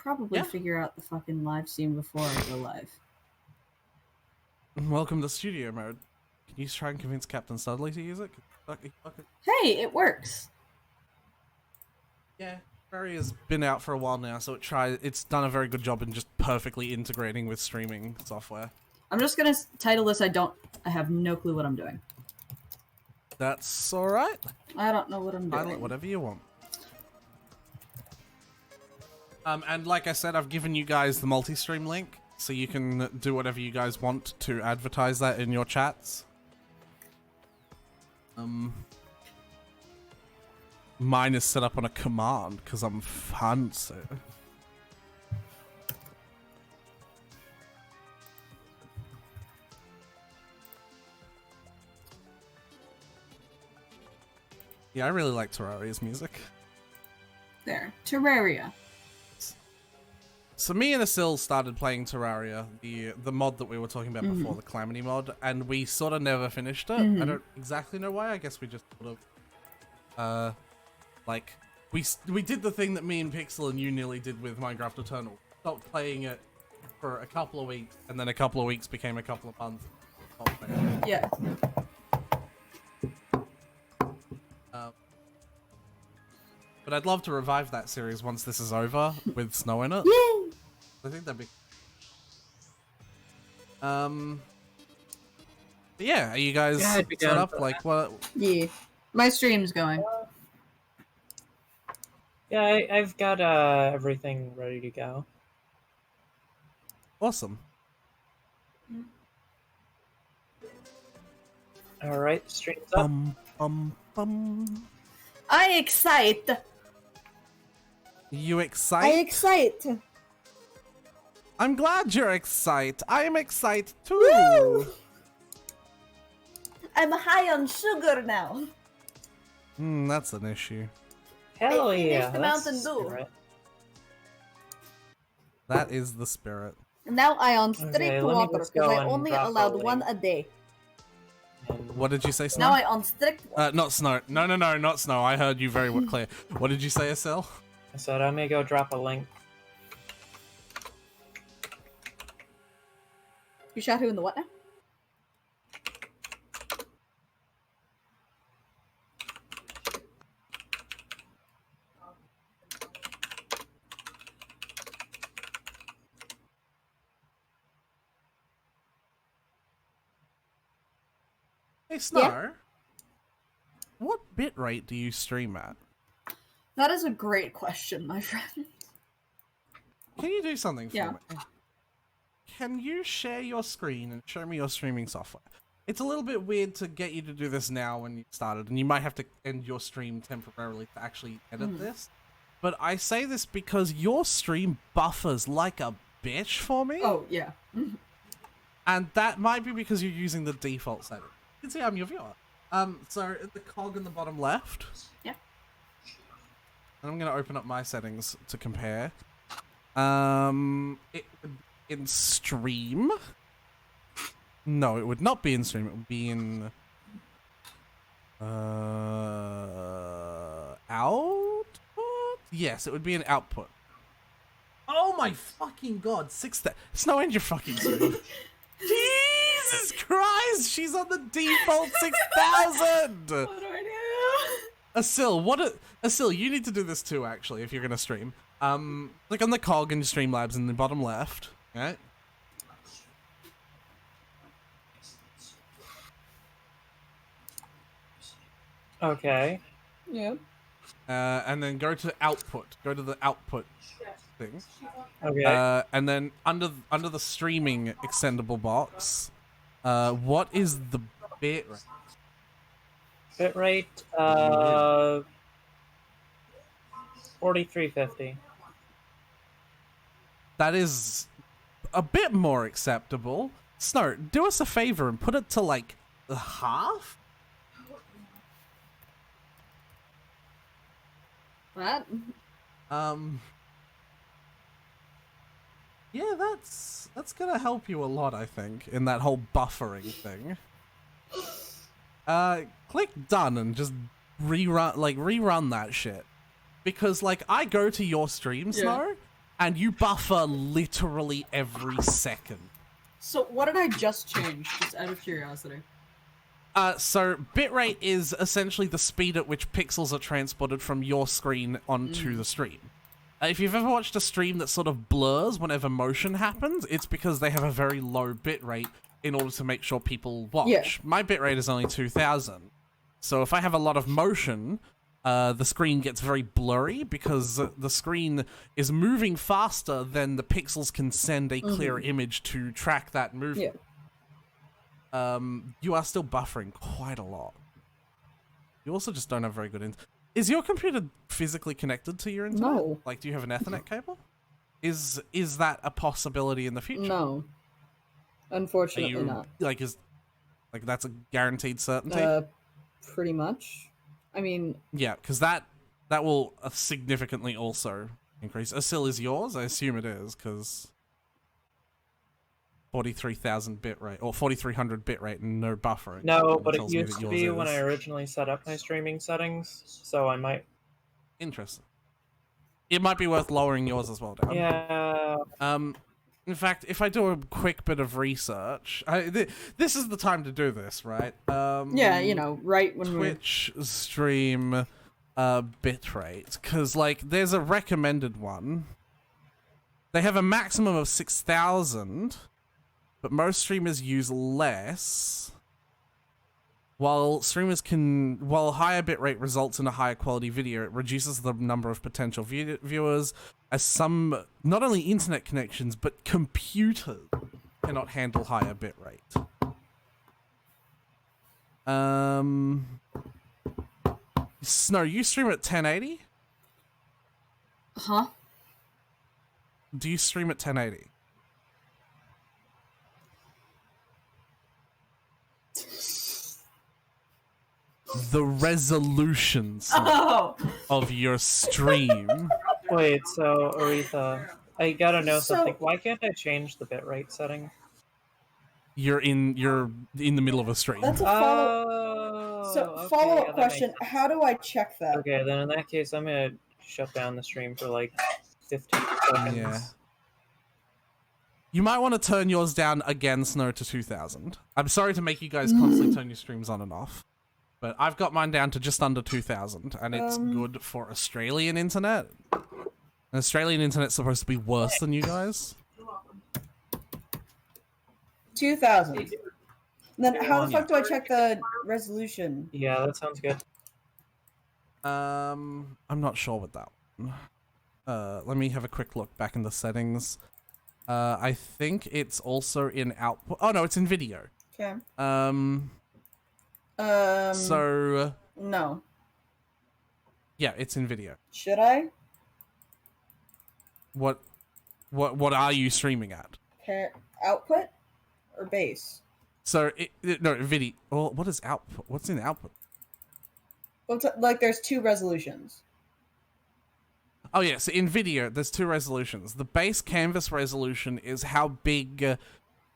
probably figure out the fucking live scene before I go live. Welcome to studio mode. Can you try and convince Captain Studley to use it? Hey, it works. Yeah, Terraria has been out for a while now, so it's done a very good job in just perfectly integrating with streaming software. I'm just gonna title this. I have no clue what I'm doing. That's alright. I don't know what I'm doing. Title it whatever you want. And like I said, I've given you guys the multi-stream link, so you can do whatever you guys want to advertise that in your chats. Mine is set up on a command, because I'm fancy. Yeah, I really like Terraria's music. There. Terraria. So me and Asil started playing Terraria, the mod that we were talking about before, the Calamity mod, and we sort of never finished it. I don't exactly know why. I guess we just sort of, like, we did the thing that me and Pixel and you nearly did with Minecraft Eternal. Stopped playing it for a couple of weeks, and then a couple of weeks became a couple of months. Yeah. But I'd love to revive that series once this is over with snow in it. Yay! I think that'd be. But yeah, are you guys set up? Like what? Yeah, my stream's going. Yeah, I've got everything ready to go. Awesome. All right, stream's up. I excite. You excite? I excite. I'm glad you're excited. I am excited too. Woo! I'm high on sugar now. That's an issue. Hell yeah! The Mountain Dew. Right. That is the spirit. Now I on strict water just because go I and only drop allowed a one link. a day. What did you say, Snow? Now I on strict. Not Snow. No, not Snow. I heard you very clear. What did you say, Estelle? I said I may go drop a link. You shot who in the what now? Hey, Snow. What bitrate do you stream at? That is a great question, my friend. Can you do something for Yeah. me? Can you share your screen and show me your streaming software? It's a little bit weird to get you to do this now when you started, and you might have to end your stream temporarily to actually edit this. But I say this because your stream buffers like a bitch for me. Oh, yeah. And that might be because you're using the default setting. You can see I'm your viewer. So at the cog in the bottom left. Yeah. And I'm going to open up my settings to compare. It would in stream. No, it would not be in stream. It would be in output. Yes, it would be in output. Oh my fucking god! Snow, end your fucking stream. Jesus Christ! She's on the default 6,000. What do I do? Asil, you need to do this too. Actually, if you're gonna stream, click on the cog in Streamlabs in the bottom left. Right. Okay. Yeah. And then go to output. Go to the output thing. Okay. And then under the streaming extendable box, what is the bit rate? Bitrate 4350. That is a bit more acceptable. Snow, do us a favor and put it to like half. What? Yeah, that's gonna help you a lot, I think, in that whole buffering thing. Click done and just rerun that shit. Because like I go to your stream, Snow, and you buffer literally every second. So what did I just change, just out of curiosity? So bitrate is essentially the speed at which pixels are transported from your screen onto the stream. If you've ever watched a stream that sort of blurs whenever motion happens, it's because they have a very low bitrate in order to make sure people watch. Yeah. My bitrate is only 2000. So if I have a lot of motion, the screen gets very blurry because the screen is moving faster than the pixels can send a clear image to track that movement. Yeah. You are still buffering quite a lot. You also just don't have very good Is your computer physically connected to your internet? No. Like, do you have an Ethernet cable? Is that a possibility in the future? No. Unfortunately not. Like, that's a guaranteed certainty? Pretty much. I mean... Yeah, because that will significantly also increase. Asil is yours? I assume it is, because 43,000 bitrate, or 4300 bitrate and no buffering. No, but it tells me used that to yours be is. when I originally set up my streaming settings, so I might... Interesting. It might be worth lowering yours as well, Dan. Yeah... In fact, if I do a quick bit of research, this is the time to do this, right? yeah, you know, right when Twitch stream bitrate, because like there's a recommended one. They have a maximum of 6,000, but most streamers use less. While higher bitrate results in a higher quality video, it reduces the number of potential viewers, as some, not only internet connections, but computers cannot handle higher bitrate. Snow, you stream at 1080? Huh? Do you stream at 1080? The resolutions of your stream. Wait, so, Aretha, I gotta know something. Why can't I change the bitrate setting? You're in the middle of a stream. That's a follow-up question. How do I check that? Okay, then in that case, I'm gonna shut down the stream for like 15 seconds. Yeah. You might want to turn yours down again, Snow, to 2000. I'm sorry to make you guys constantly turn your streams on and off, but I've got mine down to just under 2000, and it's good for Australian internet. And Australian internet's supposed to be worse than you guys. 2000. Then how the fuck do I check the resolution? Yeah, that sounds good. I'm not sure with that one. Let me have a quick look back in the settings. I think it's also in output. Oh no, it's in video. Okay. So no. Yeah, it's in video. Should I? What are you streaming at? Output or base? So no video. Well, what is output? What's in output? Well, like there's two resolutions. Oh yeah, so in video there's two resolutions. The base canvas resolution is how big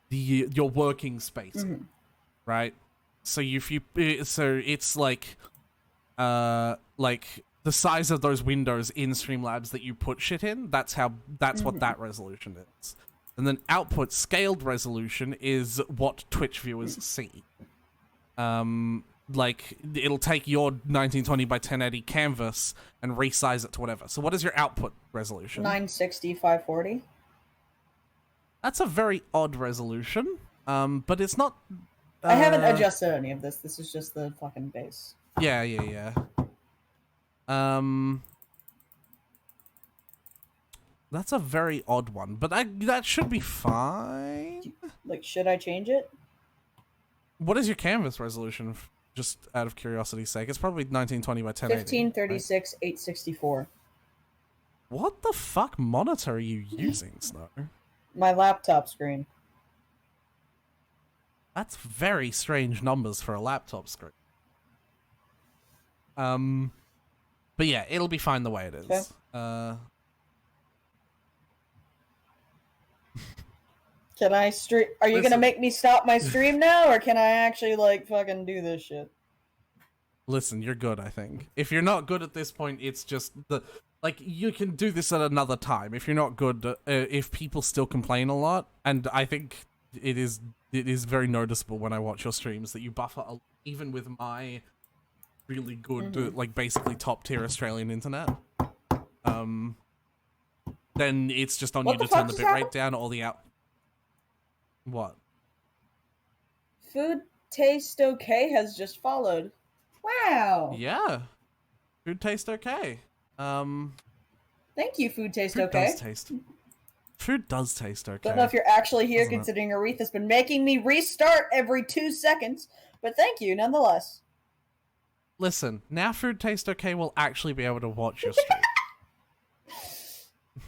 your working space is, right? So so it's like the size of those windows in Streamlabs that you put shit in. That's what that resolution is. And then output scaled resolution is what Twitch viewers see. Like it'll take your 1920 by 1080 canvas and resize it to whatever. So what is your output resolution? 960 540. That's a very odd resolution. But it's not. I haven't adjusted any of this. This is just the fucking base. Yeah. That's a very odd one, but that should be fine. Like, should I change it? What is your canvas resolution? Just out of curiosity's sake, it's probably 1920 by 1080. 1536 right? 864. What the fuck monitor are you using, Snow? My laptop screen. That's very strange numbers for a laptop screen. But yeah, it'll be fine the way it is. Okay. Can I stream? Are you gonna make me stop my stream now, or can I actually like fucking do this shit? Listen, you're good. I think if you're not good at this point, it's just like you can do this at another time if you're not good. If people still complain a lot, and I think it is very noticeable when I watch your streams that you buffer even with my really good, like basically top tier Australian internet. Then it's just on you to turn the bitrate down or the out. What? Food Taste Okay has just followed. Wow. Yeah. Food Taste Okay. Thank you, Food Taste Food Okay. Food does taste okay. Don't know if you're actually here, considering Aretha's been making me restart every 2 seconds, but thank you nonetheless. Listen, now Food Taste Okay will actually be able to watch your stream.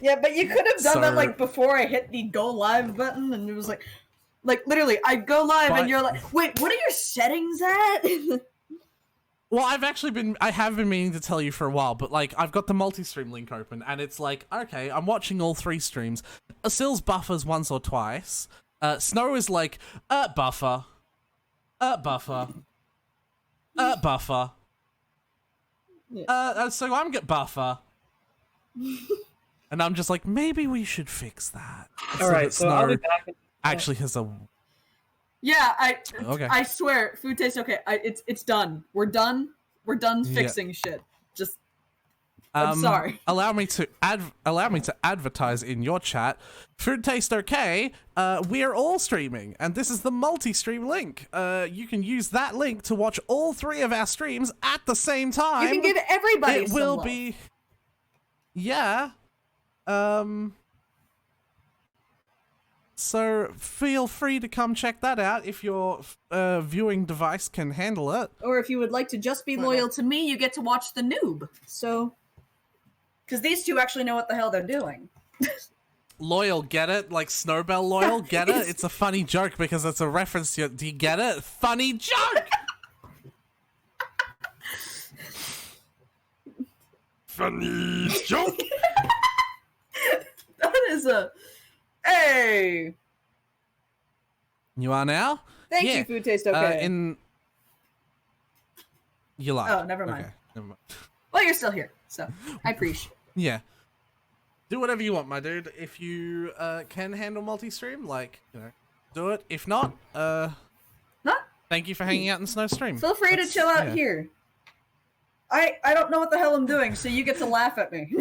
Yeah, but you could have done that like before I hit the go live button, and it was like literally, I'd go live and you're like, wait, what are your settings at? Well, I have been meaning to tell you for a while, but like I've got the multi-stream link open, and it's like, okay, I'm watching all 3 streams. Asil's buffers once or twice. Snow is like, buffer, buffer, buffer. So I'm get buffer. And I'm just like, maybe we should fix that. Alright, so I'll be back. Actually has a... Yeah, I swear, Food Tastes Okay. It's done. We're done. We're done fixing shit. Just... I'm sorry. Allow me to advertise in your chat. Food Taste Okay. We're all streaming, and this is the multi-stream link. You can use that link to watch all 3 of our streams at the same time. You can give everybody It will be. Yeah. So feel free to come check that out if your viewing device can handle it. Or if you would like to just be loyal to me, you get to watch the noob. So, because these two actually know what the hell they're doing. Loyal, get it? Like Snowbell Loyal, get it? It's a funny joke because it's a reference to... Do you get it? Funny joke! Funny joke! That is a... Hey! You are now? Thank you, Food Taste Okay. You lied. Oh, never mind. Okay, never mind. Well, you're still here, so I appreciate it. Yeah. Do whatever you want, my dude. If you can handle multi-stream, like, you know, do it. If not, thank you for hanging out in Snow Stream. Feel free to chill out here. I don't know what the hell I'm doing, so you get to laugh at me.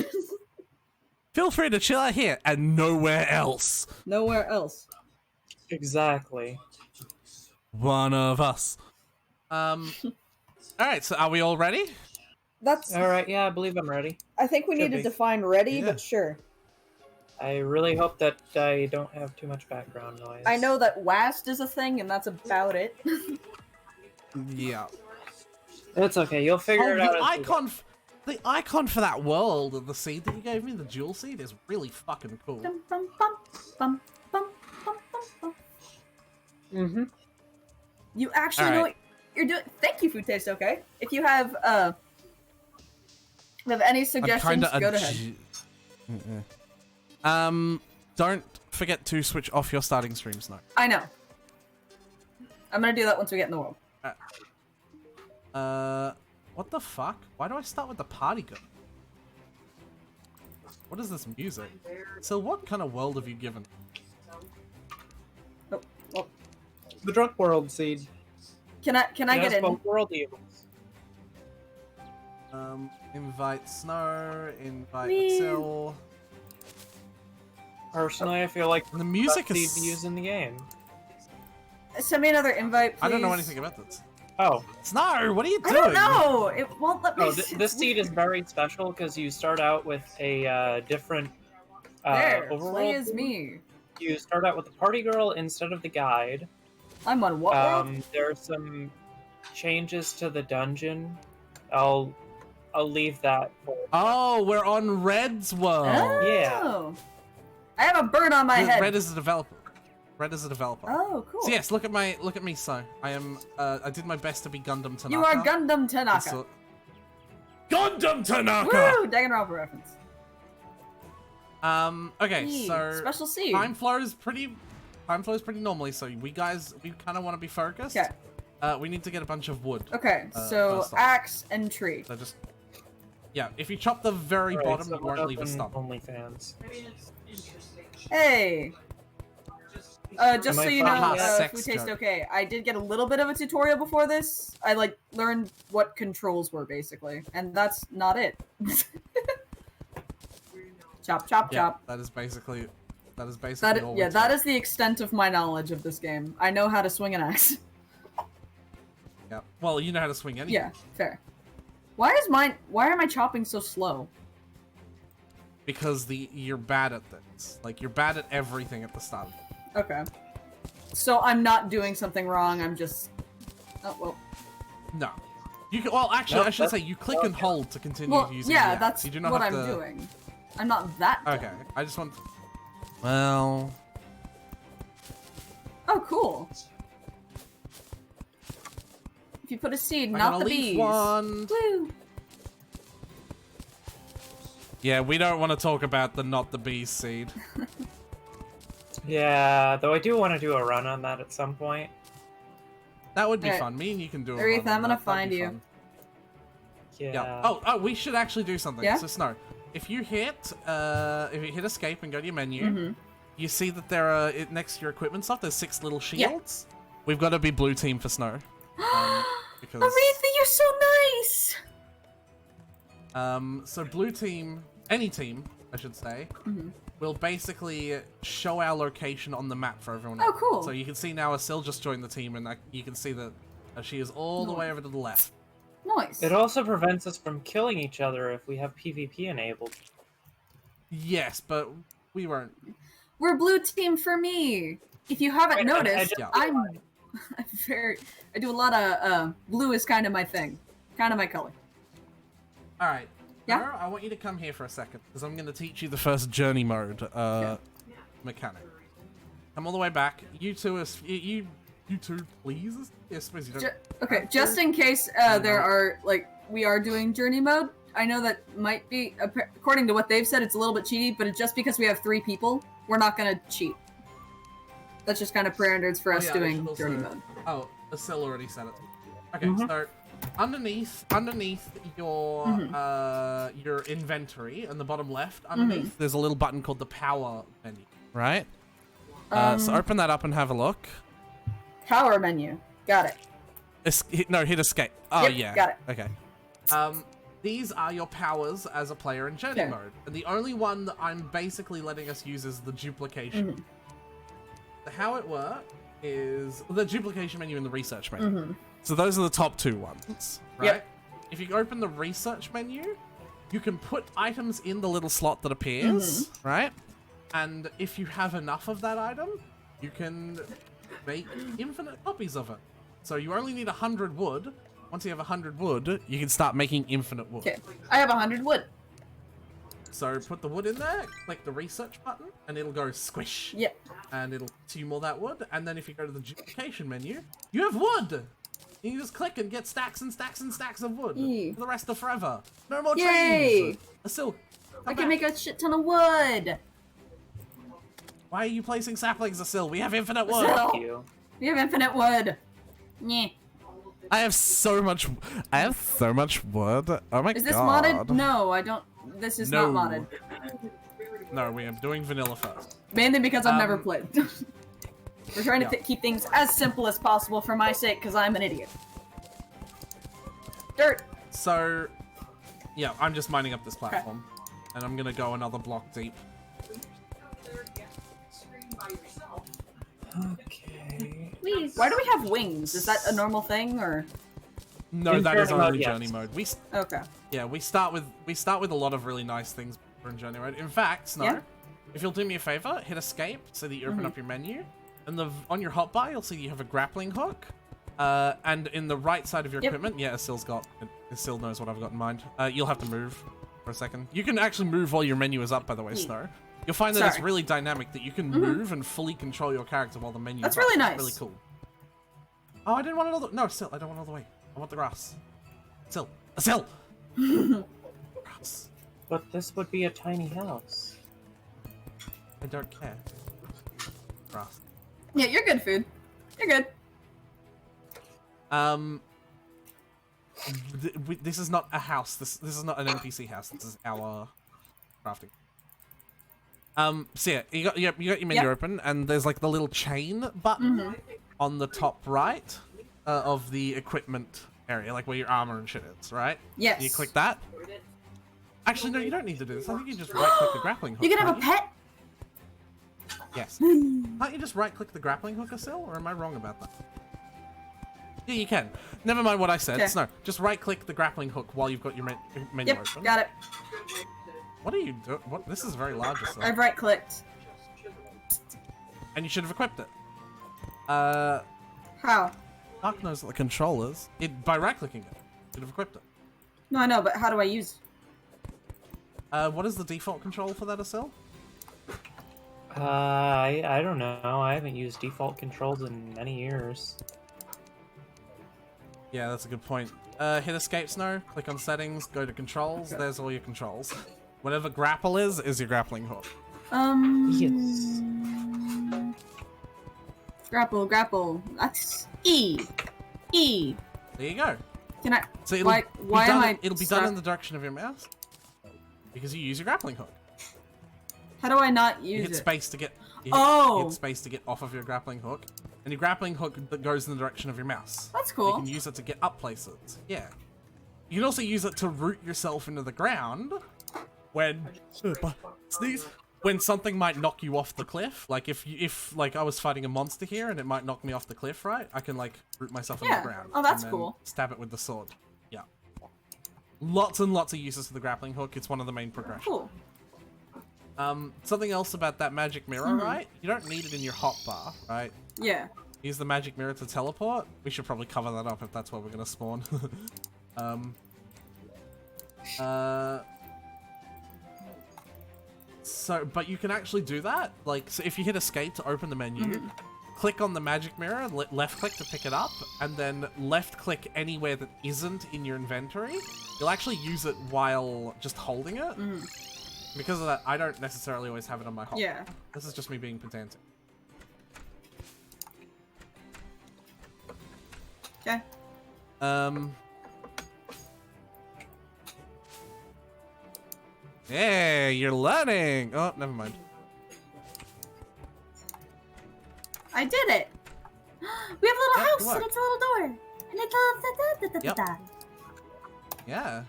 Feel free to chill out here and nowhere else. Nowhere else. Exactly. One of us. Alright, so are we all ready? That's... Alright, yeah, I believe I'm ready. I think we need to define ready, but sure. I really hope that I don't have too much background noise. I know that WASD is a thing, and that's about it. Yeah. It's okay, you'll figure it out. The icon for that world of the seed that you gave me, the jewel seed, is really fucking cool. Mm-hmm. You actually know what you're doing. Thank you, Food Taste Okay. If you have any suggestions, go ahead. Don't forget to switch off your starting stream, Snow. I know. I'm gonna do that once we get in the world. What the fuck? Why do I start with the party gun? What is this music? So what kind of world have you given? Oh. The drunk world seed. Can I get in? World evils. Invite Snow, invite Axel. Personally, I feel like the music is used in the game. Send me another invite, please. I don't know anything about this. Oh. Snow, what are you doing? I don't know! It won't let me... Oh, this seed is very special because you start out with a different overworld. Play as me. You start out with the party girl instead of the guide. I'm on what world? There are some changes to the dungeon. I'll leave that for... Oh, we're on Red's world. Oh. Yeah. I have a bird on my head. Red is a developer. Oh, cool. So yes, look at me, so I am I did my best to be Gundam Tanaka. You are Gundam Tanaka. Gundam Tanaka! Woo! Danganronpa reference. Okay, so special seed. Time flows pretty normally, so we kinda wanna be focused. Okay. We need to get a bunch of wood. Okay, so axe and tree. So just Yeah, if you chop the very bottom, so you won't leave a stump. OnlyFans. Hey! Just so you know, Food Taste Okay, I did get a little bit of a tutorial before this. I, like, learned what controls were, basically. And that's not it. Chop, chop, chop. That is basically all yeah, that is the extent of my knowledge of this game. I know how to swing an axe. Yeah. Well, you know how to swing anything. Yeah, fair. Why am I chopping so slow? Because you're bad at this. Like, you're bad at everything at the start. Okay. So I'm not doing something wrong, I'm just... Oh, well. No. You can, well, actually, I should say, you click and hold to continue using the axe. That's you do not what have I'm doing. I'm not that dumb. Okay, I just want... Well... Oh, cool. If you put a seed, not the bees. One. Woo! Yeah, we don't want to talk about the not the bees seed. Yeah, though I do want to do a run on that at some point. That would be fun. Me and you can do a Aretha, run. I'm gonna find you. Fun. Yeah. Oh, we should actually do something. Yeah? So, Snow, if you hit escape and go to your menu, you see that there are, next to your equipment stuff, there's 6 little shields. Yeah. We've got to be blue team for Snow. Because... Aretha, you're so nice! So blue team, any team, I should say, will basically show our location on the map for everyone else. Oh, cool. So you can see now Asil just joined the team, and you can see that she is all the way over to the left. Nice. It also prevents us from killing each other if we have PvP enabled. Yes, but we won't. We're blue team for me. If you haven't noticed, I do a lot of blue is kind of my thing, kind of my color. All right. Yeah. Nara, I want you to come here for a second because I'm going to teach you the first journey mode mechanic. Come all the way back. You two, you two, please. Yes, suppose you don't. Okay, just in case there are we are doing journey mode. I know that might be, according to what they've said, it's a little bit cheaty, but it's just because we have 3 people, we're not gonna cheat. That's just kind of parameters for us doing journey mode. Oh, Asil already said it. Okay, so underneath your inventory on the bottom left, there's a little button called the power menu, right? So open that up and have a look. Power menu, got it. Hit escape. Oh yep, yeah, got it. Okay. These are your powers as a player in journey mode, and the only one that I'm basically letting us use is the duplication. How it works is the duplication menu and the research menu. So those are the top 2 ones, right? Yep. If you open the research menu, you can put items in the little slot that appears, right? And if you have enough of that item, you can make infinite copies of it. So you only need 100 wood. Once you have 100 wood, you can start making infinite wood. Okay, I have 100 wood. So put the wood in there, click the research button, and it'll go squish. Yep. And it'll consume all that wood. And then if you go to the duplication menu, you have wood! You can just click and get stacks and stacks and stacks of wood for the rest of forever. No more trees! Asil, I can make a shit ton of wood! Why are you placing saplings, Asil? We have infinite wood! Asil, we have infinite wood! Nyeh. I have so much wood. Oh my god. Is this modded? No, I don't. This is not modded. No, we are doing vanilla first. Mainly because I've never played. We're trying to keep things as simple as possible for my sake, because I'm an idiot. Dirt! So, yeah, I'm just mining up this platform. And I'm gonna go another block deep. Okay. Please. Why do we have wings? Is that a normal thing, or...? No, that is only journey mode. Okay. Yeah, we start with a lot of really nice things in journey mode. In fact, Snow, if you'll do me a favor, hit escape so that you open up your menu, and on your hotbar you'll see you have a grappling hook, and in the right side of your equipment, Asil knows what I've got in mind. You'll have to move for a second. You can actually move while your menu is up, by the way, Snow. You'll find that it's really dynamic, that you can move and fully control your character while the menu is up. That's really nice. It's really cool. Oh, I didn't want it all the... No, Asil, I don't want all the way. I want the grass. Asil! Grass. But this would be a tiny house. I don't care. Grass. Yeah, you're good, food. You're good. this is not a house. This is not an NPC house. This is our crafting. So yeah, you got your menu open, and there's like the little chain button on the top right of the equipment area, like where your armor and shit is, right? Yes. You click that. Actually, no, you don't need to do this. I think you just right-click the grappling hook. You can have a pet? Yes. Can't you just right-click the grappling hook, Asil? Or am I wrong about that? Yeah, you can. Never mind what I said. Okay. No, just right-click the grappling hook while you've got your menu Yep, open. got it. What are you doing? What? This is very large, Asil. I've right-clicked. And you should have equipped it. How? Mark knows the controllers. By right-clicking it. You should have equipped it. No, I know, but how do I use? What is the default control for that, Asil? I don't know. I haven't used default controls in many years. Yeah, that's a good point. Hit escape snow, click on settings, go to controls, there's all your controls. Whatever grapple is your grappling hook. Yes. Grapple. That's E. E. There you go. Can I? So why am I? It'll be done in the direction of your mouse. Because you use your grappling hook. How do I not You use hit it? space to get you hit space to get off of your grappling hook. And your grappling hook that goes in the direction of your mouse. That's You cool. can use it to get up places. Yeah. You can also use it to root yourself into the ground when sneeze. When something might knock you off the cliff. Like if like I was fighting a monster here and it might knock me off the cliff, right? I can like root myself into the ground. Oh, that's and then cool. Stab it with the sword. Yeah. Lots and lots of uses for the grappling hook. It's one of the main progressions. Cool. Something else about that magic mirror, right? You don't need it in your hotbar, right? Yeah. Use the magic mirror to teleport. We should probably cover that up if that's where we're gonna spawn. So, but you can actually do that. Like, so if you hit escape to open the menu, click on the magic mirror, left click to pick it up, and then left click anywhere that isn't in your inventory. You'll actually use it while just holding it. Because of that, I don't necessarily always have it on my hotbar. Yeah. This is just me being pedantic. Okay. Yeah, you're learning. Oh, never mind. I did it. We have a little Yeah, house good and luck. it's a little door. And it's a Yep. Yeah.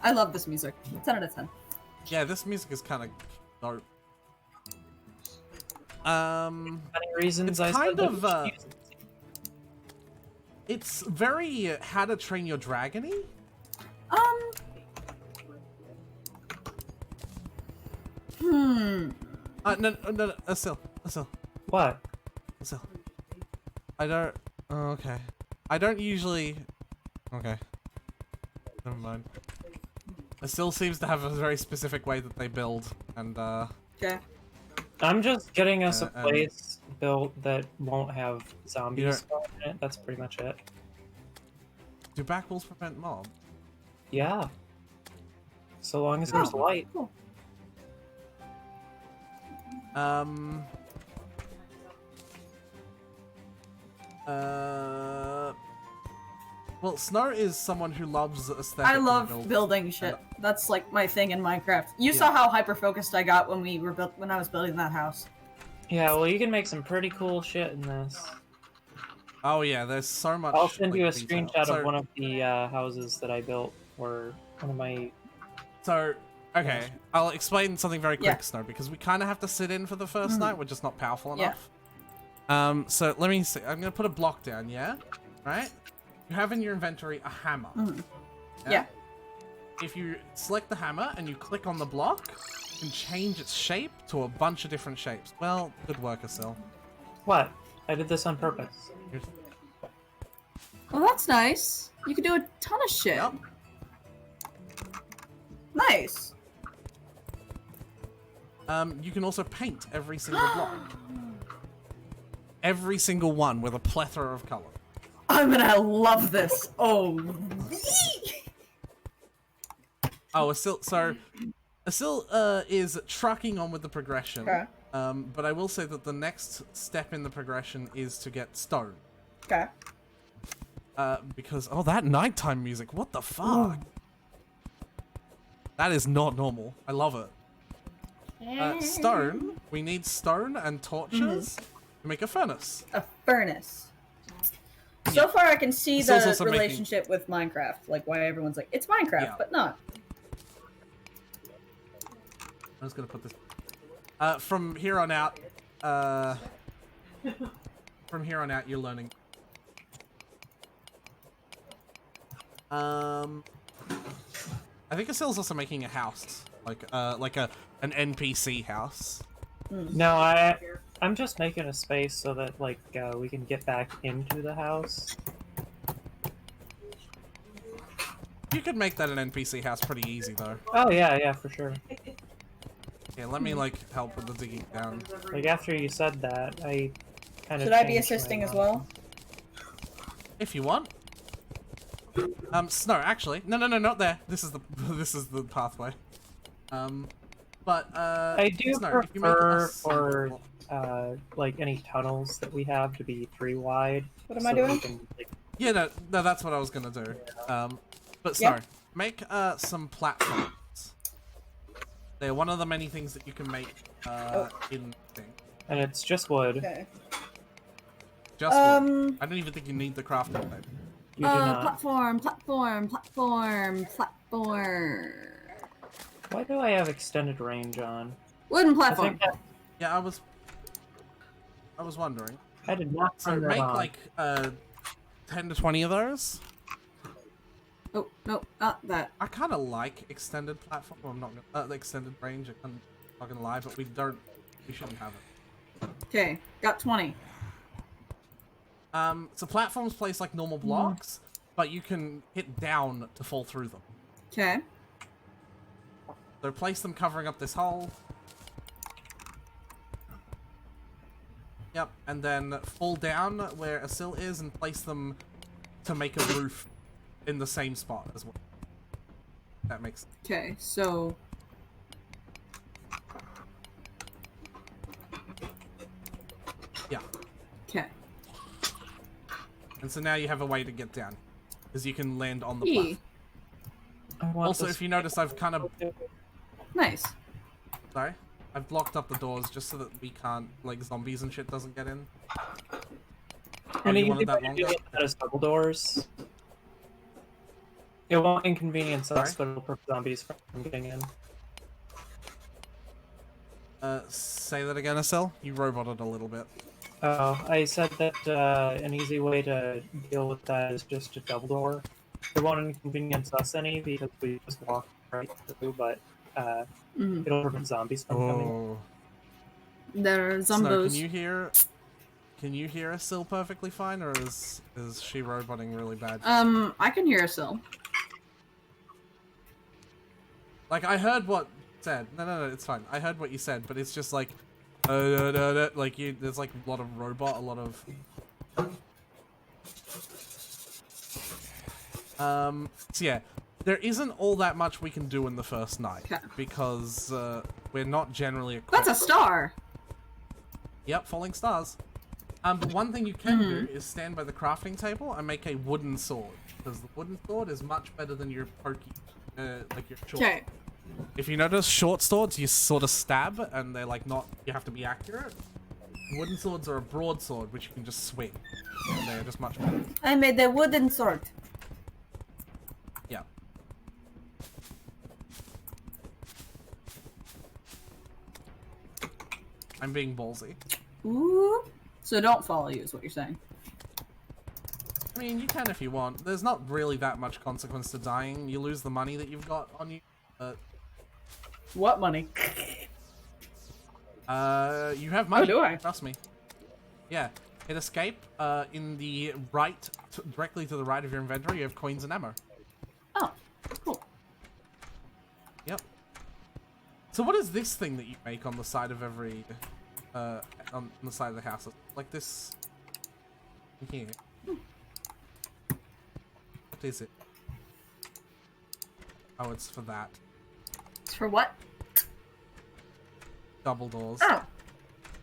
I love this music. 10 out of 10. Yeah, this music is kind of dope. Many reasons It's I kind said of, that. it's very How to Train Your Dragon-y. No, Asil. What? Asil. I don't... Oh, okay. I don't usually... Okay. Never mind. Asil seems to have a very specific way that they build, and, Okay. I'm just getting us a and- place built that won't have You zombies don't- spawn in it. That's pretty much it. do back walls prevent mob? Yeah. So long as Oh, there's light. Cool. Well, Snow is someone who loves aesthetic. I and love building shit. That's like my thing in Minecraft. You Yeah. saw how hyper focused I got when I was building that house. Yeah, well, you can make some pretty cool shit in this. Oh yeah, there's so much. I'll send like, you a detail. screenshot So- of one of the houses that I built, or one of my... So, okay, I'll explain something very quick, Yeah. Snow, because we kind of have to sit in for the 1st night. We're just not powerful Yeah. enough. So let me see. I'm gonna put a block down. Yeah, right. You have in your inventory a hammer. Yeah. If you select the hammer and you click on the block, you can change its shape to a bunch of different shapes. Well, good work, Asil. What? I did this on purpose. Well, that's nice. You can do a ton of shit. Yep. Nice. You can also paint every single block. Every single one with a plethora of color. I'm gonna love this. Oh. Oh, Asil is trucking on with the progression. Okay. But I will say that the next step in the progression is to get stone. Okay. Because that nighttime music, what the fuck? That is not normal. I love it. Stone. We need stone and torches to make a furnace. A furnace. So far, I can see Cecil's the also relationship with Minecraft. Like, why everyone's like, it's Minecraft, but not. I'm just gonna put this. From here on out, you're learning. I think Asil's also making a house, like an NPC house. No, I'm just making a space so that like we can get back into the house. You could make that an NPC house pretty easy though. Oh yeah, for sure. Yeah, let me like help with the digging down. Like after you said that, I kind of. Should I be assisting as well? If you want. Snow, actually, no, not there. This is the pathway. I do Snow, prefer for like any tunnels that we have to be 3 wide. What am I doing? Yeah, no, that's what I was gonna do. But Snow, make some platforms. They're one of the many things that you can make in thing. And it's just wood. Okay. Just wood. I don't even think you need the crafting table. You do not. Platform. Why do I have extended range on? Wooden platform. Yeah, I was wondering. I did not. So make like 10 to 20 of those. Oh no, not that. I kind of like extended platform. Well, I'm not gonna, the extended range. I'm not gonna lie, but we shouldn't have it. Okay, got 20. So platforms place like normal blocks, but you can hit down to fall through them. Okay. So place them covering up this hole. Yep, and then fall down where Asil is and place them to make a roof in the same spot as well. That makes sense. Okay, so... Yeah. Okay. And so now you have a way to get down. Because you can land on the platform. Also, if you notice, I've kind of... Nice. Sorry? I've blocked up the doors just so that we can't, like, zombies and shit doesn't get in. And you you wanted that longer? as double doors. It won't inconvenience us, but it'll prevent zombies from getting in. Say that again, Asil? You roboted a little bit. Oh, I said that an easy way to deal with that is just a double door. It won't inconvenience us any because we just walk right through, but it'll prevent zombies from coming. There are Snow, zombos. can you hear Asil perfectly fine, or is she roboting really bad? I can hear Asil. Like, I heard what you said. No, it's fine. I heard what you said, but it's just like, like there's like a lot of robot, a lot of. So yeah, there isn't all that much we can do in the first night because we're not generally equipped. That's a star. Yep, falling stars. But one thing you can do is stand by the crafting table and make a wooden sword, because the wooden sword is much better than your pokey, like your short. Okay. If you notice, short swords you sort of stab, and they're like not. You have to be accurate. Wooden swords are a broadsword, which you can just swing. And they're just much better. I made the wooden sword. Yeah. I'm being ballsy. Ooh. So don't follow you, is what you're saying. I mean, you can if you want. There's not really that much consequence to dying. You lose the money that you've got on you. What money? You have money. Oh, do I? Trust me. Yeah. Hit escape. In the right, directly to the right of your inventory, you have coins and ammo. Oh, cool. Yep. So what is this thing that you make on the side of every, on the side of the house? Like this... here. What is it? Oh, it's for that. It's for what? Double doors. Oh.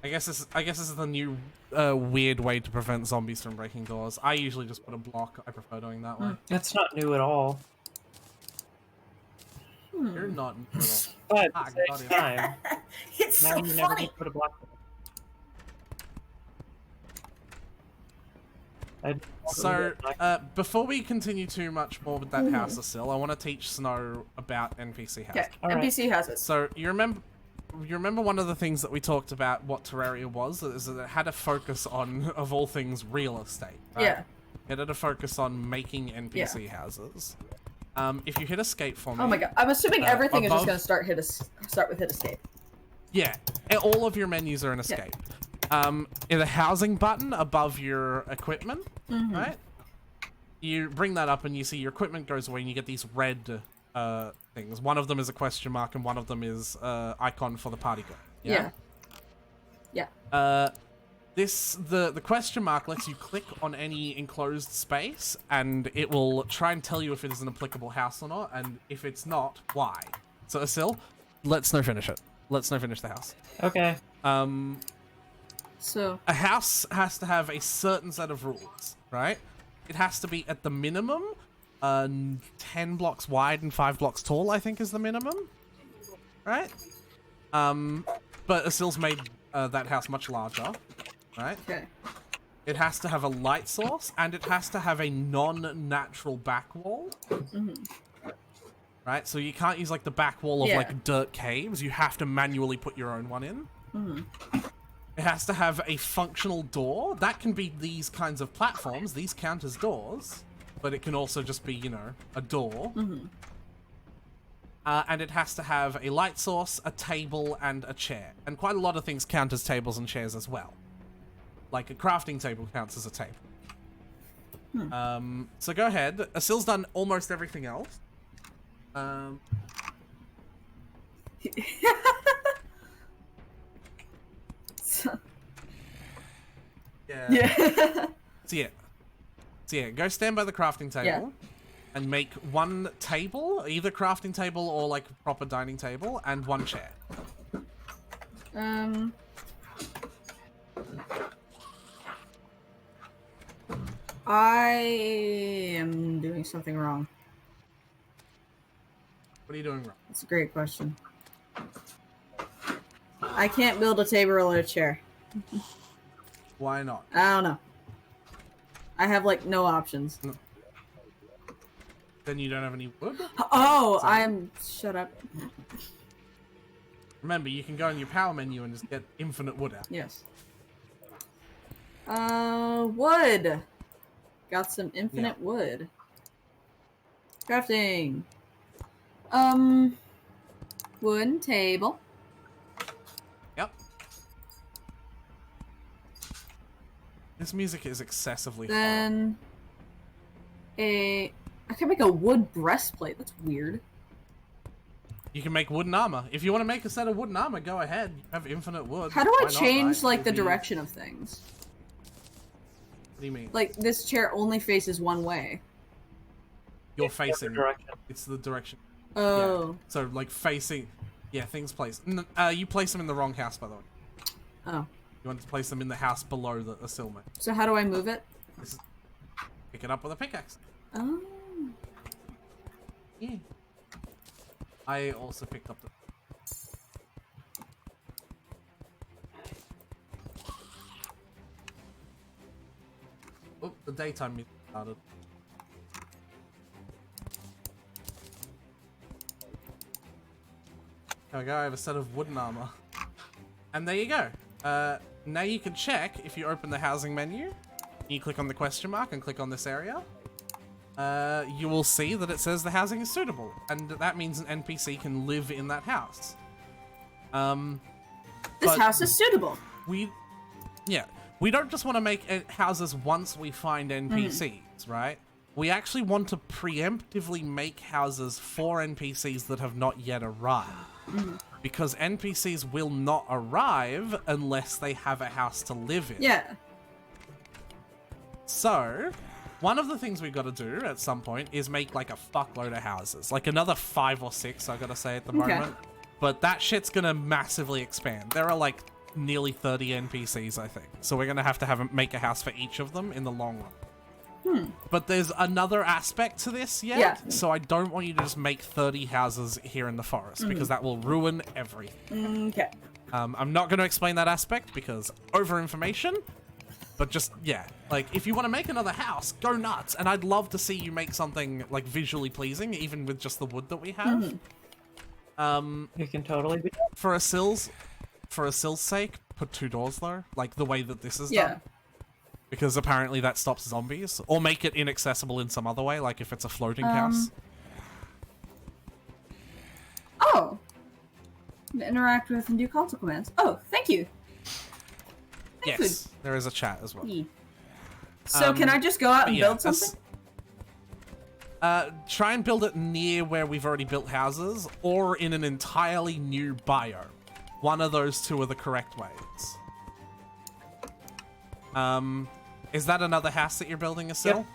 I guess this is the new weird way to prevent zombies from breaking doors. I usually just put a block. I prefer doing that way. That's not new at all. You're not new at all. But Ah, at the got same it. time, It's now so you never funny. need to put a block. So, before we continue too much more with that house, Asil, I want to teach Snow about NPC houses. Okay, Alright. NPC houses. So, you remember one of the things that we talked about what Terraria was? Is that it had a focus on, of all things, real estate, right? Yeah. It had a focus on making NPC houses. If you hit escape for me... Oh my god, I'm assuming everything is just above- gonna start with hit escape. Yeah, all of your menus are an escape. In the housing button above your equipment, right? You bring that up and you see your equipment goes away and you get these red things. One of them is a question mark and one of them is icon for the party girl. Yeah. The question mark lets you click on any enclosed space and it will try and tell you if it is an applicable house or not, and if it's not, why. So Asil, let Snow finish it. Let Snow finish the house. Okay. So A house has to have a certain set of rules, right? It has to be at the minimum 10 blocks wide and 5 blocks tall, I think is the minimum, right? But Asil's made that house much larger, right? okay. It has to have a light source and it has to have a non-natural back wall. Right? So you can't use like the back wall of like dirt caves. You have to manually put your own one in. It has to have a functional door. That can be these kinds of platforms. These count as doors. But it can also just be, you know, a door. And it has to have a light source, a table, and a chair. And quite a lot of things count as tables and chairs as well. Like a crafting table counts as a table. So go ahead. Asil's done almost everything else. Yeah. So yeah, go stand by the crafting table and make one table, either crafting table or like proper dining table, and one chair. I am doing something wrong. What are you doing wrong? That's a great question. I can't build a table or a chair. Why not? I don't know. I have like no options. Then you don't have any wood? Oh, shut up. Remember, you can go in your power menu and just get infinite wood out. Yes. Wood. Got some infinite wood. Crafting. Wooden table. Yep. This music is excessively hard. Then I can make a wood breastplate. That's weird. You can make wooden armor. If you want to make a set of wooden armor, go ahead. You have infinite wood. How do I Why not, change right? like the It'll be- direction of things? What do you mean? Like this chair only faces one way. You're It's the other facing. direction. It's the direction. Oh. Yeah. So like facing. Yeah, things placed. You place them in the wrong house, by the way. Oh. You want to place them in the house below the Asilma. So how do I move it? Pick it up with a pickaxe. Oh. Yeah. I also picked up the... Oh, the daytime music started. There we go, I have a set of wooden armor. And there you go. Now you can check if you open the housing menu. You click on the question mark and click on this area. You will see that it says the housing is suitable, and that means an NPC can live in that house. This house is suitable. We don't just want to make houses once we find NPCs, right? We actually want to preemptively make houses for NPCs that have not yet arrived. Because NPCs will not arrive unless they have a house to live in. Yeah. So, one of the things we've got to do at some point is make like a fuckload of houses. Like another 5 or 6, I gotta say at the moment. But that shit's gonna massively expand. There are like nearly 30 NPCs, I think. So we're gonna have to make a house for each of them in the long run. But there's another aspect to this yet, Yeah. so I don't want you to just make 30 houses here in the forest, because that will ruin everything. Okay. I'm not going to explain that aspect because over-information, but just, yeah. Like, if you want to make another house, go nuts, and I'd love to see you make something, like, visually pleasing, even with just the wood that we have. You can totally be. For a sill's sake, put 2 doors, though, like the way that this is Yeah. done. Because apparently that stops zombies. Or make it inaccessible in some other way, like if it's a floating house. Oh. Interact with and do console commands. Oh, thank you. Thank Yes, there is a chat as well. you. So can I just go out and Yeah, build something? try and build it near where we've already built houses, or in an entirely new biome. One of those two are the correct ways. Is that another house that you're building, Asil? Yep.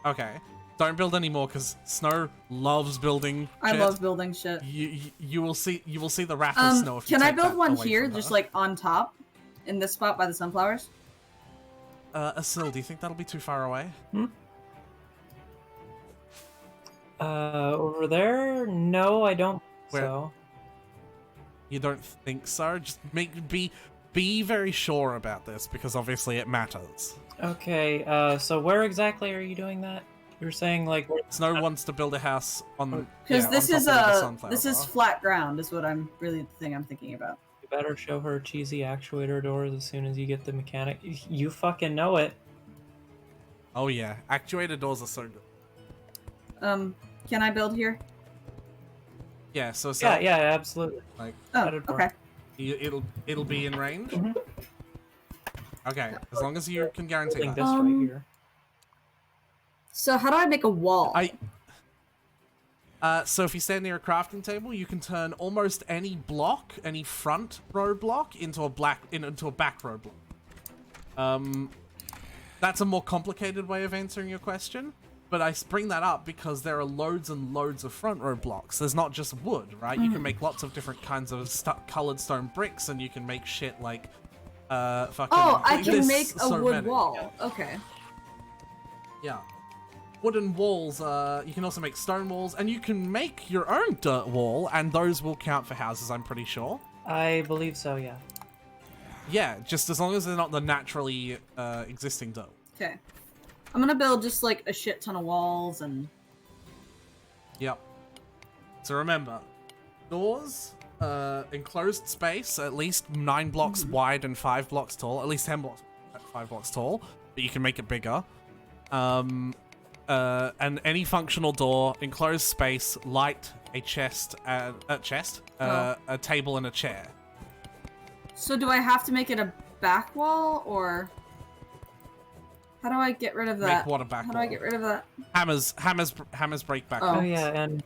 Okay. Don't build any more, because Snow loves building I shit. love building shit. You will see the wrath of Snow if you Can I take build that one away here, from just her. like on top, in this spot by the sunflowers? Asil, do you think that'll be too far away? Over there? No, I don't. Where? So. You don't think so? Just be very sure about this, because obviously it matters. Okay. So where exactly are you doing that? You're saying like. Snow wants to build a house on Because on this top is of where the sunflowers this is are. flat ground, is what I'm really the thing I'm thinking about. You better show her cheesy actuator doors as soon as you get the mechanic. You fucking know it. Oh yeah, actuator doors are so good. Can I build here? Yeah, so Yeah, absolutely. like Oh, That'd work. okay. it'll be in range. Mhm. Okay, as long as you can guarantee Building that. this right here. So how do I make a wall? So if you stand near a crafting table, you can turn almost any block, any front row block, into a back row block. That's a more complicated way of answering your question, but I bring that up because there are loads and loads of front row blocks. There's not just wood, right? You can make lots of different kinds of colored stone bricks, and you can make shit like fucking. Oh, I can this make a so wood many. wall. Okay. Yeah. Wooden walls, you can also make stone walls, and you can make your own dirt wall, and those will count for houses, I'm pretty sure. I believe so, yeah. Yeah, just as long as they're not the naturally existing dirt. Okay. I'm gonna build just like a shit ton of walls and. Yep. So remember, doors, enclosed space, at least 9 blocks wide and 5 blocks tall, at least 10 blocks, 5 blocks tall, but you can make it bigger. And any functional door, enclosed space, light, a table and a chair. So do I have to make it a back wall, or how do I get rid of that? Make what a back How do wall? I get rid of that? Hammers break back. Oh. Oh yeah, and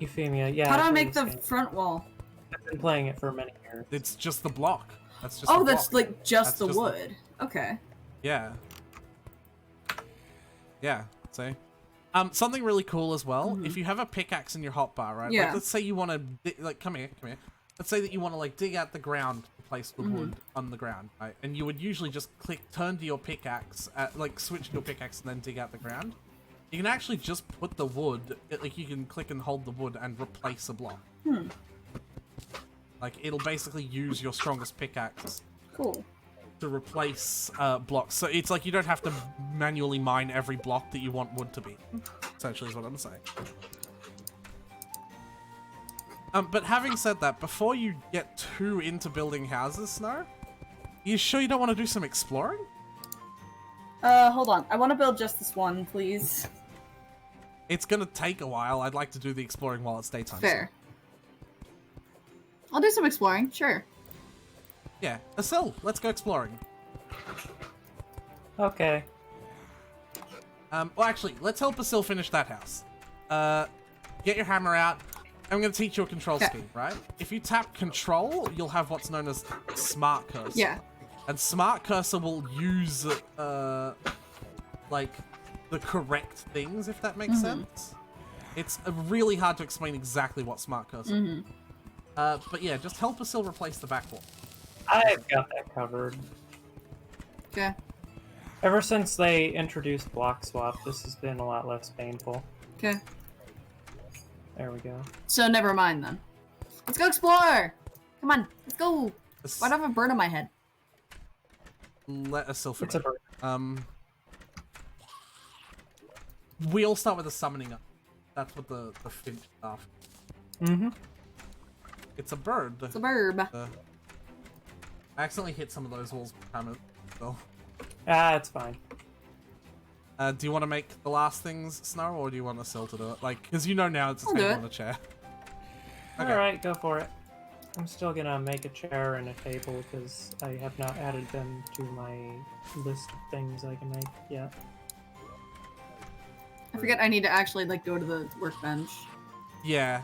Euphemia, yeah. How do I it's make the the same. front wall? I've been playing it for many years. It's just the block. That's just Oh, the that's block. like just That's the just the- wood. Okay. Yeah. Yeah, see? Something really cool as well, if you have a pickaxe in your hotbar, right? Yeah. Like, let's say you want to, like, come here. Let's say that you want to, like, dig out the ground to place the wood on the ground, right? And you would usually just turn to your pickaxe, switch to your pickaxe and then dig out the ground. You can actually just put the wood, like, you can click and hold the wood and replace a block. Like, it'll basically use your strongest pickaxe Cool. to replace blocks. So it's like you don't have to manually mine every block that you want wood to be. Essentially is what I'm saying. But having said that, before you get too into building houses, Snow, you sure you don't want to do some exploring? Hold on. I want to build just this one, please. It's gonna take a while. I'd like to do the exploring while it's daytime. Fair. I'll do some exploring, sure. Yeah, Asil, let's go exploring. Okay. Well, actually, let's help Asil finish that house. Get your hammer out. I'm going to teach you a control Okay. scheme, right? If you tap control, you'll have what's known as smart cursor. Yeah. And smart cursor will use, like, the correct things, if that makes sense. It's really hard to explain exactly what smart cursor is. But yeah, just help Asil replace the back wall. I've got that covered. Okay. Ever since they introduced block swap, this has been a lot less painful. Okay. There we go. So never mind then. Let's go explore! Come on, let's go! Why do I have a bird on my head? Let Asil finish. It's a bird. We all start with a summoning up. That's what the finch stuff. Mm-hmm. It's a bird. It's a burb. I accidentally hit some of those walls so. Ah, it's fine. Do you want to make the last things, Snow, or do you want Asil to do it? Like, because you know now it's a table and a chair. Okay. Alright, go for it. I'm still gonna make a chair and a table because I have not added them to my list of things I can make yet. I forget I need to actually, like, go to the workbench. Yeah,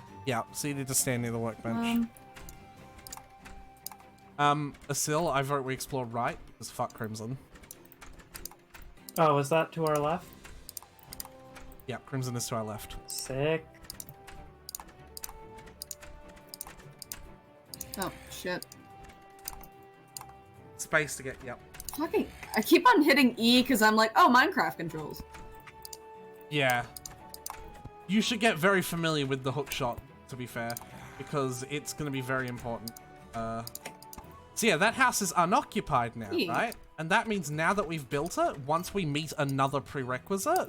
so you need to stand near the workbench. Asil, I vote we explore right, because fuck Crimson. Oh, is that to our left? Yeah, Crimson is to our left. Sick. Oh, shit. Space to get, yep. Fucking, I keep on hitting E because I'm like, oh, Minecraft controls. Yeah. You should get very familiar with the hook shot, to be fair, because it's going to be very important. So yeah, that house is unoccupied now, right? And that means now that we've built it, once we meet another prerequisite,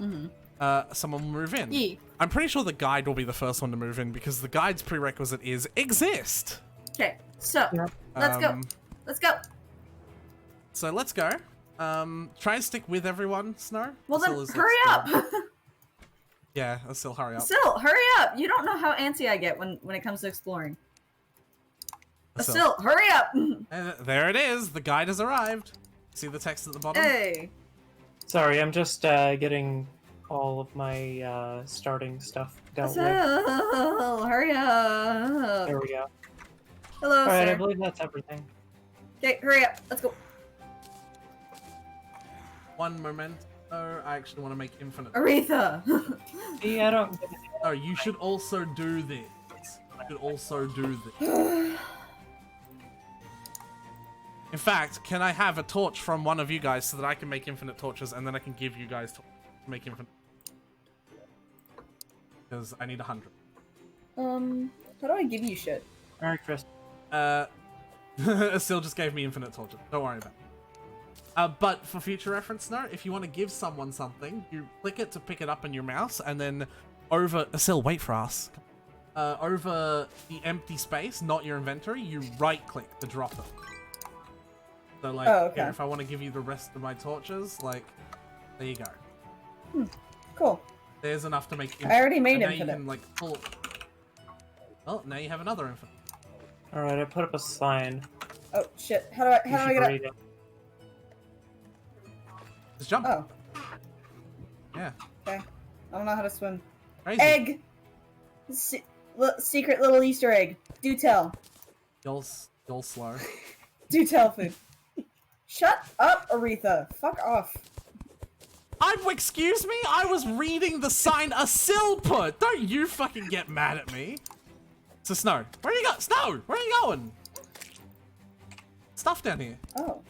someone will move in. I'm pretty sure the guide will be the first one to move in because the guide's prerequisite is exist. Okay, so let's go. Let's go. So let's go. Try and stick with everyone, Snow. Well Asil then, hurry up. Yeah, Asil, hurry up. Asil, hurry up. You don't know how antsy I get when it comes to exploring. Asil, hurry up. And there it is. The guide has arrived. See the text at the bottom? Hey. Sorry, I'm just getting all of my starting stuff dealt with. Asil, hurry up. There we go. Hello, Alright, sir. I believe that's everything. Okay, hurry up. Let's go. One moment. Oh, I actually want to make infinite. Aretha. See, I don't... Oh, you should also do this. You should also do this. In fact, can I have a torch from one of you guys so that I can make infinite torches and then I can give you guys to make infinite? Because I need 100. How do I give you shit? Merry Christmas. Asil just gave me infinite torches. Don't worry about it. But for future reference, no, if you want to give someone something, you click it to pick it up in your mouse, and then over... Asil, wait for us. Over the empty space, not your inventory, you right-click to drop it. So, like, here, if I want to give you the rest of my torches, like, there you go. Cool. There's enough to make infinite. I already made now infinite. you can, like, pull... Well, now you have another infinite. Alright, I put up a sign. Oh, shit. How do I get read up? it. Just jump. Oh. Yeah. Okay. I don't know how to swim. Crazy. Egg! Secret little Easter egg. Do tell. You'll slow. Do tell food. Shut up, Aretha. Fuck off. Excuse me? I was reading the sign Asil put! Don't you fucking get mad at me. So, Snow, where are you going? Snow, where are you going? Stuff down here. Oh.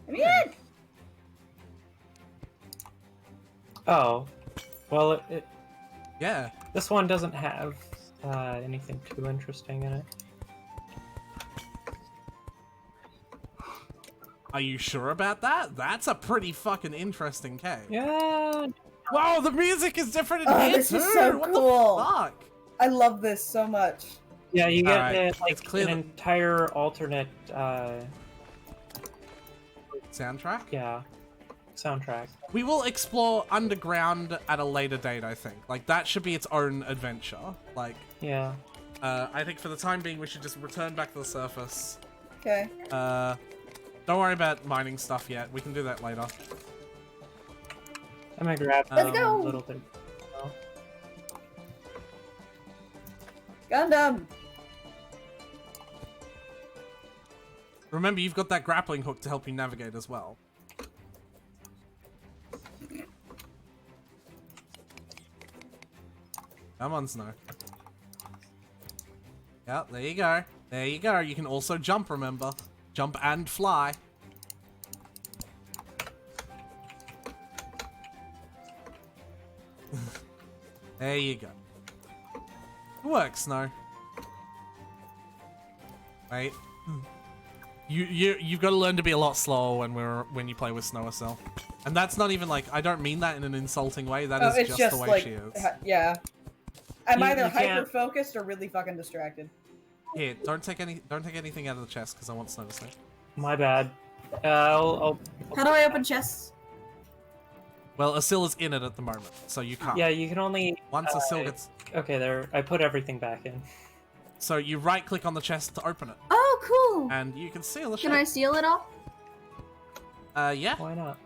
Come in! Oh. Well, Yeah. this one doesn't have anything too interesting in it. Are you sure about that? That's a pretty fucking interesting cave. Yeah. Wow, the music is different in here this too! is so What cool. the fuck? I love this so much. Yeah, you get Alright, like it's clear an that- entire alternate, Soundtrack? yeah, soundtrack. We will explore underground at a later date, I think. Like, that should be its own adventure. Like, Yeah. I think for the time being, we should just return back to the surface. Okay. Don't worry about mining stuff yet. We can do that later. I'm gonna grab Let's go. a little bit. Oh. Gundam! Remember, you've got that grappling hook to help you navigate as well. Come on, Snow. Yeah, there you go. There you go. You can also jump, remember? Jump and fly. There you go. It works, Snow. Wait. You've got to learn to be a lot slower when you play with Snow Cell. And that's not even like, I don't mean that in an insulting way. That is just the way like, she is. Yeah. I'm either you can't- hyper focused or really fucking distracted. Here, don't take anything out of the chest because I want Snow to stay. My bad. I'll How do I open chests? Well, Asil is in it at the moment, so you can't. Yeah, you can only. Once Asil gets. Okay, there. I put everything back in. So you right click on the chest to open it, Oh, cool. and you can seal the Can I seal it all? Yeah. Why not?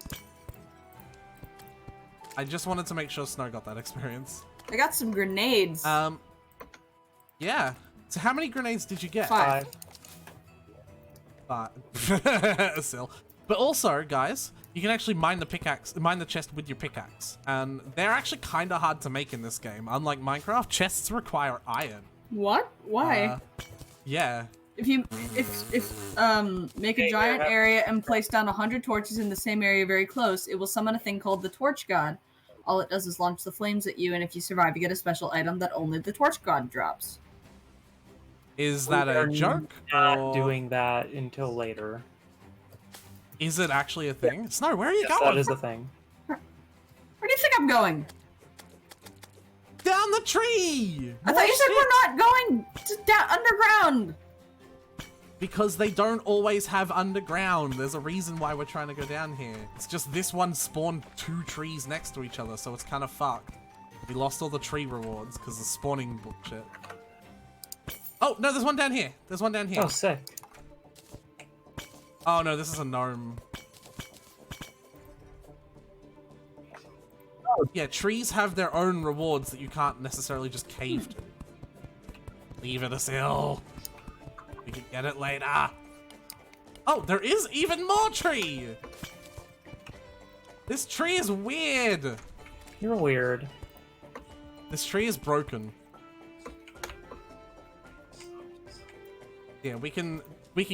I just wanted to make sure Snow got that experience. I got some grenades. Yeah. So how many grenades did you get? 5. 5. Asil. But also, guys, you can actually mine the chest with your pickaxe, and they're actually kind of hard to make in this game. Unlike Minecraft, chests require iron. What? Why? Yeah. If make a giant area and place down 100 torches in the same area very close, it will summon a thing called the Torch God. All it does is launch the flames at you, and if you survive, you get a special item that only the Torch God drops. Is that a joke? Not or doing that until later. is it actually a thing? Snow, where are you Yes, going? that is a thing. Where do you think I'm going? Down the tree! I thought you said we're not going down underground. Because they don't always have underground. There's a reason why we're trying to go down here. It's just this one spawned 2 trees next to each other, so it's kind of fucked. We lost all the tree rewards because of spawning bullshit. Oh, no, there's one down here. There's one down here. Oh, sick. Oh, no, this is a gnome. Yeah, trees have their own rewards that you can't necessarily just cave to. Leave it, Asil. We can get it later. Oh, there is even more tree! This tree is weird. You're weird. This tree is broken. Yeah, we can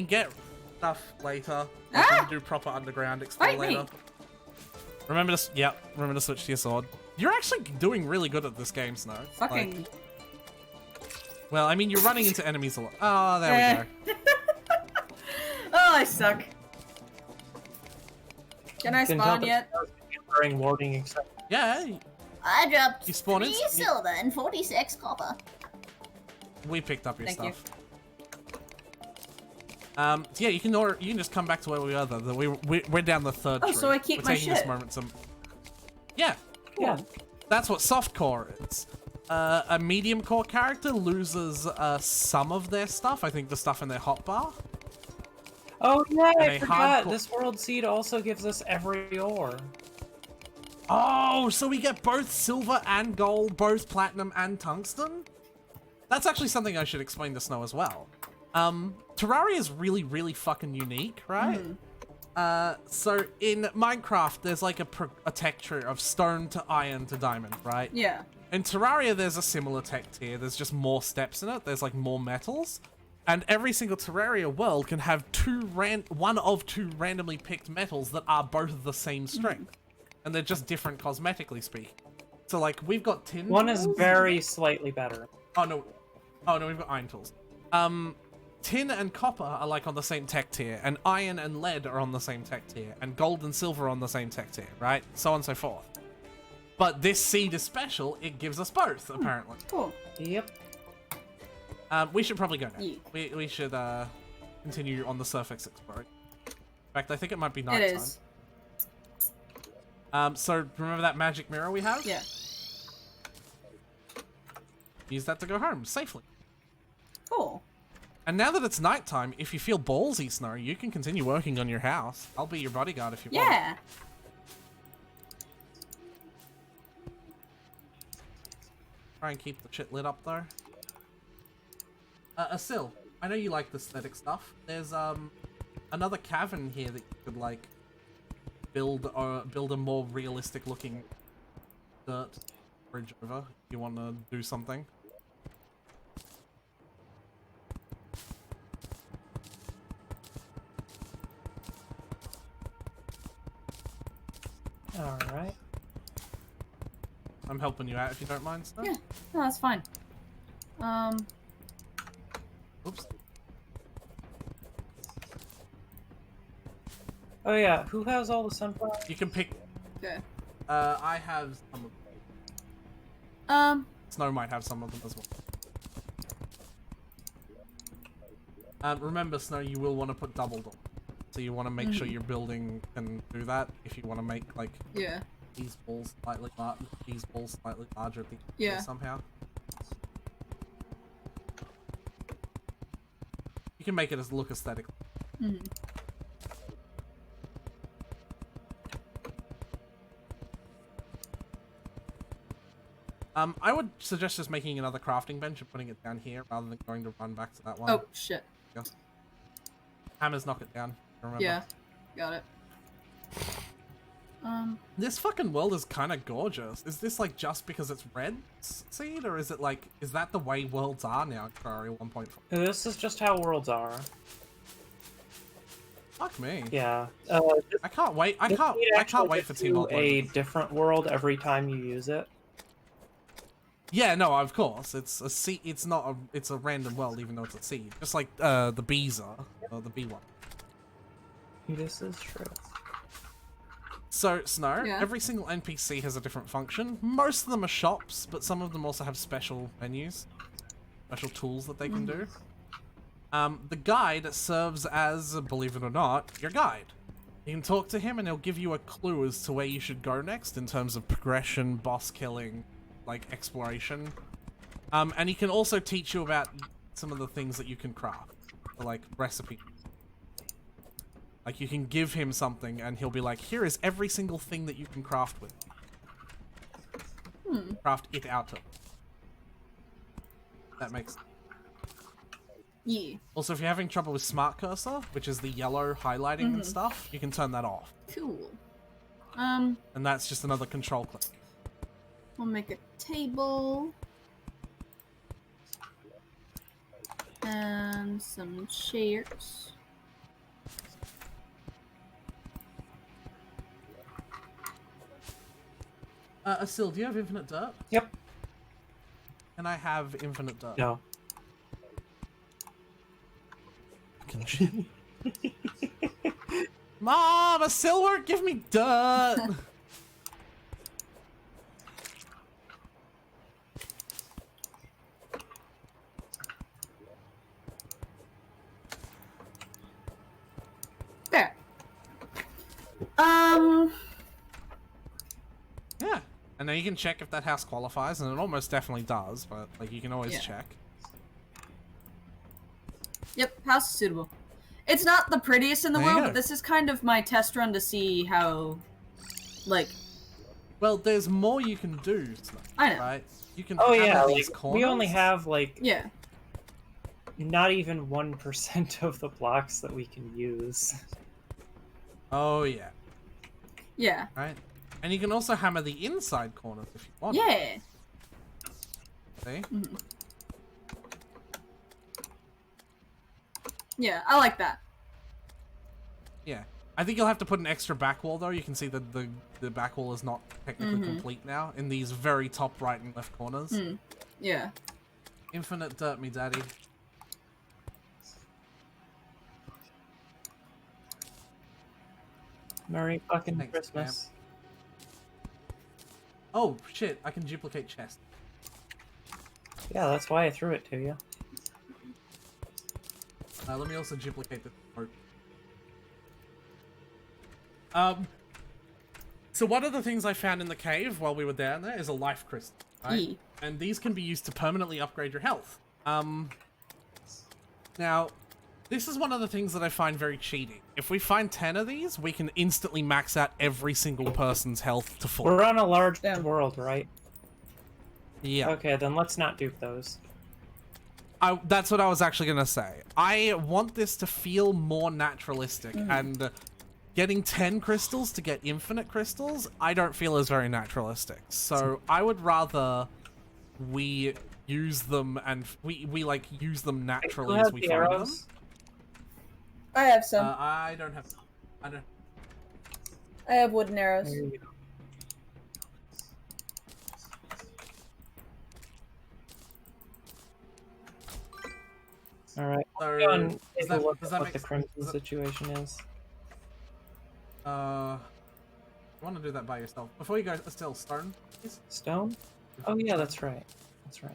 get stuff later. We can do proper underground explore Fight me. later. Remember to switch to your sword. You're actually doing really good at this game, Snow. Fucking. Like, well, I mean, you're running into enemies a lot. Oh, there we go. Oh, I suck. Can I Can spawn tell yet? Wearing warding, except Yeah, I dropped You spawn 3 in- silver and 46 copper. we picked up your Thank you. stuff. Yeah, you can just come back to where we are. Though. We're down the 3rd Oh, tree. so I keep we're my taking this shit. moment to. Yeah, yeah. that's what softcore is. A medium core character loses some of their stuff. I think the stuff in their hotbar. Oh yeah, And I a forgot. hardcore- This world seed also gives us every ore. Oh, so we get both silver and gold, both platinum and tungsten? That's actually something I should explain to Snow as well. Terraria is really, really fucking unique, right? So in Minecraft, there's like a tech tree of stone to iron to diamond, right? Yeah. In Terraria, there's a similar tech tier. There's just more steps in it. There's like more metals. And every single Terraria world can have one of 2 randomly picked metals that are both the same strength. And they're just different cosmetically speaking. So like, we've got tin One is tools. very slightly better. Oh no, we've got iron tools. Tin and copper are like on the same tech tier, and iron and lead are on the same tech tier, and gold and silver are on the same tech tier, right? So on and so forth. But this seed is special, it gives us both, apparently. Cool. Yep. We should probably go now. Yeah. We should continue on the surface exploring. In fact, I think it might be nighttime. It is. So remember that magic mirror we have? Yeah. Use that to go home safely. Cool. And now that it's nighttime, if you feel ballsy, Snow, you can continue working on your house. I'll be your bodyguard if you want. Yeah. Try and keep the shit lit up, though. Asil, I know you like the aesthetic stuff. There's, another cavern here that you could, like, build a more realistic-looking dirt bridge over if you want to do something. Alright. I'm helping you out if you don't mind, Snow. Yeah. No, that's fine. Oops. Oh yeah, who has all the sunflowers? You can pick. Okay. I have some of them. Snow might have some of them as well. Remember, Snow, you will want to put double door. So you want to make sure your building can do that. If you want to make like these balls slightly larger at the end somehow. You can make it as look aesthetic. I would suggest just making another crafting bench and putting it down here rather than going to run back to that one. Oh shit. Yeah. Hammers knock it down. Remember. Yeah. Got it. This fucking world is kind of gorgeous. Is this like just because it's red seed, or is it like, is that the way worlds are now in Terraria 1.4? This is just how worlds are. Fuck me. Yeah. I can't wait. I can't wait for Team to Upload. a different world every time you use it. Yeah, no, of course. It's a seed. It's not a. It's a random world, even though it's a seed. Just like the bees are, or the bee one. This is true. So, Snow, every single NPC has a different function. Most of them are shops, but some of them also have special menus, special tools that they can do. The guide serves as, believe it or not, your guide. You can talk to him and he'll give you a clue as to where you should go next in terms of progression, boss killing, like exploration. And he can also teach you about some of the things that you can craft, like recipes. Like, you can give him something, and he'll be like, here is every single thing that you can craft with. Craft it out of. That makes sense. Yeah. Also, if you're having trouble with Smart Cursor, which is the yellow highlighting and stuff, you can turn that off. Cool. And that's just another control click. We'll make a table. And some chairs. Asil, do you have infinite dirt? Yep. Can I have infinite dirt? No. Fucking shit. Mom, Asil won't give me dirt! There. Yeah. And now you can check if that house qualifies, and it almost definitely does, but like you can always check. Yep, house is suitable. It's not the prettiest in the There you world, go. but this is kind of my test run to see how, like... Well, there's more you can do, I know. right? You can Oh hammer yeah, these like, corners. we only have like Yeah. not even 1% of the blocks that we can use. Oh yeah. Yeah. Right? And you can also hammer the inside corners if you want. Yeah. See? Yeah, I like that. Yeah. I think you'll have to put an extra back wall though. You can see that the back wall is not technically complete now in these very top right and left corners. Yeah. Infinite dirt, me daddy. Merry fucking Thanks, Christmas. Oh shit, I can duplicate chests. Yeah, that's why I threw it to you. Let me also duplicate the rope. So one of the things I found in the cave while we were down there is a life crystal, right? And these can be used to permanently upgrade your health. Now, this is one of the things that I find very cheating. If we find 10 of these, we can instantly max out every single person's health to full. We're on a large world, right? Yeah. Okay, then let's not dupe those. That's what I was actually going to say. I want this to feel more naturalistic, and getting 10 crystals to get infinite crystals, I don't feel is very naturalistic. So I would rather we use them and we like use them naturally as we find arrows? them. I have some. I don't have. I have wooden arrows. There you go. All right. So, Go and does take a that, look does at that what make the crimson does that- situation is. You want to do that by yourself. Before you go, still, Stone, please? Stone? Oh yeah, that's right. That's right.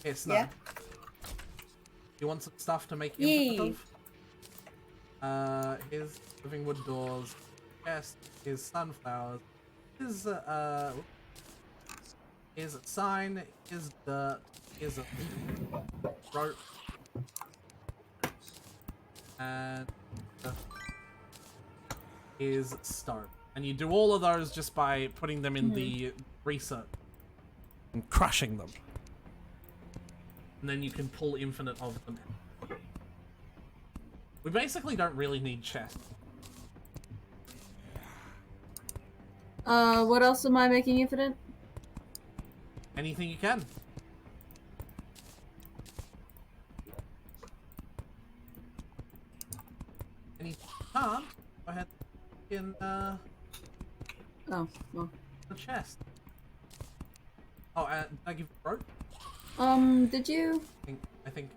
Here, Snow. Yeah. You want some stuff to make Yay. infinite of? Here's living wood doors. Chest. Here's sunflowers. Here's a sign. Here's dirt. Here's a rope. And here's stone. And you do all of those just by putting them in the reset and crushing them. And then you can pull infinite of them. We basically don't really need chests. What else am I making infinite? Anything you can. Anything you can't, go ahead in Oh, well. the chest. Oh, and did I give you rope? Did you? I think.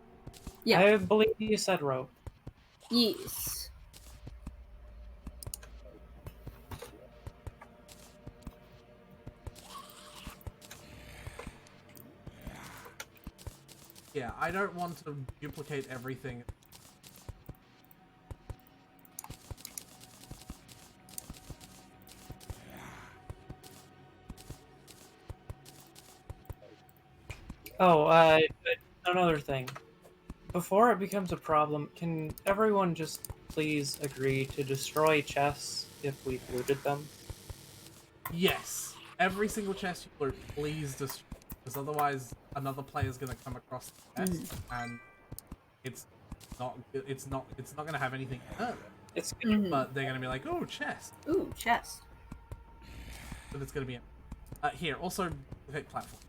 Yeah. I believe you said rope. Yes. Yeah, I don't want to duplicate everything. Oh, another thing. Before it becomes a problem, can everyone just please agree to destroy chests if we've looted them? Yes, every single chest you loot, please destroy, because otherwise another player's gonna come across the chest and it's not gonna have anything in it. It's But they're gonna be like, oh, chest. Ooh, chest. But it's gonna be here. Also, okay, platform.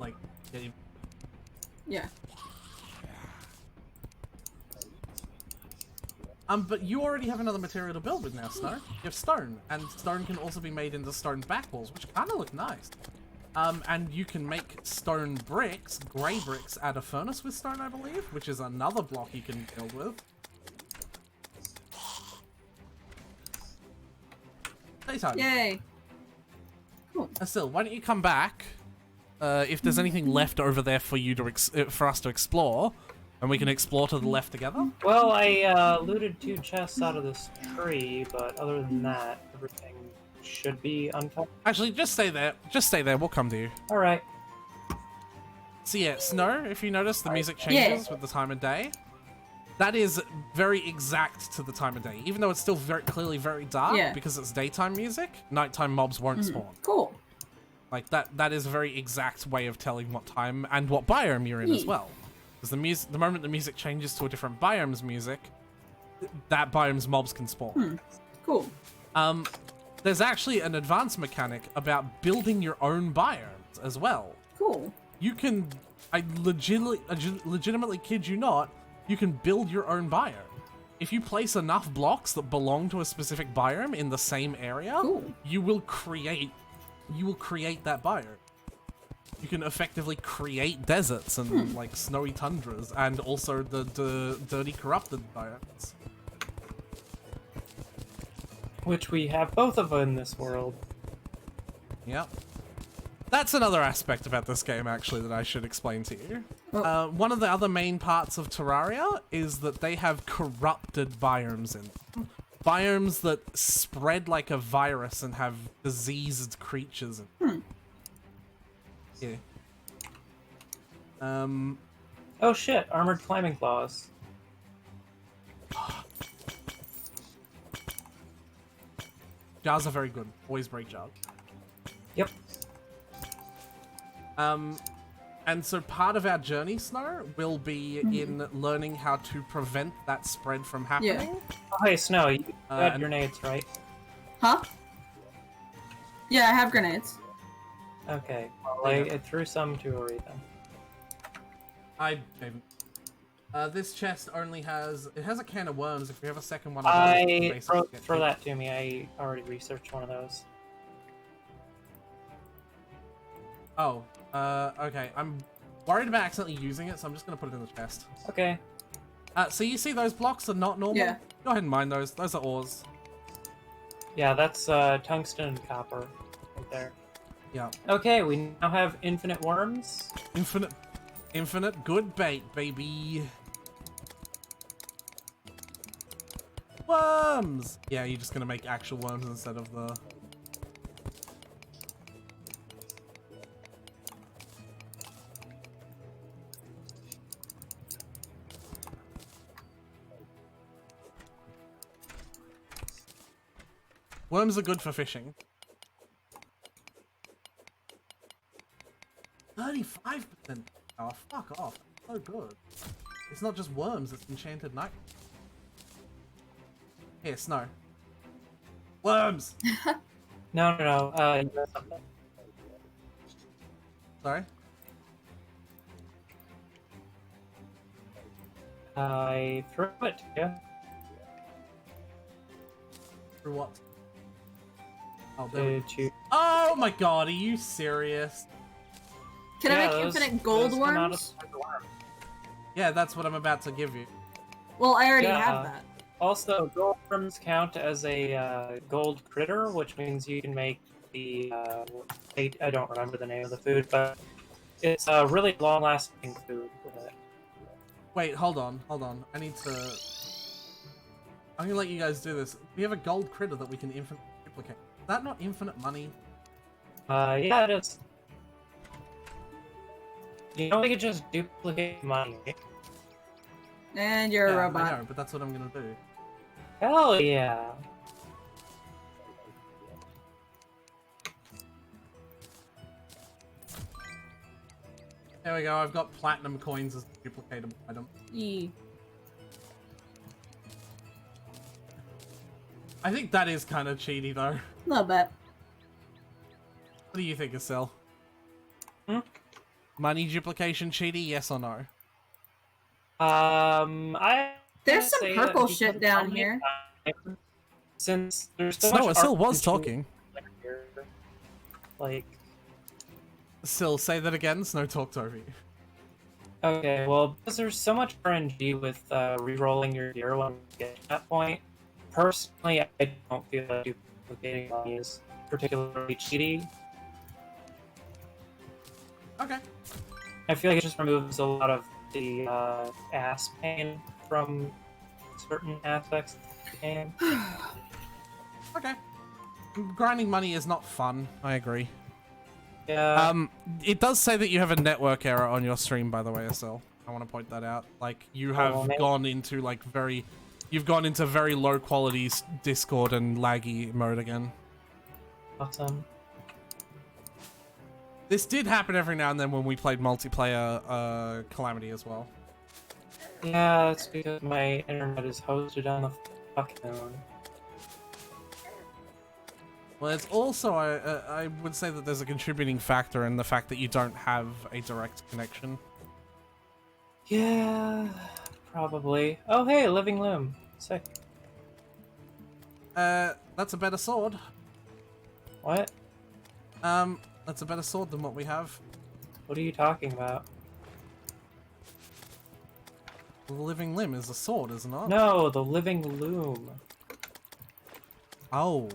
Like, Yeah. But you already have another material to build with now, Snow. You have stone, and stone can also be made into stone back walls, which kind of look nice. And you can make stone bricks, grey bricks, at a furnace with stone, I believe, which is another block you can build with. Daytime. Yay. Still, why don't you come back? If there's anything left over there for you to for us to explore, and we can explore to the left together. Well, I looted 2 chests out of this tree, but other than that, everything should be untouched. Actually, just stay there. Just stay there. We'll come to you. All right. So yeah, Snow, if you notice, the music changes with the time of day. That is very exact to the time of day. Even though it's still very clearly very dark, because it's daytime music, nighttime mobs won't spawn. Cool. Like, that is a very exact way of telling what time and what biome you're in as well. Because the moment the music changes to a different biome's music, that biome's mobs can spawn. Cool. There's actually an advanced mechanic about building your own biomes as well. Cool. You can, I legitimately kid you not, you can build your own biome. If you place enough blocks that belong to a specific biome in the same area, you will create that biome. You can effectively create deserts and like snowy tundras, and also the dirty corrupted biomes. Which we have both of in this world. Yep. That's another aspect about this game, actually, that I should explain to you. One of the other main parts of Terraria is that they have corrupted biomes in them. Biomes that spread like a virus and have diseased creatures. Yeah. Oh shit, armored climbing claws. Jars are very good. Always break jars. Yep. And so part of our journey, Snow, will be in learning how to prevent that spread from happening. Oh, hey, Snow, you had grenades, right? Huh? Yeah, I have grenades. Okay, well, I threw some to Ori then. I haven't. This chest only has a can of worms. If we have a second one, Throw that to me. I already researched one of those. Oh, okay. I'm worried about accidentally using it, so I'm just gonna put it in the chest. Okay. So you see those blocks are not normal? Yeah. Go ahead and mine those. Those are ores. Yeah, that's tungsten and copper right there. Yeah. Okay, we now have infinite worms. Infinite good bait, baby. Worms! Yeah, you're just gonna make actual worms instead of the... Worms are good for fishing. 35%. Oh, fuck off. So good. It's not just worms, it's enchanted night. Here, snow. Worms! No. You got something. Sorry? I threw it to you. For what? Oh, there we go. Did you? Oh my god, are you serious? Can I make infinite gold those come out of worms? the worm. Yeah, that's what I'm about to give you. Well, I already Yeah. have that. Also, gold worms count as a gold critter, which means you can make the I don't remember the name of the food, but it's a really long-lasting food with it. Wait, hold on. I need to... I'm gonna let you guys do this. We have a gold critter that we can infinitely duplicate. Is that not infinite money? Yeah, it is. You know, we could just duplicate money. And you're a Yeah, robot. I know, but that's what I'm gonna do. Hell yeah! There we go, I've got platinum coins as a duplicatable item. E. I think that is kind of cheaty, though. A little bit. What do you think, Estelle? Hmm? Money duplication cheaty, yes or no? There's some say purple that shit because down how many here. times- Since there's so No, much Estelle art was control talking. here, like, Still, say that again, Snow talked over you. okay, well, because there's so much RNG with re-rolling your gear when you get to that point, personally, I don't feel like duplicating money is particularly cheaty. Okay. I feel like it just removes a lot of the ass pain from certain aspects of the game. Okay. Grinding money is not fun, I agree. Yeah. It does say that you have a network error on your stream, by the way, Estelle. I want to point that out. Like, you have gone into, like, you've gone into very low quality Discord and laggy mode again. Awesome. This did happen every now and then when we played multiplayer Calamity as well. Yeah, it's because my internet is hosted on the fucking moon. Well, it's also, I would say that there's a contributing factor in the fact that you don't have a direct connection. Yeah, probably. Oh, hey, living loom. Sick. That's a better sword. What? That's a better sword than what we have. What are you talking about? The living limb is a sword, is it not? No, the living loom. Oh.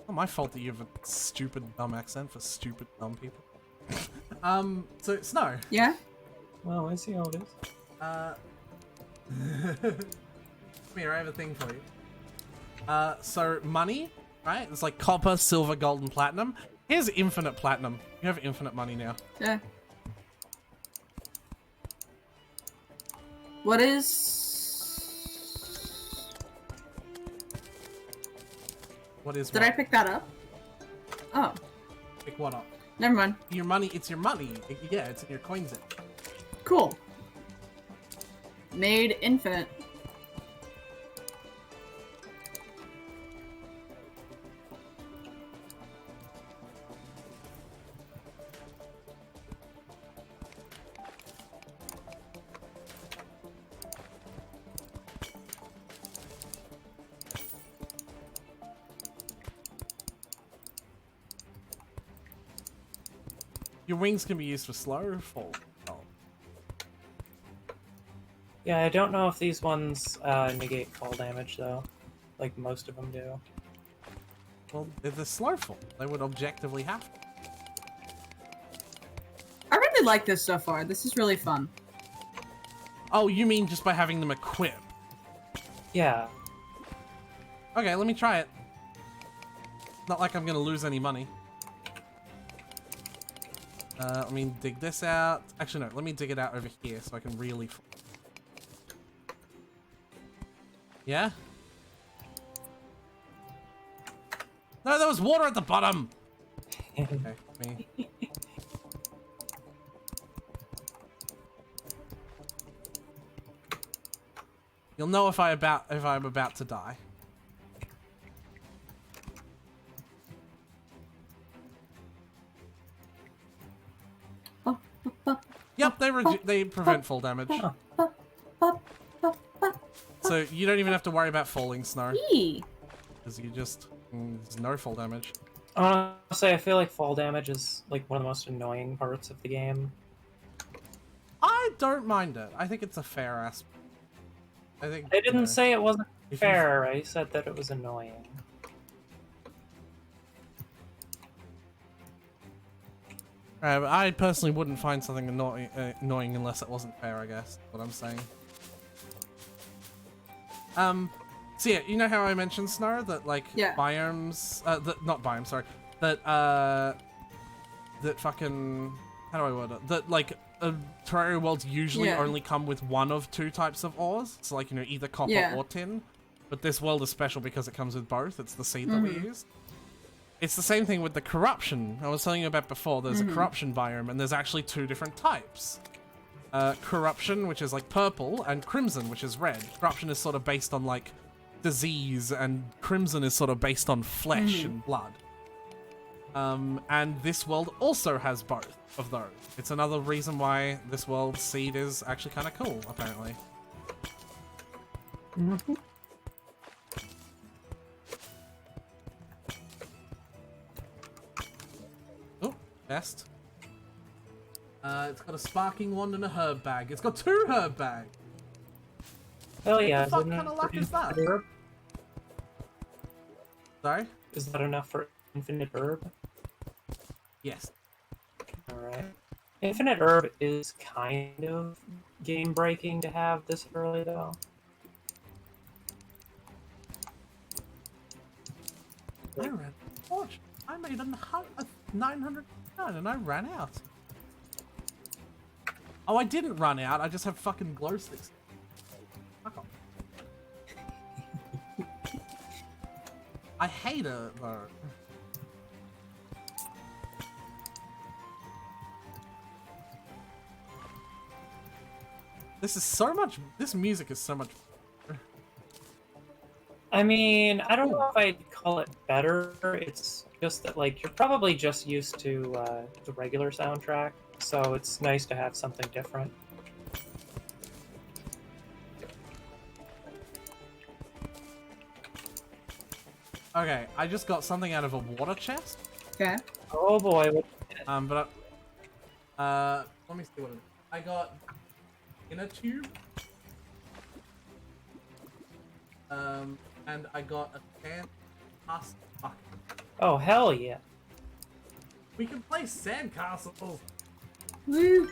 Not my fault that you have a stupid, dumb accent for stupid, dumb people. So, Snow. Yeah? Well, I see how it is. Come here, I have a thing for you. So, money, right? It's like copper, silver, gold, and platinum. Here's infinite platinum. You have infinite money now. Yeah. What is... What is Did what? I pick that up? Oh. Pick what up? Never mind. Your money, it's your money. Yeah, it's in your coins. Cool. Made infinite. Your wings can be used for slow fall. Oh. Yeah, I don't know if these ones negate fall damage though, like most of them do. Well, they're the slow fall. They would objectively have to. I really like this so far. This is really fun. Oh, you mean just by having them equip? Yeah. Okay, let me try it. Not like I'm gonna lose any money. Let me dig this out. Actually, no, let me dig it out over here so I can really... Yeah? No, there was water at the bottom! Okay, me. You'll know if I'm about to die. Yep, they prevent fall damage. So you don't even have to worry about falling, Snow. Because you just... there's no fall damage. Honestly, I feel like fall damage is like one of the most annoying parts of the game. I don't mind it. I think it's a fair aspect. I think... I didn't say it wasn't fair. I said that it was annoying. I personally wouldn't find something annoying unless it wasn't fair, I guess. What I'm saying. So yeah, you know how I mentioned, Snow, that like biomes, not biomes, sorry, that fucking, how do I word it? That like Terraria worlds usually only come with one of two types of ores. So like, you know, either copper or tin. But this world is special because it comes with both. It's the seed that we use. It's the same thing with the corruption. I was telling you about before. There's a corruption biome, and there's actually two different types. Corruption, which is like purple, and crimson, which is red. Corruption is sort of based on like disease, and crimson is sort of based on flesh and blood. And this world also has both of those. It's another reason why this world's seed is actually kind of cool, apparently. Oh, best. It's got a sparking wand and a herb bag. It's got 2 herb bags. Hell yeah! What the fuck kind of luck is that? Sorry? Is that enough for infinite herb? Yes. Alright. Infinite herb is kind of game breaking to have this early though. I ran fortune. I made a 900 and I ran out. Oh, I didn't run out. I just have fucking glow sticks. Fuck off. I hate it though. This is so much. This music is so much. I mean, I don't know if I'd call it better. It's just that, like, you're probably just used to the regular soundtrack, so it's nice to have something different. Okay, I just got something out of a water chest. Okay. Oh boy. But let me see what it is. I got inner tube. And I got a sandcastle bucket. Oh, hell yeah. We can play sandcastles! Woo!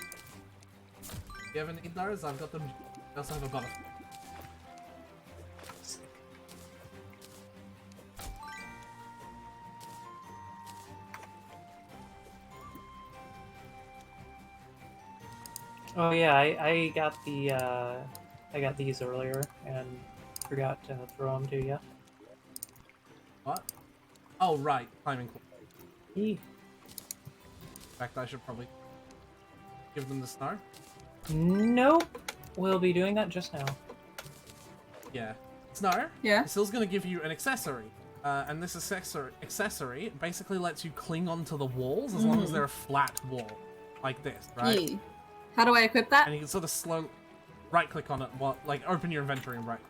You ever need those? I've got them. I also have a butterfly. Oh yeah, I got the I got these earlier and forgot to throw them to you. What? Oh right, climbing. E. In fact, I should probably give them the snow. Nope. We'll be doing that just now. Yeah. Snow? Yeah? Sill's gonna give you an accessory. And this accessory basically lets you cling onto the walls as long as they're a flat wall. Like this, right? Yeah. How do I equip that? And you can sort of slow right click on it while like open your inventory and right.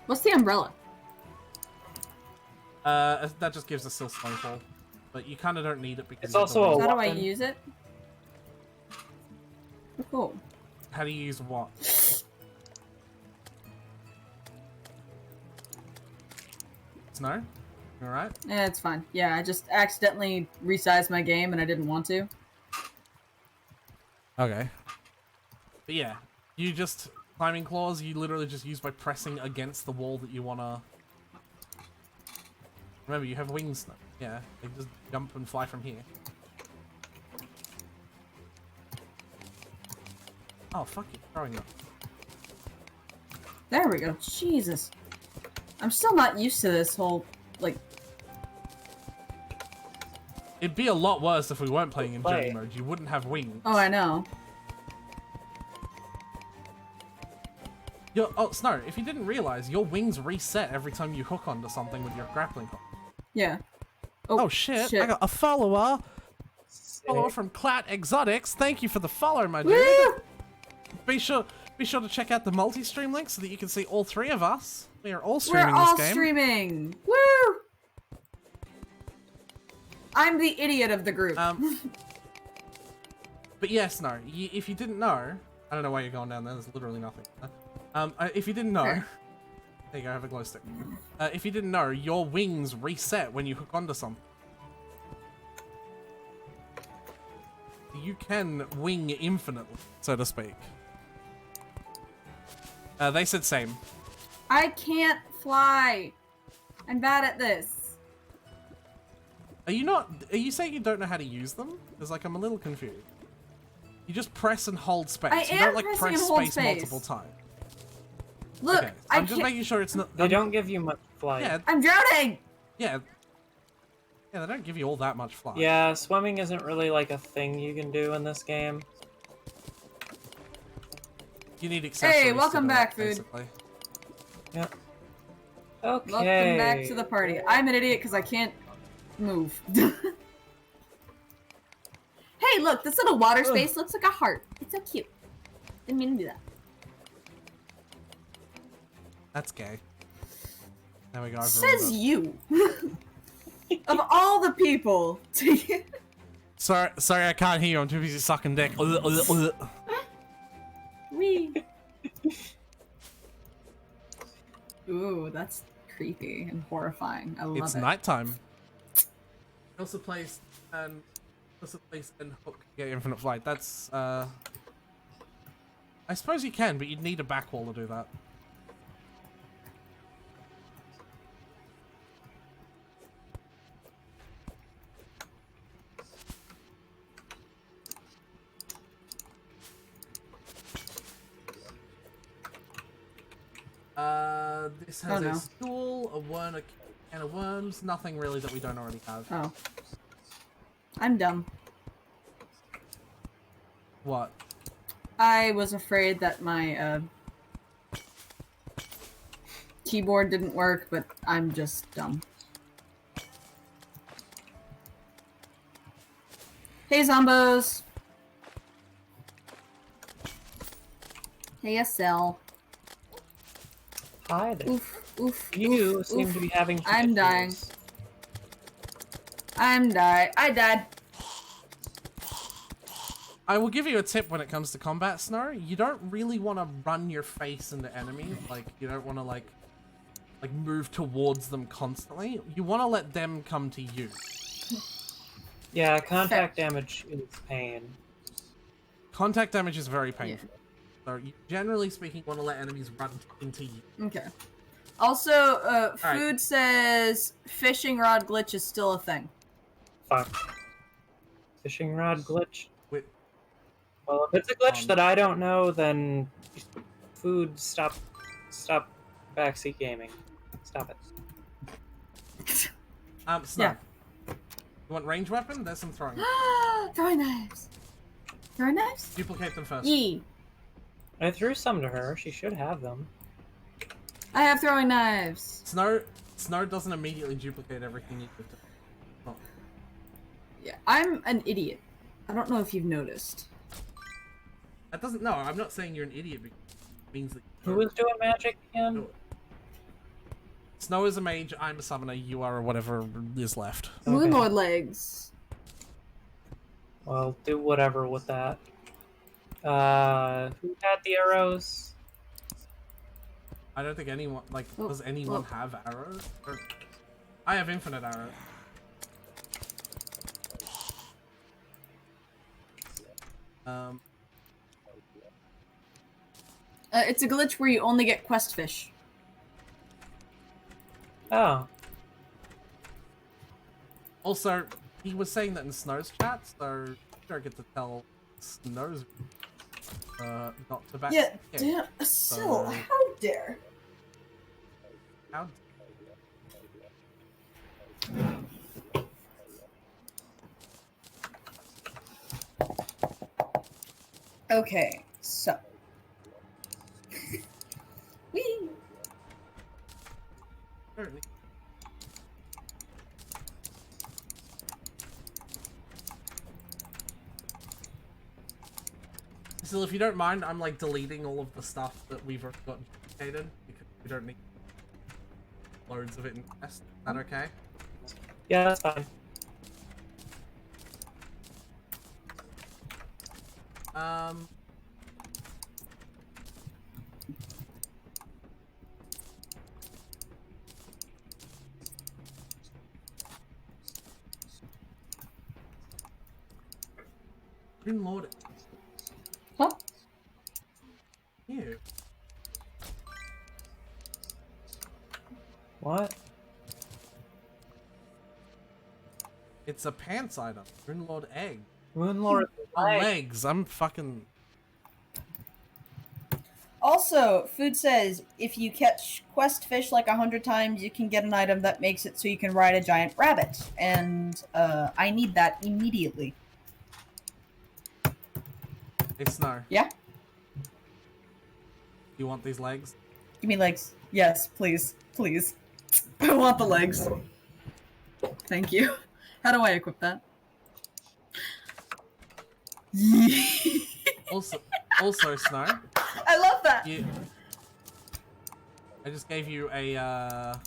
What's the umbrella? That just gives a Sill snowfall. But you kinda don't need it because It's also a How do I weapon. use it? Oh, cool. How do you use what? Snow? You alright? Yeah, it's fine. Yeah, I just accidentally resized my game and I didn't want to. Okay. But yeah, you just climbing claws you literally just use by pressing against the wall that you wanna. Remember, you have wings now. Yeah, they just jump and fly from here. Oh fuck you, throwing up. There we go. Jesus. I'm still not used to this whole, like... It'd be a lot worse if we weren't playing in Play. journey mode. You wouldn't have wings. Oh, I know. Oh, Snow, if you didn't realize, your wings reset every time you hook onto something with your grappling hook. Yeah. Oh shit, I got a follower! Sick. Follower from Clat Exotics. Thank you for the follow, my dude. Woo! Be sure to check out the multi-stream link so that you can see all three of us. We are all streaming We're all this game. streaming! Woo! I'm the idiot of the group. But yes, no. If you didn't know, I don't know why you're going down there. There's literally nothing. If you didn't know, Fair. there you go. Have a glow stick. If you didn't know, your wings reset when you hook onto something. You can wing infinitely, so to speak. They said same. I can't fly. I'm bad at this. Are you saying you don't know how to use them? Because like I'm a little confused. You just press and hold space. I You am don't like pressing press and hold space space. multiple times. Look, Okay. I I'm just can't... making sure it's not. They don't give you much flight. Yeah, I'm drowning! yeah. Yeah, they don't give you all that much flight. Yeah, swimming isn't really like a thing you can do in this game. You need accessories. Hey, to welcome do it, back, food. basically. Yep. Okay. Welcome back to the party. I'm an idiot because I can't move. Hey, look, this little water space looks like a heart. It's so cute. Didn't mean to do that. That's gay. There we go. I've Says ruined it. you. Of all the people. Sorry, I can't hear you. I'm too busy sucking dick. Wee. Ooh, that's creepy and horrifying. I love It's it. nighttime. Also place and hook to get infinite flight. That's I suppose you can, but you'd need a back wall to do that. This has Oh, no. a stool, a worm, a can of worms, nothing really that we don't already have. Oh. I'm dumb. What? I was afraid that my keyboard didn't work, but I'm just dumb. Hey, Zombos! Hey, Estelle. Hi there. Oof, oof, You oof, seem oof. to be having. I'm dying. issues. I died. I will give you a tip when it comes to combat, Snow. You don't really want to run your face into enemies. Like, you don't want to, like move towards them constantly. You want to let them come to you. Yeah, contact damage is pain. Contact damage is very painful. So, generally speaking, you want to let enemies run into you. Okay. Also, right. Food says fishing rod glitch is still a thing. Fuck. Fishing rod glitch. With, Well, if it's a glitch that I don't know, then Food, stop backseat gaming. Stop it. Snow. Yeah. You want range weapon? There's some throwing. Throwing knives. Throwing knives? Duplicate them first. Yee. I threw some to her. She should have them. I have throwing knives. Snow doesn't immediately duplicate everything you give to. Oh. Yeah, I'm an idiot. I don't know if you've noticed. That doesn't. No, I'm not saying you're an idiot. Because it means that. Who was doing magic again? Snow is a mage. I'm a summoner. You are whatever is left. Okay. Moonlord legs. Well, do whatever with that. Who had the arrows? I don't think anyone, like, Oh, does anyone oh. have arrows? Or... I have infinite arrows. It's a glitch where you only get quest fish. Oh. Also, he was saying that in Snow's chat, so you don't get to tell Snow's not to back. Yeah, game. damn, still, how dare. How? Okay, so. Whee! Apparently. Still, if you don't mind, I'm like deleting all of the stuff that we've already got duplicated because we don't need loads of it in test. Is that okay? Yeah, that's fine. Good lord. Huh? Ew. What? It's a pants item. Runelord egg. Moonlord Legs. I'm fucking. Also, Food says if you catch quest fish like 100 times, you can get an item that makes it so you can ride a giant rabbit. And I need that immediately. Hey, Snow. Yeah? You want these legs? Give me legs. Yes, please. Please. I want the legs. Thank you. How do I equip that? Also, Snow. I love that. I just gave you a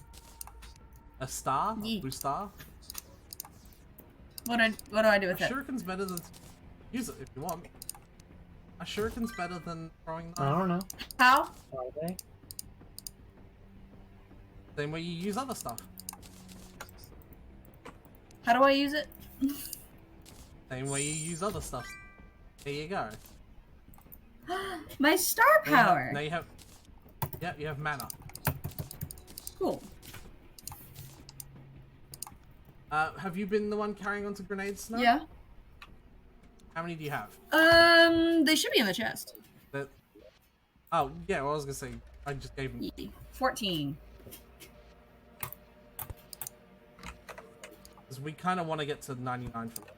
star, a blue star. What do I do with A it? shuriken's better than use it if you want. A shuriken's better than throwing I knives. don't know. How? Are they? Same way you use other stuff. How do I use it? Same way you use other stuff. There you go. My star power. Now you have. Yeah, you have mana. Cool. Have you been the one carrying onto grenades, Snow? Yeah. How many do you have? They should be in the chest. That. Oh yeah, well, I was gonna say I just gave them. 14. Because we kind of want to get to 99 for them.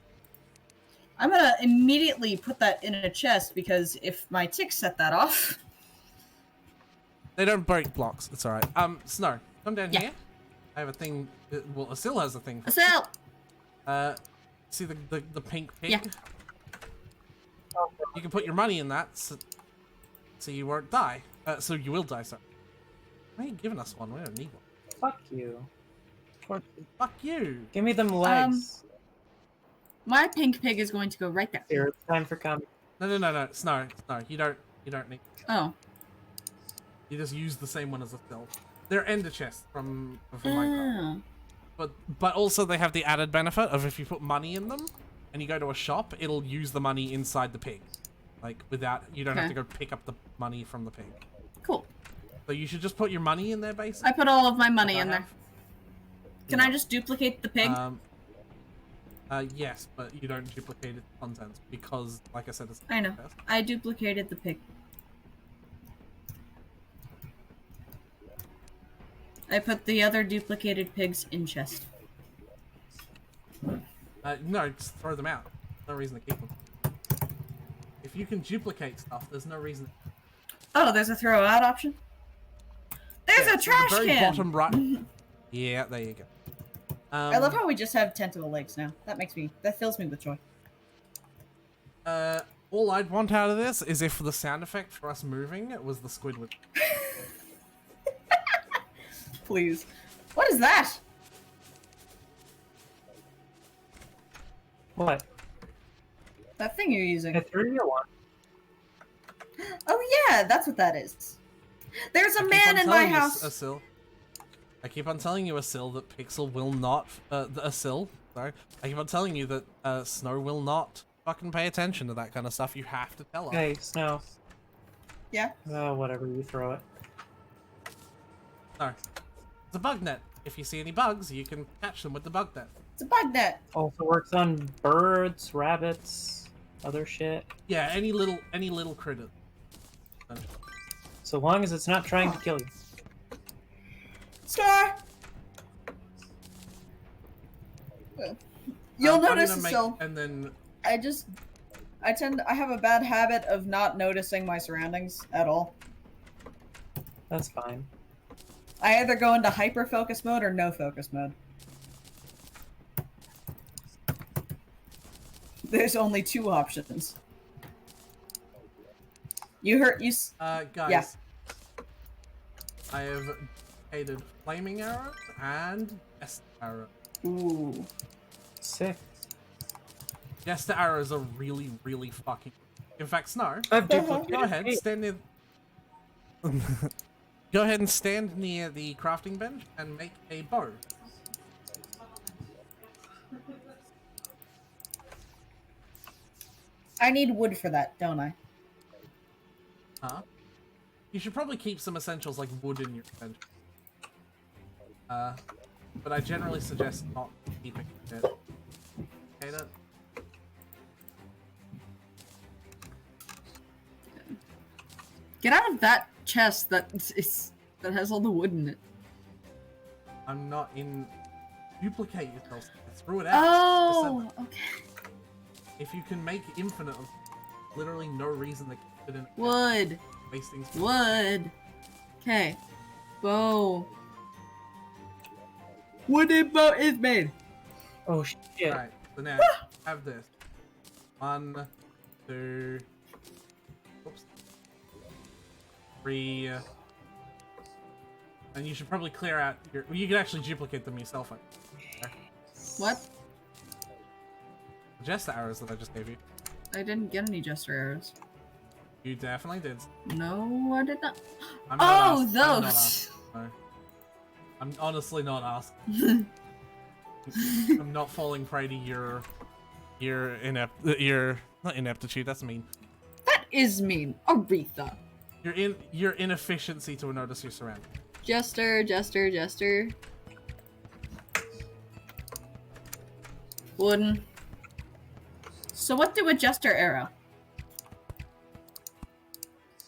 I'm gonna immediately put that in a chest because if my tick set that off. They don't break blocks. It's alright. Snow, come down Yeah. here. I have a thing. Well, Asil has a thing. Asil! See the pink pig? Yeah. You can put your money in that, so you won't die. So you will die, sorry. Why are you giving us one? We don't need one. Fuck you. Fuck you! Give me them legs. My pink pig is going to go right there. Here, it's time for coming. No. Snow. You don't need. Oh. You just use the same one as a cell. They're ender chests from Minecraft. But also they have the added benefit of if you put money in them and you go to a shop, it'll use the money inside the pig. Like without you don't have to go pick up the money from the pig. Cool. So you should just put your money in there basically. I put all of my money in there. have. Can I just duplicate the pig? Yes, but you don't duplicate its contents because, like I said, it's I know. I duplicated the pig. I put the other duplicated pigs in chest. No, just throw them out. No reason to keep them. If you can duplicate stuff, there's no reason. Oh, there's a throw out option? There's a trash the very can! bottom right. Yeah, there you go. I love how we just have tentacle legs now. That fills me with joy. All I'd want out of this is if the sound effect for us moving was the Squidward. Please. What is that? What? That thing you're using. I threw you one. Oh yeah, that's what that is. There's a I keep man on in my telling you, house. Asil. I keep on telling you, Asil, that Pixel will not. Asil, sorry. I keep on telling you that Snow will not fucking pay attention to that kind of stuff. You have to tell her. Hey, Snow. Yeah. Oh, whatever, you throw it. No. It's a bug net. If you see any bugs, you can catch them with the bug net. It's a bug net. Also works on birds, rabbits, other shit. Yeah, any little critter. So long as it's not trying to kill you. Scar. You'll I'm notice gonna make- so. and then I have a bad habit of not noticing my surroundings at all. That's fine. I either go into hyper focus mode or no focus mode. There's only 2 options. You heard you. guys. Yeah. I have hated flaming arrows and jester arrows. Ooh. Sick. Jester arrows are really, really fucking. In fact, Snow, I've go ahead, stand near. Go ahead and stand near the crafting bench and make a bow. I need wood for that, don't I? Huh? You should probably keep some essentials like wood in your inventory. But I generally suggest not keeping it. Okay, that. Get out of that chest that has all the wood in it. I'm not in. Duplicate yourself. Throw it out. Oh, okay. If you can make infinite of literally no reason to keep it in Wood. wasting space. Wood. Okay. Bow. Wooden bow is made. Oh shit. Right, so now have this. 1, 2, oops, 3, and you should probably clear out your. Well, you can actually duplicate them yourself. What? Just the arrows that I just gave you. I didn't get any jester arrows. You definitely did. No, I did not. I'm Oh, not asked- I'm not those. asked. No. I'm honestly not asked. I'm not falling prey to your not ineptitude. That's mean. That is mean. Aretha. Your inefficiency to notice your surroundings. Jester, jester, jester. Wooden. So what do a jester arrow?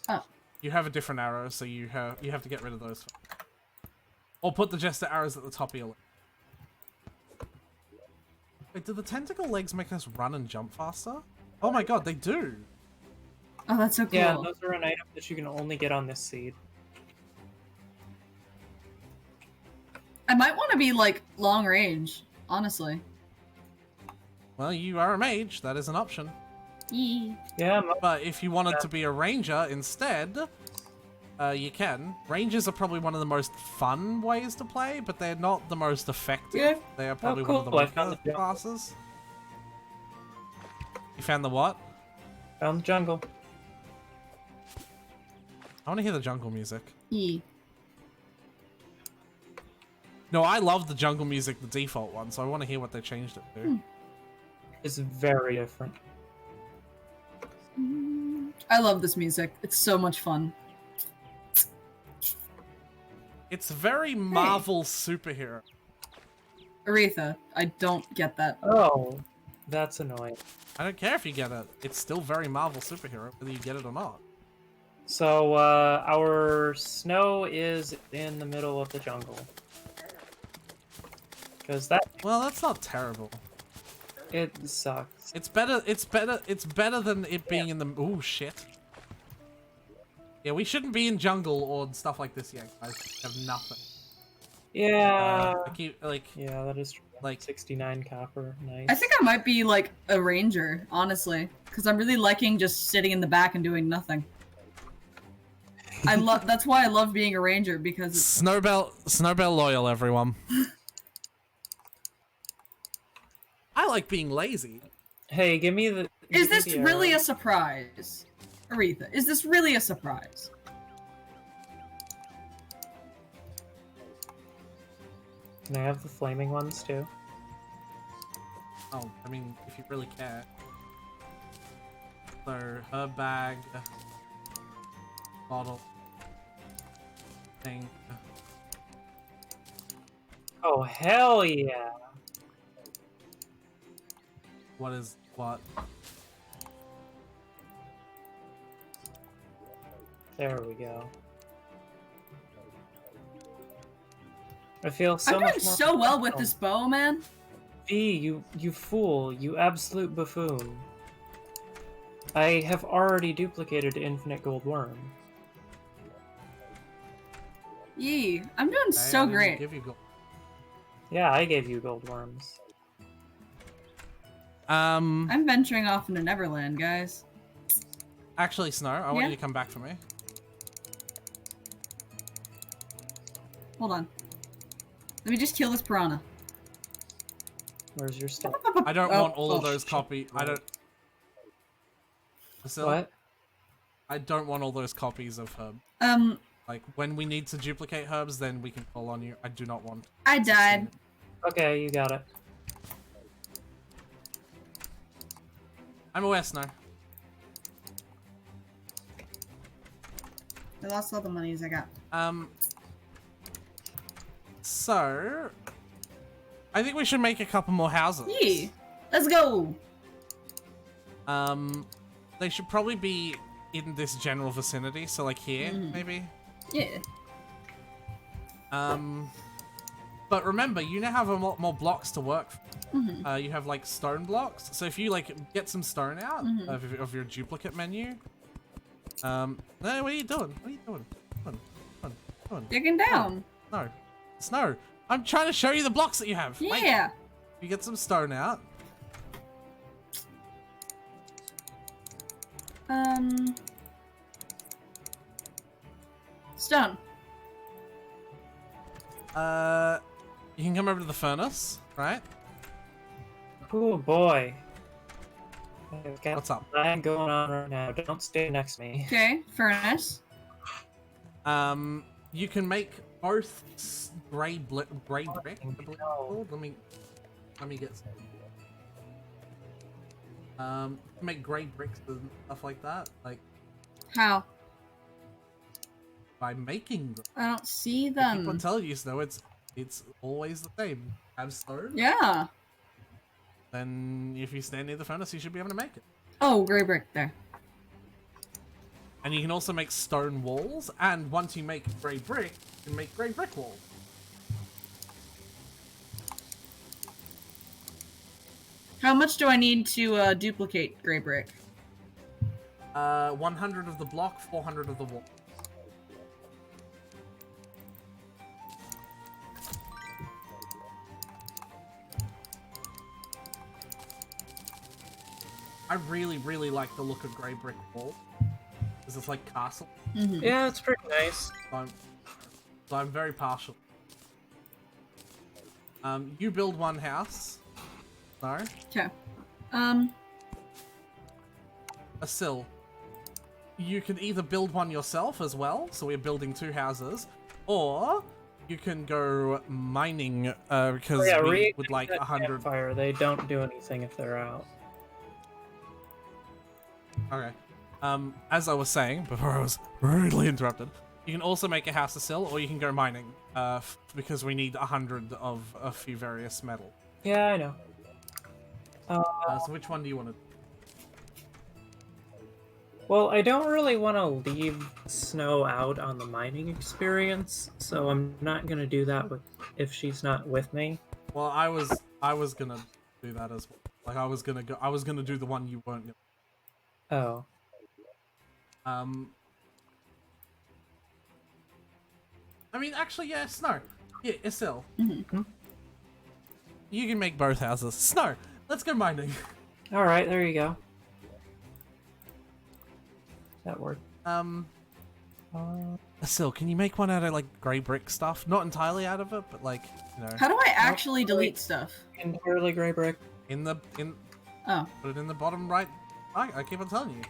Oh. You have a different arrow, so you have to get rid of those. Or put the jester arrows at the top of your leg. Wait, do the tentacle legs make us run and jump faster? Oh my god, they do! Oh, that's so cool. Yeah, those are an item that you can only get on this seed. I might want to be, like, long range, honestly. Well, you are a mage, that is an option. Yee. Yeah, But if you wanted to be a ranger instead, you can. Rangers are probably one of the most fun ways to play, but they're not the most effective. Yeah. They are probably one of the cool. I found weaker the jungle. classes. You found the what? found the jungle. I want to hear the jungle music. Yee. No, I love the jungle music, the default one, so I want to hear what they changed it to. It's very different. I love this music. It's so much fun. It's very Marvel superhero. Aretha, I don't get that. Oh, that's annoying. I don't care if you get it. It's still very Marvel superhero, whether you get it or not. So, our snow is in the middle of the jungle. Because Well, that's not terrible. it sucks. It's better than it being in the. Ooh, shit. Yeah, we shouldn't be in jungle or stuff like this yet, guys. We have nothing. Yeah. I keep, like, Yeah, that is true. like 69 copper. Nice. I think I might be like a ranger, honestly, because I'm really liking just sitting in the back and doing nothing. I love. That's why I love being a ranger, because it's, Snowbell loyal, everyone. I like being lazy. Hey, give me the. is give me this the really arrow. a surprise? Aretha, is this really a surprise? Can I have the flaming ones too? Oh, I mean, if you really care. So, herb bag, bottle, thing. Oh, hell yeah! What is what? There we go. I feel so I'm much doing more so well with professional. this bow, man. V, you fool, you absolute buffoon. I have already duplicated Infinite Gold Worm. Yee, I'm doing I so didn't great. Give you gold. Yeah, I gave you gold worms. I'm venturing off into Neverland, guys. Actually, Snow, I want Yeah? you to come back for me. Hold on. Let me just kill this piranha. Where's your stuff? I don't Oh, want all of oh, those shit. copy. I don't. Basil, What? I don't want all those copies of herb. Like when we need to duplicate herbs, then we can call on you. I do not want. I died. Okay, you got it. I'm aware, Snow. I lost all the monies I got. So, I think we should make a couple more houses. Yee, let's go. They should probably be in this general vicinity. So, like here, maybe. Yeah. But remember, you now have a lot more blocks to work. You have like stone blocks. So if you like get some stone out of your duplicate menu. No, what are you doing? What are you doing? Come on. Digging down. No. Snow. I'm trying to show you the blocks that you have. Wait. Yeah. You get some stone out. Stone. You can come over to the furnace, right? Oh boy. I've got What's up? that going on right now. Don't stay next to me. Okay, furnace. You can make both gray brick. I believe it's called. Let me get some. Make gray bricks and stuff like that, like How? by making them. I don't see People them. tell you so. It's always the same. Have stone. Yeah. Then if you stand near the furnace, you should be able to make it. Oh, gray brick there. And you can also make stone walls. And once you make gray brick, you can make gray brick walls. How much do I need to duplicate gray brick? 100 of the block, 400 of the wall. I really, really like the look of grey brick wall. Because it's like castle. Yeah, it's pretty nice. So I'm very partial. You build one house. No. Okay. A sill. You can either build one yourself as well, so we're building 2 houses, or you can go mining because we would like 100. Fire. They don't do anything if they're out. Okay. As I was saying before I was rudely interrupted, you can also make a house of sill, or you can go mining, because we need 100 of a few various metal. Yeah, I know. So which one do you want to? Well, I don't really want to leave Snow out on the mining experience, so I'm not gonna do that if she's not with me. Well, I was gonna do that as well. Like I was gonna do the one you weren't gonna. Oh. I mean, actually, yeah, Snow. Yeah, Isil. You can make both houses. Snow, let's go mining. All right, there you go. That worked. Isil, can you make one out of like grey brick stuff? Not entirely out of it, but like, you know. How do I actually delete stuff? Entirely gray brick. Oh. Put it in the bottom right. I keep on telling you.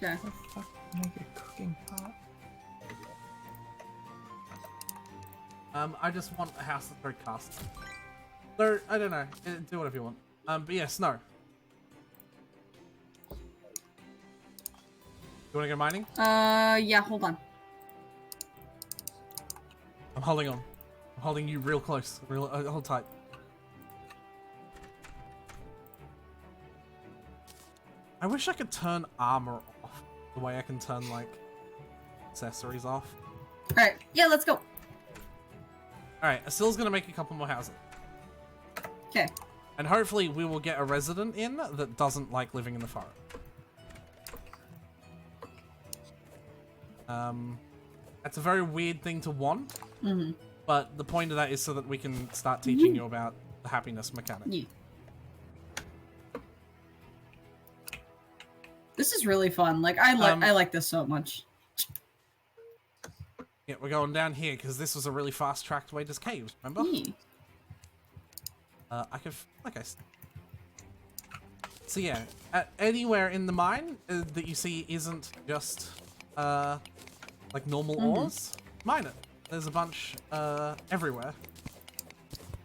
Okay. What the fuck? Make a cooking pot. I just want a house that's very cast. So, I don't know. Do whatever you want. But yeah, snow. You wanna go mining? Yeah, hold on. I'm holding on. I'm holding you real close. Hold tight. I wish I could turn armor off the way I can turn, like, accessories off. Alright, yeah, let's go. Alright, Asil's gonna make a couple more houses. Okay. And hopefully we will get a resident in that doesn't like living in the forest. That's a very weird thing to want. Mm-hmm. But the point of that is so that we can start teaching you about the happiness mechanic. Yeah. This is really fun. Like I like this so much. Yeah, we're going down here because this was a really fast-tracked way to caves. Remember? Yeah. I could, So yeah, anywhere in the mine that you see isn't just like normal ores, mine it. There's a bunch everywhere,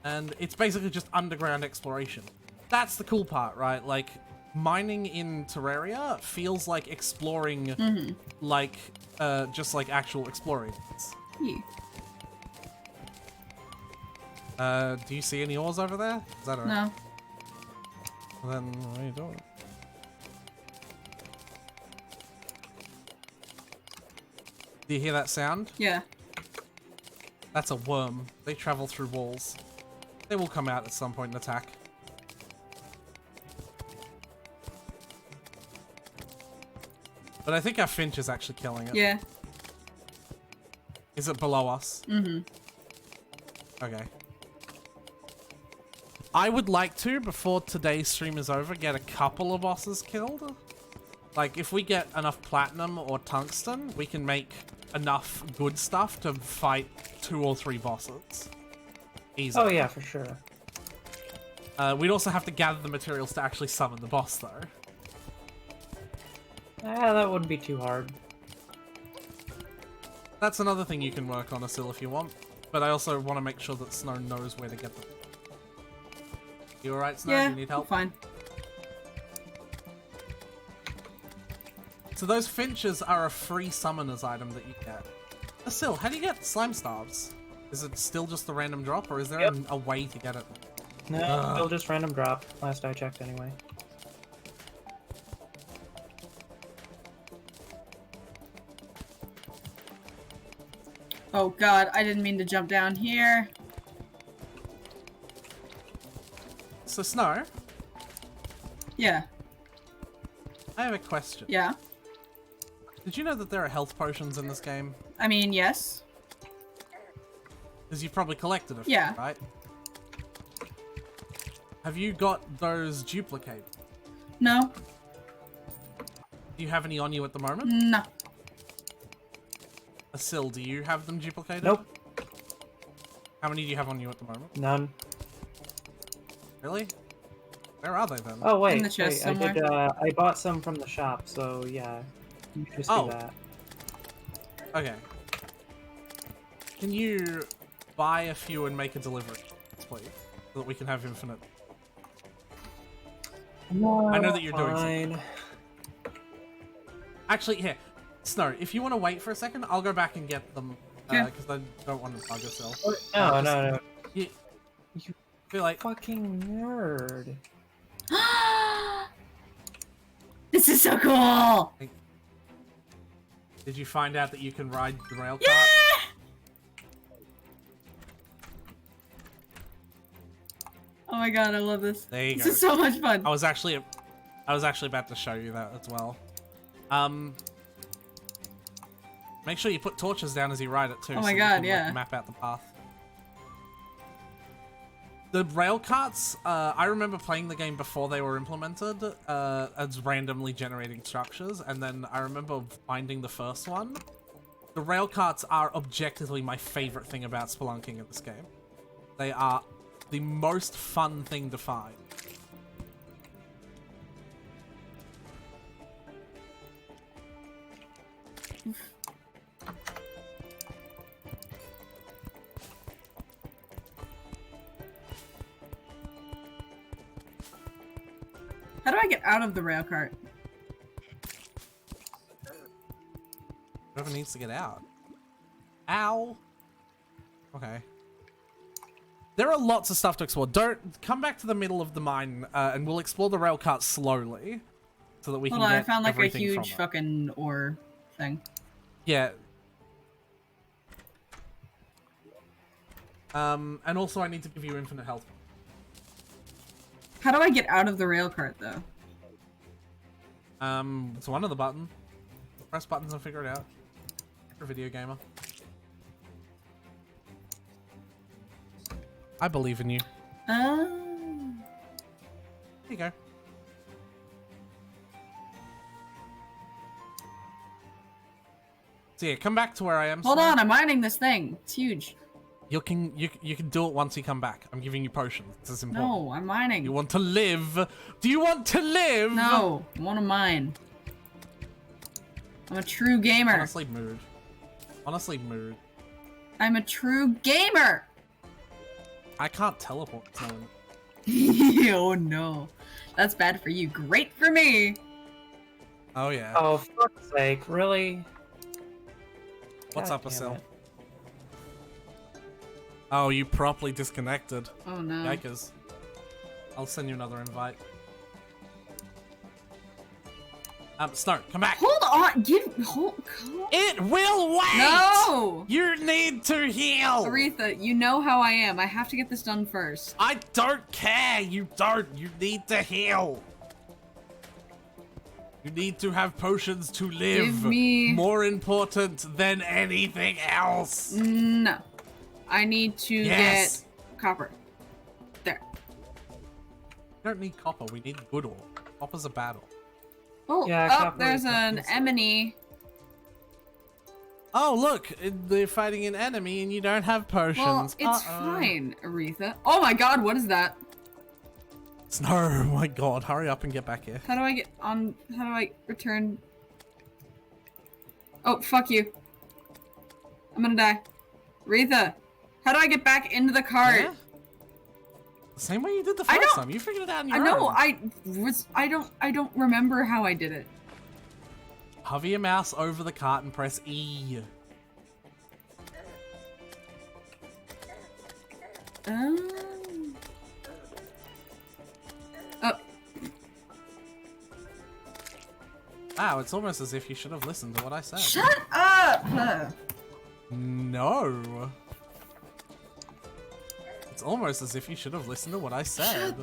and it's basically just underground exploration. That's the cool part, right? Like mining in Terraria feels like exploring, like just like actual exploring. Yeah. Do you see any ores over there? Is that alright? No. Well, then what are you doing? Do you hear that sound? Yeah. That's a worm. They travel through walls. They will come out at some point and attack. But I think our finch is actually killing it. Yeah. Is it below us? Mm-hmm. Okay. I would like to, before today's stream is over, get a couple of bosses killed. Like, if we get enough platinum or tungsten, we can make enough good stuff to fight 2 or 3 bosses. Easy. Oh yeah, for sure. We'd also have to gather the materials to actually summon the boss, though. That wouldn't be too hard. That's another thing you can work on, Asil, if you want. But I also want to make sure that Snow knows where to get them. You alright, Snow? Yeah. You need help? Fine. So those finches are a free summoners item that you get. Asil, how do you get slime stars? Is it still just the random drop, or is there a way to get it? No, still just random drop. Last I checked, anyway. Oh god, I didn't mean to jump down here. So, Snow, Yeah. I have a question. Yeah. Did you know that there are health potions in this game? I mean, yes. Because you've probably collected a few, Yeah. right? Have you got those duplicated? No. Do you have any on you at the moment? No. Asil, do you have them duplicated? Nope. How many do you have on you at the moment? None. Really? Where are they then? Oh wait, In the chest wait, I did. somewhere. I bought some from the shop, so yeah, you should just Oh. do that. Okay. Can you buy a few and make a delivery, please? So that we can have infinite. No, I know that you're doing fine. Actually, here. Snow, if you want to wait for a second, I'll go back and get them. Yeah. Because I don't want to bug yourself. No, no. You You feel like... fucking nerd. This is so cool! Did you find out that you can ride the rail cart? Yeah! Oh my god, I love this. There you This go. is so much fun. I was actually about to show you that as well. Make sure you put torches down as you ride it too. Oh my so you god, can, like, yeah. map out the path. The rail carts, I remember playing the game before they were implemented as randomly generating structures, and then I remember finding the first one. The rail carts are objectively my favorite thing about spelunking in this game. They are the most fun thing to find. How do I get out of the rail cart? Whoever needs to get out. Ow. Okay. There are lots of stuff to explore. Don't come back to the middle of the mine, and we'll explore the rail cart slowly, so that we can. Hold on, get I found like a everything huge from it. fucking ore thing. Yeah. And also I need to give you infinite health. How do I get out of the rail cart though? It's one of the buttons. Press buttons and figure it out. You're a video gamer. I believe in you. Oh. Here you go. So yeah, come back to where I am. Hold Snow. on, I'm mining this thing. It's huge. You can do it once you come back. I'm giving you potions. This is important. No, I'm mining. You want to live? Do you want to live? No, I want to mine. I'm a true gamer. Honestly, mood. Honestly, mood. I'm a true gamer. I can't teleport. So... Oh no, that's bad for you. Great for me. Oh yeah. Oh, for fuck's sake, really? What's God up, damn Asil? it. Oh, you properly disconnected. Oh no. Yikers. I'll send you another invite. Snow, come back. Hold on. It will wait! No! You need to heal! Aretha, you know how I am. I have to get this done first. I don't care! You don't! You need to heal! You need to have potions to live. Give me... More important than anything else. No. I need to Yes. get copper. There. We don't need copper, we need good ore. Copper's a battle. Oh, Yeah, oh copper there's is an confusing. enemy. Oh, look! They're fighting an enemy and you don't have potions. Well, it's fine, Aretha. Oh my god, what is that? Snow, oh my god, hurry up and get back here. How do I get on... How do I return... Oh, fuck you. I'm gonna die. Aretha, how do I get back into the cart? Yeah? The same way you did the I first don't- time. You figured it out on your I know, own. I don't remember how I did it. Hover your mouse over the cart and press E. Oh, Wow, it's almost as if you should have listened to what I said. shut up! No. It's almost as if you should have listened to what I said.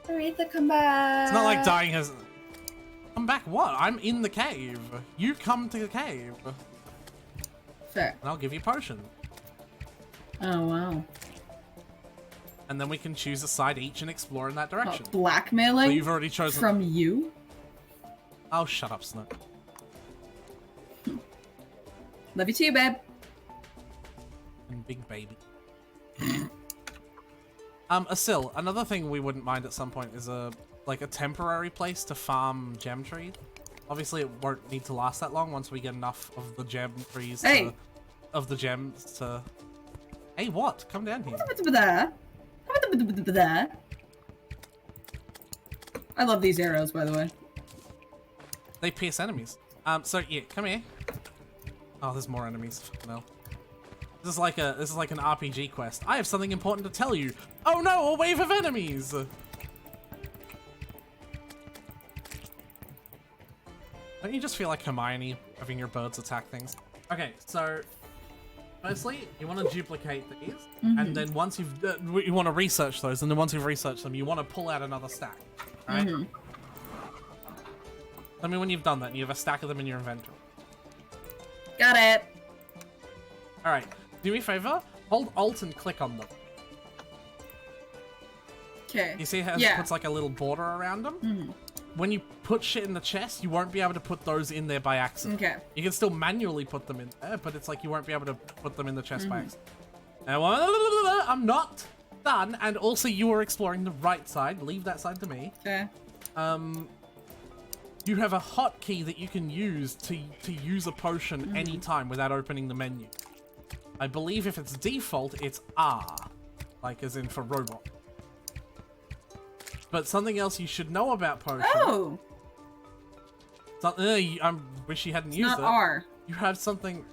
Aretha, come back. It's not like dying has... Come back what? I'm in the cave. You come to the cave. Fair. And I'll give you potion. Oh, wow. And then we can choose a side each and explore in that direction. So Blackmailing you've already chosen... from you? Oh, shut up, Snow. Love you too, babe. And big baby. Asil, another thing we wouldn't mind at some point is a temporary place to farm gem trees. Obviously, it won't need to last that long once we get enough of the gem trees of the gems to... Hey, what? Come down here. I love these arrows, by the way. They pierce enemies. So yeah, come here. Oh, there's more enemies. No. This is like an RPG quest. I have something important to tell you. Oh no, a wave of enemies! Don't you just feel like Hermione having your birds attack things? Okay, so firstly, you want to duplicate these, and then once you've you want to research those, and then once you've researched them, you want to pull out another stack. Right? Tell me when you've done that, and you have a stack of them in your inventory. Got it. All right, do me a favor. Hold Alt and click on them. Okay. You see how it puts like a little border around them? When you put shit in the chest, you won't be able to put those in there by accident. Okay. You can still manually put them in there, but it's like you won't be able to put them in the chest by accident. Now, I'm not done, and also you are exploring the right side. Leave that side to me. Okay. You have a hotkey that you can use to use a potion anytime without opening the menu. I believe if it's default, it's R, like as in for robot. But something else you should know about potions. Oh! I wish you hadn't used Not it. R. You have something...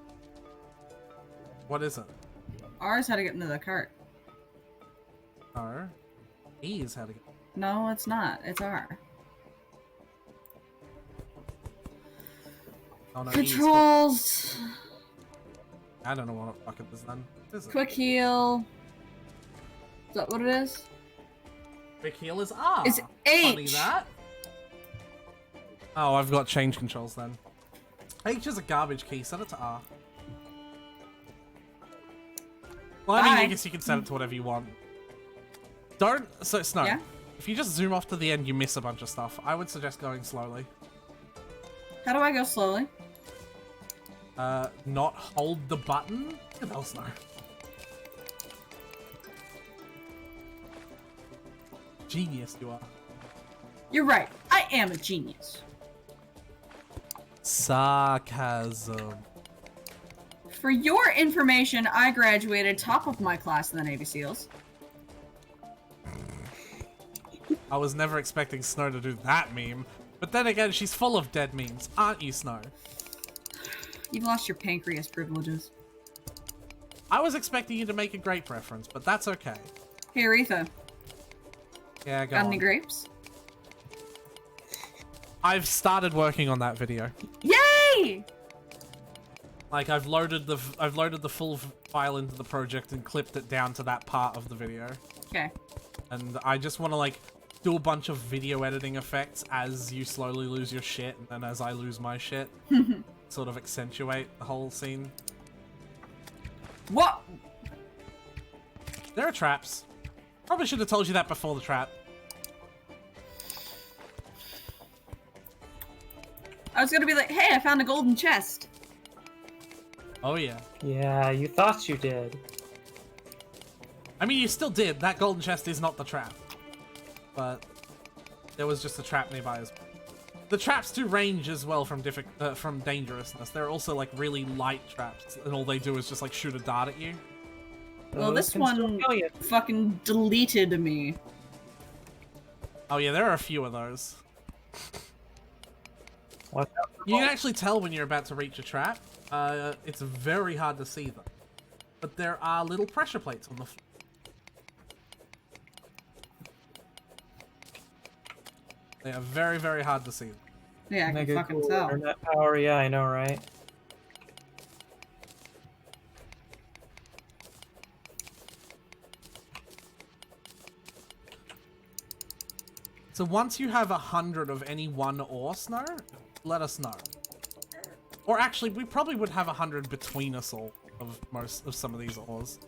What is it? R is how to get into the cart. R. E is how to get... No, it's not. It's R. Oh, no, E is Controls. I don't know what the fuck it is then. What is it? Quick heal. Is that what it is? Quick heal is R. It's Funny H. that. Oh, I've got change controls then. H is a garbage key. Set it to R. Well, I mean, Bye. I guess you can set it to whatever you want. Don't... So, Snow, Yeah? if you just zoom off to the end, you miss a bunch of stuff. I would suggest going slowly. How do I go slowly? Not hold the button? What else, Snow? Genius you are. You're right. I am a genius. Sarcasm. For your information, I graduated top of my class in the Navy SEALs. I was never expecting Snow to do that meme. But then again, she's full of dead memes, aren't you, Snow? You've lost your pancreas privileges. I was expecting you to make a grape reference, but that's okay. Hey, Aretha. Yeah, go Got on. any grapes? I've started working on that video. Yay! Like, I've loaded the full file into the project and clipped it down to that part of the video. Okay. And I just want to, like, do a bunch of video editing effects as you slowly lose your shit, and then as I lose my shit. Sort of accentuate the whole scene. What? There are traps. Probably should have told you that before the trap. I was gonna be like, hey, I found a golden chest. Oh, yeah. Yeah, you thought you did. I mean, you still did. That golden chest is not the trap. But there was just a trap nearby as well. The traps do range as well from dangerousness. They're also, like, really light traps, and all they do is just, like, shoot a dart at you. Well, Those this can still one kill you. fucking deleted me. Oh, yeah, there are a few of those. Watch out for You can balls. actually tell when you're about to reach a trap. It's very hard to see them. But there are little pressure plates on the floor. They are very, very hard to see. Yeah, I can Mega fucking cool tell. internet power, yeah, I know, right? So once you have 100 of any one ore, Snow, let us know. Or actually, we probably would have 100 between us all of most of some of these ores.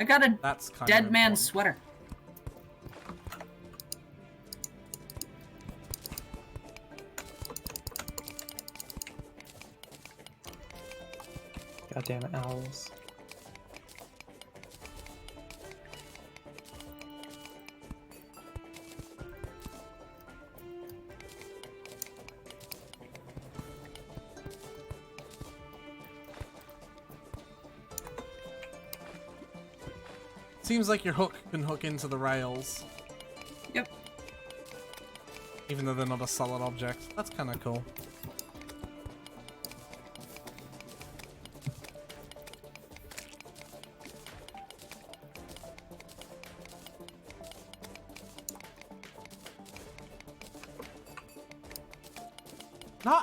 I got a That's kind dead of man's important. sweater. Goddamn owls. Seems like your hook can hook into the rails, Yep. even though they're not a solid object. That's kind of cool.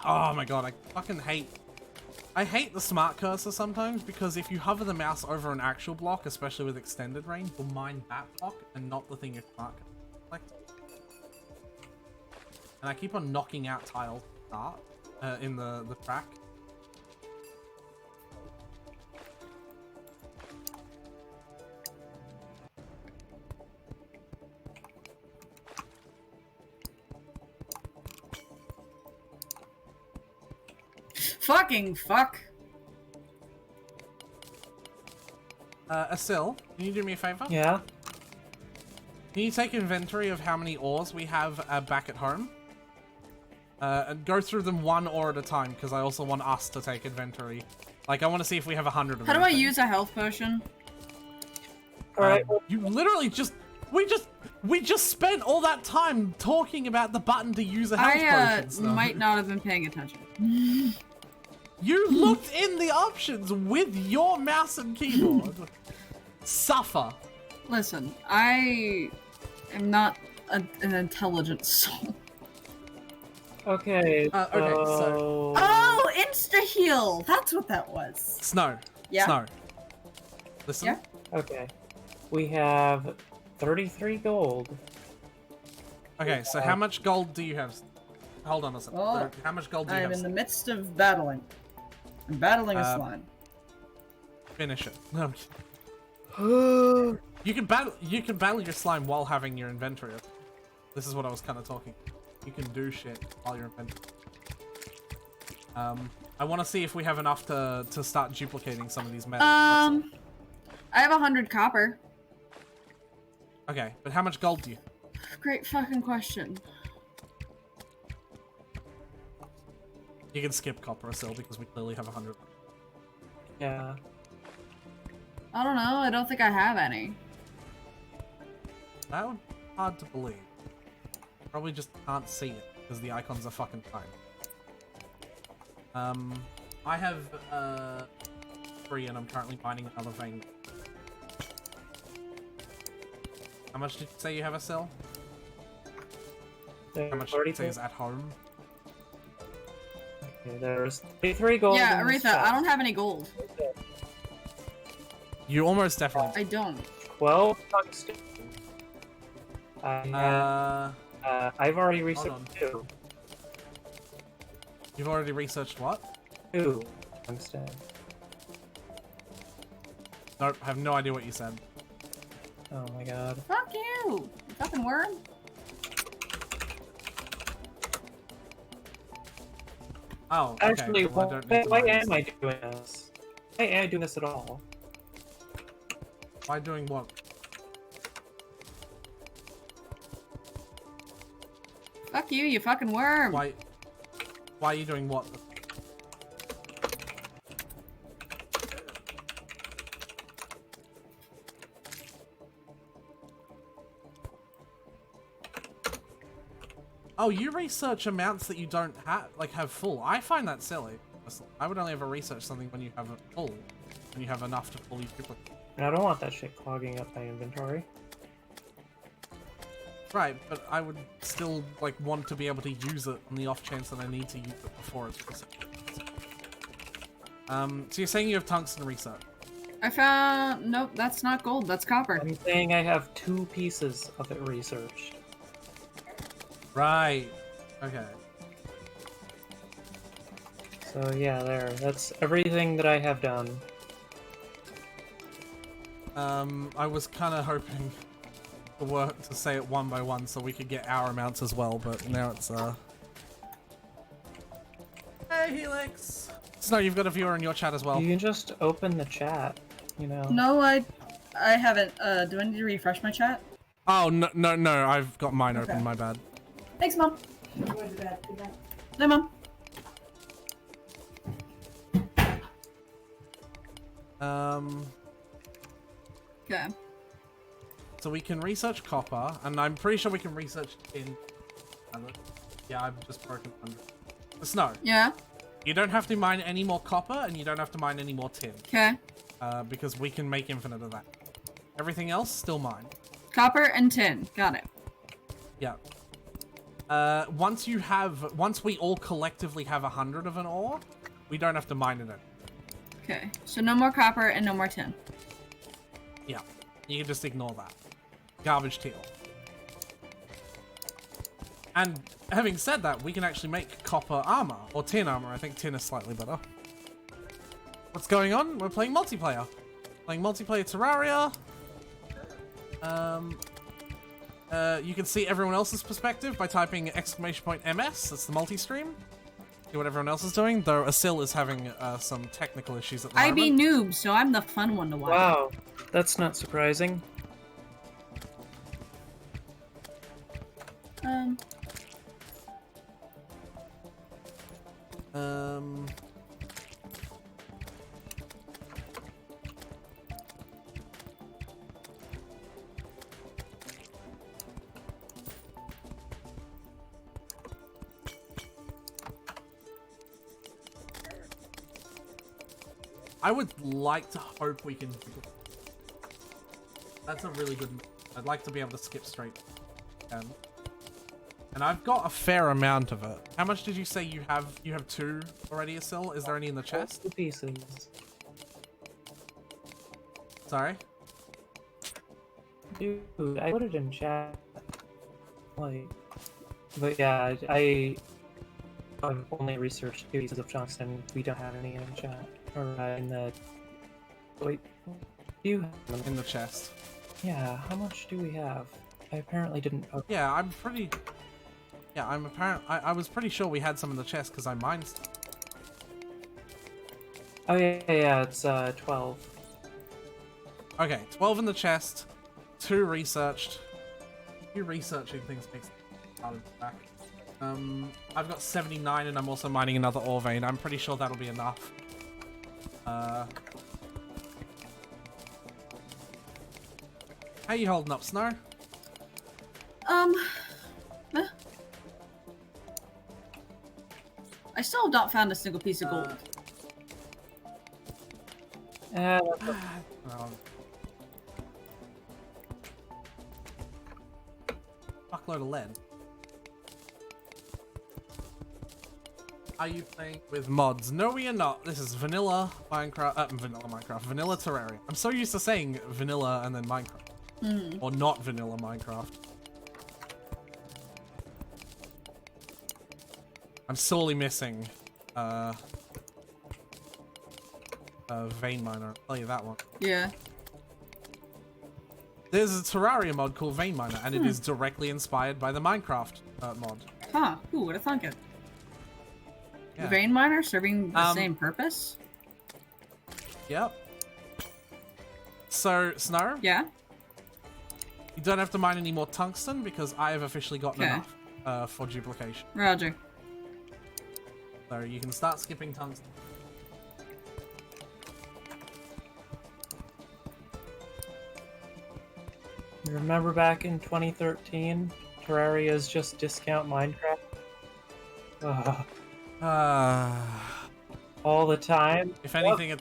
Oh my god, I hate the smart cursor sometimes, because if you hover the mouse over an actual block, especially with extended range, you'll mine that block and not the thing your smart cursor selected. And I keep on knocking out tiles to start in the track. Fucking fuck. Asil, can you do me a favor? Yeah? Can you take inventory of how many ores we have back at home? And go through them one ore at a time, because I also want us to take inventory. Like, I want to see if we have 100 of How them. do I use a health potion? Alright, You literally just... We just... We just spent all that time talking about the button to use a health potion stuff. Might not have been paying attention. You looked in the options with your mouse and keyboard. Suffer. Listen, I am not an intelligent soul. Okay. So Oh, insta-heal! That's what that was. Snow. Yeah. Snow. Listen. Yeah. Okay. We have 33 gold. Okay, so how much gold do you have? Hold on a second. Oh, How much gold do you I'm have? in the midst of battling. I'm battling a slime. Finish it. No, I'm kidding. You can battle your slime while having your inventory. This is what I was kind of talking. You can do shit while you're inventory. I want to see if we have enough to start duplicating some of these metals. I have 100 copper. Okay, but how much gold do you? Great fucking question. You can skip copper still because we clearly have 100. Yeah. I don't know. I don't think I have any. That would be hard to believe. Probably just can't see it because the icons are fucking tiny. I have 3 and I'm currently mining another vein. How much did you say you have, Estelle? How much did you say is at home? Okay, there's 33 gold. Yeah, in this Aretha, I chest. don't have any gold. You almost definitely. I don't. 12 tungsten. I've already researched 2. You've already researched what? 2 tungsten. Nope, I have no idea what you said. Oh my god. Fuck you! You fucking worm. Oh, okay. Actually, well, I don't need to why mine am I this. doing this? Why am I doing this at all? Why doing what? Fuck you, you fucking worm. Why are you doing what? Oh, you research amounts that you don't have full. I find that silly. I would only ever research something when you have it full, when you have enough to fully duplicate. And I don't want that shit clogging up my inventory. Right, but I would still want to be able to use it on the off chance that I need to use it before it's researched. So you're saying you have tungsten research? I found... Nope, that's not gold, that's copper. I'm saying I have 2 pieces of it researched. Right. Okay. So yeah, there. That's everything that I have done. I was kind of hoping to work to say it one by one so we could get our amounts as well, but now it's Hey Helix! Snow, you've got a viewer in your chat as well. You can just open the chat, you know. No, I haven't. Do I need to refresh my chat? Oh no! I've got mine Okay. open. My bad. Thanks, Mom. Hi, Mom. Okay. So we can research copper, and I'm pretty sure we can research tin. Yeah, I've just broken 100. The Snow. Yeah? You don't have to mine any more copper, and you don't have to mine any more tin. Okay. Because we can make infinite of that. Everything else, still mine. Copper and tin. Got it. Yeah. Once we all collectively have 100 of an ore, we don't have to mine it. Okay. So no more copper and no more tin. Yeah. You can just ignore that. Garbage teal. And having said that, we can actually make copper armor, or tin armor. I think tin is slightly better. What's going on? We're playing multiplayer. Playing multiplayer Terraria. You can see everyone else's perspective by typing !MS. That's the multi-stream. See what everyone else is doing, though Asil is having some technical issues at the I moment. be noob, so I'm the fun one to watch. Wow, that's not surprising. I would like to hope we can. That's a really good. I'd like to be able to skip straight. And I've got a fair amount of it. How much did you say you have? You have 2 already, Asil? Is there any in the chest? 2 pieces. Sorry? Dude, I put it in chat. Like, but yeah, I've only researched 2 pieces of tungsten. We don't have any in chat. Or in the... Wait, do you have them? In the chest. Yeah, how much do we have? I apparently didn't... Oh, Yeah, I'm pretty... Yeah, I was pretty sure we had some in the chest because I mined stuff. oh yeah, it's 12. Okay, 12 in the chest, 2 researched. 2 researching things makes it back. I've got 79 and I'm also mining another ore vein. I'm pretty sure that'll be enough. How you holding up, Snow? Eh. I still have not found a single piece of gold. Fuckload of lead. Are you playing with mods? No, we are not. This is vanilla Minecraft. Vanilla Terraria. I'm so used to saying vanilla and then Minecraft. Or not vanilla Minecraft. I'm sorely missing vein miner. I'll tell you that one. Yeah. There's a Terraria mod called Vein Miner, and it is directly inspired by the Minecraft mod. Huh. Who would have thunk it? Yeah. Vein miner serving the same purpose? Yep. So, Snow? Yeah? You don't have to mine any more tungsten because I have officially gotten enough for duplication. Roger. So you can start skipping tungsten. You remember back in 2013, Terraria's just discount Minecraft? All the time? If anything,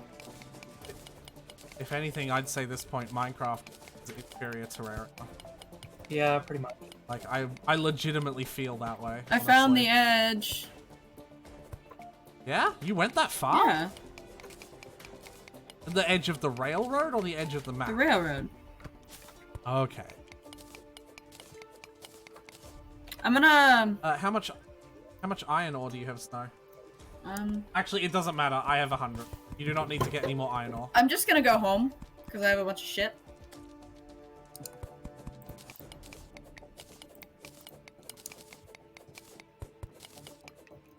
I'd say this point Minecraft is inferior to Terraria. Yeah, pretty much. Like, I legitimately feel that way. I found the edge. Yeah? You went that far? Yeah. The edge of the railroad or the edge of the map? The railroad. Okay. I'm gonna... How much iron ore do you have, Snow? Actually, it doesn't matter. I have 100. You do not need to get any more iron ore. I'm just gonna go home, because I have a bunch of shit.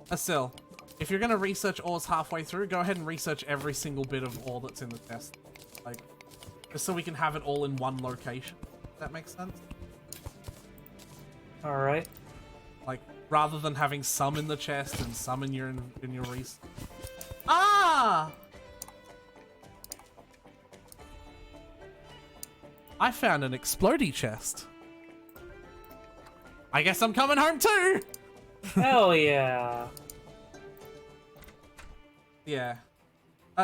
Asil, if you're gonna research ores halfway through, go ahead and research every single bit of ore that's in the chest. Like, just so we can have it all in one location. Does that make sense? Alright. Like, rather than having some in the chest and some in your research. Ah! I found an explodey chest. I guess I'm coming home too! Hell yeah. Yeah.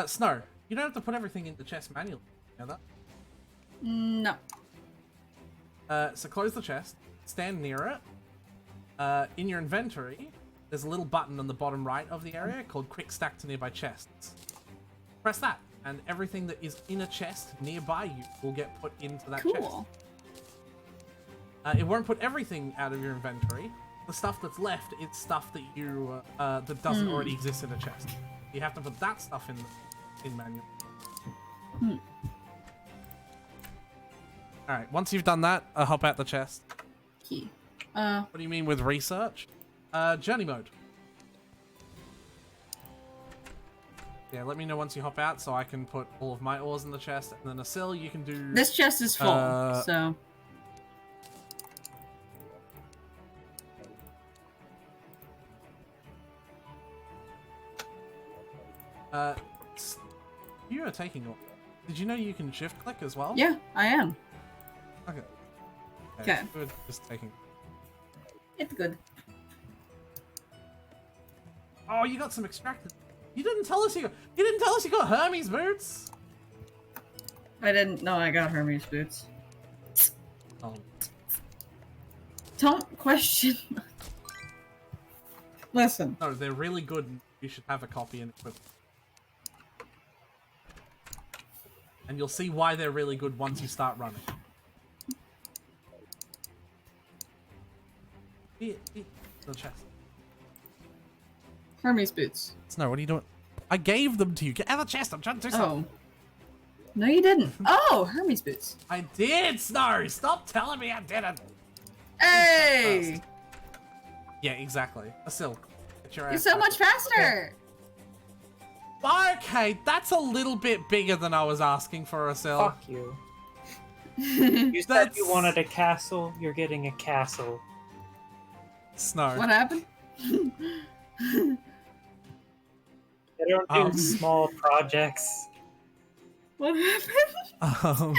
Snow, you don't have to put everything in the chest manually. You know No. that? So close the chest, stand near it. In your inventory, there's a little button on the bottom right of the area called Quick Stack to Nearby Chests. Press that, and everything that is in a chest nearby you will get put into that chest. Cool. It won't put everything out of your inventory. The stuff that's left, it's stuff that you that doesn't already exist in a chest. You have to put that stuff in manual. All right. Once you've done that, hop out the chest. Key. What do you mean with research? Journey mode. Yeah, let me know once you hop out so I can put all of my ores in the chest, and then Asil, you can do. This chest is full, so. You are taking off. Did you know you can shift click as well? Yeah, I am. Okay. Okay. Good. Just taking. It's good. Oh, you got some extracted. You didn't tell us you got Hermes boots. I didn't know I got Hermes boots. Oh. Don't question. Listen. No, they're really good. You should have a copy and equip. And you'll see why they're really good once you start running. The chest. Hermes boots. Snow, what are you doing? I gave them to you. Get out of the chest. I'm trying to do something. Oh. No, you didn't. Oh, Hermes boots. I did, Snow. Stop telling me I didn't. Hey! Yeah, exactly. A silk. Get your You're ass so back. much faster! Okay, that's a little bit bigger than I was asking for, a silk. Fuck you. You said That's- you wanted a castle, you're getting a castle. Snow. What happened? They don't do small projects. What happened?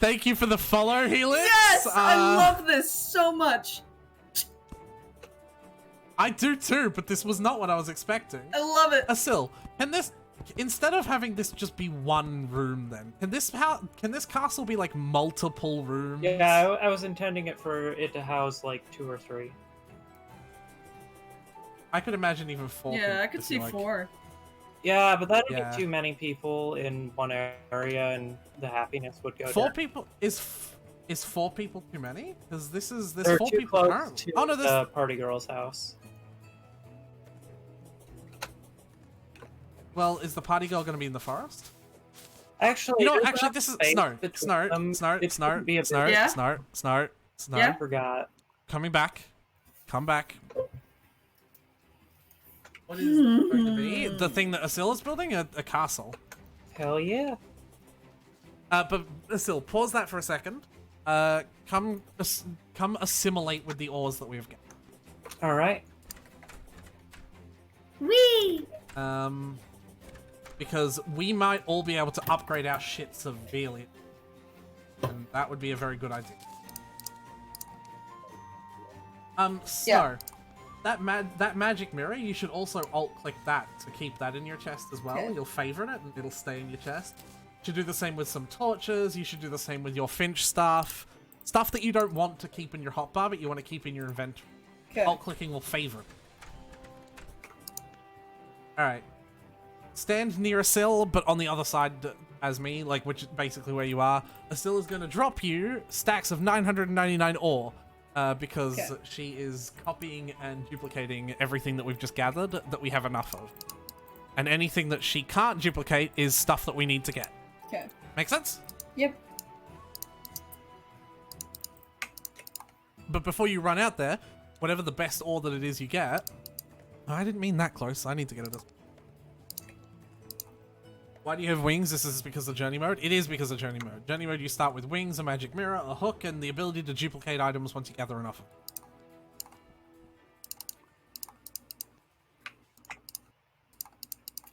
Thank you for the follow, Helix. Yes! I love this so much. I do too, but this was not what I was expecting. I love it. Asil, can this, instead of having this just be one room then, can this castle be like multiple rooms? Yeah, I was intending it for it to house like 2 or 3. I could imagine even 4 people. Yeah, I could if see you like. 4. Yeah, but that'd Yeah. be too many people in one area, and the happiness would go 4 down. people is 4 people too many? Because there's They're 4 too people close currently. to Oh no, there's the party girl's house. well, is the party girl going to be in the forest? Actually, You know, there's actually, enough this is space Snow, between Snow, them. Snow, It Snow, couldn't be a Snow, big- Yeah? Snow, Snow, Snow. Yeah? Forgot. Coming back. Come back. What is going to be? The thing that Asil is building? A castle. Hell yeah. But Asil, pause that for a second. Come assimilate with the ores that we've got. All right. Whee! Because we might all be able to upgrade our shit severely. And that would be a very good idea. So, Yeah. that magic mirror, you should also alt-click that to keep that in your chest as well. Okay. You'll favorite it and it'll stay in your chest. You should do the same with some torches. You should do the same with your Finch stuff. Stuff that you don't want to keep in your hotbar, but you want to keep in your inventory. Okay. Alt-clicking will favor it. Alright. Stand near a sill, but on the other side as me, like, which is basically where you are. A sill is going to drop you stacks of 999 ore, because Okay. she is copying and duplicating everything that we've just gathered that we have enough of. And anything that she can't duplicate is stuff that we need to get. Okay. Make sense? Yep. But before you run out there, whatever the best ore that it is you get... I didn't mean that close. I need to get it. Why do you have wings? This is because of journey mode? It is because of journey mode. Journey mode, you start with wings, a magic mirror, a hook, and the ability to duplicate items once you gather enough of them.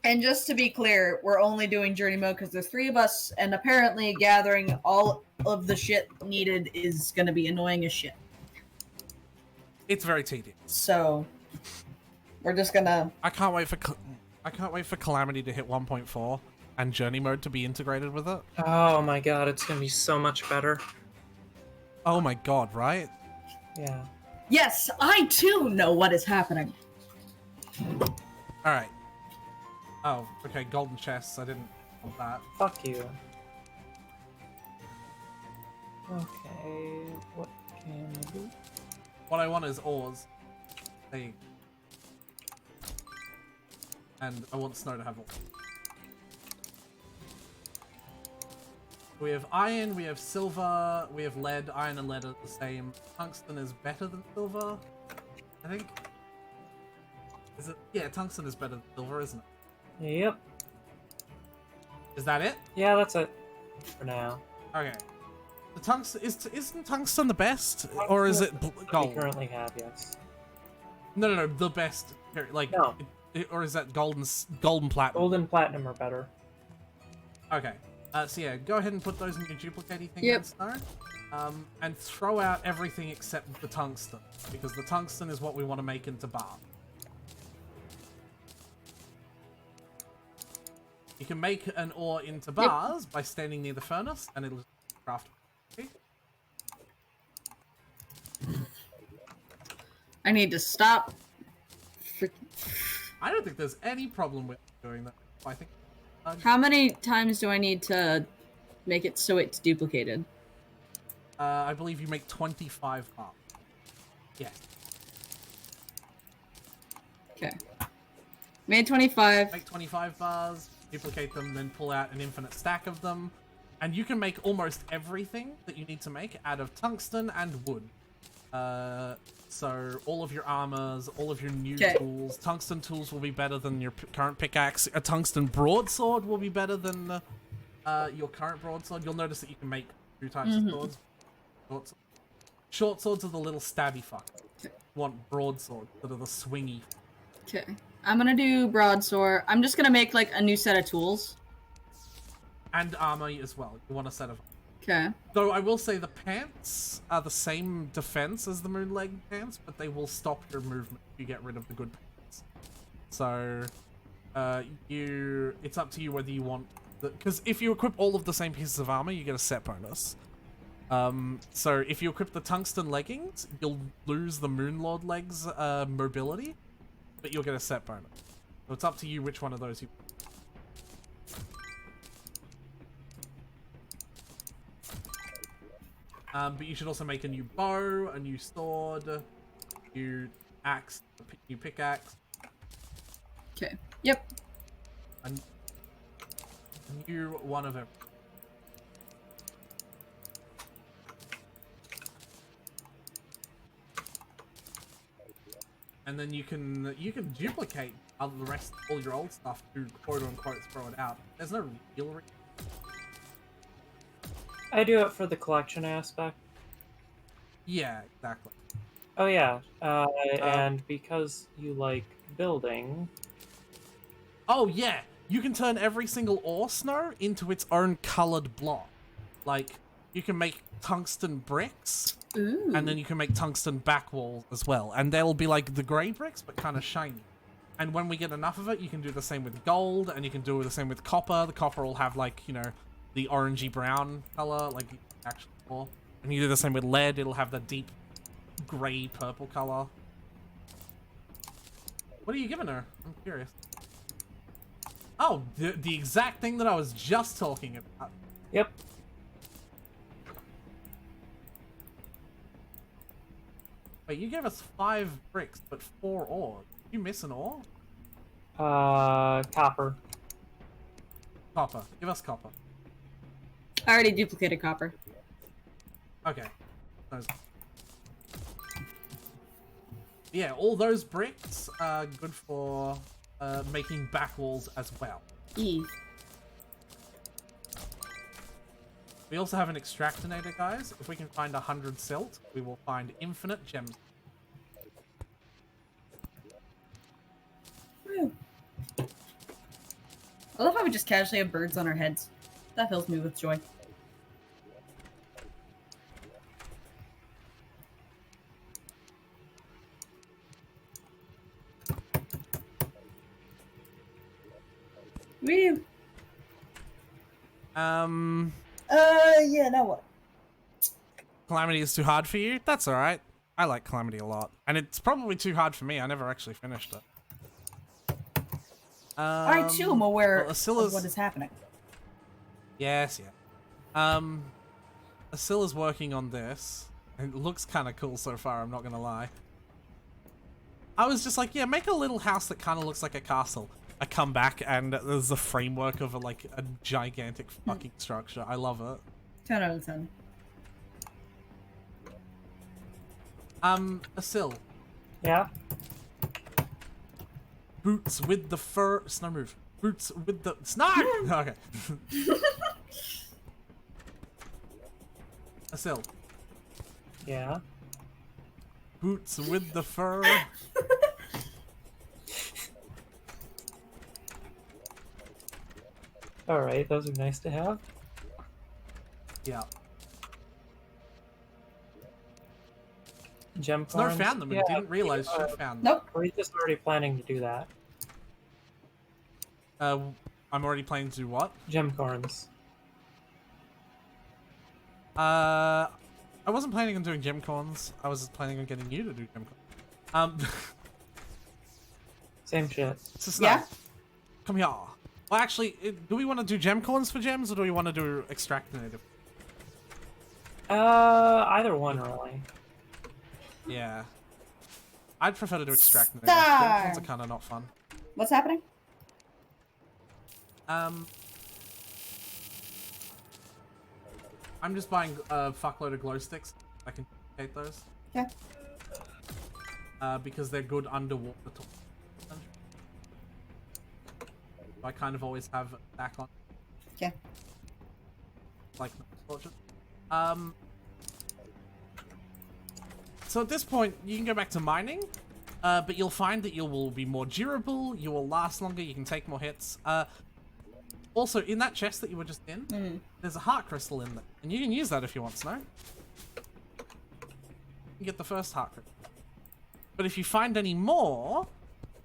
And just to be clear, we're only doing journey mode because there's 3 of us, and apparently gathering all of the shit needed is going to be annoying as shit. It's very tedious. So, we're just gonna... I can't wait for Calamity to hit 1.4 and journey mode to be integrated with it. Oh my god, it's gonna be so much better. Oh my god, right? Yeah. Yes, I too know what is happening. Alright. Oh, okay, golden chests. I didn't want that. Fuck you. Okay, what can I do? What I want is ores. There you go. And I want Snow to have ores. We have iron, we have silver, we have lead. Iron and lead are the same. Tungsten is better than silver, I think. Is it? Yeah, tungsten is better than silver, isn't it? Yep. Is that it? Yeah, that's it. For now. Okay. The tungsten isn't tungsten the best, or is it What we gold? currently have, yes. No, the best. Like, No. or is that golden platinum? Gold and platinum are better. Okay. So yeah, go ahead and put those in your duplicating thing, Yep. Snow. And throw out everything except the tungsten, because the tungsten is what we want to make into bar. You can make an ore into bars by standing near the furnace, and it'll craft. I need to stop. I don't think there's any problem with doing that. I think. How many times do I need to make it so it's duplicated? I believe you make 25 bars. Yes. Okay. Made 25. Make 25 bars, duplicate them, then pull out an infinite stack of them. And you can make almost everything that you need to make out of tungsten and wood. So all of your armors, all of your new tools, tungsten tools will be better than your current pickaxe. A tungsten broadsword will be better than your current broadsword. You'll notice that you can make 2 types of swords. Short swords are the little stabby fuckers. You want broadswords that are the swingy. Okay. I'm gonna do broadsword. I'm just gonna make like a new set of tools. And armor as well. You want a set of. Okay. Though I will say the pants are the same defense as the moonleg pants, but they will stop your movement if you get rid of the good pants. So, it's up to you whether you want because if you equip all of the same pieces of armor, you get a set bonus. So if you equip the tungsten leggings, you'll lose the moonlord legs mobility, but you'll get a set bonus. So it's up to you which one of those you. But you should also make a new bow, a new sword, a new axe, a new pickaxe. Okay. Yep. A new one of everything. And then you can duplicate the rest, all your old stuff to quote unquote throw it out. There's no real reason. I do it for the collection aspect. Yeah, exactly. Oh yeah, and because you like building. Oh yeah, you can turn every single ore snow into its own colored block. Like you can make tungsten bricks, and then you can make tungsten back walls as well, and they'll be like the grey bricks but kind of shiny. And when we get enough of it, you can do the same with gold, and you can do the same with copper. The copper will have like, you know, the orangey brown color, like the actual ore. And you do the same with lead, it'll have the deep grey purple color. What are you giving her? I'm curious. Oh, the exact thing that I was just talking about. Yep. Wait, you gave us 5 bricks, but 4 ore. Did you miss an ore? Copper. Copper. Give us copper. I already duplicated copper. Okay. Yeah, all those bricks are good for making back walls as well. Eve. We also have an extractinator, guys. If we can find 100 silt, we will find infinite gems. I love how we just casually have birds on our heads. That fills me with joy. Woo! Yeah, now what? Calamity is too hard for you? That's alright. I like Calamity a lot. And it's probably too hard for me. I never actually finished it. I too am aware well, of what is happening. Yes, yeah. Asila's working on this. It looks kind of cool so far, I'm not gonna lie. I was just like, yeah, make a little house that kind of looks like a castle. I come back and there's a framework of a gigantic fucking structure. I love it. 10 out of 10. Asil. Yeah. Boots with the fur. Snow move. Boots with the snow. Okay. Asil. Yeah. Boots with the fur. Alright, those are nice to have. Yeah. Gem Snow farms. found them and didn't realize she found them. Nope. We're just already planning to do that. I'm already planning to do what? Gemcorns. I wasn't planning on doing gemcorns. I was planning on getting you to do gemcorns. Same shit. So Snow, Yeah? come here. Well, actually, do we want to do gemcorns for gems, or do we want to do extract native? Either one, really. Yeah. I'd prefer to do extract native. Star. Gemcorns are kind of not fun. What's happening? I'm just buying a fuckload of glow sticks. I can duplicate those. Okay. Because they're good underwater. I kind of always have a stack on. Okay. Like torches. So at this point, you can go back to mining, but you'll find that you will be more durable. You will last longer. You can take more hits. Also, in that chest that you were just in, there's a heart crystal in there, and you can use that if you want, Snow. You get the first heart crystal. But if you find any more,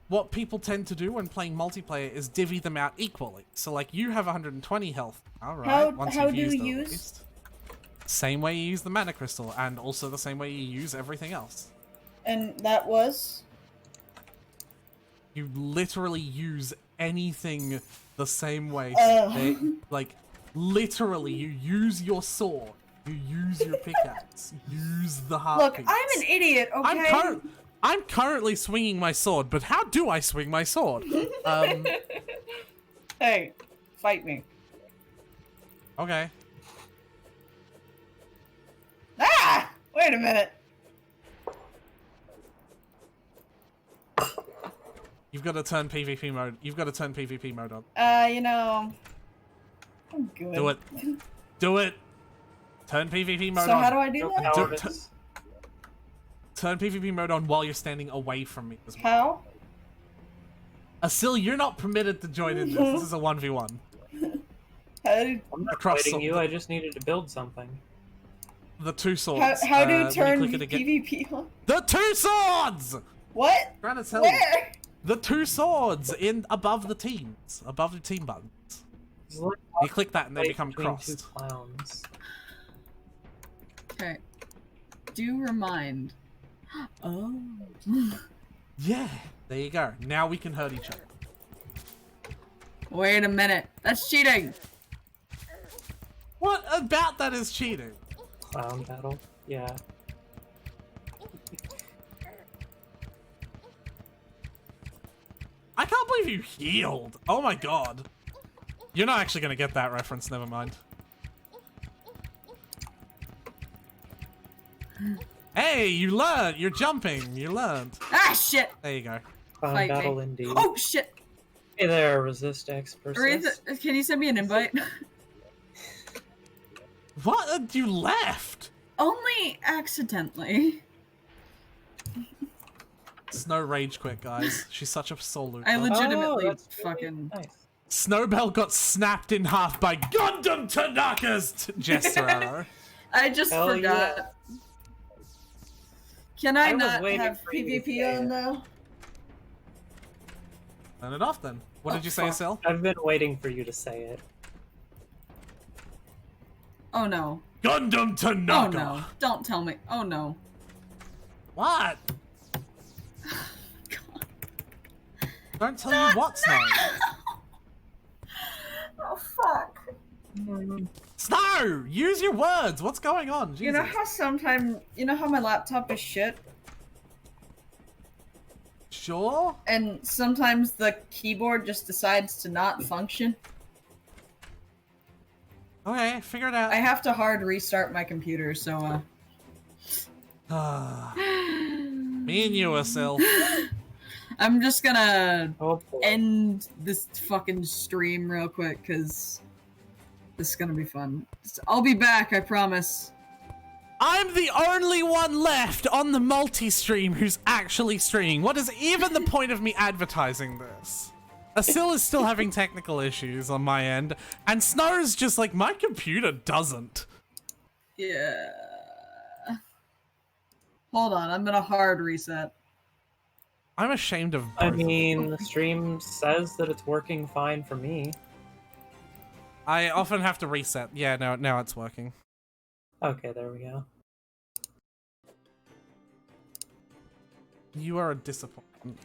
what people tend to do when playing multiplayer is divvy them out equally. So, like, you have 120 health. All right. How do you use? Waste. Same way you use the mana crystal, and also the same way you use everything else. And that was? You literally use anything the same way. Like, literally, you use your sword. You use your pickaxe. Use the heart. Look, piece. I'm an idiot, okay? I'm currently swinging my sword, but how do I swing my sword? Hey, fight me. Okay. Ah! Wait a minute. You've got to turn PvP mode. You've got to turn PvP mode on. You know, I'm good. Do it. Do it. Turn PvP mode So on. how do I do that? Turn PvP mode on while you're standing away from me as well. How? Asil, you're not permitted to join in this. This is a 1v1. I'm not Across fighting you, the- I just needed to build something. The two swords. How do you when turn click it again- PvP on? The two swords! What? Trying to tell you. Where? The two swords in above the teams. Above the team buttons. It's like You click that and they fight become between two crossed. clowns. Okay. Do remind. Oh. Yeah. There you go. Now we can hurt each other. Wait a minute. That's cheating. What about that is cheating? Clown battle? Yeah. I can't believe you healed. Oh my god. You're not actually gonna get that reference, never mind. Hey, you learned. You're jumping. You learned. Ah, shit. There you go. Clown Fight me. battle indeed. Oh, shit. Hey there, resist X Aretha, persist. can you send me an invite? What? You left? Only accidentally. Snow rage quit, guys. She's such a soul looter. I legitimately that's really fucking... nice. Snowbell got snapped in half by Gundam Tanaka's Jester. I just Hell forgot. yeah. Can I I was not waiting have for you to PvP say on it. though? Turn it off then. What did you say, fuck. Sil? I've been waiting for you to say it. Oh no. Gundam Oh Tanaka! no. Don't tell me. Oh no. What? God. Don't tell you what, Snow. Oh fuck. Snow! Use your words! What's going on? Jesus. You know how sometimes, you know how my laptop is shit? Sure? And sometimes the keyboard just decides to not function? Okay, figure it out. I have to hard restart my computer, so, Me and you, Asil. I'm just gonna Oh boy. end this fucking stream real quick, because this is gonna be fun. I'll be back, I promise. I'm the only one left on the multi-stream who's actually streaming. What is even the point of me advertising this? Asil is still having technical issues on my end, and Snow's just like, my computer doesn't. Yeah. Hold on, I'm gonna hard reset. I'm ashamed of both. I mean, the stream says that it's working fine for me. I often have to reset. Yeah, now it's working. Okay, there we go. You are a disappointment.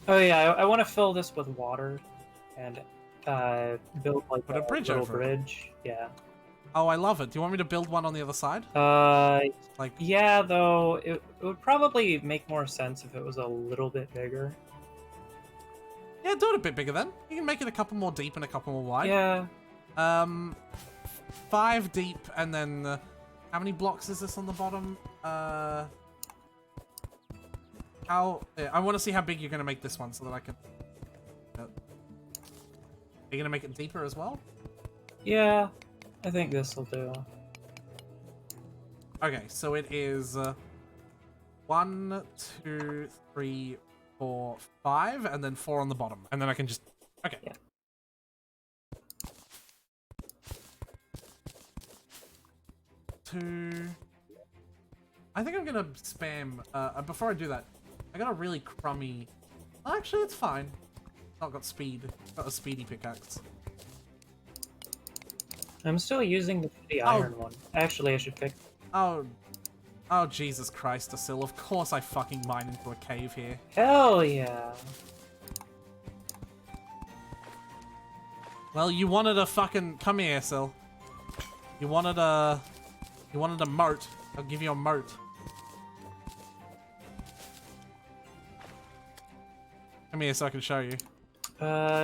Oh yeah, I want to fill this with water and build like Put a bridge little over it. bridge. Yeah. Oh, I love it. Do you want me to build one on the other side? Like yeah, though it would probably make more sense if it was a little bit bigger. Yeah, do it a bit bigger then. You can make it a couple more deep and a couple more wide. Yeah. 5 deep, and then how many blocks is this on the bottom? I want to see how big you're gonna make this one so that I can. Are you gonna make it deeper as well? Yeah, I think this will do. Okay, so it is 1, 2, 3, 4, 5, and then 4 on the bottom, and then I can just. Okay. Yeah. I think I'm gonna spam. Before I do that, I got a really crummy. Actually, it's fine. Not got speed. Got a speedy pickaxe. I'm still using the iron one. Actually, I should fix. Oh Jesus Christ, Asil. Of course I fucking mine into a cave here. Hell yeah. Well, you wanted a fucking. Come here, Asil. You wanted a moat. I'll give you a moat. Come here so I can show you.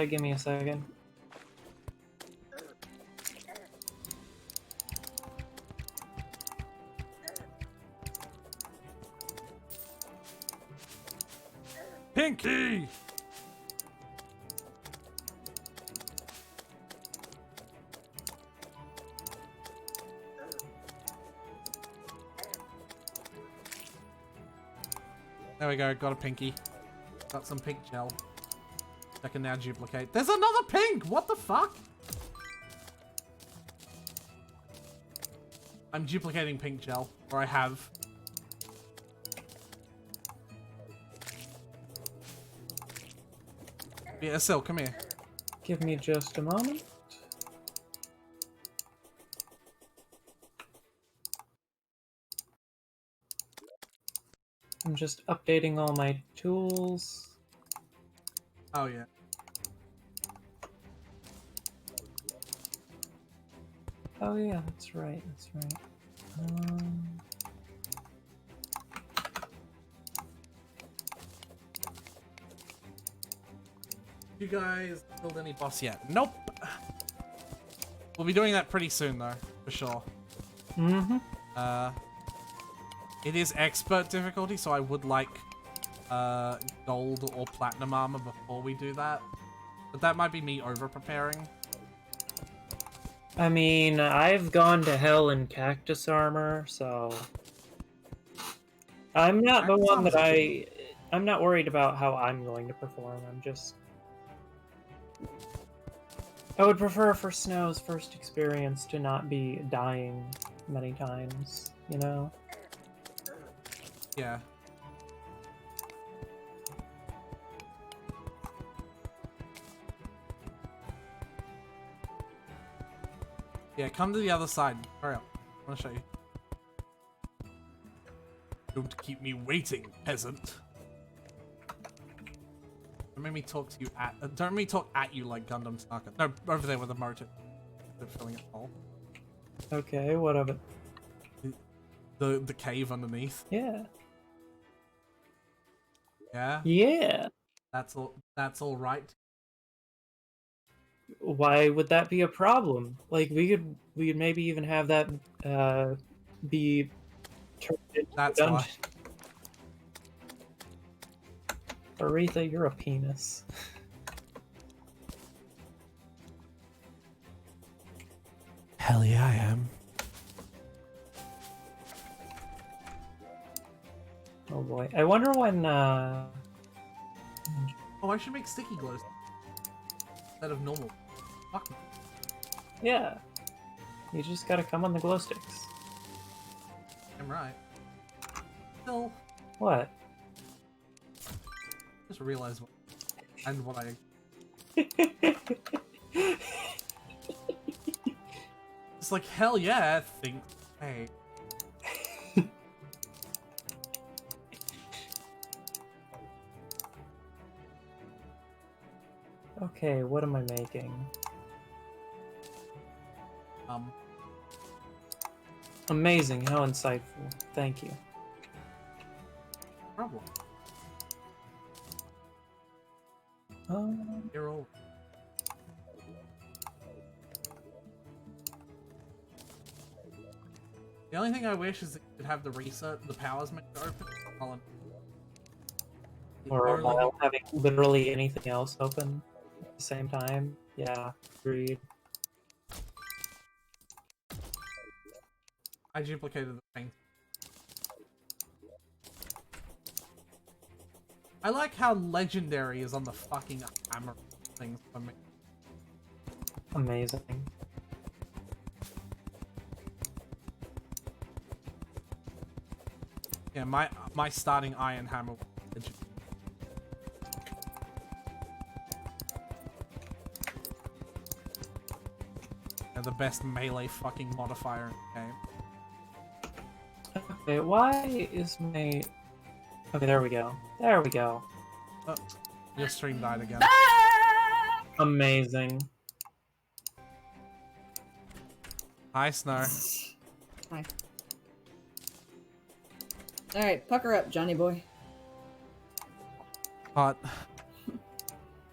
Give me a second. Pinky! There we go, got a pinky. Got some pink gel. I can now duplicate. There's another pink! What the fuck? I'm duplicating pink gel, or I have. Yeah, Asil, come here. Give me just a moment. I'm just updating all my tools. Oh, yeah. Oh yeah, that's right, that's right. You guys build any boss yet? Nope. We'll be doing that pretty soon, though, for sure. Mm-hmm. It is expert difficulty, so I would like gold or platinum armor before we do that. But that might be me over-preparing. I mean, I've gone to hell in cactus armor, so... I'm not the one that I'm not worried about how I'm going to perform, I'm just... I would prefer for Snow's first experience to not be dying many times, you know? Yeah. Yeah, come to the other side. Hurry up. I want to show you. Don't keep me waiting, peasant. Don't make me talk to you don't make me talk at you like Gundam Snarker. No, over there with the motor. They're filling it full. Okay, what of it? The cave underneath. Yeah. Yeah? Yeah! That's all right. Why would that be a problem? Like, we could maybe even have that, be turned into That's a dungeon. why. Aretha, you're a penis. Hell yeah, I am. Oh boy. I wonder when, Oh, I should make sticky glows instead of normal. Fuck me. yeah. You just gotta come on the glow sticks. I'm right. Still, What? just realize what I. It's like, hell yeah, think. Hey. Okay, what am I making? Amazing, how insightful. Thank you. Problem. You're old. The only thing I wish is that you could have the reset, the powers menu open. Colin. Or while having literally anything else open at the same time. Yeah, agreed. I duplicated the thing. I like how legendary is on the fucking hammer things for me. Amazing. Yeah, my starting iron hammer was legendary. Yeah, the best melee fucking modifier in the game. Okay, why is my... Okay, there we go. There we go. Oh, your stream died again. Amazing. Hi, Snow. Hi. Alright, pucker up, Johnny boy. Hot.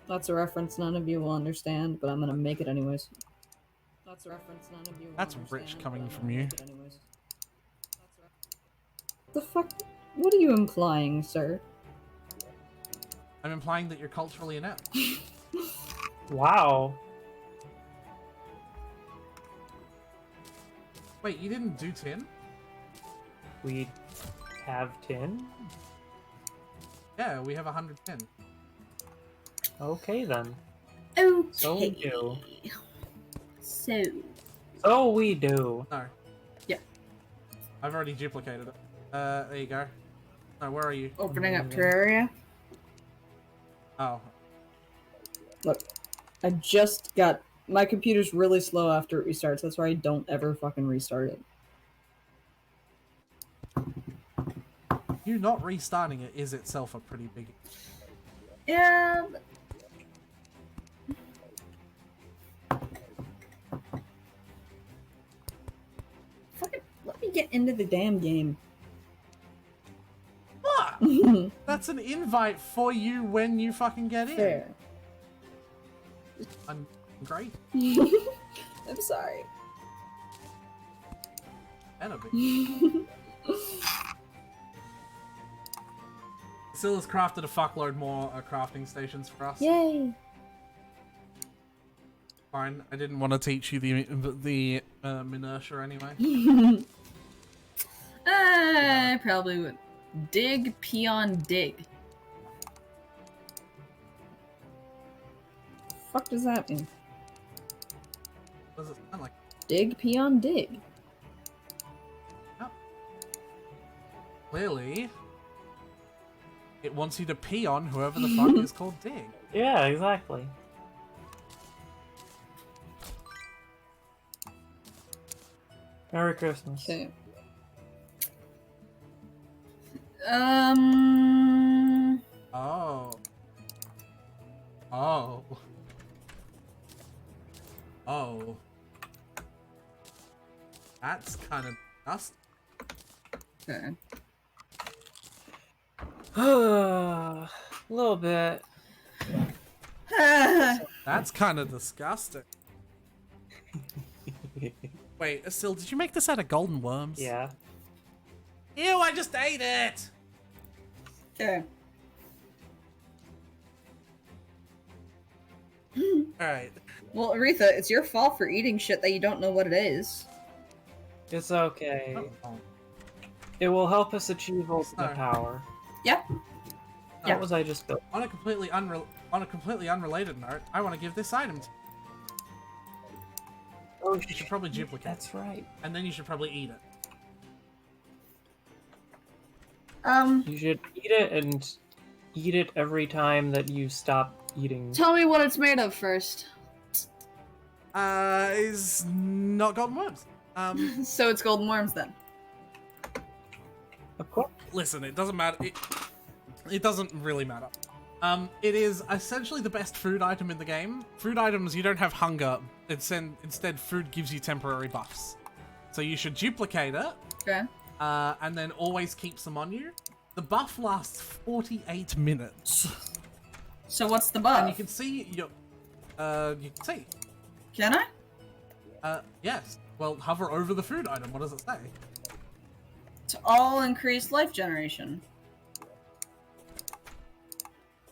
That's a reference none of you will understand, but I'm gonna make it anyways. That's a reference none of you will That's understand. rich but coming I'm from gonna you. make it anyways. The fuck? What are you implying, sir? I'm implying that you're culturally inept. Wow. Wait, you didn't do tin? We have tin? Yeah, we have 100 tin. Okay then. Okay. So we do. So. So we do. No. Yeah. I've already duplicated it. There you go. No, where are you? Opening up Terraria. Oh. Look, I just got... My computer's really slow after it restarts. That's why I don't ever fucking restart it. You not restarting it is itself a pretty big... Yeah, but... Fucking let me get into the damn game. What? That's an invite for you when you fucking get in. Fair. I'm great. I'm sorry. Better be. Still has crafted a fuckload more crafting stations for us. Yay! Fine, I didn't want to teach you the inertia anyway. I probably would. Dig, peon, dig. Fuck does that mean? What does it sound like? Dig, peon, dig. Oh. Clearly, it wants you to pee on whoever the fuck is called Dig. Yeah, exactly. Merry Christmas. Okay. Oh. Oh. Oh. That's kind of dust. Okay. A little bit. That's kind of disgusting. Wait, Asil, did you make this out of golden worms? Yeah. Ew, I just ate it! Okay. Alright. Well, Aretha, it's your fault for eating shit that you don't know what it is. It's okay. Oh. It will help us achieve ultimate Sorry. power. Yep. What was I just built? On a completely unrelated note, I want to give this item to Oh, you. Should probably duplicate. That's right. And then you should probably eat it. You should eat it and eat it every time that you stop eating. Tell me what it's made of first. Is not golden worms. So it's golden worms then. Of course. Listen, it doesn't matter. It doesn't really matter. It is essentially the best food item in the game. Food items, you don't have hunger. Instead, food gives you temporary buffs. So you should duplicate it. Okay. And then always keep some on you. The buff lasts 48 minutes. So what's the buff? And you can see your... you can see. Can I? Yes. Well, hover over the food item. What does it say? To all increased life generation.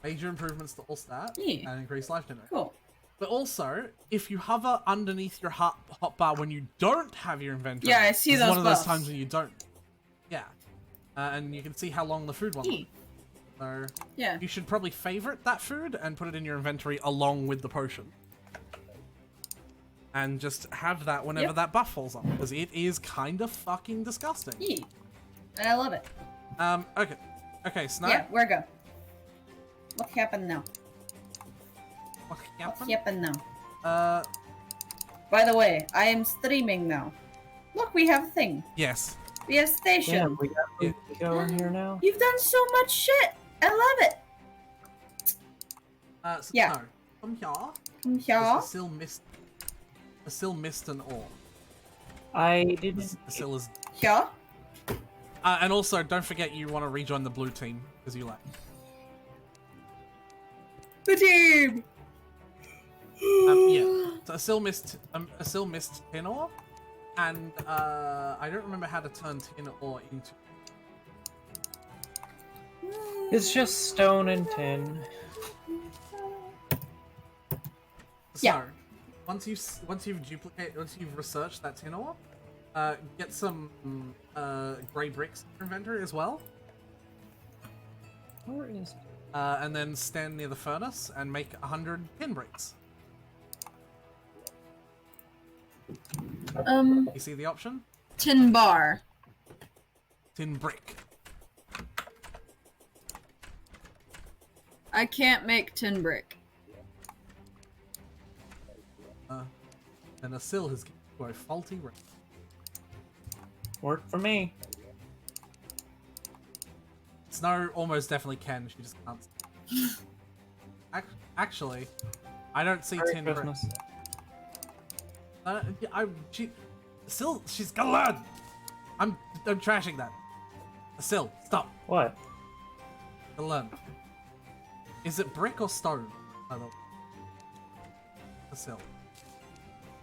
Major improvements to all stats Yeah. and increase life generation. Cool. But also, if you hover underneath your hotbar when you don't have your inventory... Yeah, I see it's those one of those buffs. times when you don't. Yeah. And you can see how long the food one Yeah. So Yeah. you should probably favorite that food and put it in your inventory along with the potion. And just have that whenever that buff falls on, because it is kind of fucking disgusting. Yeah. And I love it. Okay. Okay, Snow. Yeah, where go? What happened now? What What happened? happened now? By the way, I am streaming now. Look, we have a thing. Yes. We have station. Damn, we got Nico in here now. You've done so much shit. I love it. So Yeah. Snow, come here. Come here. Asil missed an ore. I didn't. Asil is... Here. and also, don't forget you want to rejoin the blue team, because you left. The team. Yeah. So Asil missed tin ore, and I don't remember how to turn tin ore into... It's just stone and tin. So, Yeah. once you've researched that tin ore, get some grey bricks in your inventory as well. Where is? And then stand near the furnace and make 100 tin bricks. You see the option? Tin bar. Tin brick. I can't make tin brick. And Asil has given you a faulty ring. Work for me. Snow almost definitely can, she just can't. Actually, I don't see Merry tin brick. Christmas. Asil, she's gonna learn! I'm trashing that. Asil, stop. What? Gonna learn. Is it brick or stone? By the way. Asil.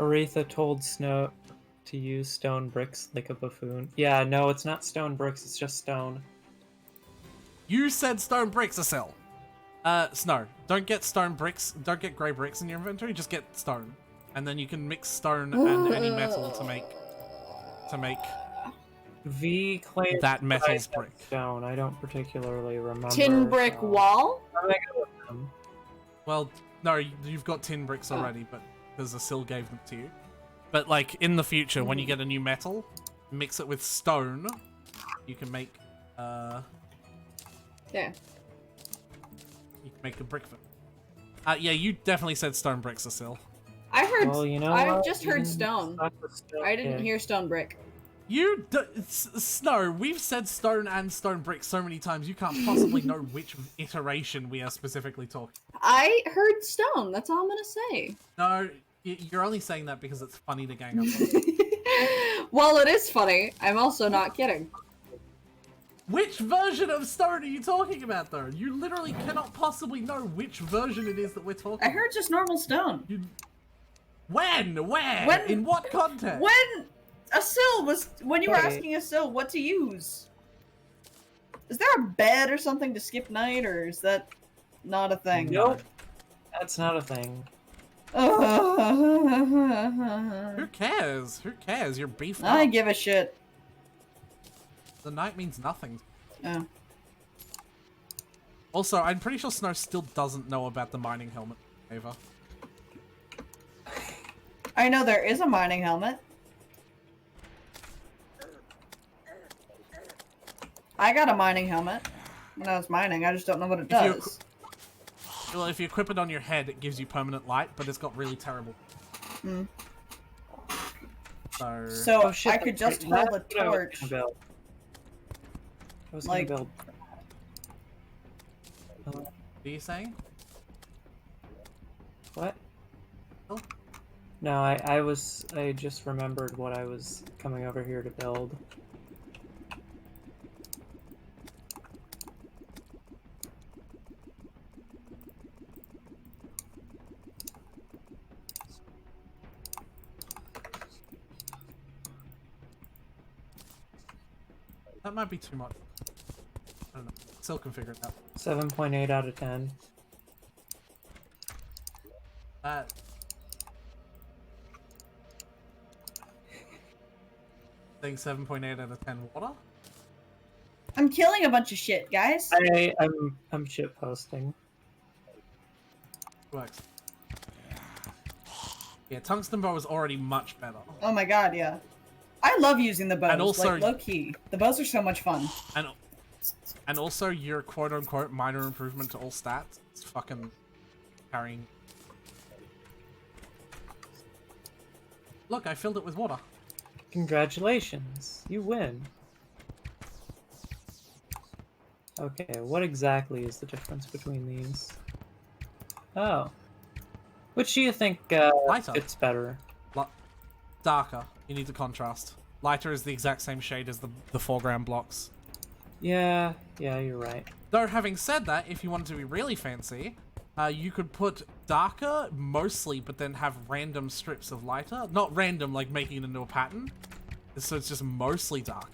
Aretha told Snow to use stone bricks like a buffoon. Yeah, no, it's not stone bricks, it's just stone. You said stone bricks, Asil. Snow, don't get stone bricks, don't get grey bricks in your inventory, just get stone. And then you can mix stone and any metal to make V claims that metal's I said brick. Stone. I don't particularly remember. Tin brick wall. I'm gonna go with them. Well, no, you've got tin bricks already, but because Asil gave them to you. But like in the future, when you get a new metal, mix it with stone, you can make Yeah. you can make a brick. Yeah, you definitely said stone bricks, Asil. I heard. Well, you know I what? just heard stone. Stuck with stone. I didn't Yeah. hear stone brick. Snow, we've said stone and stone brick so many times, you can't possibly know which iteration we are specifically talking. I heard stone. That's all I'm gonna say. No, you're only saying that because it's funny to gang up on. While it is funny, I'm also not kidding. Which version of stone are you talking about, though? You literally cannot possibly know which version it is that we're talking I heard just normal stone. When? Where? When- In what context? When Asil was when you were Wait. asking Asil what to use. Is there a bed or something to skip night, or is that not a thing? Nope. That's not a thing. Who cares? Who cares? You're beefed I up. give a shit. The night means nothing. Oh. Also, I'm pretty sure Snow still doesn't know about the mining helmet, Ava. I know there is a mining helmet. I got a mining helmet when I was mining. I just don't know what it If you- does. Well, if you equip it on your head, it gives you permanent light, but it's got really terrible. So Oh shit! I could that's just right. hold a That's what I was torch. gonna build. I was Like- gonna build. What are you saying? What? Oh. No, I just remembered what I was coming over here to build. That might be too much. I don't know. Still can figure it out. 7.8 out of 10. That. Saying 7.8 out of 10 water? I'm killing a bunch of shit, guys. I'm shit posting. Works. Yeah, tungsten bow is already much better. Oh my god, yeah. I love using the bows, And also- like, low-key. The bows are so much fun. And also your quote-unquote minor improvement to all stats is fucking carrying. Look, I filled it with water. Congratulations, you win. Okay, what exactly is the difference between these? Oh. Which do you think Lighter. fits better? Darker. You need the contrast. Lighter is the exact same shade as the foreground blocks. Yeah, you're right. Though, having said that, if you wanted to be really fancy, you could put darker mostly, but then have random strips of lighter. Not random, like making it into a pattern. So it's just mostly dark.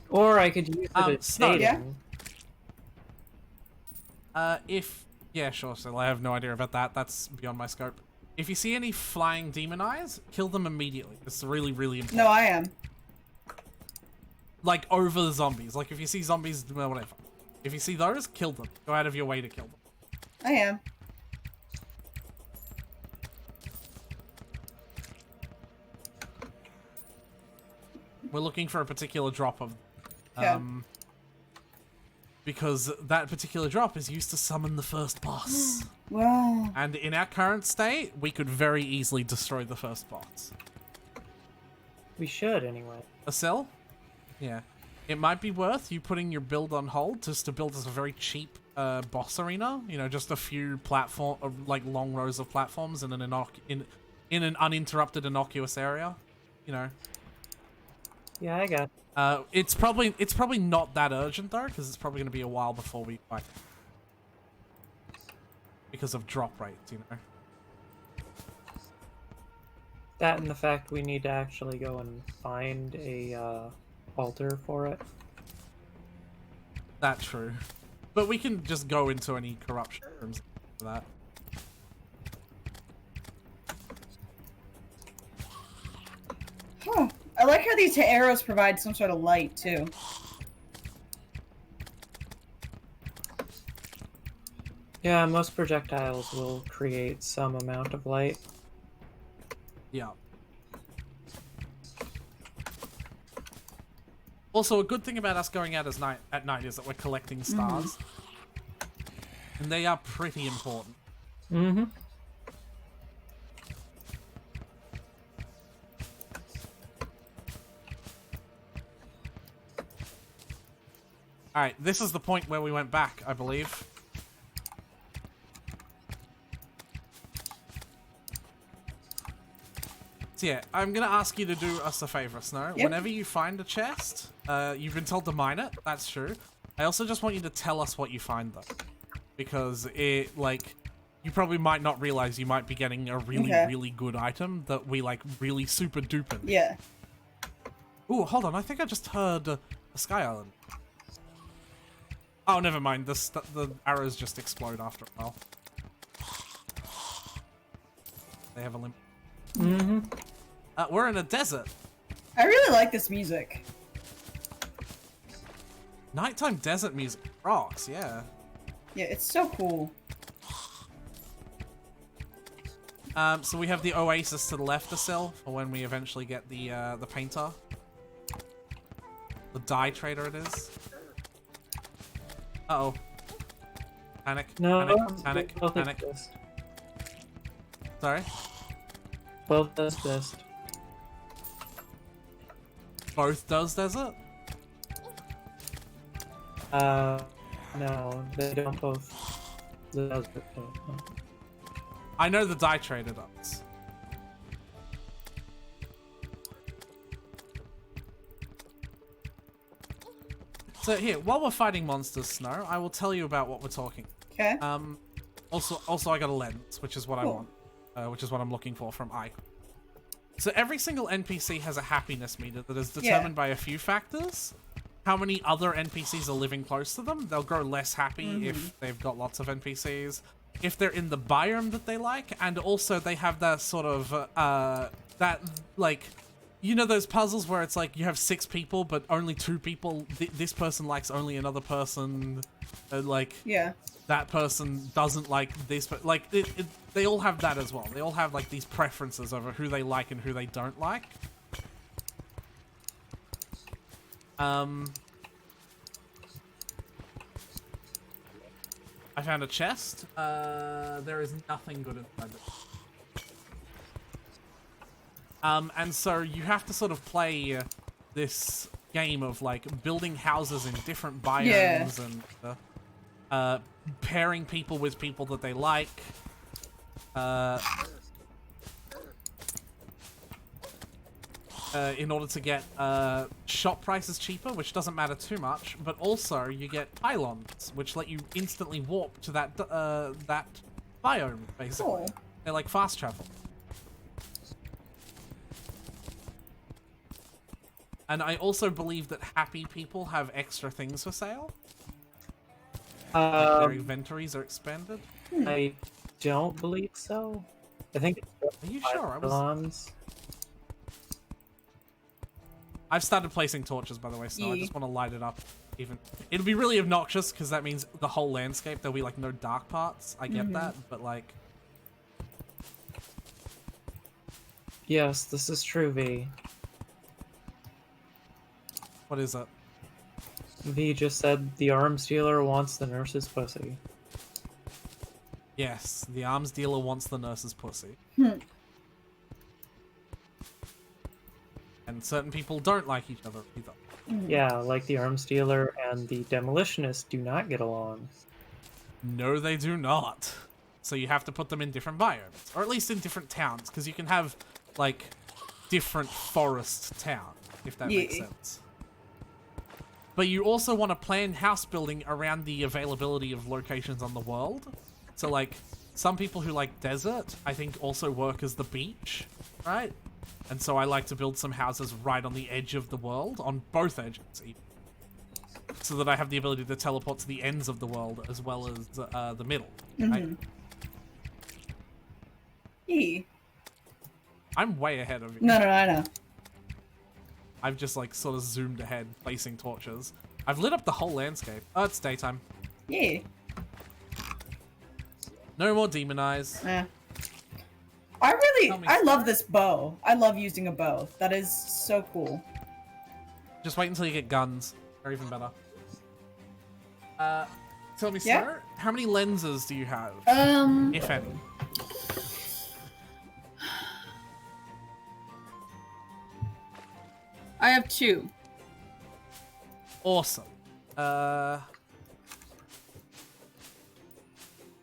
Or I could use it as Snow. shading. Yeah. Yeah, sure, so I have no idea about that. That's beyond my scope. If you see any flying demon eyes, kill them immediately. It's really, really important. No, I am. Like, over the zombies. Like, if you see zombies, well, whatever. If you see those, kill them. Go out of your way to kill them. I am. We're looking for a particular drop of... Okay. Because that particular drop is used to summon the first boss. Wow. And in our current state, we could very easily destroy the first boss. We should, anyway. A cell? Yeah. It might be worth you putting your build on hold just to build us a very cheap boss arena. You know, just a few platform, like long rows of platforms in in an uninterrupted innocuous area. You know. Yeah, I got. It's probably not that urgent though, because it's probably going to be a while before we fight. Because of drop rates, you know. That and the fact we need to actually go and find a altar for it. That's true. But we can just go into any corruption rooms for that. Huh. I like how these arrows provide some sort of light, too. Yeah, most projectiles will create some amount of light. Yeah. Also, a good thing about us going out at night is that we're collecting stars. And they are pretty important. Mm-hmm. Alright, this is the point where we went back, I believe. So yeah, I'm gonna ask you to do us a favor, Snow. Yep. Whenever you find a chest, you've been told to mine it, that's true. I also just want you to tell us what you find, though. Because it, like, you probably might not realize you might be getting a really, really good item that we, like, really super duper. Yeah. Ooh, hold on, I think I just heard a Sky Island. Oh, never mind, the arrows just explode after a while. They have a limp. Mm-hmm. We're in a desert. I really like this music. Nighttime desert music rocks, yeah. Yeah, it's so cool. So we have the oasis to the left of Sil for when we eventually get the painter. The dye trader it is. Uh-oh. Panic, No, panic, both panic. exist. Sorry? Both exist. both does desert? No, they don't both. No. I know the die trader does. So here, while we're fighting monsters, Snow, I will tell you about what we're talking. Okay. Also I got a lens, which is what I want, which is what I'm looking for from Ike. So every single NPC has a happiness meter that is determined by a few factors. How many other NPCs are living close to them? They'll grow less happy if they've got lots of NPCs. If they're in the biome that they like, and also they have that sort of, that, like, you know those puzzles where it's like you have 6 people, but only 2 people, this person likes only another person, like, Yeah. that person doesn't like this, but like, they all have that as well. They all have like these preferences over who they like and who they don't like. I found a chest. There is nothing good inside it. And so you have to sort of play this game of like building houses in different biomes and pairing people with people that they like. In order to get shop prices cheaper, which doesn't matter too much, but also you get pylons, which let you instantly warp to that that biome, basically. Cool. They're like fast travel. And I also believe that happy people have extra things for sale. Their inventories are expanded. I don't believe so. I think it's Are you sure? pylons. I've started placing torches, by the way, so I just want to light it up. Even it'll be really obnoxious because that means the whole landscape there'll be like no dark parts. I get that, but like, Yes, this is true, V. what is it? V just said the arms dealer wants the nurse's pussy. Yes, the arms dealer wants the nurse's pussy. And certain people don't like each other either. Yeah, like the arms dealer and the demolitionist do not get along. No, they do not. So you have to put them in different biomes, or at least in different towns, because you can have like different forest towns, if that makes sense. But you also want to plan house building around the availability of locations on the world. So like some people who like desert, I think also work as the beach, right? And so I like to build some houses right on the edge of the world, on both edges, even, so that I have the ability to teleport to the ends of the world as well as the middle. Right? I'm way ahead of you. No, I know. I've just like sort of zoomed ahead, placing torches. I've lit up the whole landscape. Oh, it's daytime. Yeah. No more demon eyes. I love this bow. I love using a bow. That is so cool. Just wait until you get guns. Or even better. Tell me, Yeah? sir, how many lenses do you have? If any. I have 2. Awesome.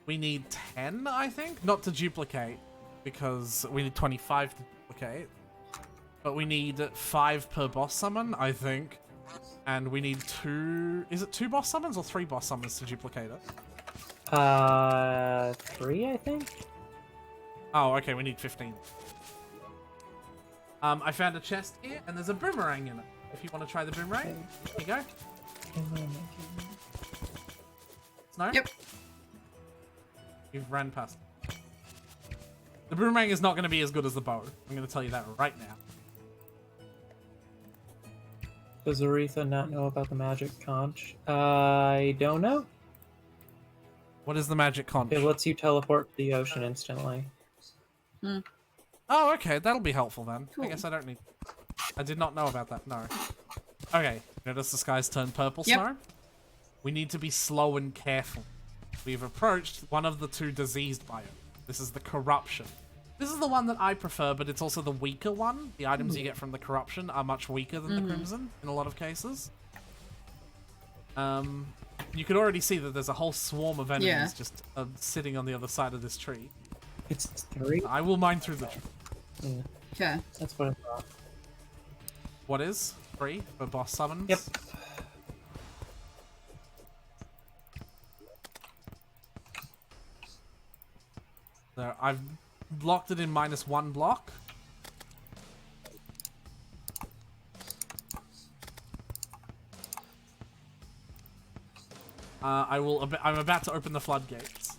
We need 10, I think? Not to duplicate, because we need 25 to duplicate. But we need 5 per boss summon, I think. And we need 2... Is it 2 boss summons or 3 boss summons to duplicate it? 3, I think? Oh, okay, we need 15. I found a chest here, and there's a boomerang in it. If you want to try the boomerang, here you go. Snow? Yep. You've ran past it. The boomerang is not going to be as good as the bow. I'm going to tell you that right now. Does Aretha not know about the magic conch? I don't know. What is the magic conch? It lets you teleport to the ocean instantly. Oh, okay, that'll be helpful then. Cool. I guess I don't need... I did not know about that, no. Okay, notice the skies turn purple, Yep. Snow? We need to be slow and careful. We've approached one of the 2 diseased biomes. This is the corruption. This is the one that I prefer, but it's also the weaker one. The items you get from the corruption are much weaker than the crimson in a lot of cases. You can already see that there's a whole swarm of enemies just sitting on the other side of this tree. It's 3? I will mine through the tree. Yeah, Okay. that's what I thought. What is 3 for boss summons? Yep. There, I've blocked it in -1 block. I'm about to open the floodgates.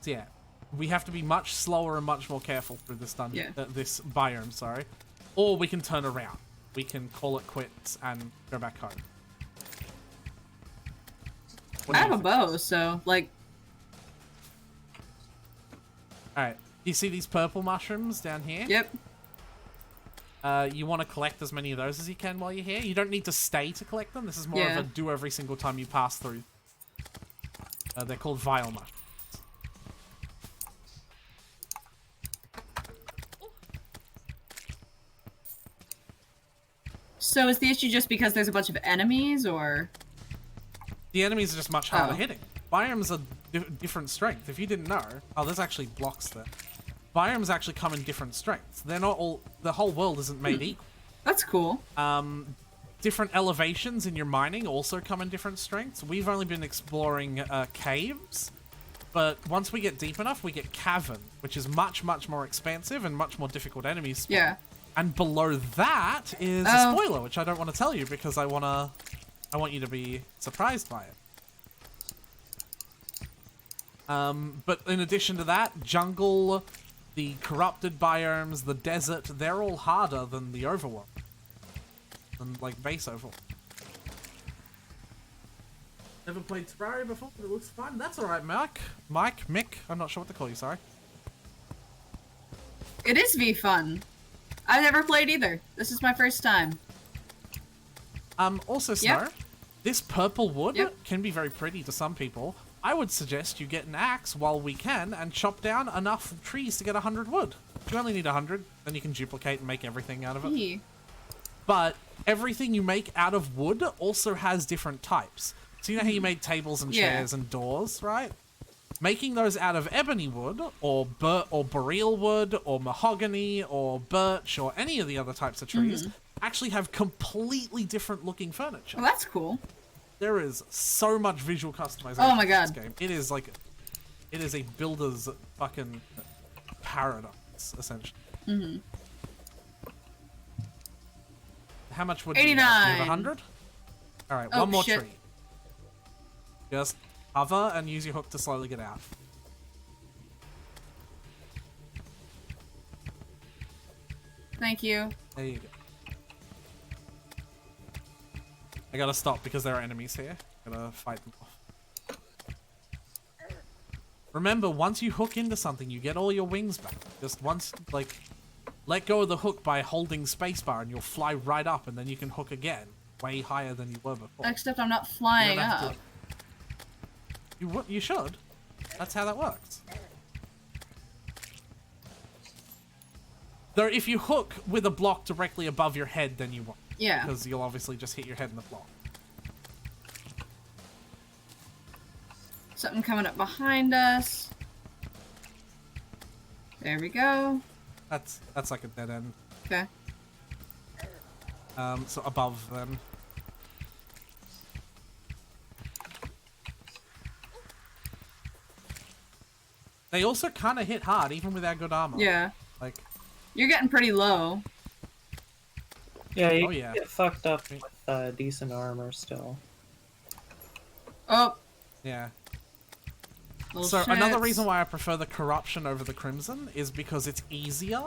So yeah, we have to be much slower and much more careful through this dungeon, this biome, sorry. Or we can turn around. We can call it quits and go back home. I have a bow, so, like... Alright, you see these purple mushrooms down here? Yep. You want to collect as many of those as you can while you're here. You don't need to stay to collect them. This is more of a do every single time you pass through. They're called vile mushrooms. So is the issue just because there's a bunch of enemies, or...? The enemies are just much harder hitting. Biomes are different strength. If you didn't know... Oh, there's actually blocks there. Biomes actually come in different strengths. They're not all... The whole world isn't made equal. That's cool. Different elevations in your mining also come in different strengths. We've only been exploring caves. But once we get deep enough, we get cavern, which is much, much more expansive and much more difficult enemies spawn. Yeah. And below that is a spoiler, which I don't want to tell you because I want you to be surprised by it. But in addition to that, jungle, the corrupted biomes, the desert, they're all harder than the overworld. Than, like, base overworld. Never played Terraria before, but it looks fun. That's alright, Mick, I'm not sure what to call you, sorry. It is V-Fun. I've never played either. This is my first time. Also, Snow, this purple wood can be very pretty to some people. I would suggest you get an axe while we can and chop down enough trees to get 100 wood. You only need 100, then you can duplicate and make everything out of it. Yeah. But everything you make out of wood also has different types. So you know how you made tables and chairs and doors, right? Making those out of ebony wood, or boreal wood, or mahogany, or birch, or any of the other types of trees, actually have completely different looking furniture. Well, that's cool. There is so much visual customization my in God. this game. It is like, it is a builder's fucking paradise, essentially. How much wood do you have? Do you have 100? Alright, one more tree. Just hover and use your hook to slowly get out. Thank you. There you go. I gotta stop because there are enemies here. Gotta fight them off. Remember, once you hook into something, you get all your wings back. Just once, like, let go of the hook by holding spacebar and you'll fly right up and then you can hook again. Way higher than you were before. Except I'm not flying up. You should. That's how that works. Though if you hook with a block directly above your head, then you won't. Yeah. Because you'll obviously just hit your head in the block. Something coming up behind us. There we go. That's like a dead end. Okay. So above them. They also kind of hit hard, even with our good armor. Yeah. Like, you're getting pretty low. Yeah, you get fucked up with decent armor still. Oh. Yeah. Little So shits. another reason why I prefer the corruption over the crimson is because it's easier.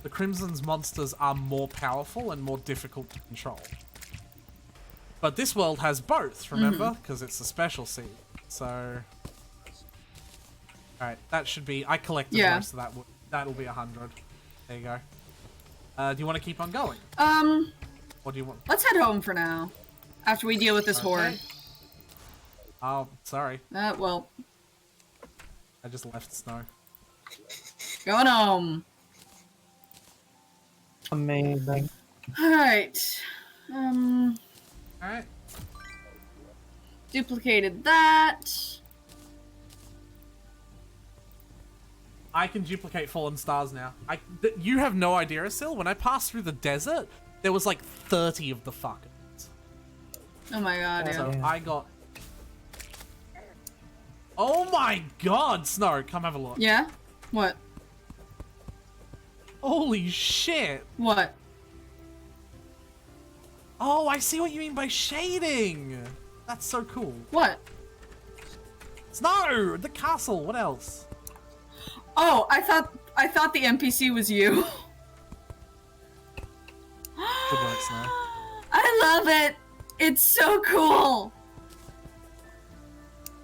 The crimson's monsters are more powerful and more difficult to control. But this world has both, remember? Because it's a special seed. So... Alright, that should be... I collected most of that. That'll be 100. There you go. Do you want to keep on going? What do you want? Let's head home for now. After we deal with this horde. Oh, sorry. Well, I just left Snow. Going home. Amazing. Alright. Alright. Duplicated that. I can duplicate fallen stars now. You have no idea, Asil. When I passed through the desert, there was like 30 of the fuckers. Oh my god, yeah. So I got... Oh my god, Snow, come have a look. Yeah? What? Holy shit. What? Oh, I see what you mean by shading. That's so cool. What? Snow, the castle, what else? Oh, I thought the NPC was you. Good work, Snow. I love it. It's so cool.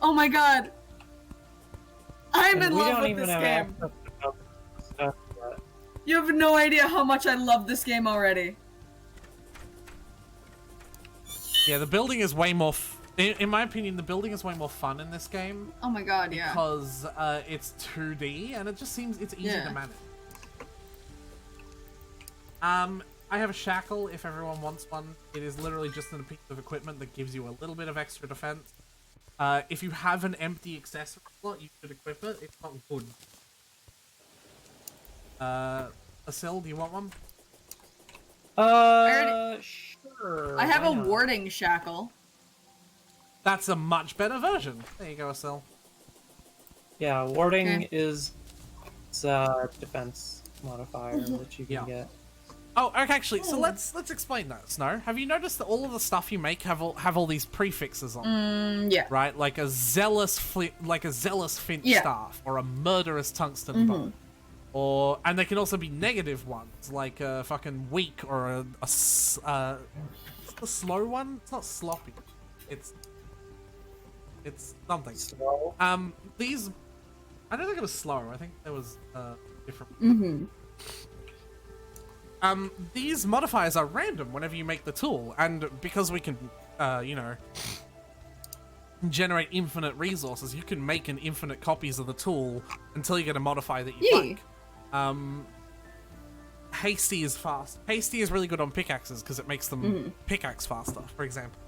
Oh my god. I'm in love with this game. Stuff yet. You have no idea how much I love this game already. Yeah, the building is way more... In my opinion, the building is way more fun in this game. Oh my god, yeah. Because it's 2D, and it just seems it's easy to manage. I have a shackle if everyone wants one. It is literally just a piece of equipment that gives you a little bit of extra defense. If you have an empty accessory slot, you should equip it. It's not good. Asil, do you want one? Sure. I have why a not? warding shackle. That's a much better version. There you go, Asil. Yeah, warding Okay. is defense modifier that you can get. Oh, okay, actually, so let's explain that, Snow. Have you noticed that all of the stuff you make have all these prefixes on? Yeah. Right, like a zealous finch staff, or a murderous tungsten bow, and they can also be negative ones, like a fucking weak or what's the slow one? It's not sloppy. It's something. Slow. These, I don't think it was slow. I think there was different. These modifiers are random whenever you make the tool, and because we can, you know, generate infinite resources, you can make an infinite copies of the tool until you get a modifier that you like. Hasty is fast. Hasty is really good on pickaxes because it makes them pickaxe faster, for example.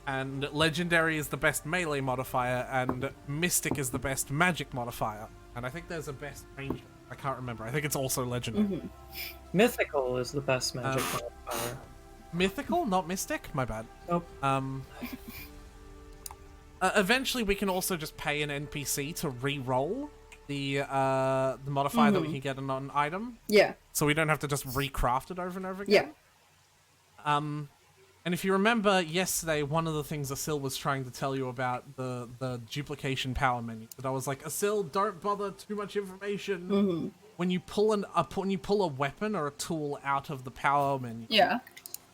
And Legendary is the best melee modifier, and Mystic is the best magic modifier. And I think there's a best ranger. I can't remember. I think it's also Legendary. Mythical is the best magic modifier. Mythical, not Mystic? My bad. Nope. Eventually, we can also just pay an NPC to re-roll the modifier that we can get on an item. Yeah. So we don't have to just recraft it over and over again. Yeah. And if you remember yesterday, one of the things Asil was trying to tell you about the duplication power menu, that I was like, Asil, don't bother too much information. When you pull a weapon or a tool out of the power menu,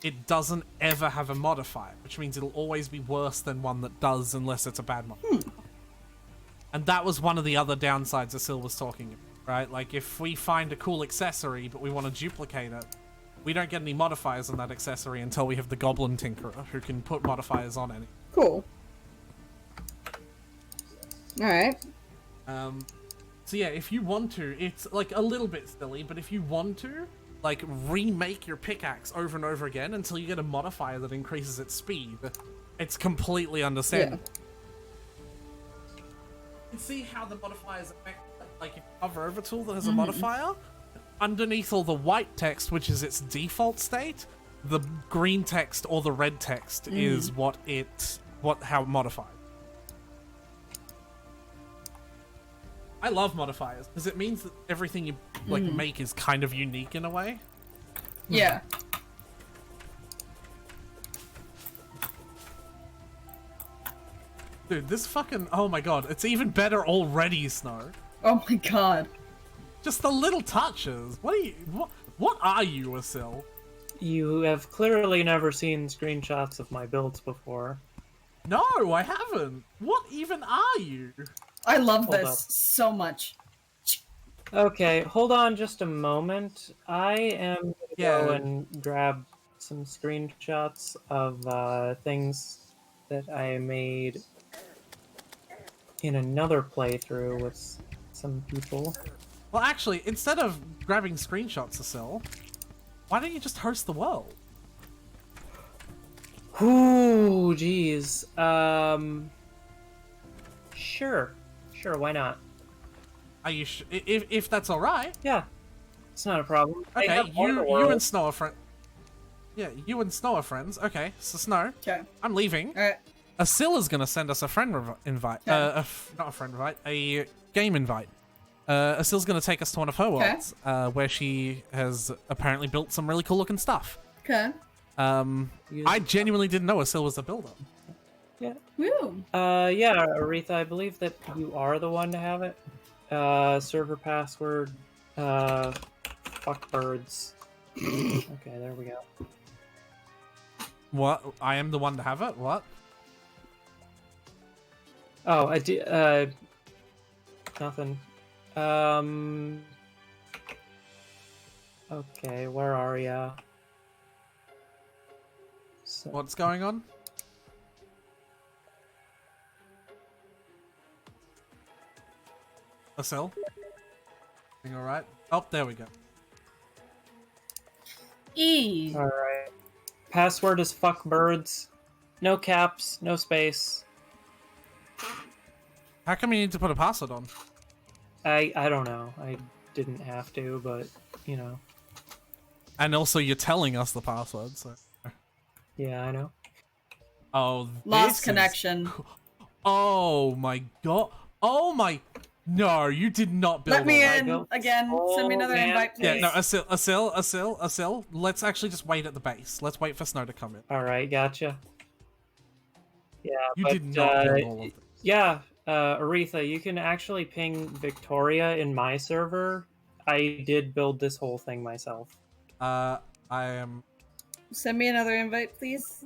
it doesn't ever have a modifier, which means it'll always be worse than one that does, unless it's a bad modifier. And that was one of the other downsides Asil was talking about, right? Like, if we find a cool accessory, but we want to duplicate it, we don't get any modifiers on that accessory until we have the Goblin Tinkerer, who can put modifiers on any. Cool. Alright. So yeah, if you want to, it's like a little bit silly, but if you want to, like, remake your pickaxe over and over again until you get a modifier that increases its speed, it's completely understandable. You can see how the modifiers affect, like, if you hover over a tool that has a modifier, underneath all the white text, which is its default state, the green text or the red text is how it modifies. I love modifiers because it means that everything you make is kind of unique in a way. Yeah. Dude, this fucking, oh my god, it's even better already, Snow. Oh my god. Just the little touches. What are you, Asil? You have clearly never seen screenshots of my builds before. No, I haven't. What even are you? I love Hold this up. so much. Okay, hold on just a moment. I am gonna go Yeah. and grab some screenshots of things that I made in another playthrough with some people. Well, actually, instead of grabbing screenshots to sell, why don't you just host the world? Ooh, jeez. Sure, why not? Are you if that's all right? Yeah, it's not a problem. I Okay, have more in the you world. and Snow are friends. Yeah, you and Snow are friends. Okay, so Snow, Okay. I'm leaving. Alright. Asilla's gonna send us a friend invite. Okay. Not a friend invite, a game invite. Asilla's gonna take us to one of her worlds, where she has apparently built some really cool looking stuff. Okay. I genuinely didn't know Asill was a builder. Yeah. Woo. Yeah, Aretha, I believe that you are the one to have it. Server password, fuck birds. Okay, there we go. What? I am the one to have it? What? Oh, I did, nothing. Okay, where are ya? So, What's going on? Asill? Everything alright? Oh, there we go. E. alright. Password is fuck birds. No caps, no space. How come you need to put a password on? I don't know. I didn't have to, but, you know. And also, you're telling us the password, so... Yeah, I know. Oh, Lost this is- connection. Oh my god. Oh my... No, you did not build Let me all that. in built again. Send me Oh, another man. invite, please. Yeah, no, Asill. Let's actually just wait at the base. Let's wait for Snow to come in. Alright, gotcha. Yeah, You but, did not build all of this. yeah, Aretha, you can actually ping Victoria in my server. I did build this whole thing myself. I am... Send me another invite, please.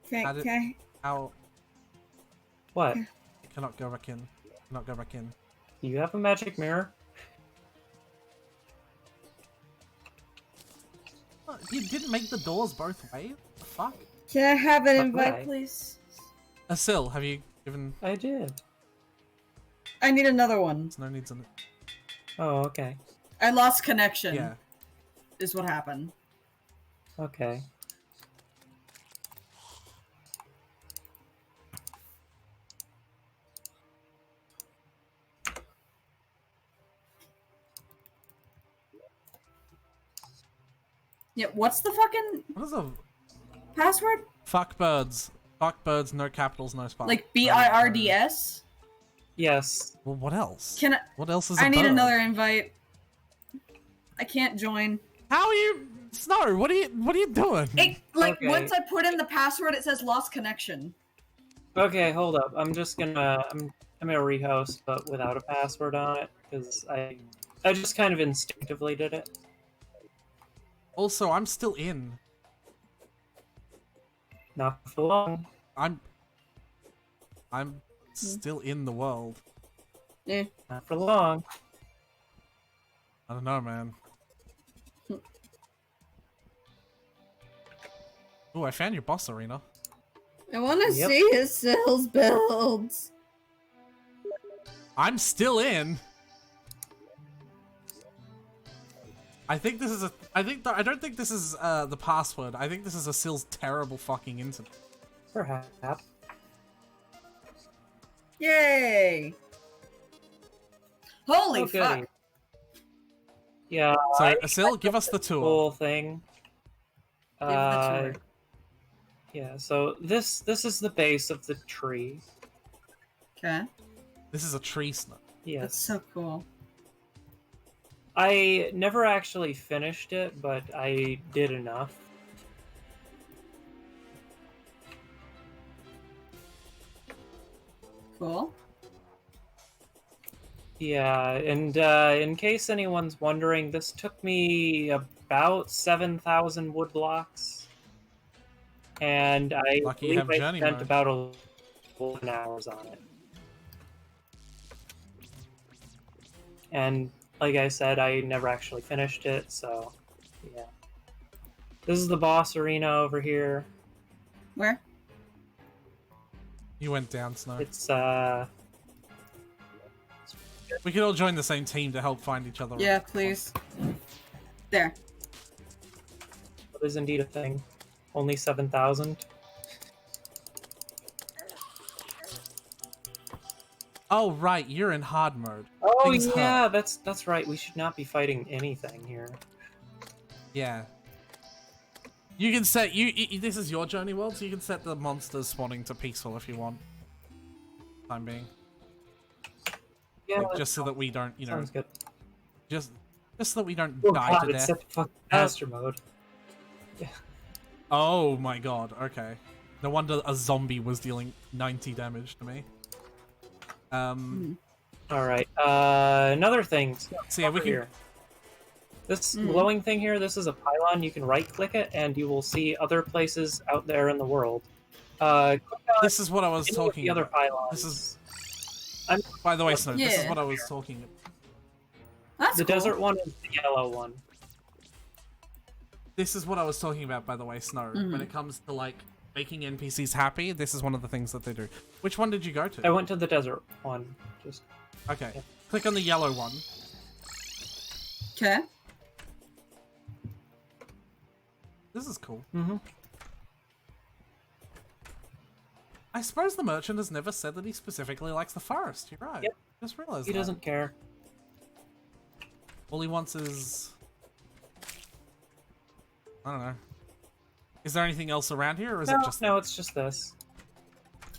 Okay. Add it- Okay. How... What? Cannot go back in. Cannot go back in. You have a magic mirror? You didn't make the doors both ways? What the fuck? Can I have an Fuck invite, right. please? Asill, have you given... I did. I need another one. Snow needs an... Oh, okay. I lost connection. Yeah. Is what happened. Okay. Yeah. What's the fucking What is a... password? Fuck birds. Fuck birds, no capitals, no spikes. Like BIRDS? Yes. Well, what else? Can I? What else is I a need bird? another invite. I can't join. How are you... Snow, what are you doing? It, like Okay. once I put in the password, it says lost connection. Okay, hold up. I'm gonna rehost, but without a password on it, because I just kind of instinctively did it. Also, I'm still in. Not for long. I'm still in the world. Yeah. Not for long. I don't know, man. Oh, I found your boss arena. I want to Yep. see his sales builds. I'm still in. I think this is a. I don't think this is the password. I think this is Asill's terrible fucking internet. Perhaps. Yay! Holy Oh, fuck! goody. Yeah. So I Asill, give us the tour. whole thing. Give the tour. Yeah. So this is the base of the tree. Okay, This is a tree snow. Yes. that's so cool. I never actually finished it, but I did enough. Cool. Yeah, and in case anyone's wondering, this took me about 7,000 wood blocks. And I Lucky you believe have I journey spent mode. about 11 hours on it. And like I said, I never actually finished it, so yeah. This is the boss arena over here. Where? You went down, Snow. It's We can all join the same team to help find each other. Yeah, please. There. That is indeed a thing. Only 7,000. Oh right, you're in hard mode. Oh Things yeah, hurt. that's right. We should not be fighting anything here. Yeah. You can set this is your journey world, so you can set the monsters spawning to peaceful if you want. Time being. Yeah, Like, just so that we don't, you know, sounds good. just so that we don't Oh die god, to it's death. set to fucking master mode. Yeah. Oh my god, okay. No wonder a zombie was dealing 90 damage to me. Alright, another thing. So yeah, we can... Here. This glowing thing here, this is a pylon. You can right-click it, and you will see other places out there in the world. This is what I was talking the other about. pylons. This is... By the way, Snow, this is what I was talking about. That's the cool. desert one is the yellow one. This is what I was talking about, by the way, Snow. When it comes to, like, making NPCs happy, this is one of the things that they do. Which one did you go to? I went to the desert one. Just Okay. Yeah. Click on the yellow one. Okay. This is cool. mm-hmm. I suppose the merchant has never said that he specifically likes the forest. You're right. Yep. Just realized He that. doesn't care. All he wants is... I don't know. Is there anything else around here, or is it just... No, it's just this.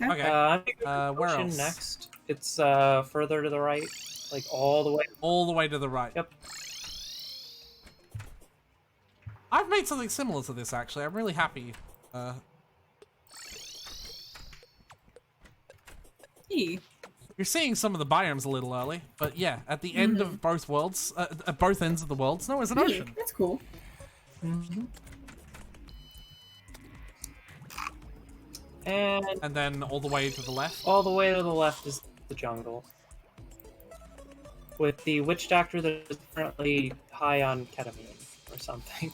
Okay. I'm gonna go where to else? next. It's further to the right, like all the way. All the way to the right. Yep. I've made something similar to this, actually. I'm really happy. You're seeing some of the biomes a little early, but yeah, at the end of both worlds, at both ends of the world, Snow is an ocean. That's cool. And And then all the way to the left. all the way to the left is the jungle. With the witch doctor that is currently high on ketamine or something.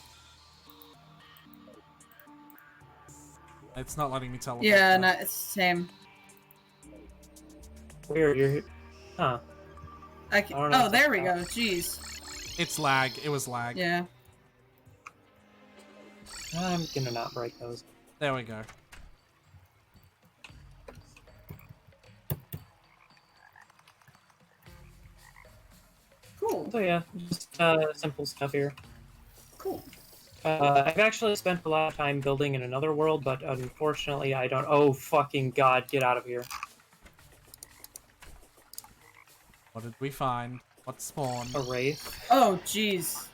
It's not letting me tell. Yeah, no, it's the same. Weird, you're... Huh. I can... don't know Oh, what's there we up. go. Jeez. It's lag. It was lag. Yeah. I'm gonna not break those. There we go. Cool. So yeah, just simple stuff here. Cool. I've actually spent a lot of time building in another world, but unfortunately I don't... Oh, fucking god, get out of here. What did we find? What spawned? A wraith. Oh, jeez.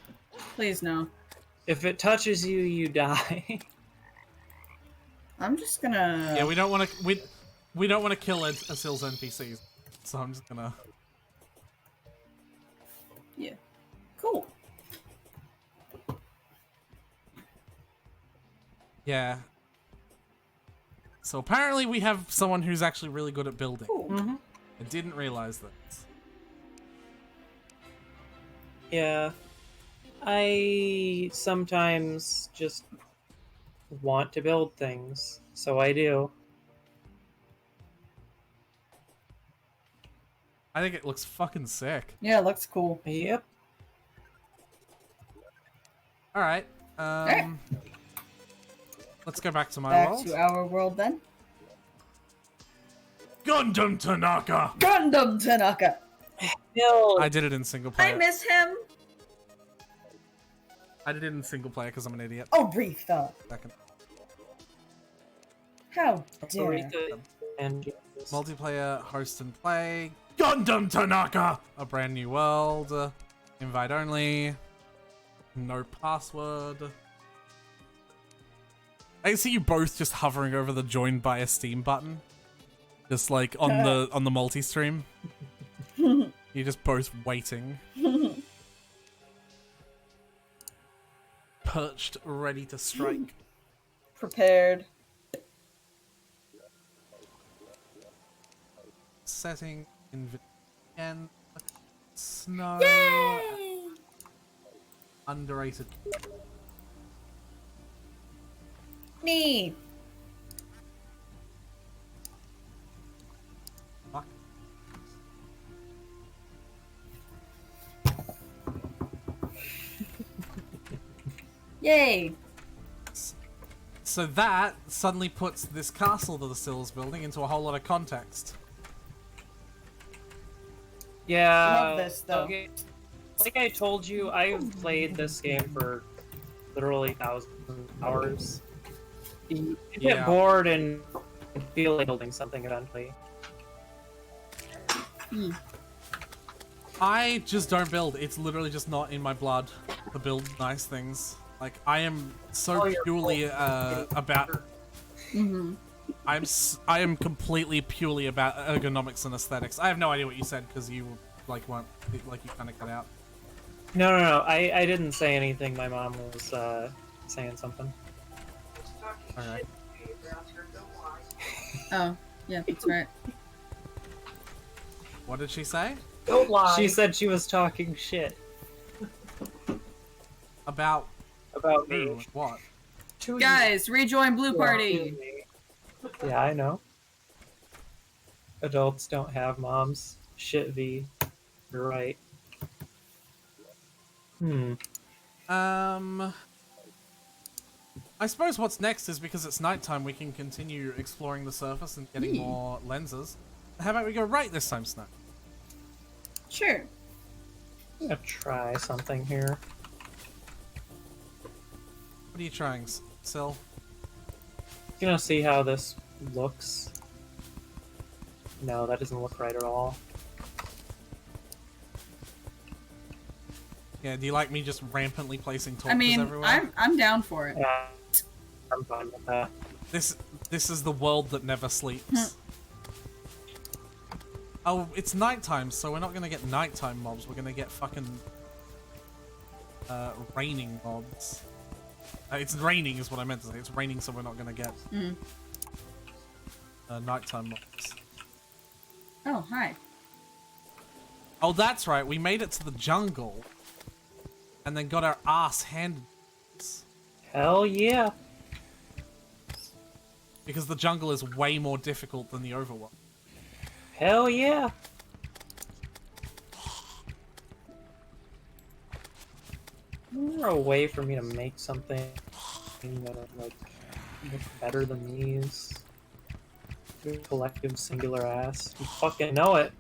Please, no. If it touches you, you die. I'm just gonna... Yeah, we don't want to. We don't want to kill Asil's NPCs, so I'm just gonna. Yeah. Cool. Yeah. So apparently we have someone who's actually really good at building. Cool. I didn't realize that. Yeah. I sometimes just want to build things, so I do. I think it looks fucking sick. Yeah, it looks cool. Yep. All right. Alright. Let's go back to my Back world. to our world then. Gundam Tanaka. Gundam Tanaka! No. I did it in single I player. miss him! I did it in single player because I'm an idiot. Oh, Aretha! Second. How dare. Aretha and Multiplayer, host and play. Gundam Tanaka. A brand new world. Invite only. No password. I can see you both just hovering over the join by a Steam button. Just like on the multi-stream. You're just both waiting. Perched, ready to strike. Prepared. Setting and snow. Yay! Underrated. Me! Fuck. Yay! So that suddenly puts this castle that the Sills building into a whole lot of context. Yeah. Love this, though. Okay. Like I told you, I've played this game for literally thousands of hours. You get Yeah. bored and feel like building something eventually. I just don't build. It's literally just not in my blood to build nice things. Like, I am so Oh, you're purely about... I am completely purely about ergonomics and aesthetics. I have no idea what you said because you like weren't like you kind of cut out. No. I didn't say anything. My mom was saying something. Okay. Oh, yeah, that's right. What did she say? Don't lie. She said she was talking shit About about who? me. What? To Guys, rejoin Blue you. Party! Yeah, I know. Adults don't have moms. Shit, V. You're right. I suppose what's next is because it's nighttime, we can continue exploring the surface and getting more lenses. How about we go right this time, Snow? Sure. I'm gonna try something here. What are you trying, Sil? Gonna see how this looks. No, that doesn't look right at all. Yeah, do you like me just rampantly placing torches I mean, everywhere? I'm down for it. Yeah, I'm fine with that. This is the world that never sleeps. Oh, it's nighttime, so we're not gonna get nighttime mobs. We're gonna get fucking raining mobs. It's raining is what I meant to say. It's raining, so we're not gonna get nighttime mobs. Oh, hi. Oh, that's right. We made it to the jungle, and then got our ass handed to us. Hell yeah. Because the jungle is way more difficult than the overworld. Hell yeah. Is there a way for me to make something that like look better than these? Your collective singular ass. You fucking know it.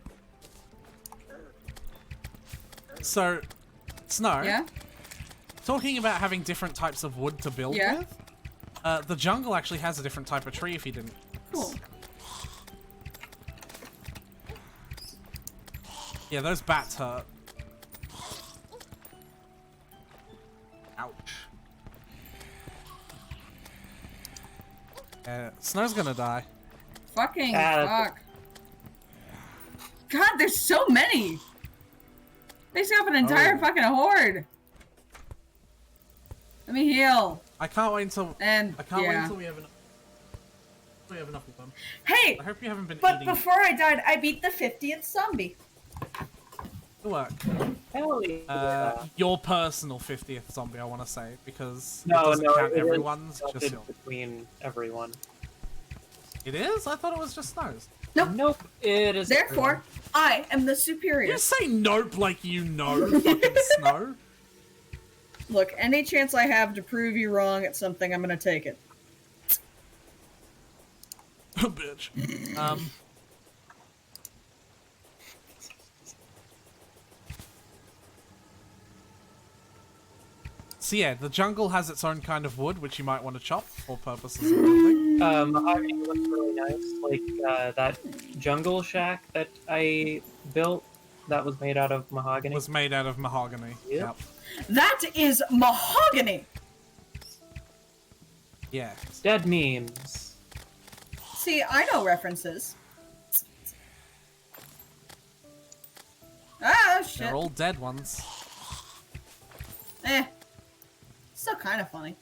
So, Snow, Yeah? talking about having different types of wood to build Yeah? with, the jungle actually has a different type of tree if you didn't. Cool. Yeah, those bats hurt. Ouch. Snow's gonna die. Fucking Ah, fuck. God, there's so many! They set up an entire Oh. fucking horde! Let me heal. I can't wait until And, I can't wait yeah. until we have enough. We have enough of them. Hey, I hope you haven't been but eating. before I died, I beat the 50th zombie. Good work. hell yeah. Your personal 50th zombie, I want to say, because No, it doesn't no, count it is everyone's. Just counted yours. between everyone. It is? I thought it was just Snow's. Nope, it is. Therefore, I am the superior. You say nope like you know, fucking Snow. Look, any chance I have to prove you wrong at something, I'm gonna take it. Bitch. So yeah, the jungle has its own kind of wood, which you might want to chop for purposes of building. Mahogany looks really nice. Like that jungle shack that I built that was made out of mahogany. Was made out of mahogany. Yep. That is mahogany! Yeah. Dead memes. See, I know references. Ah, shit. They're all dead ones. Eh. Still kind of funny.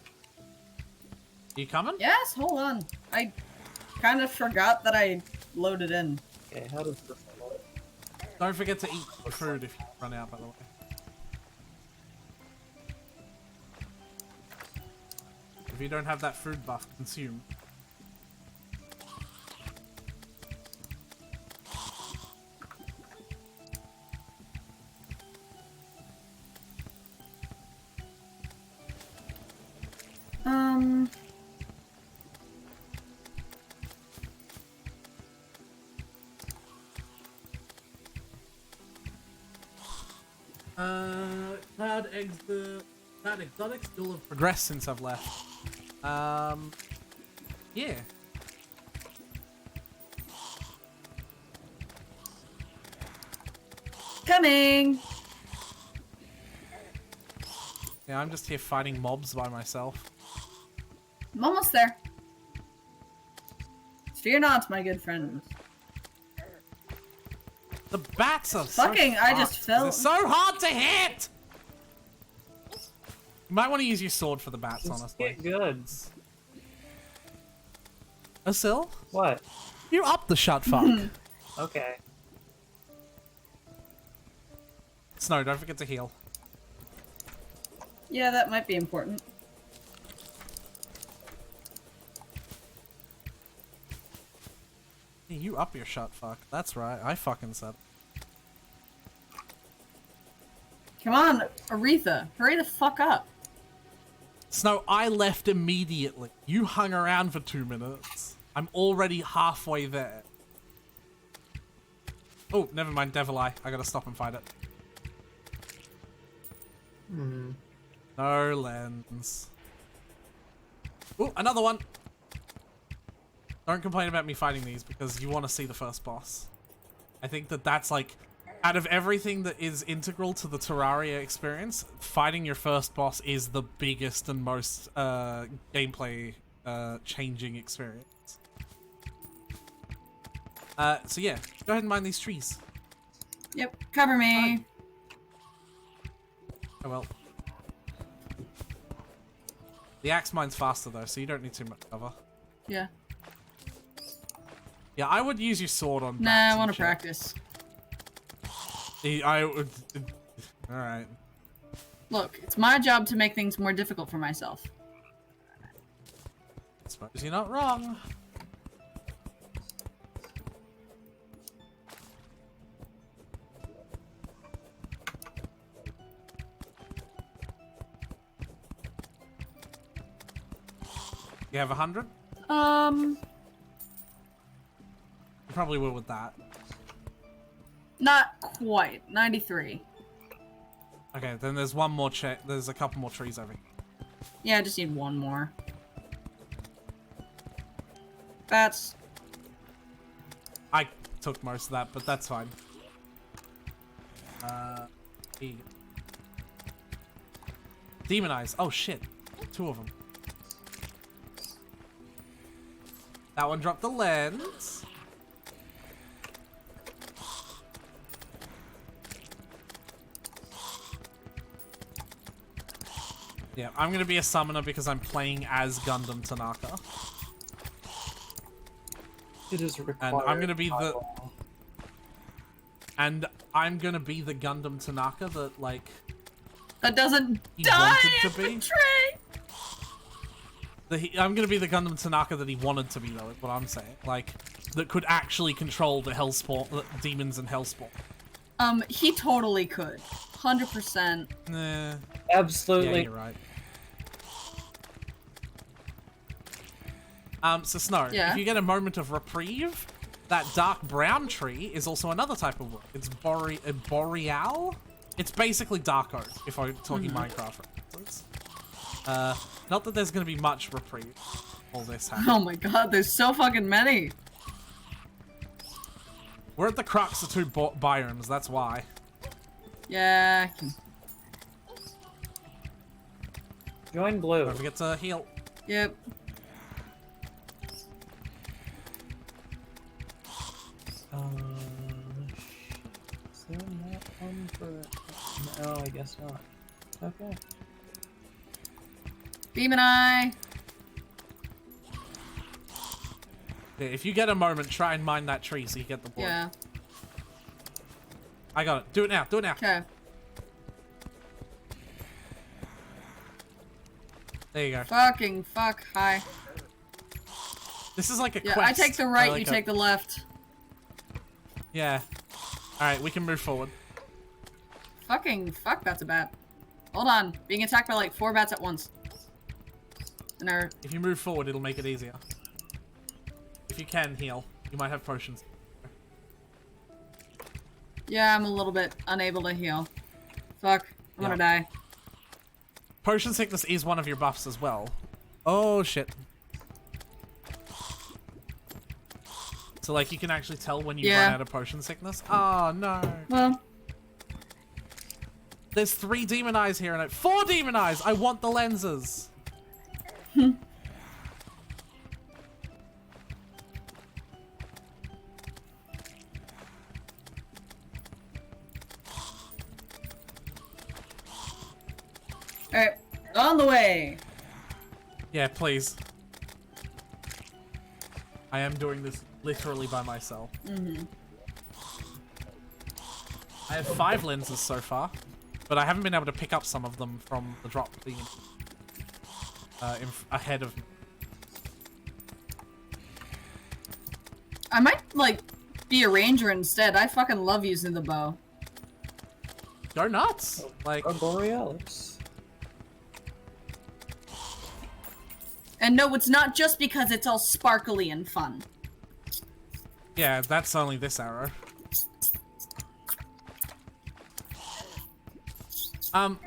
You coming? Yes, hold on. I kind of forgot that I loaded in. Okay, how does this look? Don't forget to eat food if you run out, by the way. If you don't have that food buff, consume. Cloud eggs. Cloud exotics still have progressed since I've left. Yeah. Coming. Yeah, I'm just here fighting mobs by myself. I'm almost there. Fear not, my good friend. The bats are Fucking, so I just fucked. fell. They're so hard to hit! You might want to use your sword for the bats, Just honestly. get goods. Asil? What? You up the shut fuck. Okay. Snow, don't forget to heal. Yeah, that might be important. Yeah, you up your shut fuck. That's right, I fucking said. Come on, Aretha, hurry the fuck up. Snow, I left immediately. You hung around for 2 minutes. I'm already halfway there. Oh, never mind, Devil Eye. I gotta stop and fight it. No lens. Oh, another one! Don't complain about me fighting these because you want to see the first boss. I think that that's like, out of everything that is integral to the Terraria experience, fighting your first boss is the biggest and most gameplay changing experience. So yeah, go ahead and mine these trees. Yep, cover me. Oh well. The axe mine's faster though, so you don't need too much cover. Yeah. Yeah, I would use your sword on. Nah, I want to practice. I would. All right. Look, it's my job to make things more difficult for myself. I suppose you're not wrong. You have 100? You probably will with that. Not quite. 93. Okay, then there's one more there's a couple more trees over here. Yeah, I just need one more. That's... I took most of that, but that's fine. Here you go. Demon Eyes. Oh shit. 2 of them. That one dropped the lens. Yeah, I'm gonna be a summoner because I'm playing as Gundam Tanaka. It is required. And I'm gonna be the... And I'm gonna be the Gundam Tanaka that, like... That doesn't he die wanted to and be. betray! I'm gonna be the Gundam Tanaka that he wanted to be, though, is what I'm saying. Like, that could actually control the Hellspawn, demons and Hellspawn. He totally could. 100%. Nah. Absolutely. Yeah, you're right. So Snow, Yeah? if you get a moment of reprieve, that dark brown tree is also another type of wood. It's boreal? It's basically dark oak, if I'm talking Minecraft references. Not that there's gonna be much reprieve. All this happens. Oh my god, there's so fucking many. We're at the crux of 2 biomes, that's why. Yeah, I can... Join blue. Don't forget to heal. Yep. Is there not one for... No, I guess not. Okay. Demon Eye! Yeah, if you get a moment, try and mine that tree so you get the wood. Yeah. I got it. Do it now. Do it now. Okay. There you go. Fucking fuck. Hi. This is like a Yeah, quest. I take the right, like you take the left. Yeah. Alright, we can move forward. Fucking fuck, that's a bat. Hold on. Being attacked by like 4 bats at once. And our... If you move forward, it'll make it easier. If you can heal, you might have potions. Yeah, I'm a little bit unable to heal. Fuck. I'm gonna die. Potion sickness is one of your buffs as well. Oh, shit. So, like, you can actually tell when you run out of potion sickness. Oh, no. Well. There's 3 demon eyes here and 4 demon eyes! I want the lenses! Alright, on the way. Yeah, please. I am doing this literally by myself. I have 5 lenses so far, but I haven't been able to pick up some of them from the drop being ahead of me. I might, like, be a ranger instead. I fucking love using the bow. Go nuts! Like, Borealis. And no, it's not just because it's all sparkly and fun. yeah, that's only this arrow.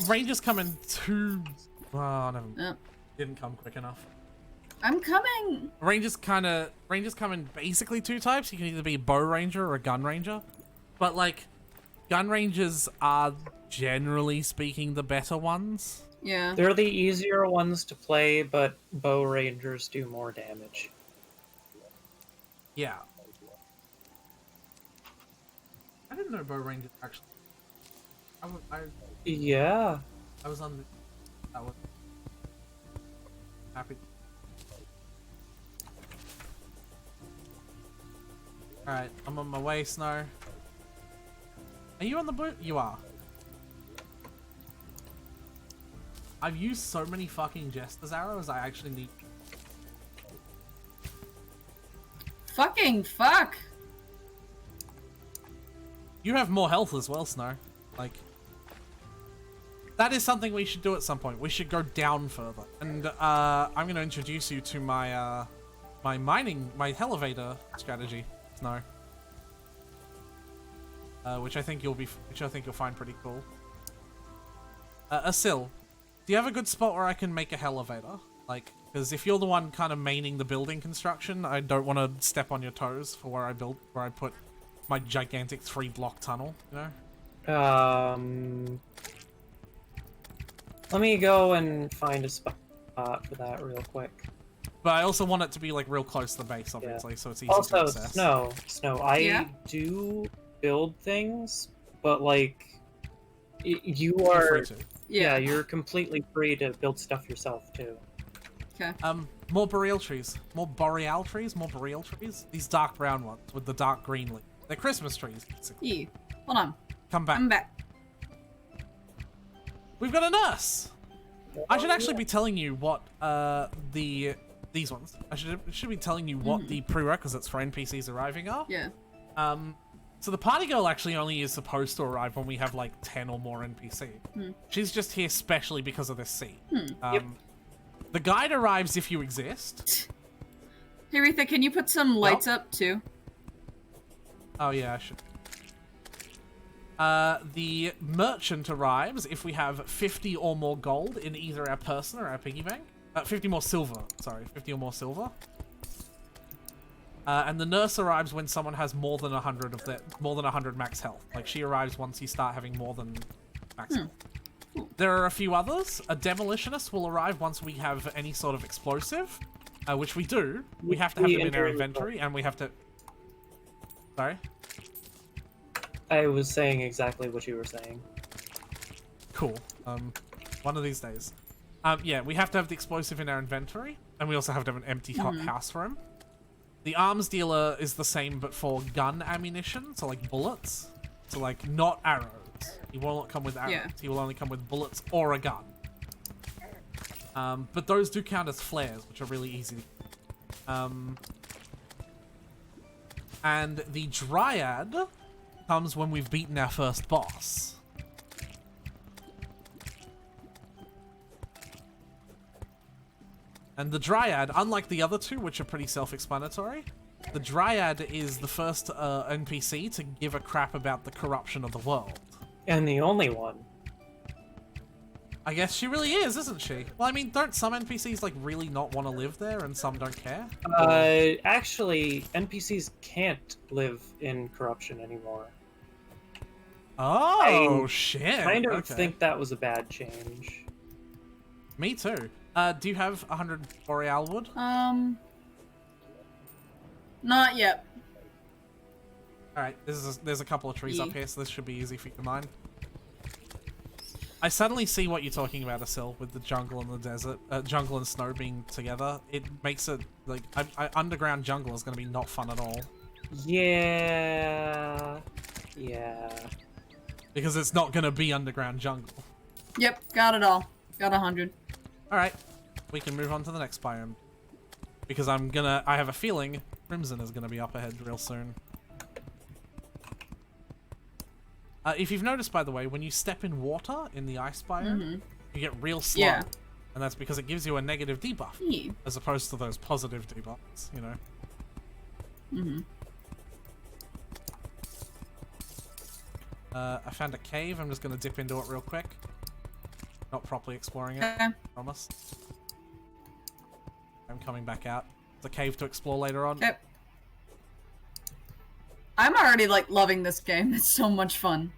Rangers come in 2... Oh, never. Didn't come quick enough. I'm coming! Rangers come in basically 2 types. You can either be a bow ranger or a gun ranger. But, like, gun rangers are, generally speaking, the better ones. Yeah. They're the easier ones to play, but bow rangers do more damage. Yeah. I didn't know bow rangers actually. Yeah. I was on the... That was... Happy. Alright, I'm on my way, Snow. Are you on the boat? You are. I've used so many fucking Jester's arrows, I actually need... Fucking fuck! You have more health as well, Snow. Like... That is something we should do at some point. We should go down further. And, I'm gonna introduce you to my, my elevator strategy, Snow. Which I think you'll find pretty cool. Asil, do you have a good spot where I can make a elevator? Like, because if you're the one kind of maining the building construction, I don't want to step on your toes for where I put my gigantic 3-block tunnel, you know? Let me go and find a spot for that real quick. But I also want it to be, like, real close to the base, obviously, so it's easy to Also, access. Snow, I do build things, but, like, you are... You're free to. Yeah, you're completely free to build stuff yourself, too. Okay. More boreal trees. More boreal trees? More boreal trees? These dark brown ones with the dark green leaf. They're Christmas trees, basically. Yeah. Hold on. Come back. I'm back. We've got a nurse! I should actually be telling you what, these ones. I should be telling you what the prerequisites for NPCs arriving are. Yeah. So the party girl actually only is supposed to arrive when we have, like, 10 or more NPC. She's just here specially because of this scene. Yep. The guide arrives if you exist. Hey, Retha, can you put some lights up, too? Oh, yeah, I should. The merchant arrives if we have 50 or more gold in either our person or our piggy bank. 50 more silver, sorry, 50 or more silver. And the nurse arrives when someone has more than 100 max health. Like, she arrives once you start having more than max health. There are a few others. A demolitionist will arrive once we have any sort of explosive, which we do. We have to have them in our inventory, and we have to... Sorry? I was saying exactly what you were saying. Cool. One of these days. Yeah, we have to have the explosive in our inventory, and we also have to have an empty house room. The arms dealer is the same, but for gun ammunition, so like bullets. So like, not arrows. He will not come with arrows. Yeah. He will only come with bullets or a gun. But those do count as flares, which are really easy. And the Dryad comes when we've beaten our first boss. And the Dryad, unlike the other two, which are pretty self-explanatory, the Dryad is the first NPC to give a crap about the corruption of the world. And the only one. I guess she really is, isn't she? Well, I mean, don't some NPCs like really not want to live there, and some don't care? Actually, NPCs can't live in corruption anymore. Oh, shit. Kind of okay. think that was a bad change. Me too. Do you have 100 Boreal wood? Not yet. Alright, there's a couple of trees up here, so this should be easy for you to mine. I suddenly see what you're talking about, Asil, with the jungle and the desert, jungle and snow being together. It makes it, like, underground jungle is going to be not fun at all. Yeah. Yeah. Because it's not going to be underground jungle. Yep, got it all. Got 100. Alright, we can move on to the next biome. Because I have a feeling Crimson is going to be up ahead real soon. If you've noticed, by the way, when you step in water in the ice biome, you get real slow. Yeah. And that's because it gives you a negative debuff, Yeah. as opposed to those positive debuffs, you know? I found a cave. I'm just going to dip into it real quick. Not properly exploring it, I promise. I'm coming back out. It's a cave to explore later on. Yep. I'm already, like, loving this game. It's so much fun.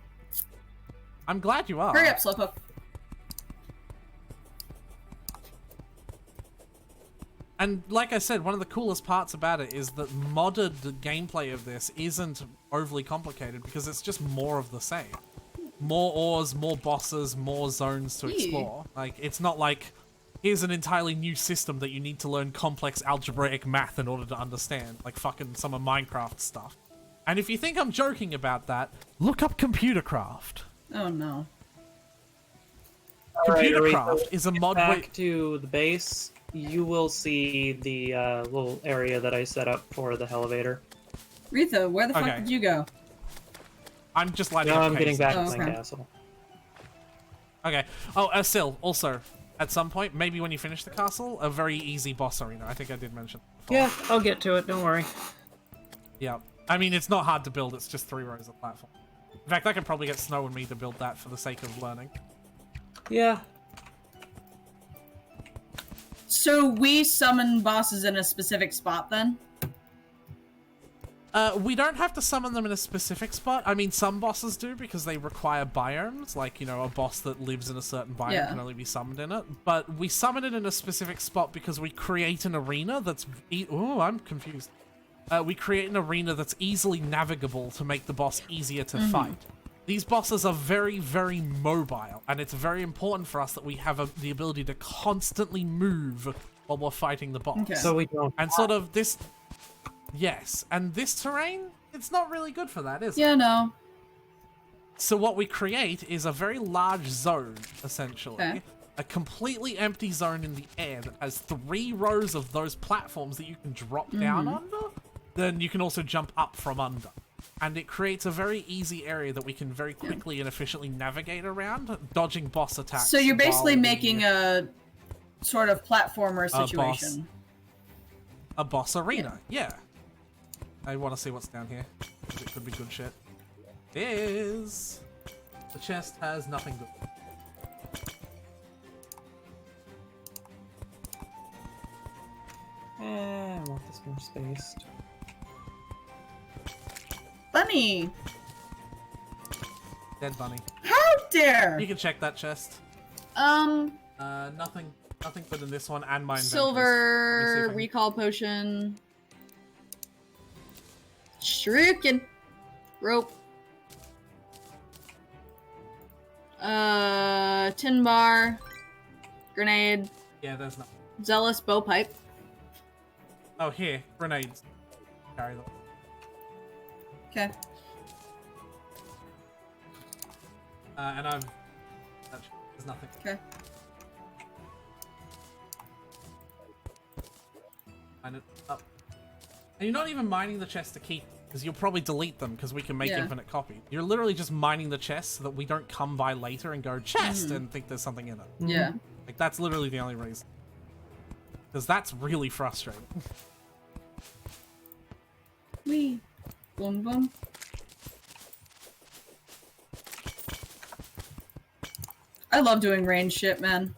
I'm glad you are. Hurry up, Slowpoke. And like I said, one of the coolest parts about it is that modded gameplay of this isn't overly complicated because it's just more of the same. More ores, more bosses, more zones to explore. Like, it's not like, here's an entirely new system that you need to learn complex algebraic math in order to understand. Like fucking some of Minecraft stuff. And if you think I'm joking about that, look up Computercraft. Oh no. Computercraft is a mod Back to the base, you will see the little area that I set up for the elevator. Retha, where the fuck did you go? I'm just lighting No, up I'm getting cases. back to okay. my castle. Okay. Oh, Asil, also, at some point, maybe when you finish the castle, a very easy boss arena. I think I did mention that before. Yeah, I'll get to it, don't worry. Yeah. I mean, it's not hard to build, it's just 3 rows of platform. In fact, I could probably get Snow and me to build that for the sake of learning. Yeah. So we summon bosses in a specific spot then? We don't have to summon them in a specific spot. I mean, some bosses do because they require biomes. Like, you know, a boss that lives in a certain biome can only be summoned in it. But we summon it in a specific spot because we create an arena that's... Oh, I'm confused. We create an arena that's easily navigable to make the boss easier to fight. These bosses are very, very mobile, and it's very important for us that we have the ability to constantly move while we're fighting the boss. Okay. So we don't... And sort of this... Yes, and this terrain, it's not really good for that, is it? Yeah, no. So what we create is a very large zone, essentially. Okay. A completely empty zone in the air that has 3 rows of those platforms that you can drop down under. Then you can also jump up from under. And it creates a very easy area that we can very quickly and efficiently navigate around, dodging boss attacks. So you're basically while making a sort of platformer boss. situation. A boss arena, yeah. I want to see what's down here. It could be good shit. It is. The chest has nothing good. I want this more spaced. Bunny! Dead bunny. How dare! You can check that chest. Nothing good in this one and my inventories. Let me see Silver, if I can- recall potion. Shuriken. Rope. Tin bar. Grenade. Yeah, there's nothing. Zealous bow pipe. Oh, here. Grenades. Carry them. Okay. And I've... There's nothing. Okay. Mine it up. And you're not even mining the chest to keep, because you'll probably delete them, because we can make infinite copies. You're literally just mining the chest so that we don't come by later and go, chest, and think there's something in it. Yeah. Like, that's literally the only reason. Because that's really frustrating. Wee. Boom boom. I love doing range shit, man.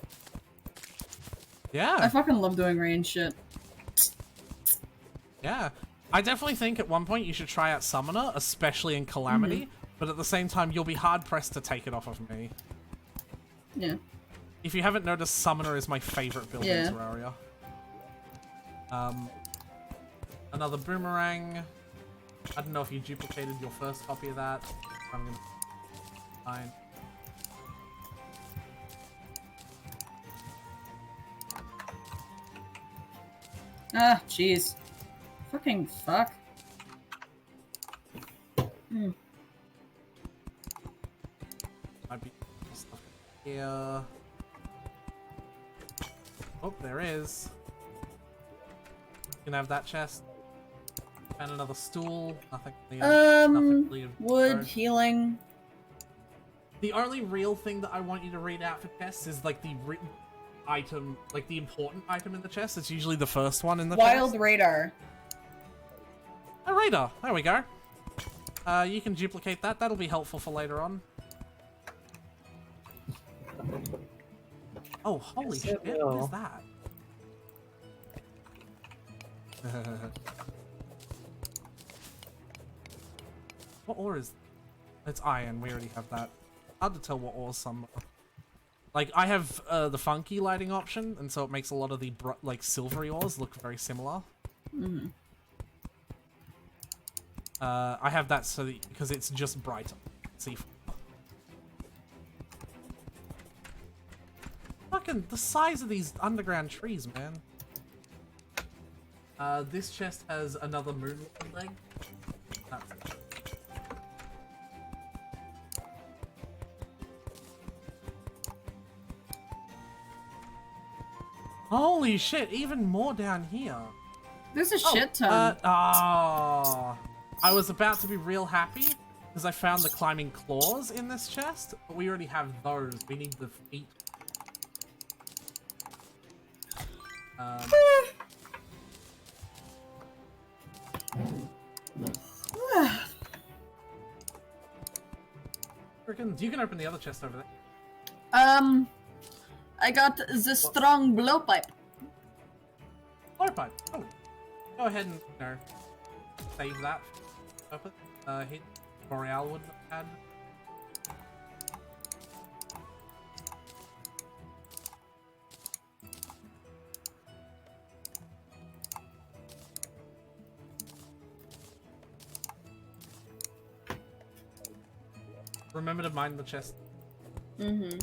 Yeah. I fucking love doing range shit. Yeah. I definitely think at one point you should try out Summoner, especially in Calamity, but at the same time you'll be hard-pressed to take it off of me. Yeah. If you haven't noticed, Summoner is my favorite build in Terraria. Another Boomerang. I don't know if you duplicated your first copy of that. I'm gonna... Fine. Ah, jeez. Fucking fuck. Hmm. Might be stuff here. Oh, there is. You can have that chest. And another stool. Nothing. Nothing wood, healing. The only real thing that I want you to read out for chests is like the written item, like the important item in the chest. It's usually the first one in the Wild chest. radar. A radar. There we go. You can duplicate that. That'll be helpful for later on. Oh, holy shit! What is that? What ore is? It's iron. We already have that. Hard to tell what ores some. Like I have the funky lighting option, and so it makes a lot of the like silvery ores look very similar. Mm-hmm. I have that so that, because it's just brighter. See. Fucking the size of these underground trees, man. This chest has another moon leg. That's it. Holy shit, even more down here. There's a shit ton. I was about to be real happy because I found the climbing claws in this chest, but we already have those. We need the feet. You can open the other chest over there. I got the strong blowpipe. Blowpipe. Oh, go ahead and save that. Hit Boreal would add. Remember to mine the chest. Mm-hmm.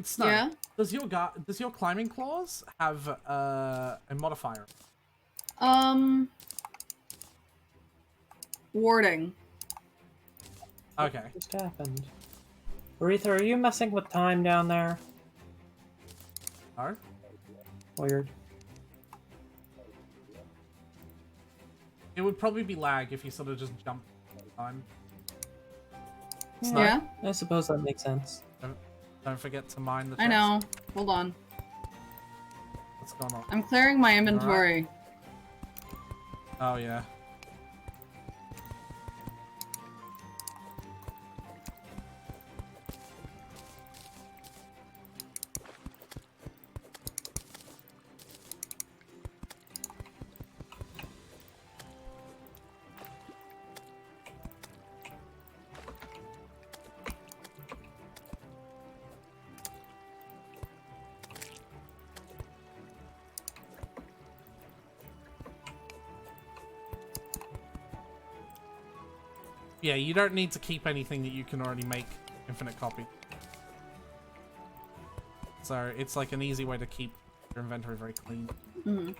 Snow, yeah? does your climbing claws have a modifier? Warding. Okay. What just happened? Aretha, are you messing with time down there? No? Weird. It would probably be lag if you sort of just jump time. Yeah? I suppose that makes sense. Don't forget to mine the chest. I know. Hold on. What's going on? I'm clearing my inventory. Oh, yeah. Yeah, you don't need to keep anything that you can already make infinite copy. So it's like an easy way to keep your inventory very clean. Mm-hmm.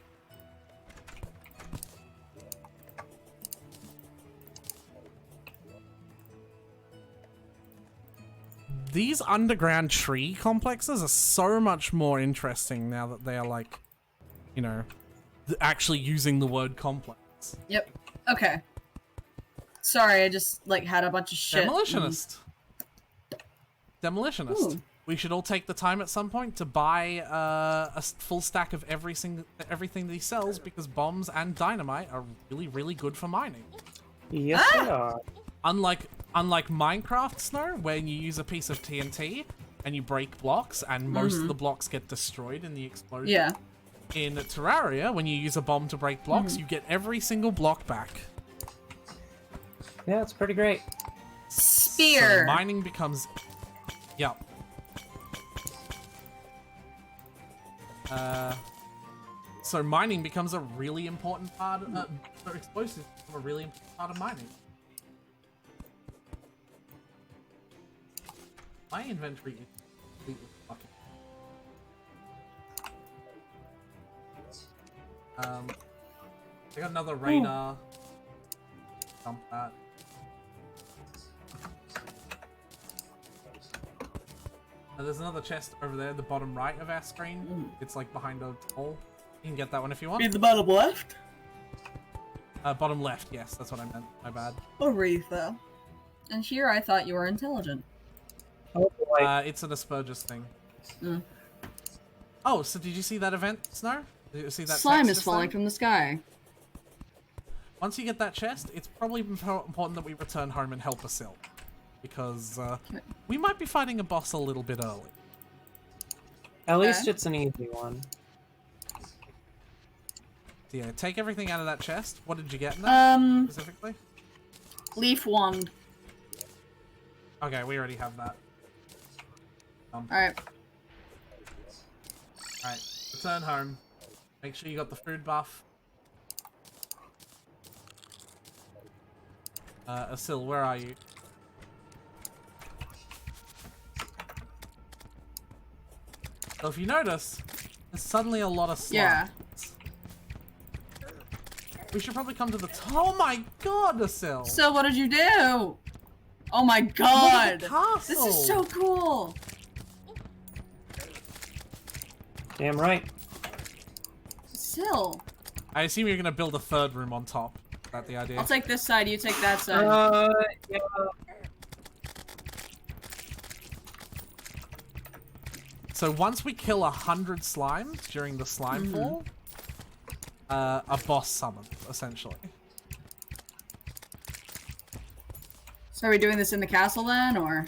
These underground tree complexes are so much more interesting now that they are like, you know, actually using the word complex. Yep. Okay. Sorry, I just like had a bunch of shit. Demolitionist. Demolitionist. Ooh. We should all take the time at some point to buy a full stack of everything that he sells, because bombs and dynamite are really, really good for mining. Yes, they are. Unlike Minecraft Snow, when you use a piece of TNT and you break blocks, and most of the blocks get destroyed in the explosion. Yeah. In Terraria, when you use a bomb to break blocks, you get every single block back. Yeah, it's pretty great. Spear. So mining becomes... Yep. So mining becomes a really important part of... explosives become a really important part of mining. My inventory is completely fucking... I got another radar. Dump that. There's another chest over there, the bottom right of our screen. It's like behind a wall. You can get that one if you want. In the bottom left? Bottom left, yes, that's what I meant. My bad. Aretha. And here I thought you were intelligent. Oh boy. It's an Asperger's thing. Mm. Oh, so did you see that event, Snow? Did you see that Slime text is just falling then? from the sky. Once you get that chest, it's probably important that we return home and help Asil. Because we might be fighting a boss a little bit early. At least it's an easy one. So yeah, take everything out of that chest. What did you get in that specifically? Leaf wand. Okay, we already have that. Alright. Alright, return home. Make sure you got the food buff. Asil, where are you? So if you notice, there's suddenly a lot of slime. Yeah. We should probably come to the Oh my god, Asil! So what did you do? Oh my Look god! at the castle! This is so cool! Damn right. Still. I assume you're gonna build a third room on top. Is that the idea? I'll take this side, you take that side. Yeah. So once we kill 100 slimes during the slime fall, a boss summons, essentially. So are we doing this in the castle then, or?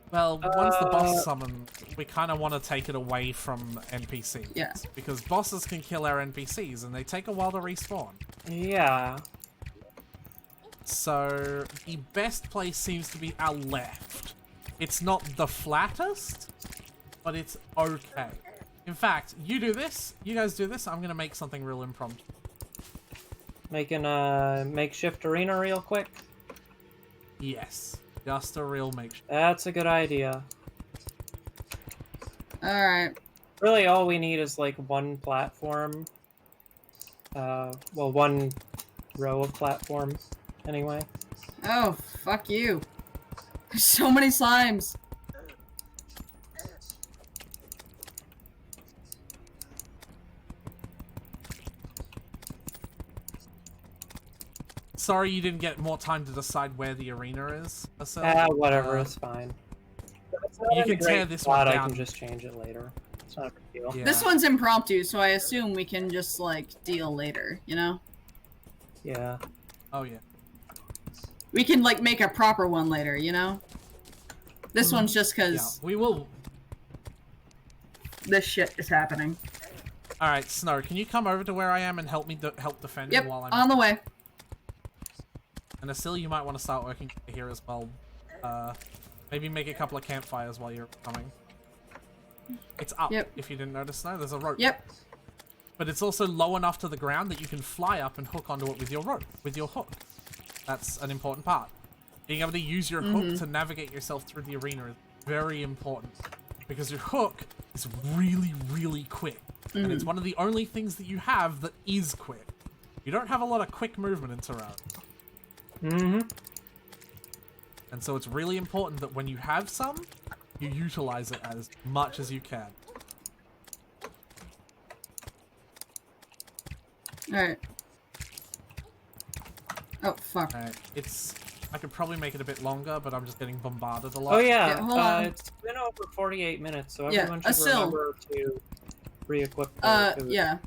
Well, once the boss summons, we kind of want to take it away from NPCs. Yeah. Because bosses can kill our NPCs, and they take a while to respawn. Yeah. So the best place seems to be our left. It's not the flattest, but it's okay. In fact, you do this, you guys do this, I'm gonna make something real impromptu. Making a makeshift arena real quick. Yes, just a real makeshift. That's a good idea. Alright. Really, all we need is like one platform. Well, one row of platforms, anyway. Oh, fuck you. There's so many slimes. Sorry you didn't get more time to decide where the arena is, Asil. Whatever, it's fine. It's not you in a can tear great this spot, one I down. can just change it later. It's not a big deal. Yeah. This one's impromptu, so I assume we can just, like, deal later, you know? Yeah. Oh yeah. We can, like, make a proper one later, you know? This one's just Yeah, because we will. this shit is happening. Alright, Snow, can you come over to where I am and help me help defend Yep, me while I'm... on the way. And Asil, you might want to start working here as well. Maybe make a couple of campfires while you're coming. It's up, Yep. if you didn't notice, Snow. There's a rope. Yep. But it's also low enough to the ground that you can fly up and hook onto it with your rope, with your hook. That's an important part. Being able to use your hook to navigate yourself through the arena is very important. Because your hook is really, really quick. And it's one of the only things that you have that is quick. You don't have a lot of quick movement in Terraria. And so it's really important that when you have some, you utilize it as much as you can. Alright. Oh, fuck. Alright, I could probably make it a bit longer, but I'm just getting bombarded a lot. Oh yeah, Yeah, hold on. it's been over 48 minutes, so Yeah, everyone should Asil. remember to re-equip their food. Yeah.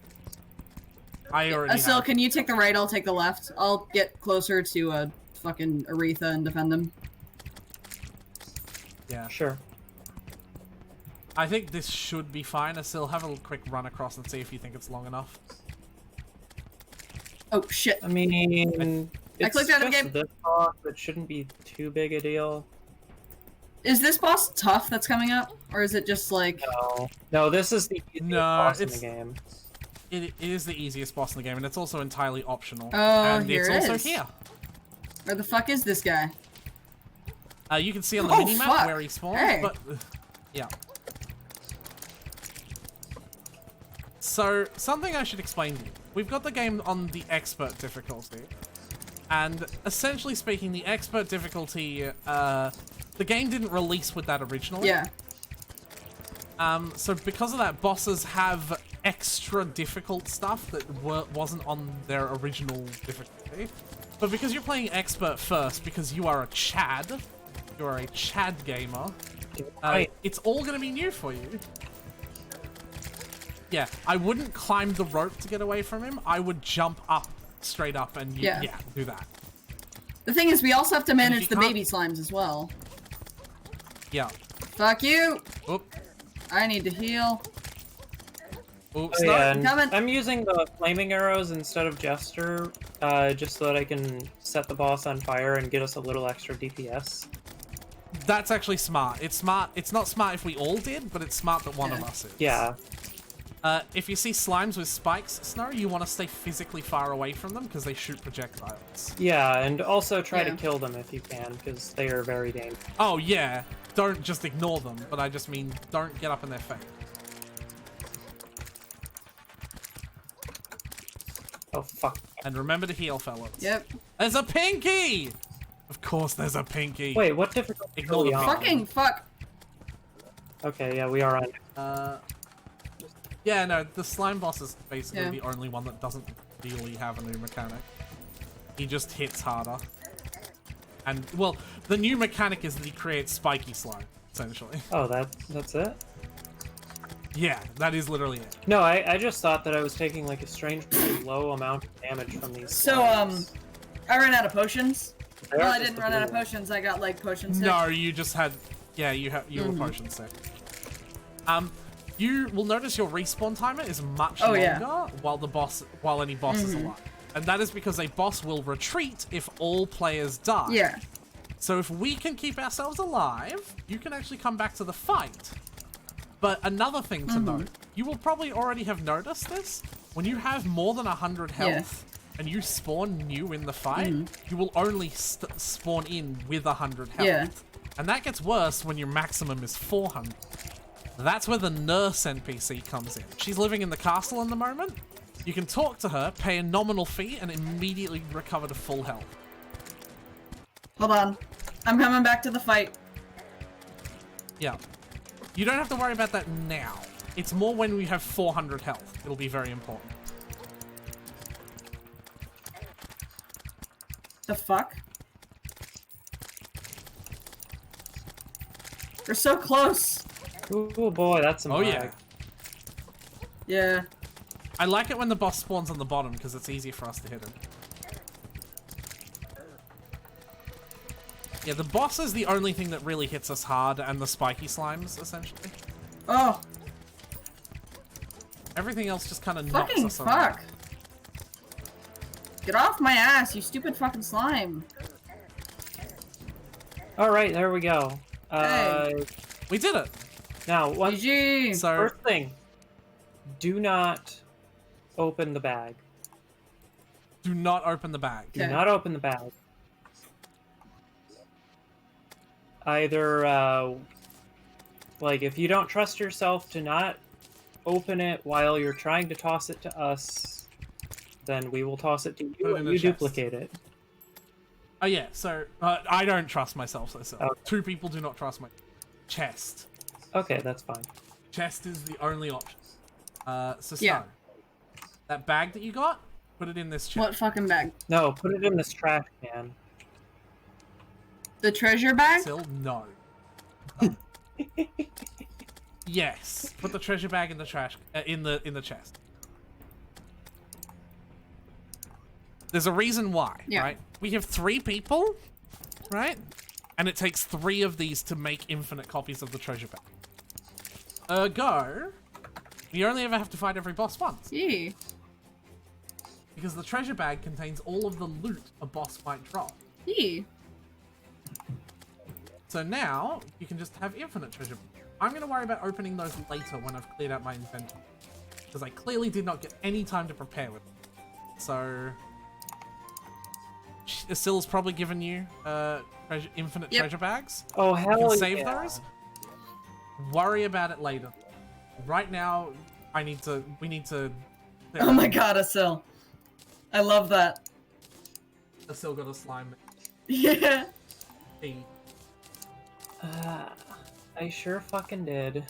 I already Asil, have. can you take the right? I'll take the left. I'll get closer to fucking Aretha and defend him. Yeah. Sure. I think this should be fine. Asil, have a quick run across and see if you think it's long enough. Oh shit! I mean, I clicked out of the just game. this boss. It shouldn't be too big a deal. Is this boss tough that's coming up, or is it just like? No, this is the easiest boss in the it's- game. It is the easiest boss in the game, and it's also entirely optional. Oh, and here it's it also is. here. Where the fuck is this guy? You can see on the Oh, minimap fuck. where he spawns, Hey. but yeah. So, something I should explain to you. We've got the game on the expert difficulty. And essentially speaking, the expert difficulty, the game didn't release with that originally. Yeah. So because of that, bosses have extra difficult stuff that wasn't on their original difficulty. But because you're playing expert first, because you are a Chad, you're a Chad gamer, it's all going to be new for you. Yeah, I wouldn't climb the rope to get away from him. I would jump up, straight up, and yeah, do that. The thing is, we also have to manage the can't- baby slimes as well. Yeah. Fuck you! Oop. I need to heal. Oops. Oh, No. yeah, and coming. I'm using the flaming arrows instead of Jester, just so that I can set the boss on fire and get us a little extra DPS. That's actually smart. It's smart. It's not smart if we all did, but it's smart that one of us is. Yeah. If you see slimes with spikes, Snow, you want to stay physically far away from them because they shoot projectiles. Yeah, and also try to Yeah. kill them if you can, because they are very dangerous. Oh, yeah. Don't just ignore them, but I just mean don't get up in their face. Oh, fuck. And remember to heal, fellas. Yep. There's a pinky! Of course there's a pinky. Wait, what difficulty Ignore are we the on? Fucking fuck. Okay, yeah, we are on. Yeah, no, the slime boss is basically Yeah. the only one that doesn't really have a new mechanic. He just hits harder. And, well, the new mechanic is that he creates spiky slime, essentially. Oh, that's it? Yeah, that is literally it. No, I just thought that I was taking like a strangely low amount of damage from these. So, slimes. I ran out of potions. They're Well, I just didn't the run out of blue potions. I got like potion stick. No, you just had... Yeah, you were potion sick. You will notice your respawn timer is much Oh, longer yeah. while any boss is alive. And that is because a boss will retreat if all players die. Yeah. So if we can keep ourselves alive, you can actually come back to the fight. But another thing to note, you will probably already have noticed this. When you have more than 100 health and you spawn new in the fight, you will only spawn in with 100 health. Yeah. And that gets worse when your maximum is 400. That's where the nurse NPC comes in. She's living in the castle in the moment. You can talk to her, pay a nominal fee, and immediately recover to full health. Hold on. I'm coming back to the fight. Yeah. You don't have to worry about that now. It's more when we have 400 health. It'll be very important. The fuck? We're so close. Oh boy, that's some Oh, lag. yeah. Yeah. I like it when the boss spawns on the bottom because it's easier for us to hit him. Yeah, the boss is the only thing that really hits us hard, and the spiky slimes, essentially. Oh, Everything else just kind of knocks fucking us around. fuck. Get off my ass, you stupid fucking slime. All right, there we go. Hey. We did it! Now, GG. So, first thing, do not open the bag. do not open the bag. Do Okay. not open the bag. Either, like, if you don't trust yourself to not open it while you're trying to toss it to us, then we will toss it to Put you it in and the you chest. duplicate it. Oh yeah, so, I don't trust myself, so Okay. 2 people do not trust my chest. Okay, that's fine. Chest is the only option. So Yeah. Snow, that bag that you got, put it in this chest. What fucking bag? No, put it in this trash can. The treasure bag? Still, no. Yes, put the treasure bag in the trash, in the chest. There's a reason why, Yeah. right? We have 3 people, right? And it takes 3 of these to make infinite copies of the treasure bag. Ergo, you only ever have to fight every boss once. Yee. Because the treasure bag contains all of the loot a boss might drop. Yee. So now, you can just have infinite treasure. I'm going to worry about opening those later when I've cleared out my inventory. Because I clearly did not get any time to prepare with it. So... Scylla's probably given you infinite treasure bags. Oh, hell You can save yeah. those. Worry about it later. Right now, we need to... Oh my god, Asil. I love that. Still got a slime. Yeah. Hey. I sure fucking did.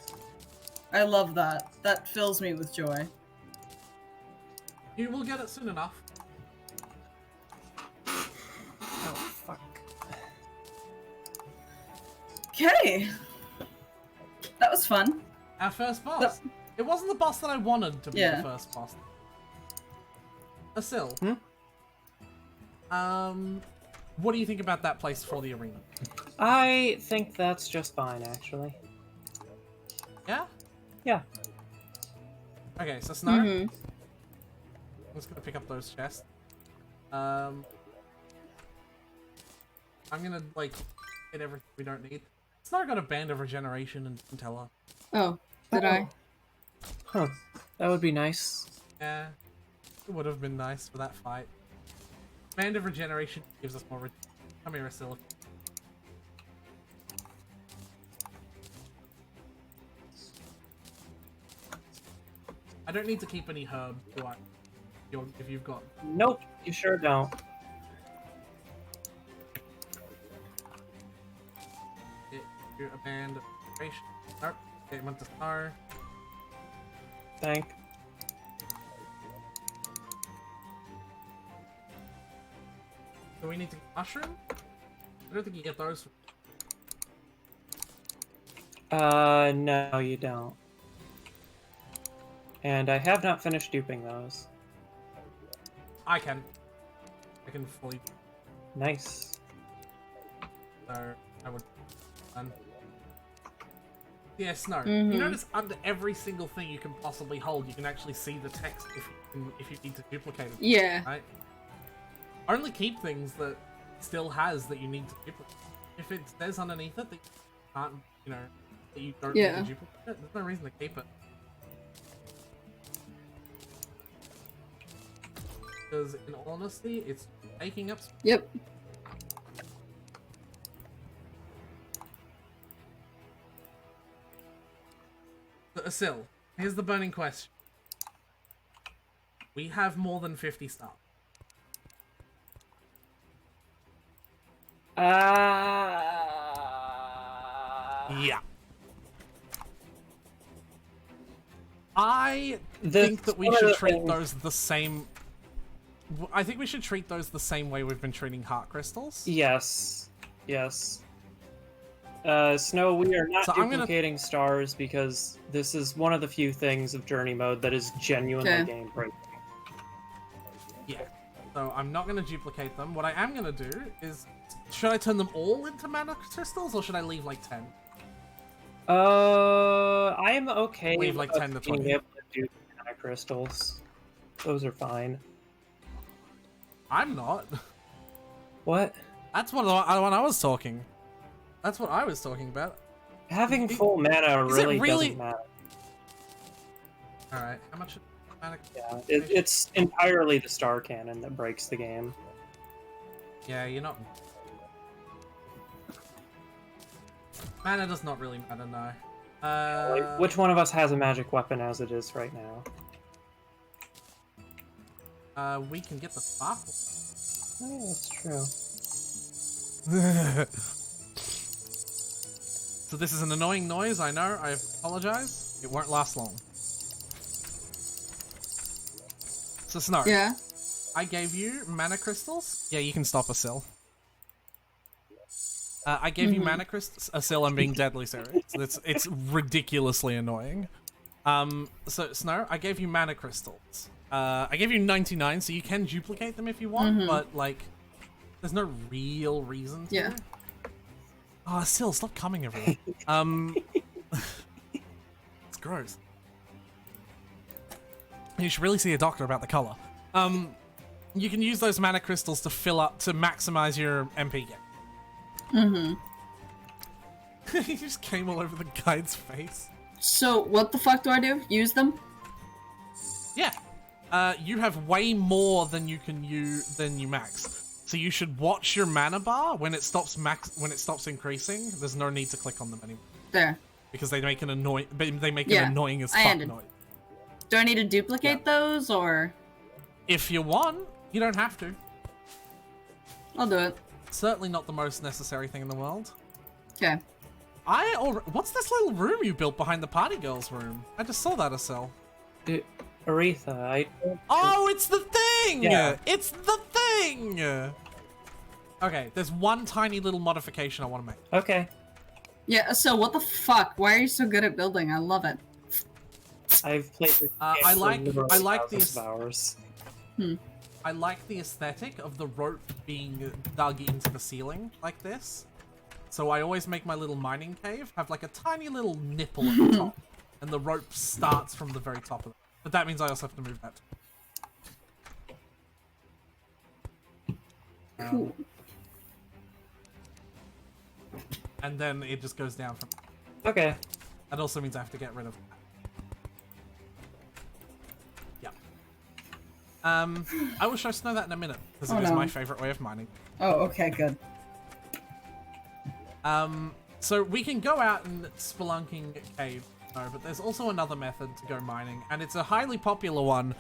I love that. That fills me with joy. You will get it soon enough. Oh, fuck. Okay. That was fun. Our first boss. It wasn't the boss that I wanted to be Yeah. the first boss. Asil. What do you think about that place for the arena? I think that's just fine, actually. Yeah? Yeah. Okay, so Snow. I'm just gonna pick up those chests. I'm gonna, like, get everything we don't need. Snow got a band of regeneration and tell her. Oh, did I? Huh. That would be nice. Yeah. It would have been nice for that fight. Band of regeneration gives us more. Come here, Asila. I don't need to keep any herbs, do I? If you've got. Nope, you sure don't. You're a band of regeneration. Nope. Okay, went to star. Thank. Do we need to get mushroom? I don't think you get those. No, you don't. And I have not finished duping those. I can fully. Nice. So I would. Done. Yeah, Snow. You notice under every single thing you can possibly hold, you can actually see the text if you need to duplicate it. Yeah. Right. Only keep things that still has that you need to duplicate. If it says underneath it that you can't, that you don't need to duplicate it, there's no reason to keep it. Because in all honesty, it's taking up space. Yep. Asil, here's the burning question. We have more than 50 stars. Yeah. I think that we should treat those the same... I think we should treat those the same way we've been treating heart crystals. Yes. Yes. Snow, we are not duplicating stars because this is one of the few things of journey mode that is genuinely game breaking. Yeah. So I'm not going to duplicate them. What I am going to do is... Should I turn them all into mana crystals or should I leave like 10? I am okay leave like 10 to 20. being able to do mana crystals. Those are fine. I'm not. What? That's what I was talking. That's what I was talking about. Having full mana really doesn't matter. Alright, how much mana? Yeah, it's entirely the star cannon that breaks the game. Yeah, you're not... Mana does not really matter, no. Like, which one of us has a magic weapon as it is right now? We can get the sparkle. Oh, that's true. So this is an annoying noise, I know, I apologize. It won't last long. So Snow. Yeah. I gave you mana crystals. Yeah, you can stop Asil. I gave you mana crystals. Asil, I'm being deadly serious. It's ridiculously annoying. So Snow, I gave you mana crystals. I gave you 99, so you can duplicate them if you want, but like, there's no real reason to. Yeah. Oh, Sil, stop coming everywhere. It's gross. You should really see a doctor about the color. You can use those mana crystals to fill up to maximize your MP gain. He just came all over the guide's face. So what the fuck do I do? Use them? Yeah. You have way more than you max. So you should watch your mana bar when it stops increasing. There's no need to click on them anymore. There. Because they make an an annoying as I fuck ended. noise. Do I need to duplicate those, or...? If you want, you don't have to. I'll do it. Certainly not the most necessary thing in the world. Okay. What's this little room you built behind the party girls' room? I just saw that, Acel. Aretha, Oh, it's the thing! Yeah. It's the thing! Okay, there's one tiny little modification I want to make. Okay. Yeah, so what the fuck? Why are you so good at building? I love it. I've played this game I like thousands of hours. I like the aesthetic of the rope being dug into the ceiling like this. So I always make my little mining cave have like a tiny little nipple at the top. And the rope starts from the very top of it. But that means I also have to move that. Cool. And then it just goes down from... Okay. That also means I have to get rid of that. I will show Snow that in a minute, because it is my favorite way of mining. Oh, okay, good. So we can go out and spelunking cave, but there's also another method to go mining, and it's a highly popular one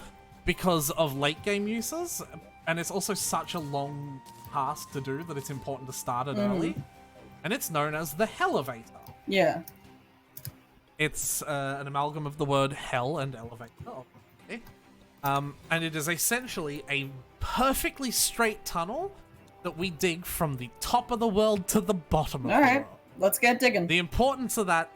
because of late game uses, and it's also such a long task to do that it's important to start it early, and it's known as the Hellevator. Yeah. It's an amalgam of the word hell and elevator, obviously. And it is essentially a perfectly straight tunnel that we dig from the top of the world to the bottom of the world. Let's get digging. The importance of that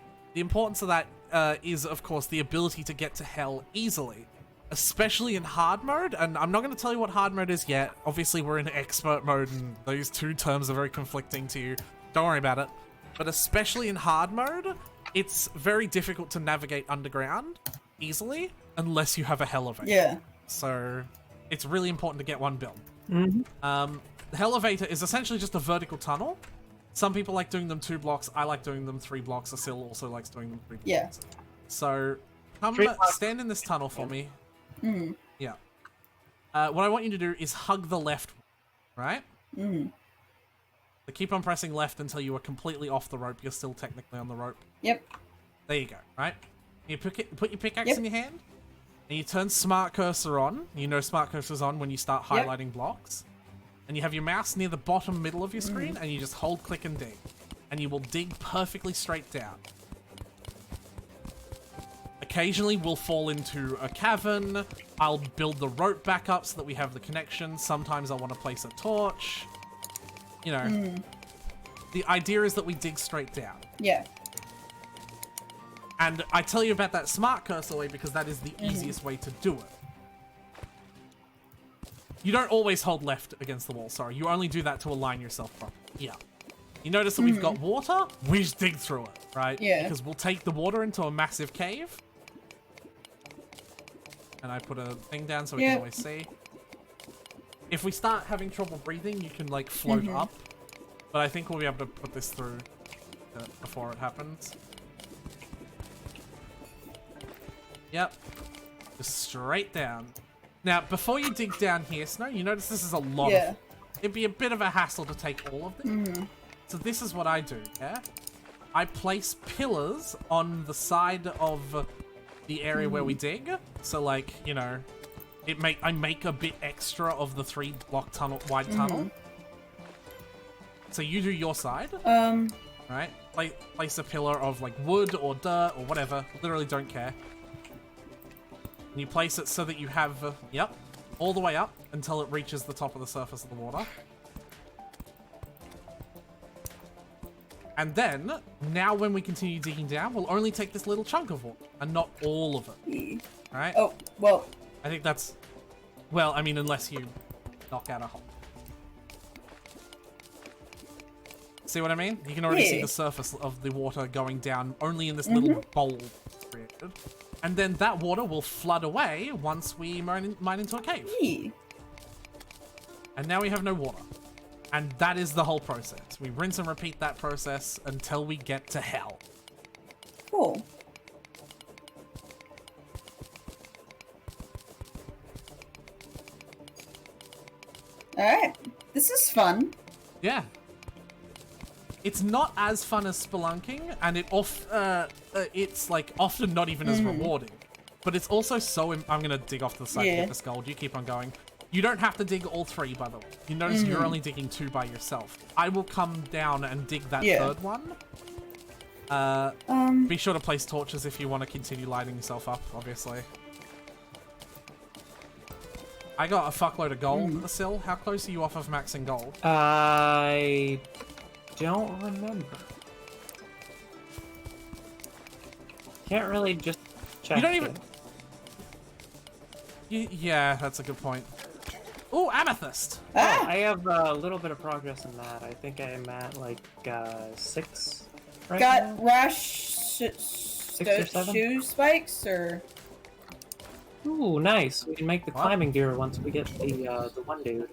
is, of course, the ability to get to hell easily, especially in hard mode. And I'm not going to tell you what hard mode is yet. Obviously, we're in expert mode, and those two terms are very conflicting to you. Don't worry about it. But especially in hard mode, it's very difficult to navigate underground easily unless you have a Hellevator. Yeah. So it's really important to get one built. The Hellevator is essentially just a vertical tunnel. Some people like doing them 2 blocks. I like doing them 3 blocks. Asil also likes doing them 3 blocks. Yeah. So come stand in this tunnel for me. Yeah. What I want you to do is hug the left, right? So keep on pressing left until you are completely off the rope. You're still technically on the rope. Yep. There you go, right? You put your pickaxe in your hand, and you turn smart cursor on. You know smart cursor's on when you start highlighting blocks. And you have your mouse near the bottom middle of your screen, and you just hold click and dig. And you will dig perfectly straight down. Occasionally we'll fall into a cavern. I'll build the rope back up so that we have the connection. Sometimes I want to place a torch. You know, the idea is that we dig straight down. Yeah. And I tell you about that smart cursor way because that is the easiest way to do it. You don't always hold left against the wall, sorry. You only do that to align yourself properly. Yeah. You notice that we've got water? We just dig through it, right? Yeah. Because we'll take the water into a massive cave. And I put a thing down so we can always see. If we start having trouble breathing, you can, like, float up. But I think we'll be able to put this through before it happens. Yep. Just straight down. Now, before you dig down here, Snow, you notice this is a lot of... It'd be a bit of a hassle to take all of them. So this is what I do, yeah? I place pillars on the side of the area where we dig. So, like, you know, I make a bit extra of the 3-block wide tunnel. So you do your side. Right? Place a pillar of, like, wood or dirt or whatever. Literally don't care. And you place it so that you have, all the way up until it reaches the top of the surface of the water. And then, now when we continue digging down, we'll only take this little chunk of water, and not all of it. Right? Oh, well, I think that's... Well, I mean, unless you knock out a hole. See what I mean? You can already see the surface of the water going down only in this little bowl created. And then that water will flood away once we mine into a cave. And now we have no water. And that is the whole process. We rinse and repeat that process until we get to hell. Cool. Alright. This is fun. Yeah. It's not as fun as spelunking, and it's like often not even as rewarding. But it's also so... I'm gonna dig off to the side to get this gold. You keep on going. You don't have to dig all 3, by the way. You notice you're only digging 2 by yourself. I will come down and dig that 3rd one. Be sure to place torches if you want to continue lighting yourself up, obviously. I got a fuckload of gold at the sill. How close are you off of maxing gold? I don't remember. Can't really just check. You don't even... Yeah, that's a good point. Oh, amethyst! Oh, I have a little bit of progress in that. I think I'm at like 6 right now. Got rash 6 or 7? shoe spikes or... Ooh, nice. We can make the climbing gear once we get the one dude.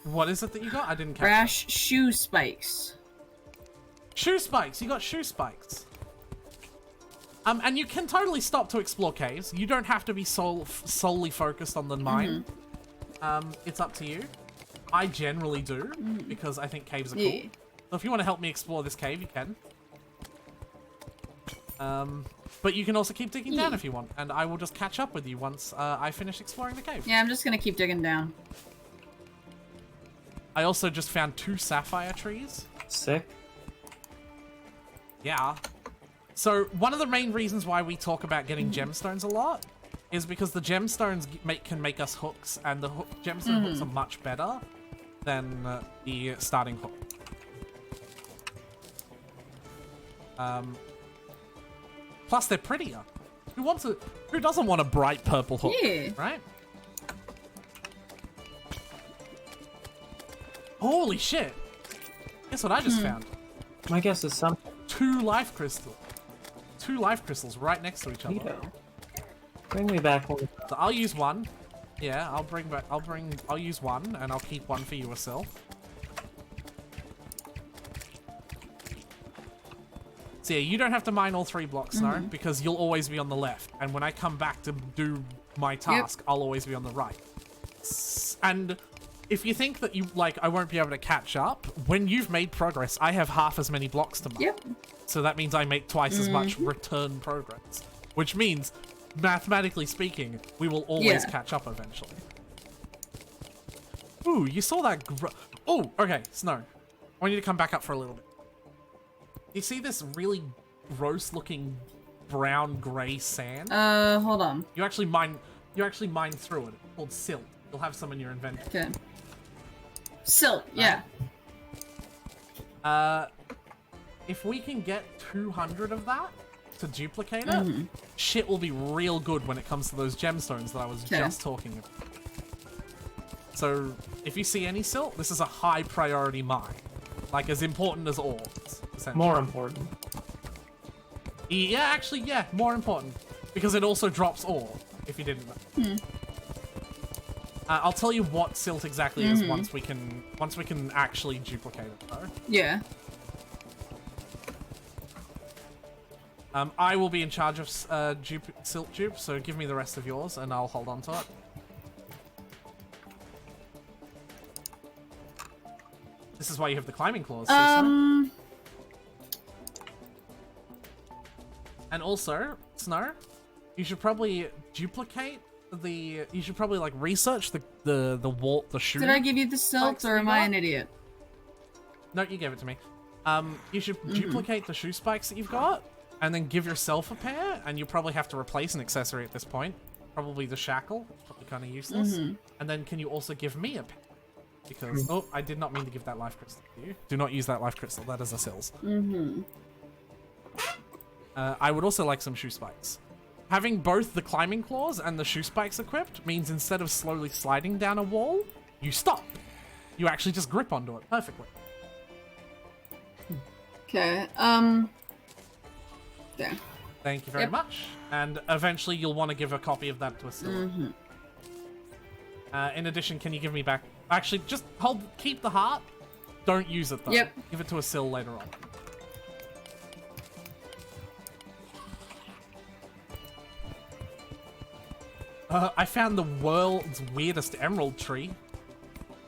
What is it that you got? I didn't catch Rash shoe spikes. Shoe spikes! You got shoe spikes. And you can totally stop to explore caves. You don't have to be solely focused on the mine. It's up to you. I generally do, because I think caves are cool. So if you want to help me explore this cave, you can. But you can also keep digging down if you want, and I will just catch up with you once I finish exploring the cave. Yeah, I'm just gonna keep digging down. I also just found 2 sapphire trees. Sick. Yeah. So one of the main reasons why we talk about getting gemstones a lot is because the gemstones can make us hooks, and the gemstone hooks are much better than the starting hook. Plus, they're prettier. Who doesn't want a bright purple hook? Yeah. Right? Holy shit! Guess what I just found? My guess is something. 2 life crystals. 2 life crystals right next to each other. Neato. Bring me back one. So I'll use one. Yeah, I'll use one, and I'll keep one for you, Asil. So yeah, you don't have to mine all 3 blocks, no, because you'll always be on the left. And when I come back to do my task, I'll always be on the right. And if you think that I won't be able to catch up, when you've made progress, I have half as many blocks to mine. So that means I make twice as much return progress. Which means, mathematically speaking, we will always catch up eventually. Ooh, you saw that oh, okay, Snow. I want you to come back up for a little bit. You see this really gross-looking brown-gray sand? Hold on. You actually mine through it. It's called silt. You'll have some in your inventory. Okay. Silt, yeah. If we can get 200 of that to duplicate it, shit will be real good when it comes to those gemstones that I was just talking about. So, if you see any silt, this is a high priority mine. Like, as important as ores, essentially. More important. Yeah, actually, yeah, more important. Because it also drops ore, if you didn't know. I'll tell you what silt exactly is once we can actually duplicate it, though. Yeah. I will be in charge of silt dupe, so give me the rest of yours, and I'll hold on to it. This is why you have the climbing claws. And also, Snow, you should probably duplicate the. You should probably like research the wall, the shoe. Did I give you the silt, or am I an idiot? No, you gave it to me. You should duplicate the shoe spikes that you've got, and then give yourself a pair, and you probably have to replace an accessory at this point. Probably the shackle, probably kind of useless. And then can you also give me a pair? Because, oh, I did not mean to give that life crystal to you. Do not use that life crystal, that is a sills. I would also like some shoe spikes. Having both the climbing claws and the shoe spikes equipped means instead of slowly sliding down a wall, you stop. You actually just grip onto it perfectly. Okay. There. Thank you very much. And eventually you'll want to give a copy of that to a Scylla. In addition, can you give me back... Actually, just keep the heart. Don't use it, though. Yep. Give it to a Syl later on. I found the world's weirdest emerald tree.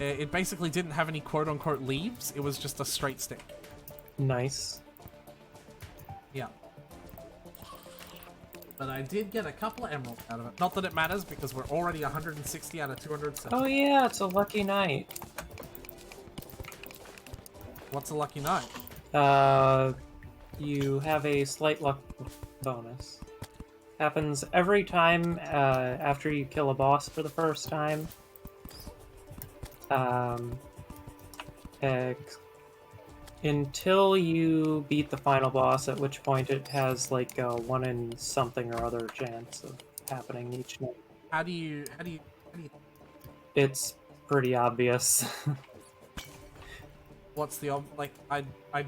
It basically didn't have any quote-unquote leaves. It was just a straight stick. Nice. Yeah. But I did get a couple of emeralds out of it. Not that it matters, because we're already 160 out of 270. Oh yeah, it's a lucky night. What's a lucky night? You have a slight luck bonus. Happens every time after you kill a boss for the first time. Until you beat the final boss, at which point it has like a 1 in something or other chance of happening each night. How do you... It's pretty obvious. What's the... like, I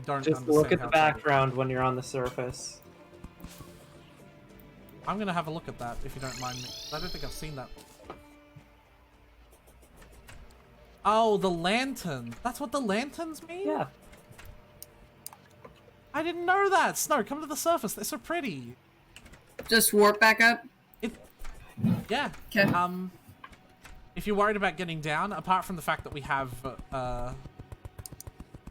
don't Just understand look at the how- background when you're on the surface. I'm gonna have a look at that, if you don't mind me. I don't think I've seen that. Oh, the lantern. That's what the lanterns mean? Yeah. I didn't know that. Snow, come to the surface. They're so pretty. Just warp back up. Yeah. Okay. If you're worried about getting down, apart from the fact that we have,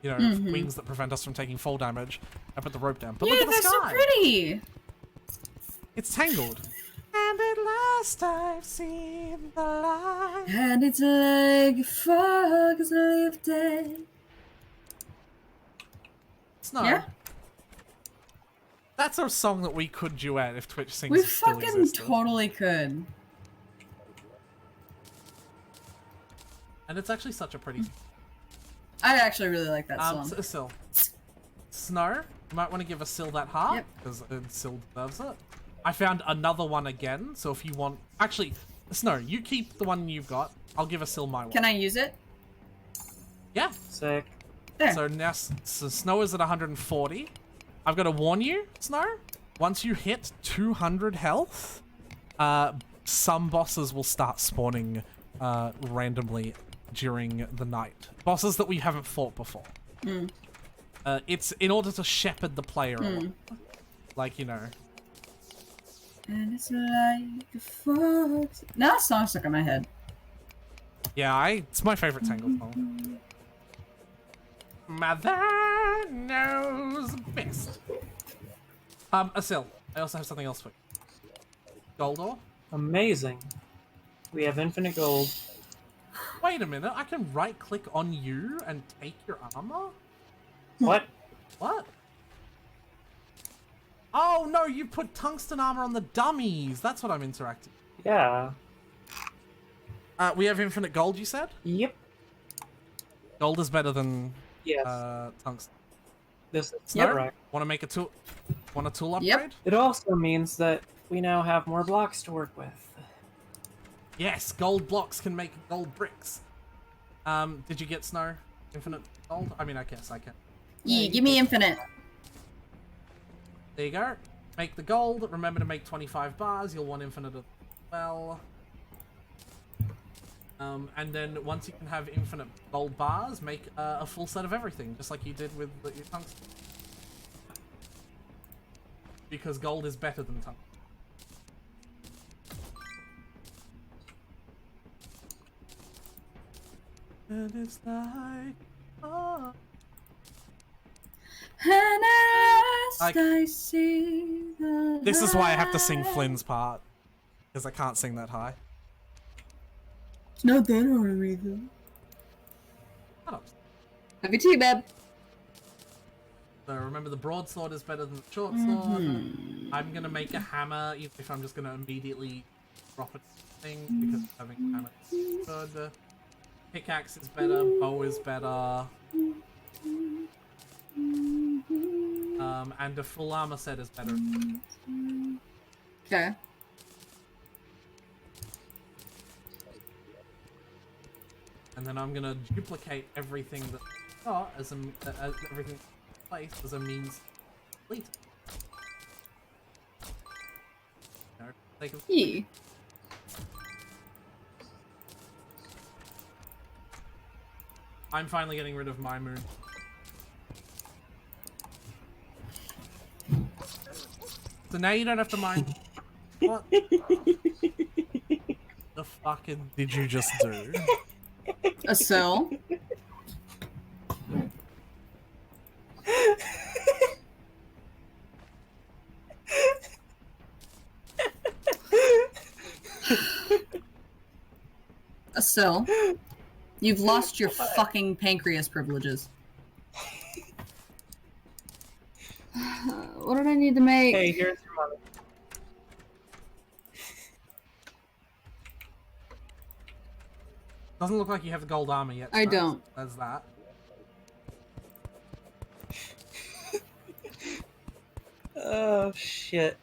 you know, wings that prevent us from taking fall damage, I put the rope down. But Yeah, look at the they're so sky. pretty. It's tangled. And at last I've seen the light. And it's like fog is lifted. Snow. Yeah? That's a song that we could duet if Twitch sings We still fucking existed. totally could. And it's actually such a pretty... I actually really like that song. Syl. Snow, you might want to give a Syl that heart, Yep. because Syl deserves it. I found another one again, so if you want... Actually, Snow, you keep the one you've got. I'll give a Syl my one. Can I use it? Yeah. Sick. There. So now Snow is at 140. I've got to warn you, Snow. Once you hit 200 health, some bosses will start spawning randomly during the night. Bosses that we haven't fought before. It's in order to shepherd the player along. Like, you know. And it's like a fog. Now that song's stuck in my head. Yeah, it's my favorite Tangled song. Mother knows best. Asil, I also have something else for you. Gold ore? Amazing. We have infinite gold. Wait a minute, I can right-click on you and take your armor? What? What? Oh no, you put tungsten armor on the dummies. That's what I'm interacting. Yeah. We have infinite gold, you said? Yep. Gold is better than Yes. tungsten. This is Yep. correct. Want to make a tool? Want a tool upgrade? Yep. It also means that we now have more blocks to work with. Yes, gold blocks can make gold bricks. Did you get Snow? Infinite gold? I mean, I guess I can. Yeah, give me infinite. There you go. Make the gold. Remember to make 25 bars. You'll want infinite as well. And then once you can have infinite gold bars, make a full set of everything, just like you did with your tungsten. Because gold is better than tungsten. And it's like... Oh. And at last I- I see the This is why I have to sing light. Flynn's part. Because I can't sing that high. It's not that hard either. Shut up. Have you tea, babe? So remember, the broadsword is better than the short sword. I'm gonna make a hammer, even if I'm just gonna immediately drop it thing, because having a hammer is good. Pickaxe is better, bow is better. And a full armor set is better. Okay. And then I'm gonna duplicate everything that as everything placed as a means complete. Yeah. I'm finally getting rid of my moon. So now you don't have to mind. What the fucking did you just do? A cell. A cell. You've lost your fucking pancreas privileges. What did I need to make? Hey, here's your money. Doesn't look like you have the gold armor yet. I so don't. There's that. Oh shit.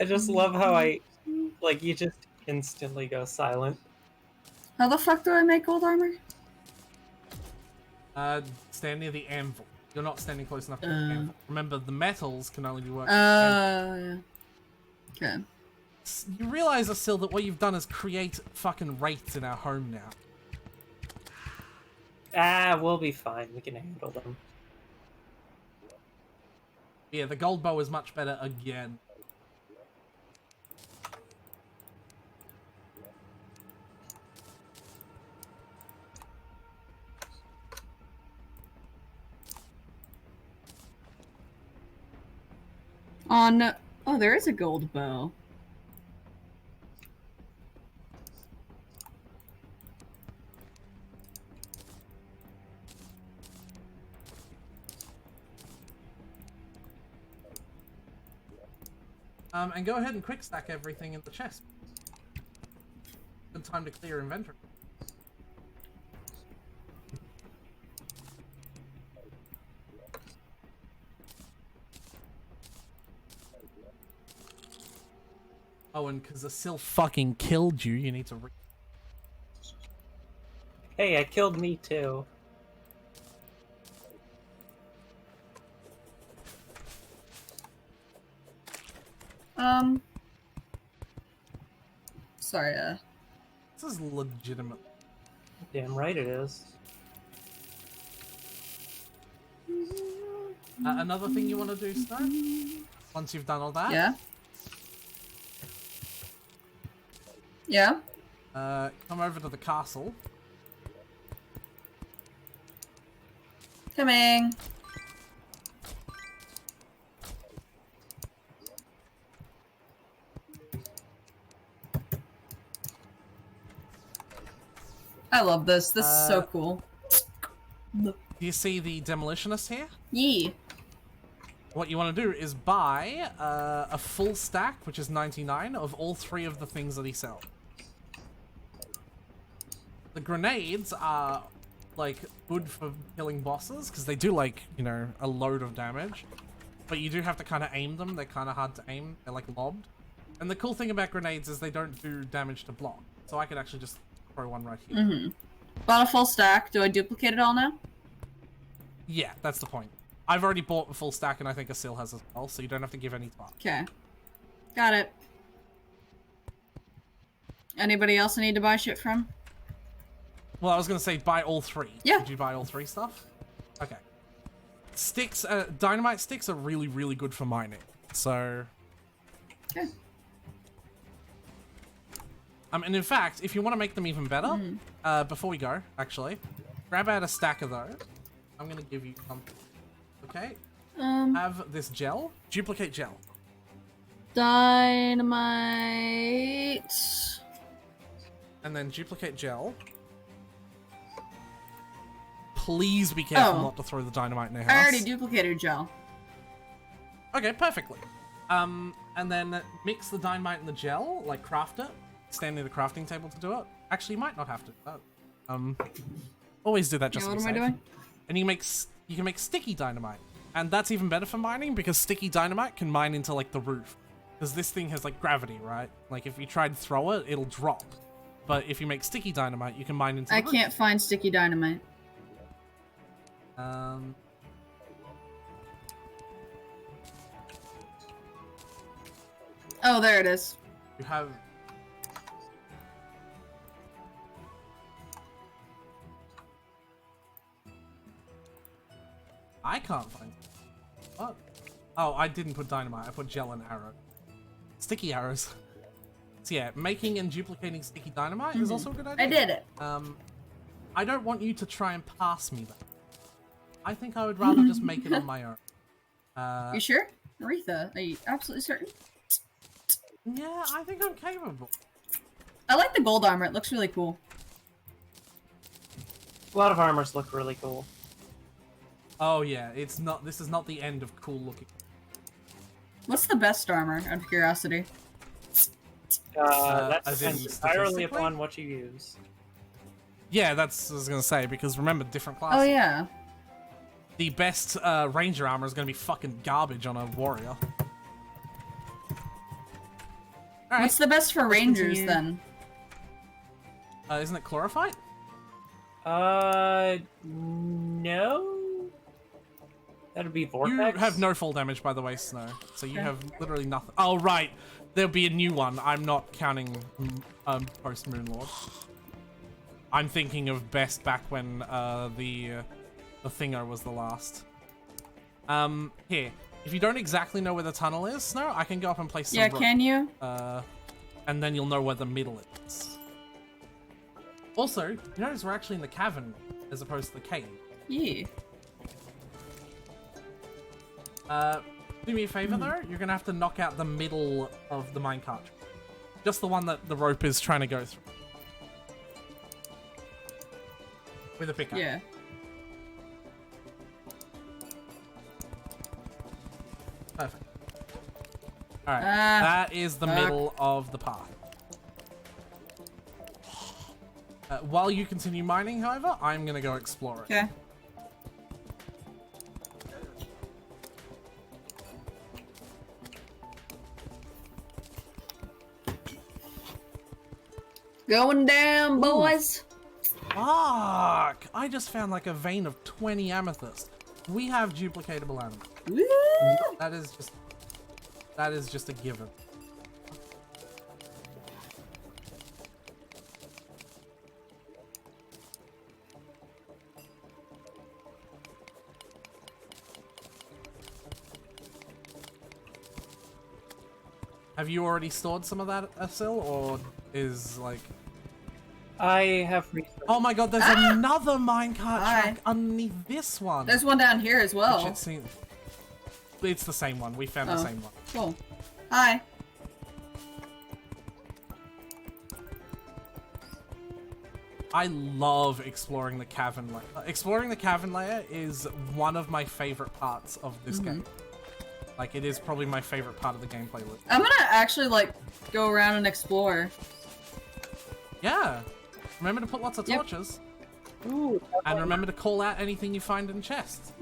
I just love how you just instantly go silent. How the fuck do I make gold armor? Stand near the anvil. You're not standing close enough to the anvil. Remember, the metals can only be worked. Yeah. Okay. You realize, Asil, that what you've done is create fucking wraiths in our home now. Ah, we'll be fine. We can handle them. Yeah, the gold bow is much better again. Oh, there is a gold bow. And go ahead and quick stack everything in the chest. Good time to clear inventory. Oh, and because Asil fucking killed you, you need to Hey, I killed me too. Sorry, This is legitimate. Damn right it is. Another thing you want to do, Snow? Once you've done all that? yeah? Yeah? Come over to the castle. Coming. I love this. This is so cool. Do you see the demolitionist here? Yee. What you want to do is buy a full stack, which is 99, of all three of the things that he sells. The grenades are, like, good for killing bosses, because they do, like, you know, a load of damage. But you do have to kind of aim them. They're kind of hard to aim. They're, like, lobbed. And the cool thing about grenades is they don't do damage to block. So I could actually just throw one right here. Mm-hmm. Bought a full stack. Do I duplicate it all now? Yeah, that's the point. I've already bought a full stack, and I think Asil has as well, so you don't have to give any thought. Okay. Got it. Anybody else I need to buy shit from? Well, I was going to say buy all three. Yeah. Did you buy all three stuff? Okay. Sticks, dynamite sticks are really, really good for mining. So... Okay. And in fact, if you want to make them even better, before we go, actually, grab out a stack of those. I'm going to give you something. Okay? Have this gel. Duplicate gel. Dynamite. And then duplicate gel. Please be careful not to throw the dynamite in your house. I already duplicated gel. Okay, perfectly. And then mix the dynamite and the gel, like craft it. Stand near the crafting table to do it. Actually, you might not have to. Always do that just to be What am I safe. doing? And you can make sticky dynamite. And that's even better for mining because sticky dynamite can mine into like the roof. Because this thing has like gravity, right? Like if you try to throw it, it'll drop. But if you make sticky dynamite, you can mine into the roof. can't find sticky dynamite. Oh, there it is. You have... I can't find it. What? Oh, I didn't put dynamite. I put gel and arrow. Sticky arrows. So yeah, making and duplicating sticky dynamite is also a good idea. I did it. I don't want you to try and pass me that. I think I would rather just make it on my own. You sure? Aretha, are you absolutely certain? Yeah, I think I'm capable. I like the gold armor. It looks really cool. A lot of armors look really cool. Oh yeah, it's not. This is not the end of cool looking. What's the best armor, out of curiosity? That as in depends entirely statistically? upon what you use. Yeah, that's what I was gonna say, because remember, different classes. Oh, yeah. The best ranger armor is gonna be fucking garbage on a warrior. Alright. What's the best for rangers, continue. then? Isn't it chlorophyte? No. That'd be vortex. You have no fall damage, by the way, Snow. So you have literally nothing. Oh, right. There'll be a new one. I'm not counting post Moon Lord. I'm thinking of best back when the Thingo was the last. Here. If you don't exactly know where the tunnel is, Snow, I can go up and place some rope. Can you? And then you'll know where the middle is. Also, you notice we're actually in the cavern as opposed to the cave. Yeah. Do me a favor though, you're gonna have to knock out the middle of the minecart. Just the one that the rope is trying to go through. With a pickaxe. Yeah. Perfect. Alright, that is the middle of the path. While you continue mining, however, I'm gonna go explore it. Okay. Going down, boys. Fuck! I just found like a vein of 20 amethyst. We have duplicatable animals. Woo! That is just a given. Have you already stored some of that, Asil, or is like... I have researched. Oh my god, there's another minecart track underneath this one! There's one down here as well. It's the same one. We found the same one. Cool. Hi. I love exploring the cavern layer. Exploring the cavern layer is one of my favorite parts of this game. Like, it is probably my favorite part of the gameplay loop. I'm gonna actually, like, go around and explore. Yeah. Remember to put lots of torches. Ooh, And remember to call out anything you find in chests.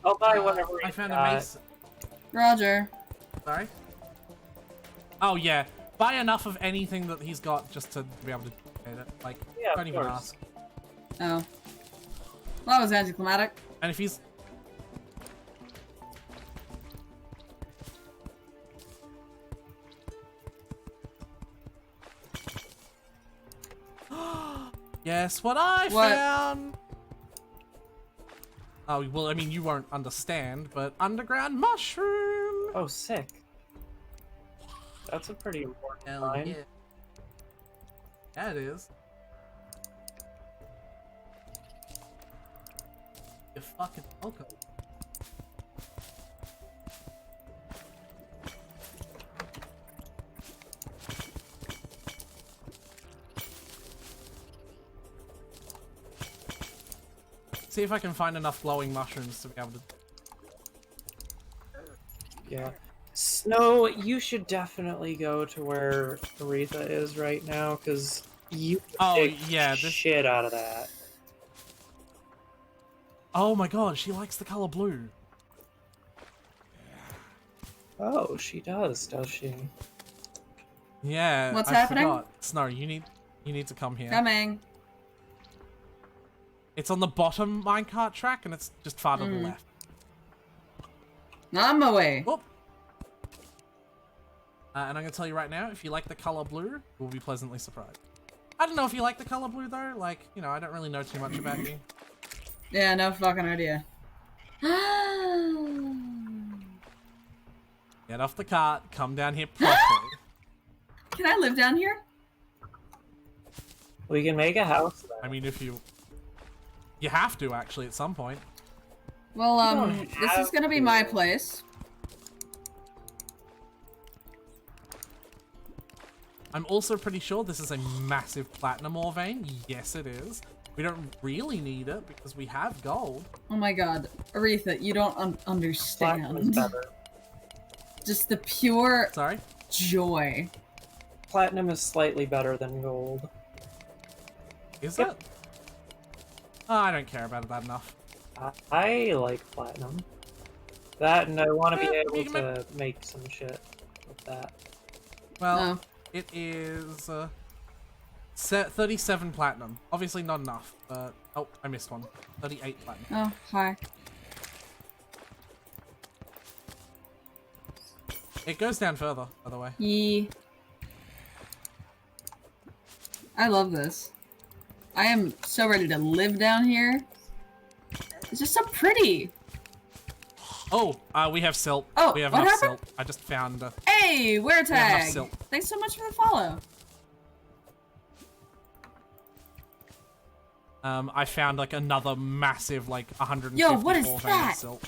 I'll buy whatever. I found a mace. Roger. Sorry? Oh, yeah. Buy enough of anything that he's got just to be able to duplicate it. Like, Yeah, don't of even course. ask. Oh. Well, that was anticlimactic. And if he's... Guess what I found? Oh, well, I mean, you won't understand, but underground mushroom! Oh, sick. That's a pretty important Hell find. yeah. Yeah, it is. You're fucking welcome. See if I can find enough glowing mushrooms to be able to... Yeah. Snow, you should definitely go to where Aretha is right now, because you can dig shit out of that. Oh my god, she likes the color blue. Oh, she does she? Yeah. What's I happening? Forgot. Snow, you need to come here. Coming. It's on the bottom minecart track, and it's just far to the left. On my way. Whoop. And I'm gonna tell you right now, if you like the color blue, you'll be pleasantly surprised. I don't know if you like the color blue though. Like, you know, I don't really know too much about you. Yeah, no fucking idea. Get off the cart. Come down here properly. Can I live down here? We can make a house there. I mean, if you have to actually at some point. Well, don't this is have gonna be to. my place. I'm also pretty sure this is a massive platinum ore vein. Yes, it is. We don't really need it because we have gold. Oh my god, Aretha, you don't Platinum is understand. better. Just the pure Sorry? joy. Platinum is slightly better than gold. Is Yep. it? Oh, I don't care about it that enough. I like platinum. That, and I want to be Yeah, able you can to make some shit with that. Well, Oh. it is 37 platinum. Obviously not enough, but... Oh, I missed one. 38 platinum. Oh, hi. It goes down further, by the way. Yee. I love this. I am so ready to live down here. It's just so pretty. Oh, we have silt. Oh, we have what enough happened? silt. I just found... Hey, wear have enough tag. silt. Thanks so much for the follow. I found like another massive, like 154 Yo, what is vein of that? silt.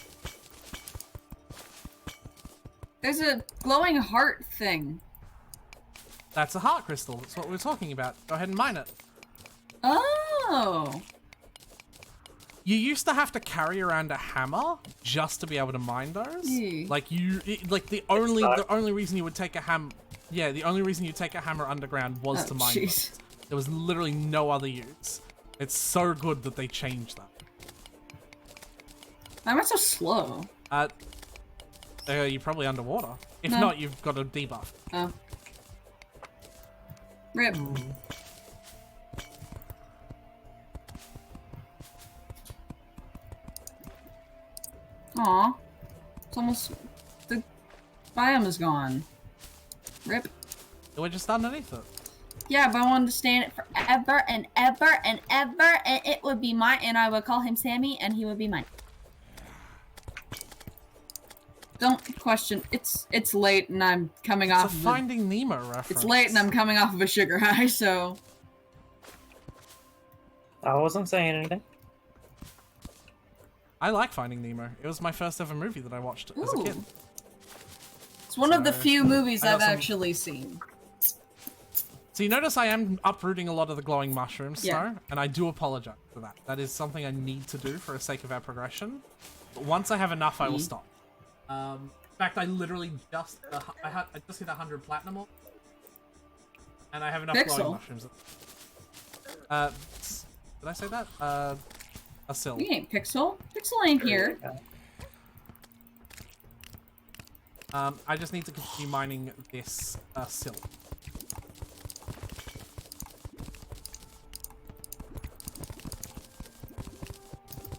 There's a glowing heart thing. That's a heart crystal. That's what we were talking about. Go ahead and mine it. Oh. You used to have to carry around a hammer just to be able to mine those. Yeah. Like the only reason you would take a the only reason you take a hammer underground was Oh, to mine jeez. those. There was literally no other use. It's so good that they changed that. Why am I so slow? You're probably underwater. If No. not, you've got a debuff. Oh. Rip. Aw. It's almost... The biome is gone. Rip. We're just underneath it. Yeah, but I wanted to stay in it forever and ever and ever, and it would be mine, and I would call him Sammy, and he would be mine. Don't question. It's late, and I'm coming It's a off of Finding Nemo reference. It's late, and I'm coming off of a sugar high, so... I wasn't saying anything. I like Finding Nemo. It was my first ever movie that I watched as a Ooh. kid. It's one of the So, few movies I got I've some- actually seen. So you notice I am uprooting a lot of the glowing mushrooms, Yeah. Snow, and I do apologize for that. That is something I need to do for the sake of our progression. But once I have enough, I will stop. In fact, I literally just I just hit 100 platinum, and I have enough Pixel. glowing mushrooms. Did I say that? A sill. We ain't Pixel. Pixel ain't here. I just need to continue mining this sill.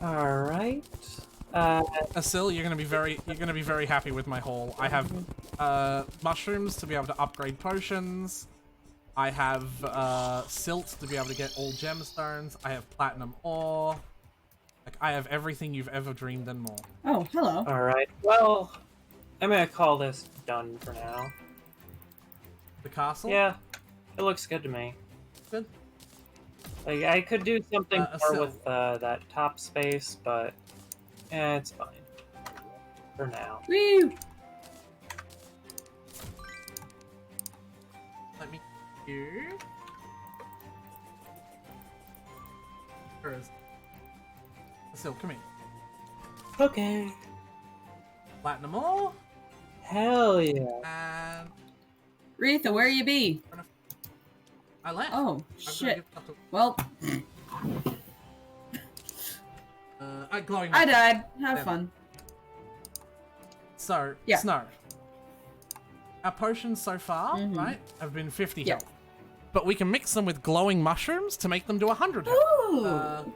All right. Asil, you're gonna be very happy with my haul. I have mushrooms to be able to upgrade potions. I have silt to be able to get all gemstones. I have platinum ore. Like I have everything you've ever dreamed and more. Oh, hello. All right. Well, I'm gonna call this done for now. The castle? Yeah, it looks good to me. Good. Like I could do something more so- with that top space, but it's fine for now. Woo! Let me here. Where is Asil, come here. Okay. Platinum ore Hell yeah. and Retha, where you be? I left. Oh, I'm gonna shit. give stuff to- Well, glowing I mushroom. died. Have Yeah. fun. So, Yeah. Snow, our potions so far, right, have been 50 Yep. health. But we can mix them with glowing mushrooms to make them do 100 health. Ooh.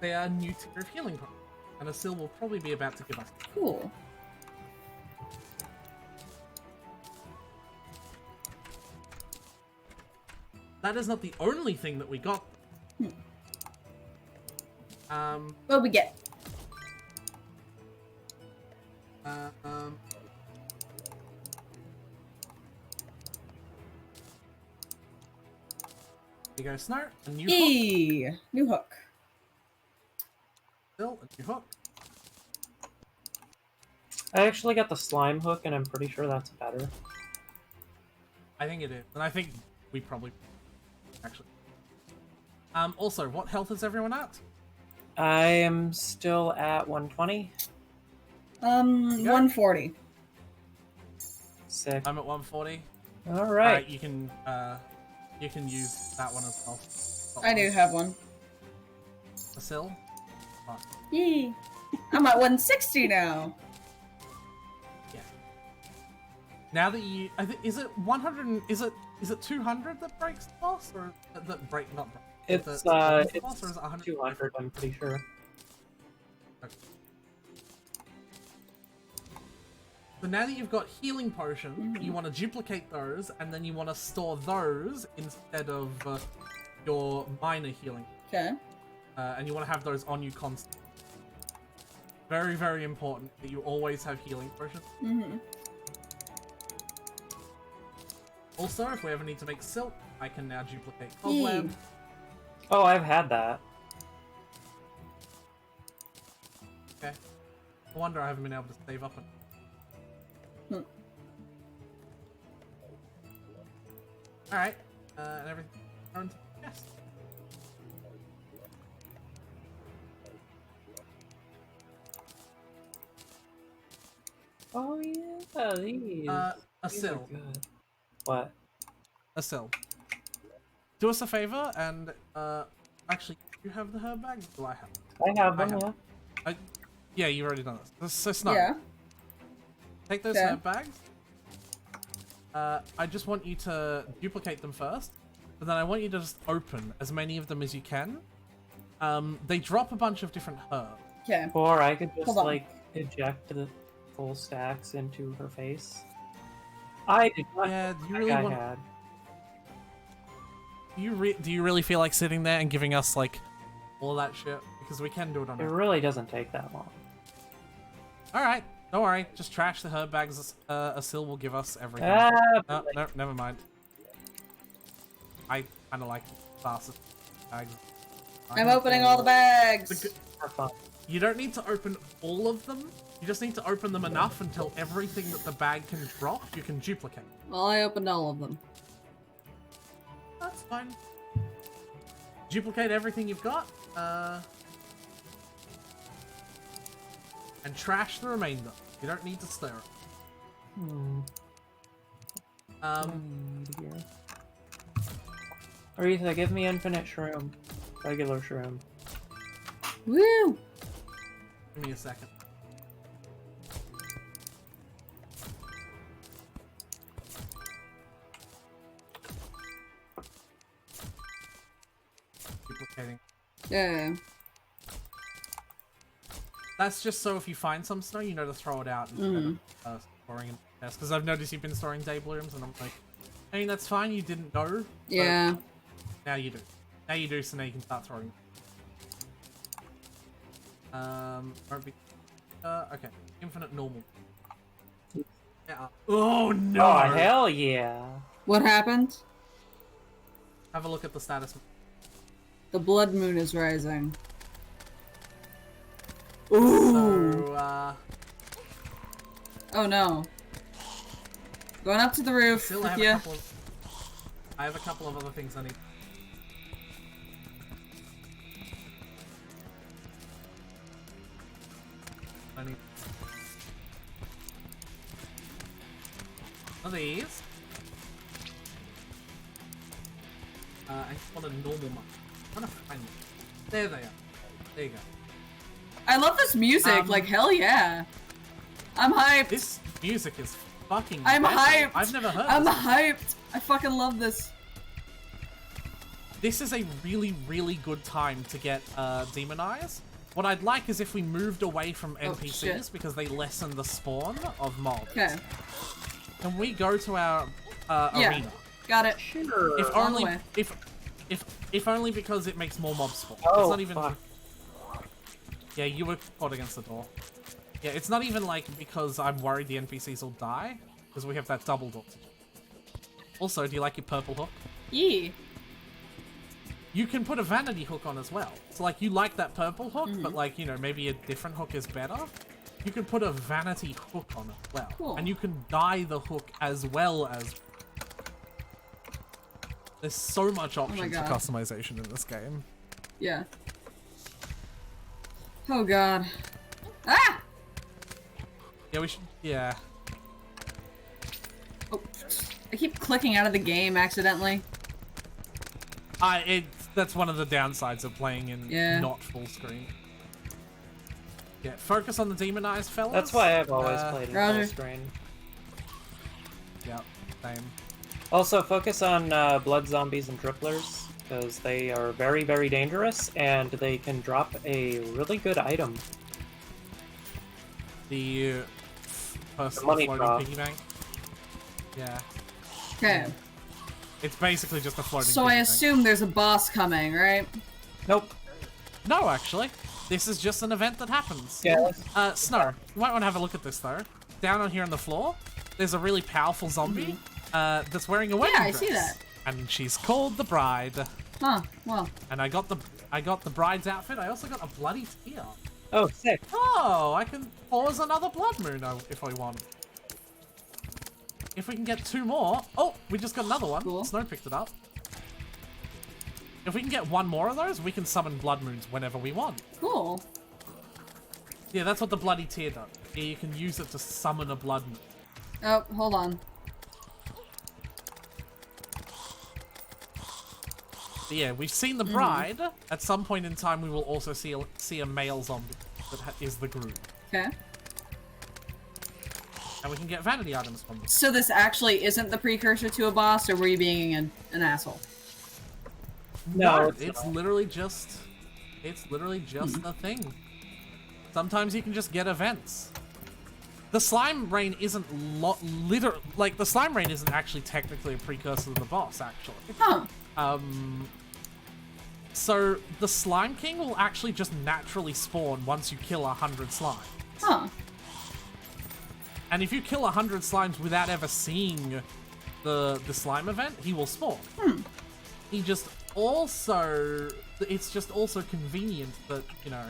They are new tier of healing potions. And Asil will probably be about to give us. Cool. That is not the only thing that we got. What we get? Here you go, Snow. A new hook. Eee, new hook. Still, a new hook. I actually got the slime hook, and I'm pretty sure that's better. I think it is. And I think we probably... Actually. Also, what health is everyone at? I am still at 120. 140. Sick. I'm at 140. Alright. You can use that one as well. I do have one. Asil? Right. Yee. I'm at 160 now. Yeah. Now that you... is it 100 and... Is it 200 that breaks the boss? Or that break... Not break. It's, the it's boss, or is it 100? 200, I'm pretty sure. Okay. So now that you've got healing potions, you want to duplicate those, and then you want to store those instead of your minor healing. Okay. And you want to have those on you constantly. Very, very important that you always have healing potions. Also, if we ever need to make silk, I can now duplicate cobweb. Oh, I've had that. Okay. No wonder I haven't been able to save up on it. Alright. And everything. Yes. Oh yeah, these. A These are sill. good. What? A sill. Do us a favor and actually, do you have the herb bag? Do I have? I have them, have- yeah. Yeah, you've already done this. So Snow, Yeah. take those Okay. herb bags. I just want you to duplicate them first, but then I want you to just open as many of them as you can. They drop a bunch of different herbs. Okay. Or I could just, Hold on. like, eject the full stacks into her face. I did not Yeah, do you think really I want? had. Do you really feel like sitting there and giving us like all of that shit? Because we can do it on It our... really doesn't take that long. Alright, don't worry. Just trash the herb bags. Asil will give us everything. Ah, No, never mind. I kind of like faster bags. I'm opening all the bags. for fun. You don't need to open all of them. You just need to open them enough until everything that the bag can drop, you can duplicate. Well, I opened all of them. That's fine. Duplicate everything you've got. And trash the remainder. You don't need to stir it. Here. Aretha, give me infinite shroom. Regular shroom. Woo! Give me a second. Duplicating. Yeah. That's just so if you find some snow, you know to throw it out instead of storing it. Yes, because I've noticed you've been storing day blooms, and I'm like, I mean, that's fine, you didn't know. but Yeah. Now you do. Now you do, so now you can start throwing. Won't be... okay. Infinite normal. Yeah. Oh no! Oh, hell yeah. What happened? Have a look at the status. The blood moon is rising. Ooh. So, Oh no. Going up to the roof still with I you. have a couple of other things I need. Are these? I just want a normal one. I'm trying to find them. There they are. There you go. I love this music. Like hell yeah. I'm hyped. This music is fucking I'm better. hyped. I've never heard I'm this. hyped. I fucking love this. This is a really, really good time to get demonized. What I'd like is if we moved away from NPCs shit. because they lessen the spawn of mobs. Okay. Can we go to our Yeah. arena? Got it. Sure. If On only the way. if only because it makes more mobs spawn. Oh, it's not even. fuck. Yeah, you were caught against the door. Yeah, it's not even like because I'm worried the NPCs will die because we have that double door. Also, do you like your purple hook? Yee. You can put a vanity hook on as well. So like you like that purple hook, but like, you know, maybe a different hook is better. You can put a vanity hook on as well. Cool. And you can dye the hook as well as... There's so much options for God. customization in this game. Yeah. Oh god. Ah! Yeah, we should... Yeah. Oh, I keep clicking out of the game accidentally. That's one of the downsides of playing in not full screen. Yeah, focus on the demonized fellas. That's why I've always played in Roger. full screen. Yeah, same. Also, focus on blood zombies and dripplers, because they are very, very dangerous, and they can drop a really good item. The personal money floating drop. piggy bank. Yeah. Okay. It's basically just a floating So piggy I bank. assume there's a boss coming, right? Nope. No, actually. This is just an event that happens. Yeah. Snow, you might want to have a look at this, though. Down on here on the floor, there's a really powerful zombie that's wearing a wedding Yeah, I dress. see that. And she's called the bride. Huh, well. And I got the bride's outfit. I also got a bloody tear. Oh, sick. Oh, I can pause another blood moon if I want. If we can get 2 more... Oh, we just got another one. Cool. Snow picked it up. If we can get 1 more of those, we can summon blood moons whenever we want. Cool. Yeah, that's what the bloody tear does. Yeah, you can use it to summon a blood moon. Oh, hold on. But yeah, we've seen the bride. At some point in time, we will also see a male zombie that is the groom. Okay. And we can get vanity items from them. So this actually isn't the precursor to a boss, or were you being an asshole? No, it's literally just a thing. Sometimes you can just get events. The slime rain isn't the slime rain isn't actually technically a precursor to the boss, actually. Huh. So the Slime King will actually just naturally spawn once you kill 100 slimes. Huh. And if you kill 100 slimes without ever seeing the slime event, he will spawn. He just also... It's just also convenient that, you know,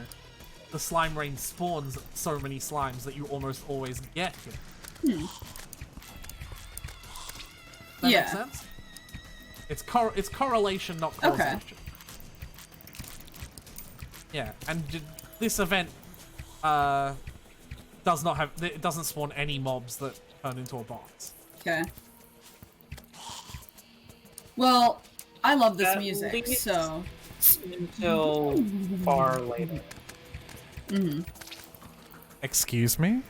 the slime rain spawns so many slimes that you almost always get him. That Yeah. makes sense? It's correlation, not causation. Okay. Yeah, and this event it doesn't spawn any mobs that turn into a boss. Okay. Well, I love this At music, least- so... Until far later. Excuse me?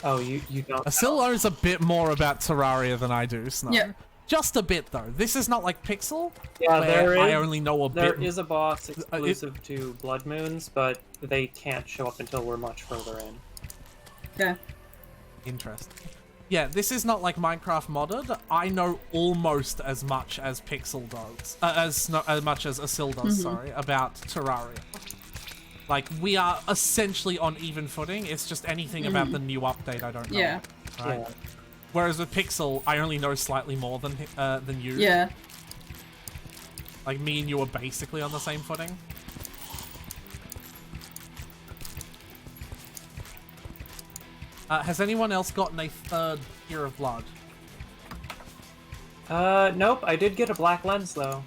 Oh, you don't. Asil knows a bit more about Terraria than I do, Snow. Yeah. Just a bit, though. This is not like Pixel, Yeah, where I only know a There bit. is a boss exclusive to Blood Moons, but they can't show up until we're much further in. Okay. Interesting. Yeah, this is not like Minecraft modded. I know almost as much as Pixel does, as much as Asil does, sorry, about Terraria. Like, we are essentially on even footing. It's just anything about the new update I don't know. Yeah. Right? Yeah. Whereas with Pixel, I only know slightly more than you. Yeah. Like, me and you are basically on the same footing. Has anyone else gotten a 3rd Tear of Blood? Nope. I did get a black lens though.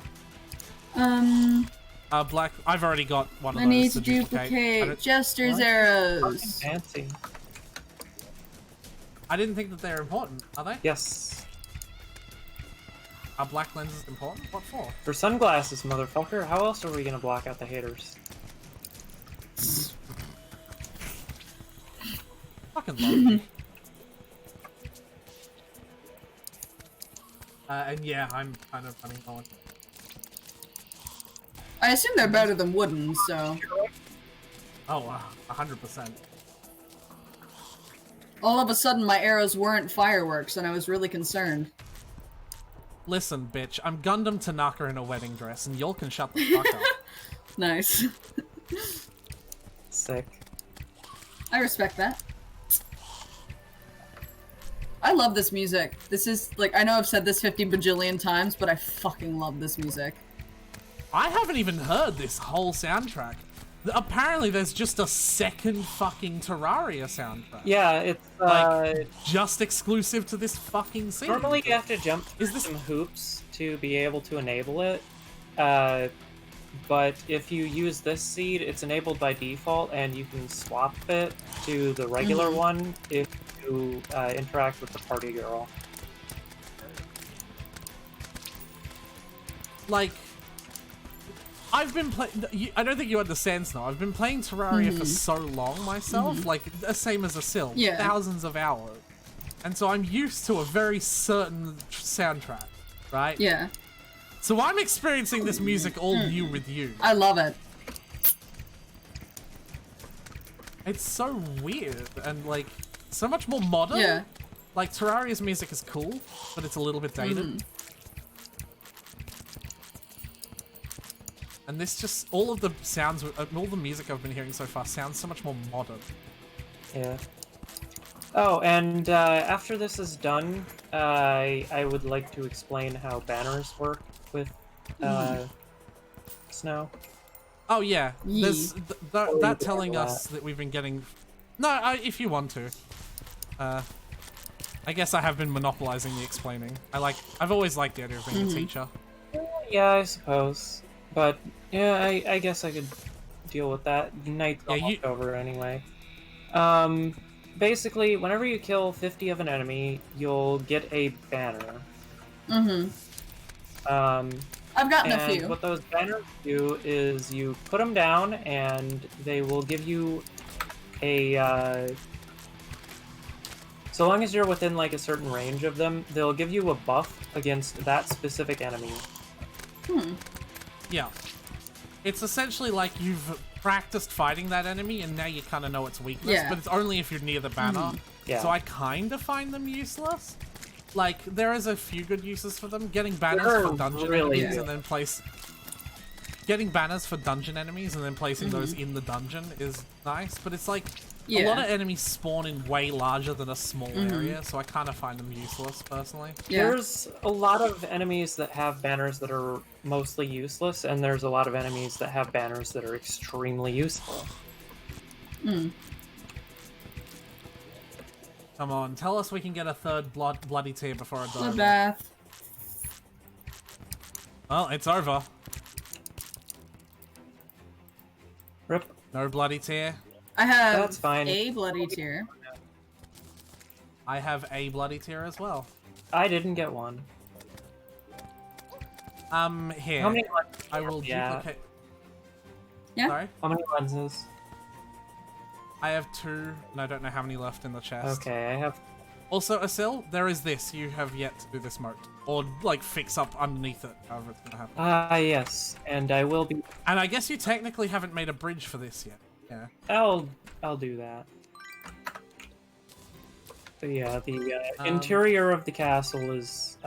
Black. I've already got one of I those need to I duplicate don't- Jester's What? arrows. Fancy. I didn't think that they're important. Are they? Yes. Are black lenses important? What for? For sunglasses, motherfucker. How else are we gonna block out the haters? Fucking love you. And yeah, I'm kind of running on. I assume they're better than wooden, so... Oh, 100%. All of a sudden, my arrows weren't fireworks, and I was really concerned. Listen, bitch, I'm Gundam Tanaka in a wedding dress, and y'all can shut the fuck up. Nice. Sick. I respect that. I love this music. This is, like, I know I've said this 50 bajillion times, but I fucking love this music. I haven't even heard this whole soundtrack. Apparently there's just a second fucking Terraria soundtrack. Yeah, it's like, just exclusive to this fucking scene. Normally you have to jump through some hoops to be able to enable it. But if you use this seed, it's enabled by default, and you can swap it to the regular one if you interact with the party girl. Like, I've been playing. I don't think you understand, Snow. I've been playing Terraria for so long myself, like the same as a Sil, thousands of hours, and so I'm used to a very certain soundtrack, right? Yeah. So I'm experiencing this music all new with you. I love it. It's so weird and like so much more modern. Yeah. Like Terraria's music is cool, but it's a little bit dated. And this just, all of the sounds, all the music I've been hearing so far sounds so much more modern. Yeah. Oh, and after this is done, I would like to explain how banners work with Snow. Oh yeah, there's that telling us that we've been getting... No, if you want to. I guess I have been monopolizing the explaining. I've always liked the idea of being a teacher. Yeah, I suppose. But, yeah, I guess I could deal with that. Night's almost over anyway. Basically, whenever you kill 50 of an enemy, you'll get a banner. I've gotten a few. What those banners do is you put them down, and they will give you a... so long as you're within, like, a certain range of them, they'll give you a buff against that specific enemy. Yeah. It's essentially like you've practiced fighting that enemy and now you kind of know its weakness, but it's only if you're near the banner. Yeah. So I kind of find them useless. Like, there is a few good uses for them. Getting banners for dungeon enemies and then getting banners for dungeon enemies and then placing those in the dungeon is nice, but it's like a lot of enemies spawn in way larger than a small area, so I kind of find them useless, personally. There's a lot of enemies that have banners that are mostly useless, and there's a lot of enemies that have banners that are extremely useful. Come on, tell us we can get a third bloody tear before I die. Bloodbath. Well, it's over. Rip. No bloody tear. I have That's fine. a bloody tear. I have a bloody tear as well. I didn't get one. Here. How many lenses? I will duplicate. Yeah. Sorry? How many lenses? I have 2, and I don't know how many left in the chest. Okay, I have... Also, Asil, there is this. You have yet to do this mode. Or, like, fix up underneath it, however it's gonna happen. Yes, and I will be... And I guess you technically haven't made a bridge for this yet. Yeah. I'll do that. But yeah, the interior of the castle is,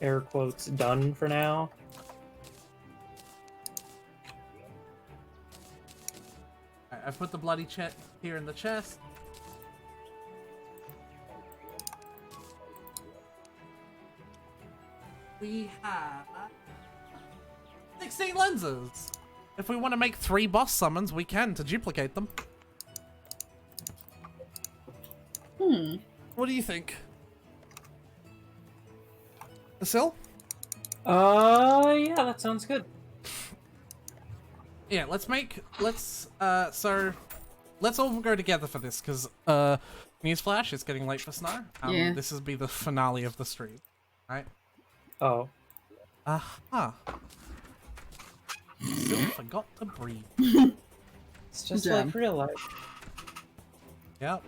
air quotes, done for now. I've put the bloody here in the chest. We have 16 lenses. If we want to make 3 boss summons, we can to duplicate them. What do you think? Asil? Yeah, that sounds good. Yeah, let's all go together for this, because, newsflash, it's getting late for Snow. This will be the finale of the stream, right? Oh. Still forgot to breathe. It's just like real life. Yep.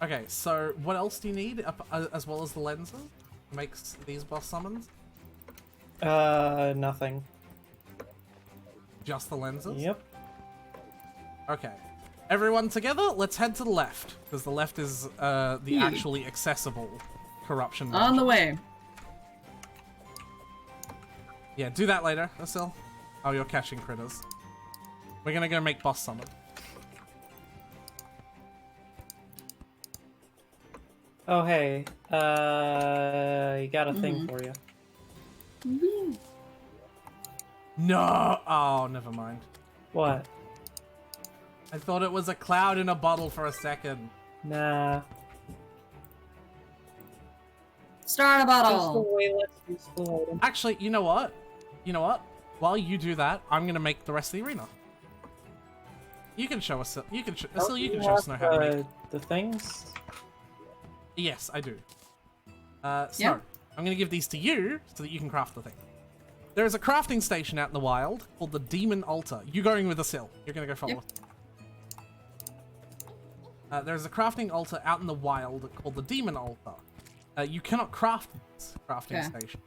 Okay, so what else do you need, as well as the lenses? makes these boss summons? Nothing. Just the lenses? Yep. Okay. Everyone together, let's head to the left, because the left is the actually accessible corruption. On the dungeon. way. Yeah, do that later, Asil. Oh, you're catching critters. We're gonna go make boss summon. Oh, hey. You got a thing for you. No! Oh, never mind. What? I thought it was a cloud in a bottle for a second. Nah. Star in a Just a bottle. way less useful item. Actually, you know what? You know what? While you do that, I'm gonna make the rest of the arena. You can show us. You can. Asil, you can show us how to make. The things? Yes, I do. So, Yeah. I'm going to give these to you so that you can craft the thing. There is a crafting station out in the wild called the Demon Altar. You going with Asil. You're going to go follow us. There's a crafting altar out in the wild called the Demon Altar. You cannot craft this crafting station.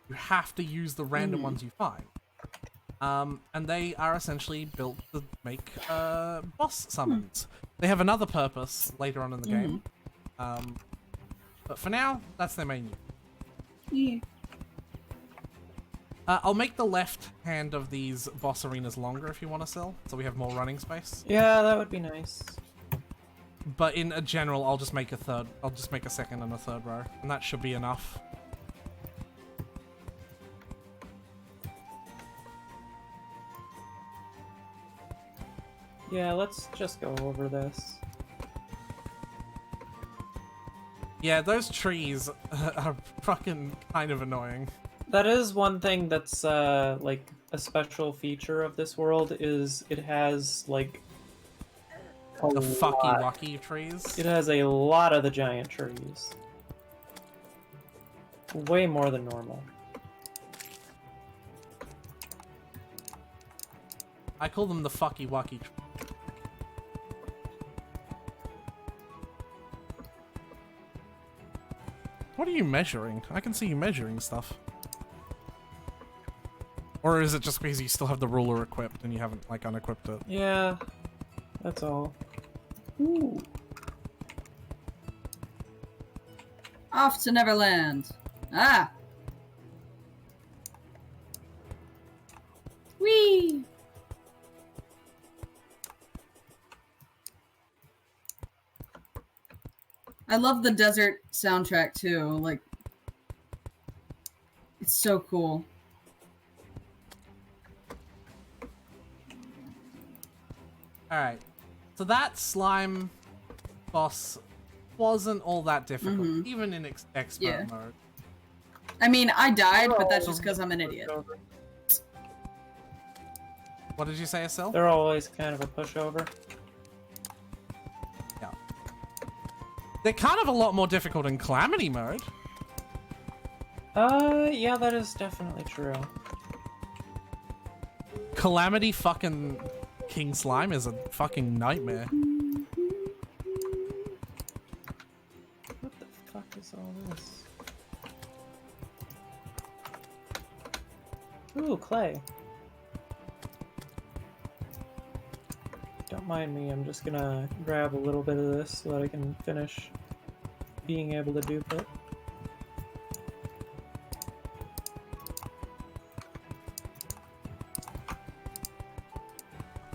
You have to use the random ones you find. And they are essentially built to make boss summons. They have another purpose later on in the game. But for now, that's their main use. Yeah. I'll make the left hand of these boss arenas longer if you want to sell, so we have more running space. Yeah, that would be nice. But in a general, I'll just make a second and a third row, and that should be enough. Yeah, let's just go over this. Yeah, those trees are fucking kind of annoying. That is one thing that's, like, a special feature of this world, is it has, like, The fucky wucky trees. It has a lot of the giant trees. Way more than normal. I call them the fucky wucky trees. What are you measuring? I can see you measuring stuff. Or is it just because you still have the ruler equipped and you haven't, like, unequipped it? Yeah, that's all. Ooh. Off to Neverland. Ah. Whee! I love the desert soundtrack too. Like, it's so cool. Alright. So that slime boss wasn't all that difficult, even in expert mode. I mean, I died, but that's just because I'm an idiot. What did you say, Asil? They're always kind of a pushover. Yeah. They're kind of a lot more difficult in Calamity mode. Yeah, that is definitely true. Calamity fucking King Slime is a fucking nightmare. What the fuck is all this? Ooh, clay. Don't mind me, I'm just gonna grab a little bit of this so that I can finish being able to dupe it.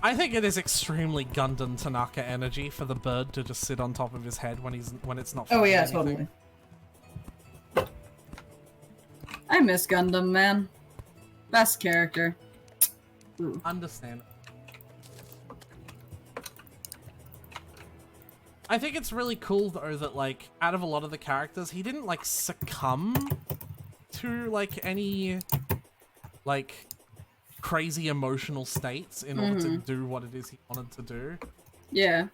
I think it is extremely Gundam Tanaka energy for the bird to just sit on top of his head when it's not. Oh yeah, anything. totally. I miss Gundam, man. Best character. Ooh. Understand. I think it's really cool though that, like, out of a lot of the characters, he didn't, like, succumb to, like, any, like, crazy emotional states in order to do what it is he wanted to do. Yeah.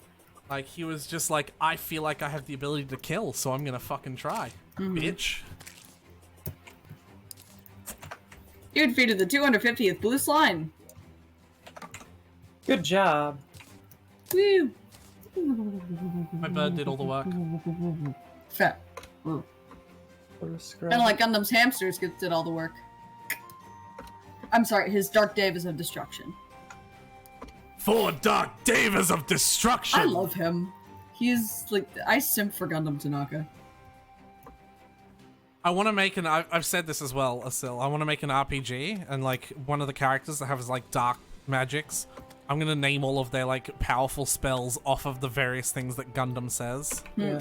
Like, he was just like, I feel like I have the ability to kill, so I'm gonna fucking try, bitch. You defeated the 250th blue slime. Good job. Woo! My bird did all the work. Fat. Ooh. Prescribe. Kind of like Gundam's hamsters did all the work. I'm sorry, his Dark Devas of Destruction. 4 Dark Devas of Destruction! I love him. He's like, I simp for Gundam Tanaka. I want to make an, I've said this as well, Asil, I want to make an RPG, and like, one of the characters that has like dark magics, I'm gonna name all of their like powerful spells off of the various things that Gundam says. Yeah.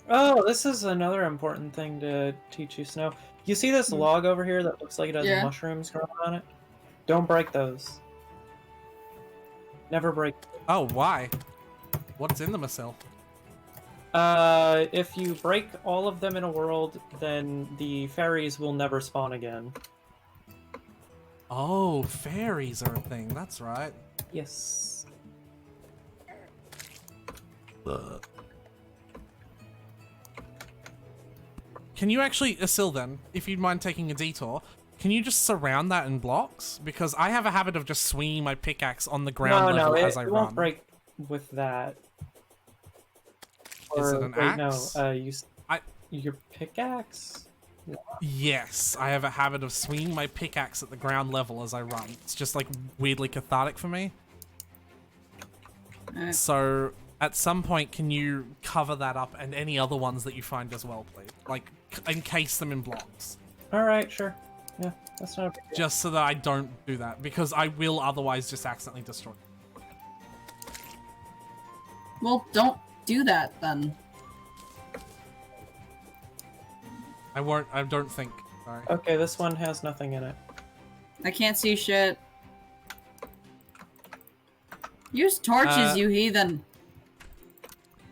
Oh, this is another important thing to teach you, Snow. You see this log over here that looks like it has mushrooms growing on it? Don't break those. Never break. Oh, why? What's in them, Asil? If you break all of them in a world, then the fairies will never spawn again. Oh, fairies are a thing, that's right. Yes. Can you actually, Asil then, if you'd mind taking a detour, can you just surround that in blocks? Because I have a habit of just swinging my pickaxe on the ground level as I run. No, it won't break with that. Is it an axe? No, your pickaxe? Yes, I have a habit of swinging my pickaxe at the ground level as I run. It's just like weirdly cathartic for me. So at some point, can you cover that up and any other ones that you find as well, please? Like, encase them in blocks. Alright, sure. Yeah, that's not a big deal. Just so that I don't do that, because I will otherwise just accidentally destroy it. Well, don't do that then. I won't, I don't think. Sorry. Okay, this one has nothing in it. I can't see shit. Use torches, you heathen.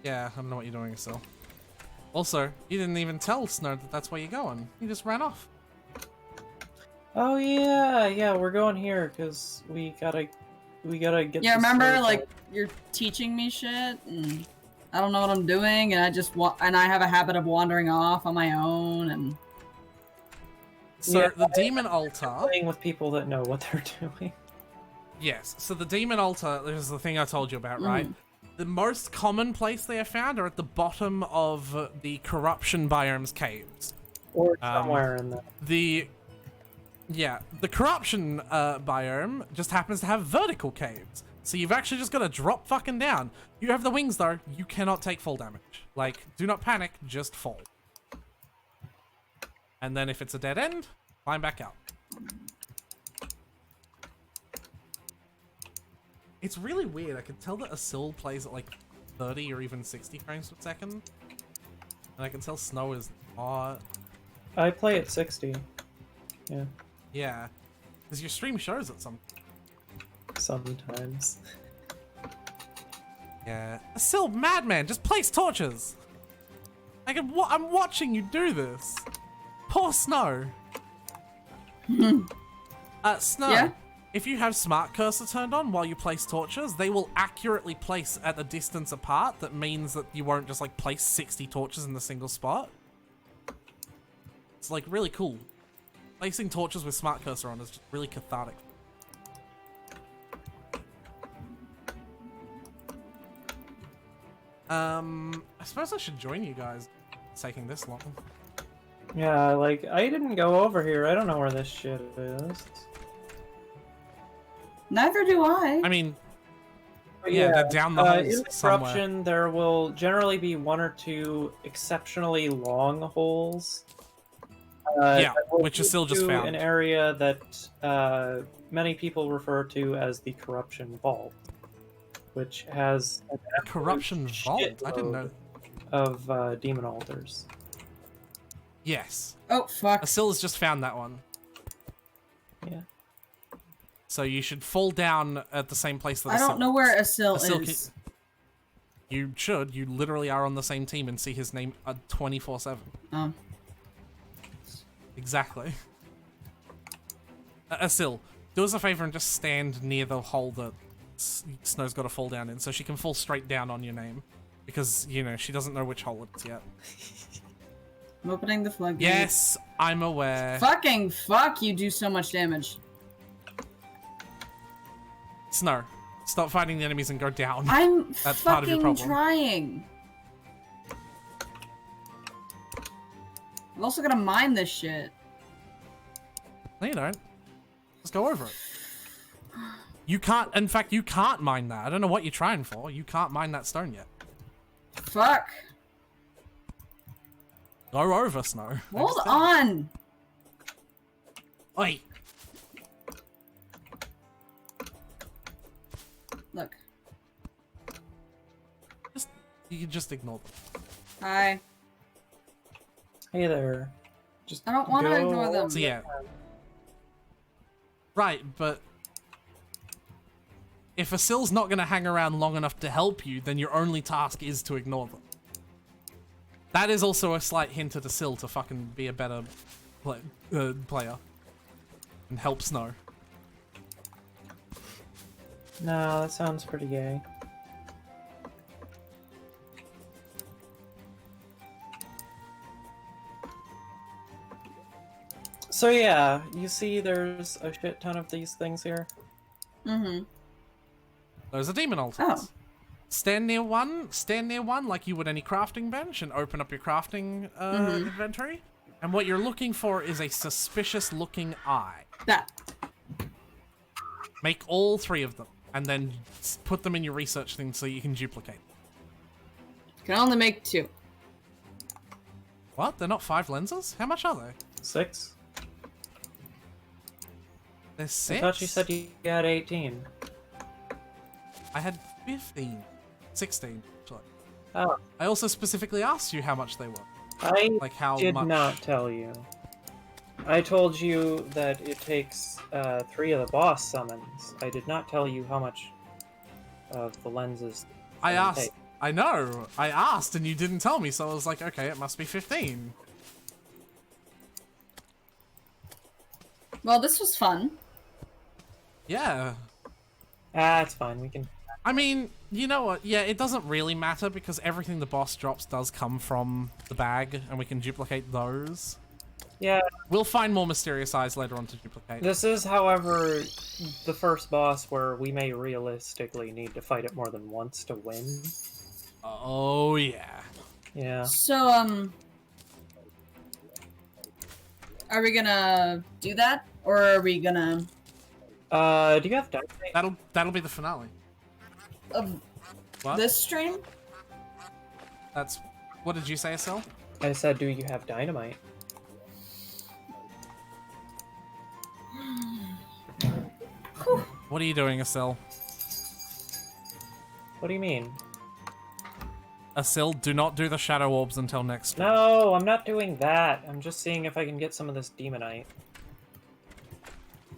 Yeah, I don't know what you're doing, Sil. Also, you didn't even tell Snow that that's where you're going. You just ran off. Oh yeah, we're going here because we gotta get. Yeah, this remember, sorted like, out. you're teaching me shit, and I don't know what I'm doing, and I have a habit of wandering off on my own, and... So, Yeah, the demon altar... playing with people that know what they're doing. Yes, so the demon altar, this is the thing I told you about, right? The most common place they are found are at the bottom of the corruption biome's caves. Or somewhere in there. The corruption biome just happens to have vertical caves. So you've actually just got to drop fucking down. You have the wings though, you cannot take fall damage. Like, do not panic, just fall. And then if it's a dead end, climb back out. It's really weird, I can tell that Asil plays at like 30 or even 60 frames per second. And I can tell Snow is not. I play at 60. Yeah. Yeah. Because your stream shows it Sometimes. Yeah. Asil, madman, just place torches! I'm watching you do this! Poor Snow! Snow, Yeah? if you have smart cursor turned on while you place torches, they will accurately place at a distance apart. That means that you won't just like place 60 torches in a single spot. It's like really cool. Placing torches with smart cursor on is just really cathartic. I suppose I should join you guys. It's taking this long. Yeah, like, I didn't go over here. I don't know where this shit is. Neither do I. I mean, But yeah, they're down the holes in somewhere. Corruption, there will generally be 1 or 2 exceptionally long holes. Yeah, that will which is still lead just to found. an area that many people refer to as the Corruption Vault, which has an Corruption Vault? I didn't know. of demon altars. Yes. Oh, fuck. Asil has just found that one. Yeah. So you should fall down at the same place that I don't Asil know where Asil Asil is. You should. You literally are on the same team and see his name 24/7. Oh. Exactly. Asil, do us a favor and just stand near the hole that Snow's got to fall down in, so she can fall straight down on your name. Because, you know, she doesn't know which hole it is yet. I'm opening the floodgates. Yes, I'm aware. Fucking fuck, you do so much damage. Snow, stop fighting the enemies and go down. I'm That's part of your fucking problem. trying. I'm also gonna mine this shit. No, you don't. Let's go over it. You can't, in fact, you can't mine that. I don't know what you're trying for. You can't mine that stone yet. Fuck. Go over, Snow. Hold on. Oi. Look. You can just ignore them. Hi. Hey there. Just I don't want to go- ignore them. So yeah. Right, but if a Sill's not going to hang around long enough to help you, then your only task is to ignore them. That is also a slight hint at a Sill to fucking be a better player. And help Snow. No, that sounds pretty gay. So yeah, you see there's a shit ton of these things here. Mm-hmm. Those are demon altars. Oh. Stand near one like you would any crafting bench and open up your crafting inventory. And what you're looking for is a suspicious looking eye. That. Make all 3 of them and then put them in your research thing so you can duplicate. Can only make 2. What? They're not 5 lenses? How much are they? 6? They're 6? I thought you said you had 18. I had 15. 16, actually. Oh, I also specifically asked you how much they were. I Like how did much? not tell you. I told you that it takes 3 of the boss summons. I did not tell you how much of the lenses. I they asked. take. I know. I asked and you didn't tell me, so I was like, okay, it must be 15. Well, this was fun. Yeah. Ah, it's fine. We can. I mean, you know what? Yeah, it doesn't really matter because everything the boss drops does come from the bag, and we can duplicate those. Yeah. We'll find more mysterious eyes later on to duplicate. This is, however, the first boss where we may realistically need to fight it more than once to win. Oh, yeah. Yeah. So, are we gonna do that? Or are we gonna... Do you have dynamite? That'll be the finale. Of What? this stream? That's... What did you say, Estelle? I said, do you have dynamite? What are you doing, Estelle? What do you mean? Estelle, do not do the shadow orbs until next week. No, I'm not doing that. I'm just seeing if I can get some of this demonite.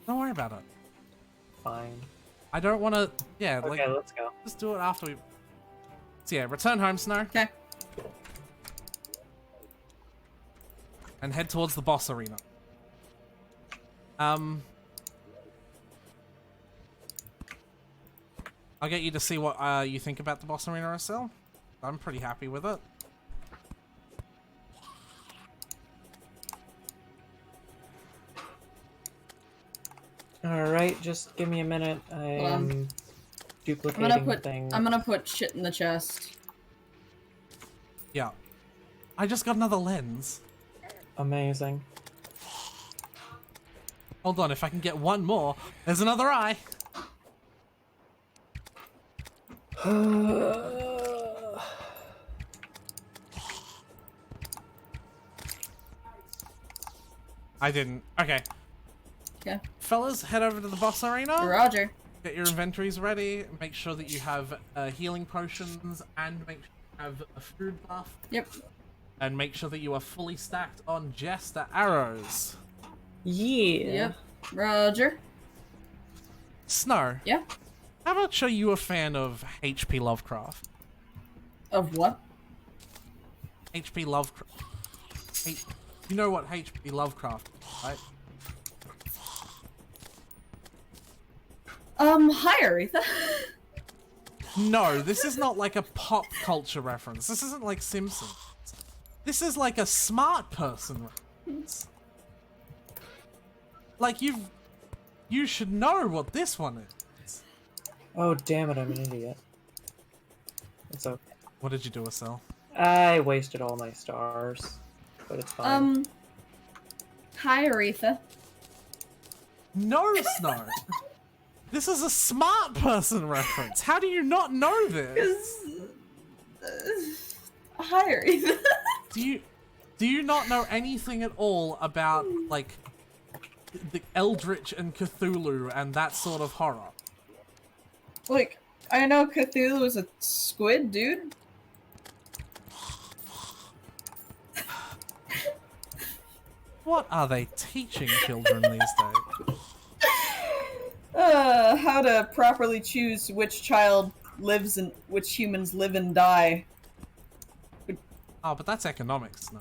Don't worry about it. Fine. I don't want to... Yeah, like... Okay, let's go. Just do it after we... So yeah, return home, Snow. Okay. And head towards the boss arena. I'll get you to see what you think about the boss arena, Estelle. I'm pretty happy with it. Alright, just give me a minute. I am duplicating I'm gonna put shit in the chest. Yeah. I just got another lens. Amazing. Hold on, if I can get one more. There's another eye. I didn't. Okay. Okay. Fellas, head over to the boss arena. Roger. Get your inventories ready. Make sure that you have healing potions and make sure you have a food buff. Yep. And make sure that you are fully stacked on Jester arrows. Yeah. Yep. Roger. Snow. Yeah. How much are you a fan of H.P. Lovecraft? Of what? H.P. Lovecraft. You know what H.P. Lovecraft is, right? Hi, Aretha. No, this is not like a pop culture reference. This isn't like Simpsons. This is like a smart person reference. Like you should know what this one is. Oh, damn it, I'm an idiot. It's okay. What did you do, Estelle? I wasted all my stars. but it's fine. Hi, Aretha. No, Snow. This is a smart person reference. How do you not know this? Hi, Aretha. Do you not know anything at all about, like, the Eldritch and Cthulhu and that sort of horror? Like, I know Cthulhu is a squid, dude. What are they teaching children these days? How to properly choose which child lives and which humans live and die. Oh, but that's economics, no?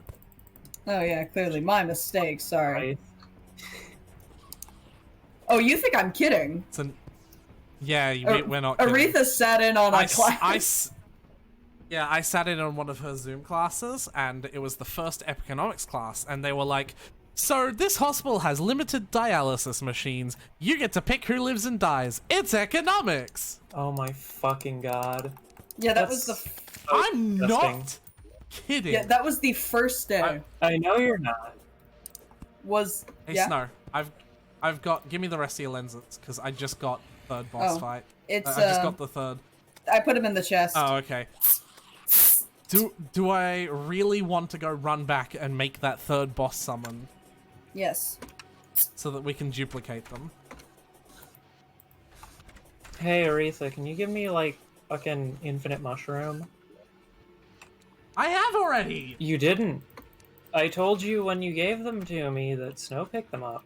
Oh yeah, clearly my mistake. Sorry. Right. Oh, you think I'm kidding? It's an... Yeah, we're not kidding. Aretha sat in on a class. Yeah, I sat in on one of her Zoom classes, and it was the first economics class, and they were like, so this hospital has limited dialysis machines. You get to pick who lives and dies. It's economics! Oh my fucking god. Yeah, that was the. I'm disgusting. not kidding. Yeah, that was the first day. I know you're not. Was Hey, yeah. Snow, I've got... Give me the rest of your lenses, because I just got third boss fight. It's I just got the third. I put him in the chest. Oh, okay. Do I really want to go run back and make that third boss summon Yes. so that we can duplicate them? Hey, Aretha, can you give me, like, fucking infinite mushroom? I have already! You didn't. I told you when you gave them to me that Snow picked them up.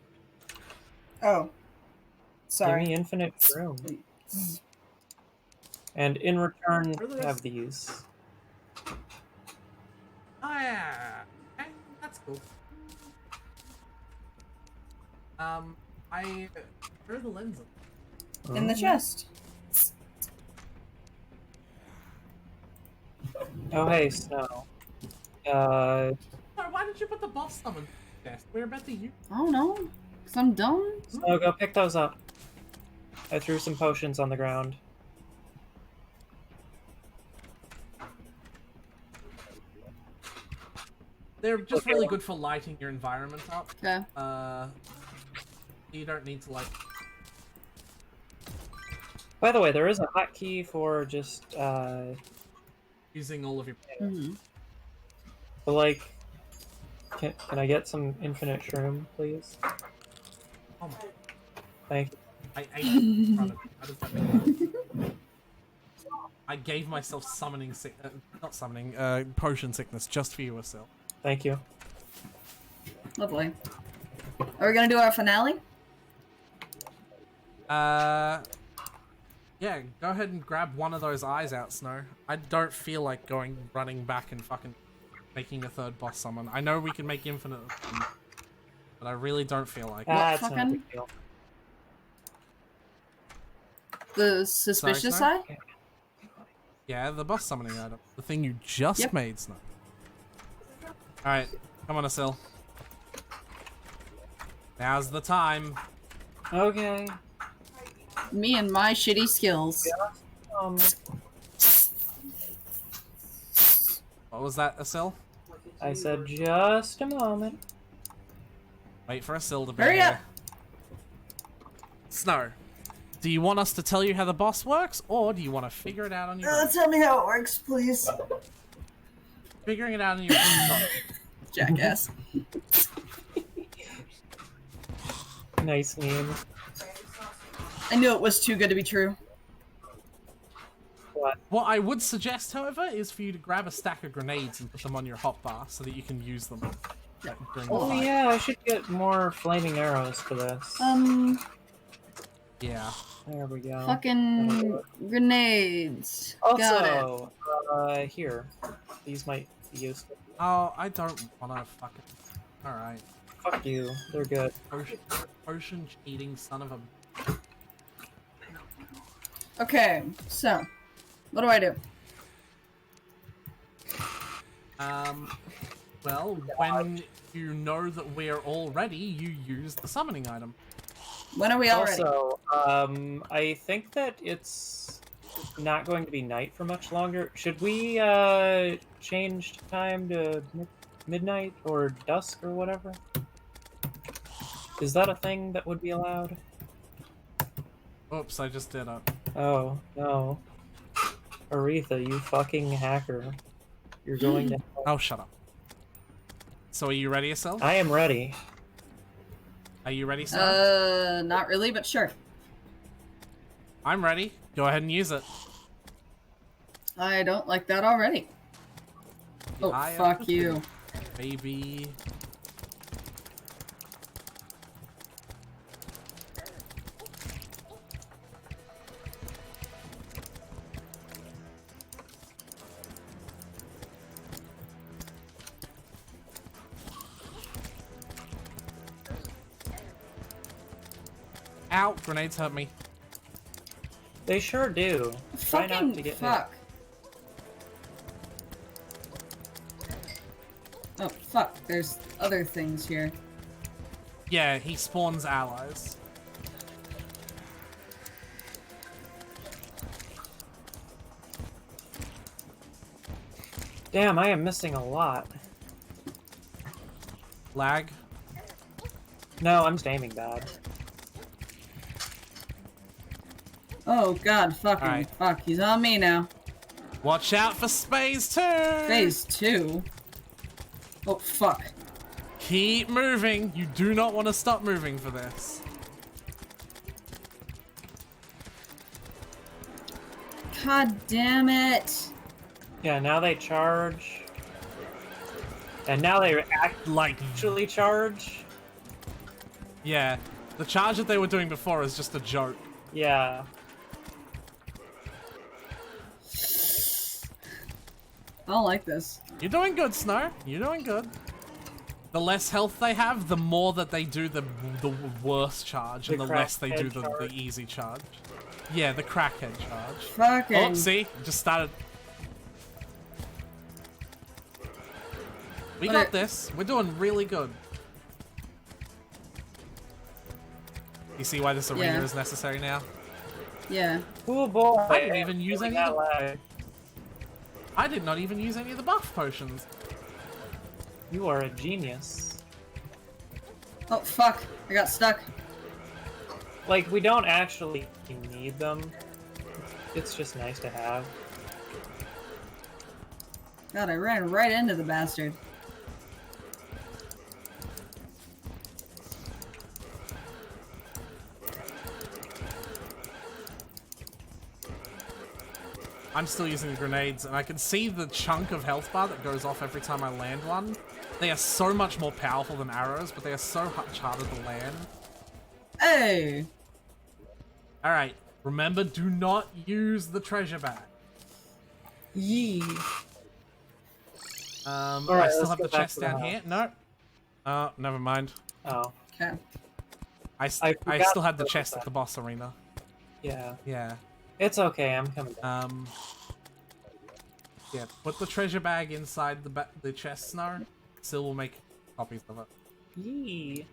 Oh. Sorry. Give me infinite room. And in return, have these. Oh yeah, okay, that's cool. Where are the lenses? In the chest. Oh, hey, Snow. Why did you put the boss summon desk? We're about to use. I don't know. Cause I'm dumb. Snow, go pick those up. I threw some potions on the ground. They're just really good for lighting your environment up. Okay. You don't need to, like... By the way, there is a hotkey for just, using all of your... Mm-hmm. but, like, can I get some infinite shroom, please? Oh my... Thank you. I ate in front of me. How does that make I gave myself summoning not summoning, potion sickness just for you, Asil. Thank you. Lovely. Are we gonna do our finale? Yeah, go ahead and grab one of those eyes out, Snow. I don't feel like running back and fucking making a third boss summon. I know we can make infinite of them, but I really don't feel like it. That's not a fucking- big deal. The suspicious Sorry, eye? Yeah, the boss summoning item. The thing you just made, Snow. Alright, come on, Asil. Now's the time. Okay. Me and my shitty skills. What was that, Asil? I said just a moment. Wait for Asil to be Hurry up! here. Snow, do you want us to tell you how the boss works, or do you want to figure it out on your own? Tell me how it works, please. Figuring it out on your own. Jackass. Nice name. I knew it was too good to be true. What? What I would suggest, however, is for you to grab a stack of grenades and put them on your hotbar so that you can use them during the Oh fight. yeah, I should get more flaming arrows for this. Yeah. There we go. Fucking grenades. Got it. Also, here. These might be useful. Oh, I don't wanna fucking... Alright. Fuck you. They're good. Potion cheating son of a... Okay, so what do I do? Well, when you know that we're all ready, you use the summoning item. When are we all ready? Also, I think that it's not going to be night for much longer. Should we change time to midnight or dusk or whatever? Is that a thing that would be allowed? Oops, I just did it. Oh, no. Aretha, you fucking hacker. You're going to... Oh, shut up. So are you ready yourself? I am ready. Are you ready, sir? Not really, but sure. I'm ready. Go ahead and use it. I don't like that already. Oh, fuck you. Baby. Ow! Grenades hurt me. They sure do. Try not to Fucking get fuck. Oh, fuck. There's other things here. Yeah, he spawns allies. hit. Damn, I am missing a lot. Lag. No, I'm just aiming bad. Oh god, fucking Alright. fuck. He's on me now. Watch out for Phase 2! Phase 2? Oh, fuck. Keep moving. You do not want to stop moving for this. God damn it. Yeah, now they charge. And now they Like, actually charge. yeah. The charge that they were doing before is just a joke. Yeah. I don't like this. You're doing good, Snow. You're doing good. The less health they have, the more that they do the worst charge, and the less they do the easy charge. Yeah, the crackhead charge. Fucking. Oh, see? Just started. We got this. We're doing really good. You see why this arena is necessary now? Yeah. Oh boy. I didn't even use any of the... lag. I did not even use any of the buff potions. You are a genius. Oh, fuck. I got stuck. Like, we don't actually need them. It's just nice to have. God, I ran right into the bastard. I'm still using the grenades, and I can see the chunk of health bar that goes off every time I land one. They are so much more powerful than arrows, but they are so much harder to land. Hey! Alright, remember, do not use the treasure bag. Yee. I Alright, still let's have go the back chest to the down house. here. No. Oh, never mind. Oh. Okay. I forgot still had the to chest put at the boss arena. Yeah. Yeah. It's okay, I'm coming back. Yeah, put the treasure bag inside the chest, Snow. Sil will make copies of it. Yee.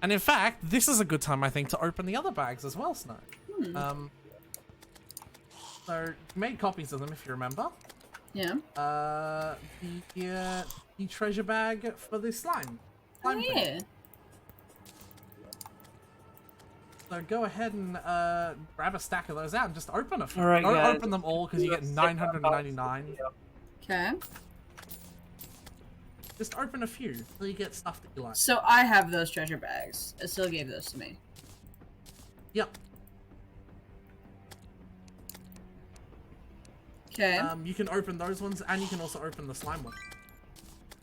And in fact, this is a good time, I think, to open the other bags as well, Snow. So, you made copies of them, if you remember. Yeah. The treasure bag for the slime. Oh, Slime thing. yeah. So go ahead and grab a stack of those out and just open a few. Alright, Don't guys. open them all because you get 999. Okay. Just open a few till you get stuff that you like. So I have those treasure bags. It still gave those to me. Yep. Okay. You can open those ones and you can also open the slime one.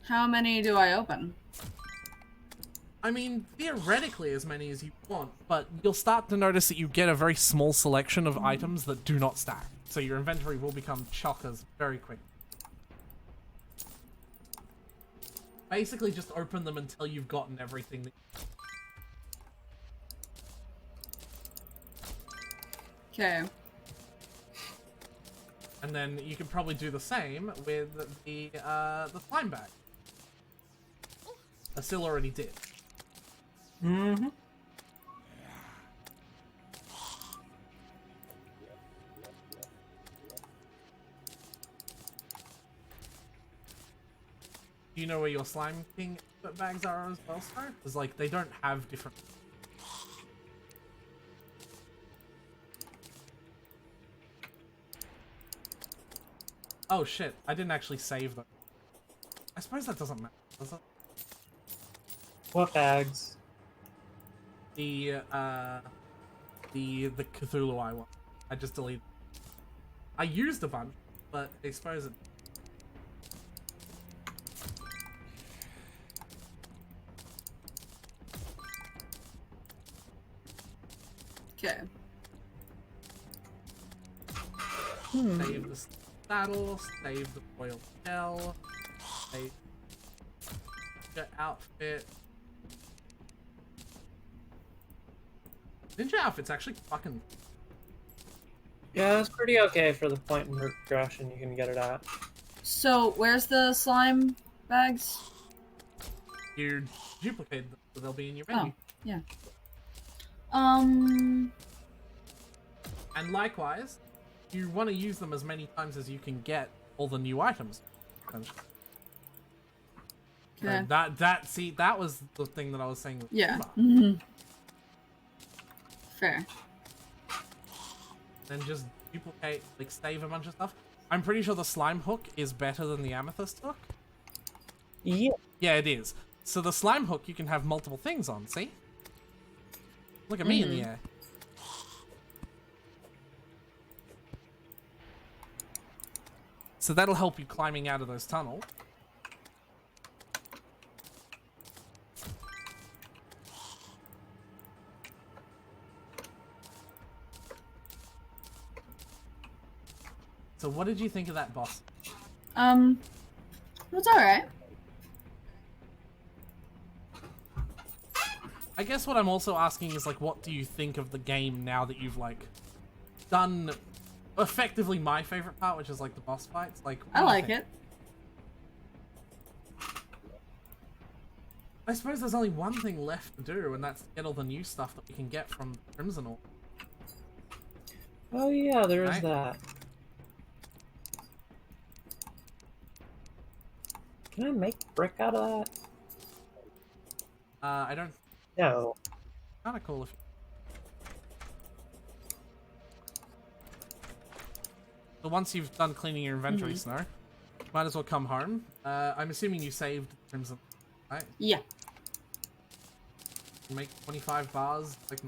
How many do I open? I mean, theoretically as many as you want, but you'll start to notice that you get a very small selection of items that do not stack. So your inventory will become chockers very quick. Basically just open them until you've gotten everything that Okay. and then you can probably do the same with the slime bag. Asil already did. Mm-hmm. Do you know where your Slime King bags are as well, sir? Because, like, they don't have different... Oh, shit. I didn't actually save them. I suppose that doesn't matter, does it? What bags? The Cthulhu Eye one. I just deleted. I used a bunch, but I suppose it... Okay. Save the saddle, save the royal shell, save the outfit. Ninja outfit's actually fucking... Yeah, it's pretty okay for the point in progression you can get it at. So, where's the slime bags? You duplicate them, so they'll be in your menu. Oh, yeah. And likewise, you want to use them as many times as you can get all the new items. Okay. See, that was the thing that I was saying with Yeah. Eva. Fair. Then just duplicate, like, save a bunch of stuff. I'm pretty sure the slime hook is better than the amethyst hook. Yeah. Yeah, it is. So the slime hook you can have multiple things on, see? Look at me in the air. So that'll help you climbing out of those tunnels. So what did you think of that boss? It's alright. I guess what I'm also asking is, like, what do you think of the game now that you've, like, done effectively my favorite part, which is, like, the boss fights? Like, what I do you like think? it. I suppose there's only one thing left to do, and that's to get all the new stuff that we can get from Crimson Orb. Oh yeah, there is Right. that. Can I make brick out of that? I don't... No. Kinda cool if... So once you've done cleaning your inventory, Snow, might as well come home. I'm assuming you saved Crimson, right? Yeah. Make 25 bars, like...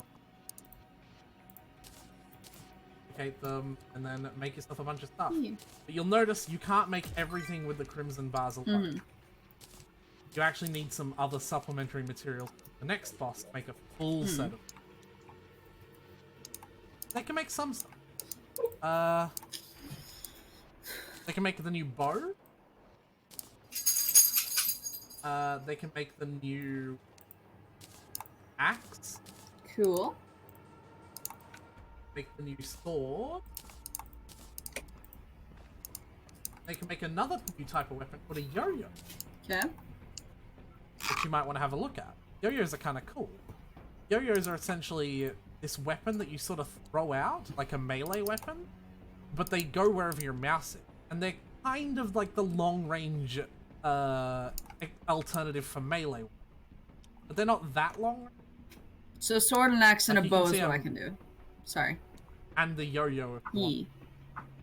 Duplicate them, and then make yourself a bunch of stuff. Yeah. But you'll notice you can't make everything with the Crimson bars alone. You actually need some other supplementary materials. The next boss to make a full set of... They can make some stuff. They can make the new bow. They can make the new axe. Cool. Make the new sword. They can make another new type of weapon called a yo-yo, Okay. which you might want to have a look at. Yo-yos are kind of cool. Yo-yos are essentially this weapon that you sort of throw out, like a melee weapon, but they go wherever your mouse is. And they're kind of like the long-range alternative for melee. But they're not that long. So sword and axe and Like a you can bow is see what I I'm- can do. Sorry. And the yo-yo. if you want. Yee.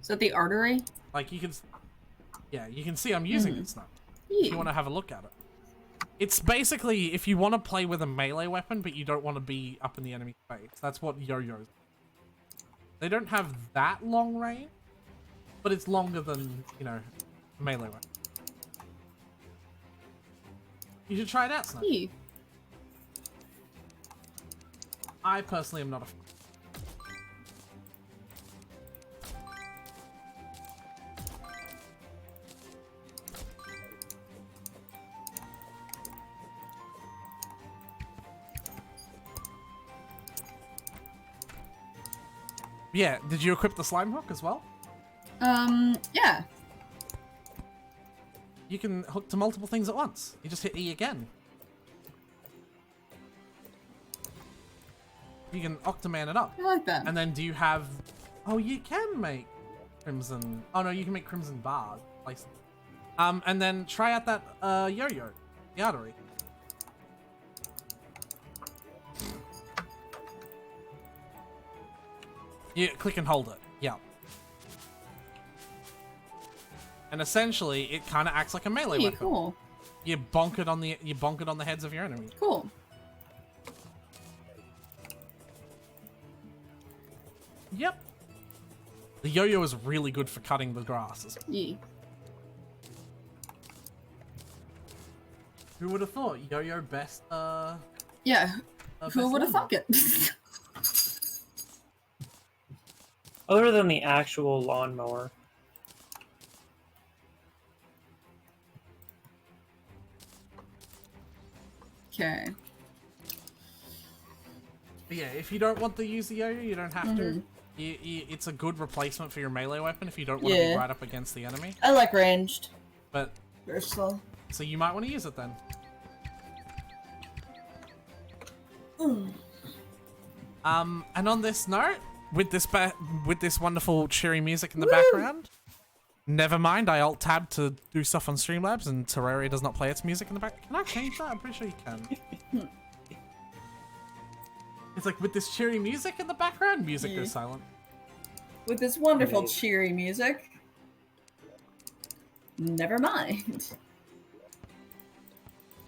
Is that the artery? Like you can... Yeah, you can see I'm using it now. Yee. If you want to have a look at it. It's basically if you want to play with a melee weapon, but you don't want to be up in the enemy face. That's what yo-yos are. They don't have that long range, but it's longer than, you know, a melee weapon. You should try it out, Snow. Yee. I personally am not a fan. Yeah, did you equip the slime hook as well? Yeah. You can hook to multiple things at once. You just hit E again. You can Octoman it up. I like that. And then do you have... Oh, you can make Crimson... Oh no, you can make Crimson bars. Place... And then try out that yo-yo, the artery. You click and hold it. Yeah. And essentially, it kind of acts like a melee Hey, weapon. cool. You bonk it on the heads of your enemy. Cool. Yep. The yo-yo is really good for cutting the grass as well. Yeah. Who would have thought? Yo-yo best, Yeah. best Who would have lawnmower. thunk it? Other than the actual lawnmower. Okay. But yeah, if you don't want to use the yo-yo, you don't have to. It's a good replacement for your melee weapon if you don't want to be Yeah. right up against the enemy. I like ranged. But Versatile. so you might want to use it then. And on this note, with this wonderful cheery music in the background, never mind. I alt tab to do stuff on Streamlabs, and Terraria does not play its music in the back. Can I change that? I'm pretty sure you can. It's like with this cheery music in the background, music goes silent. With this wonderful Amazing. cheery music. Never mind.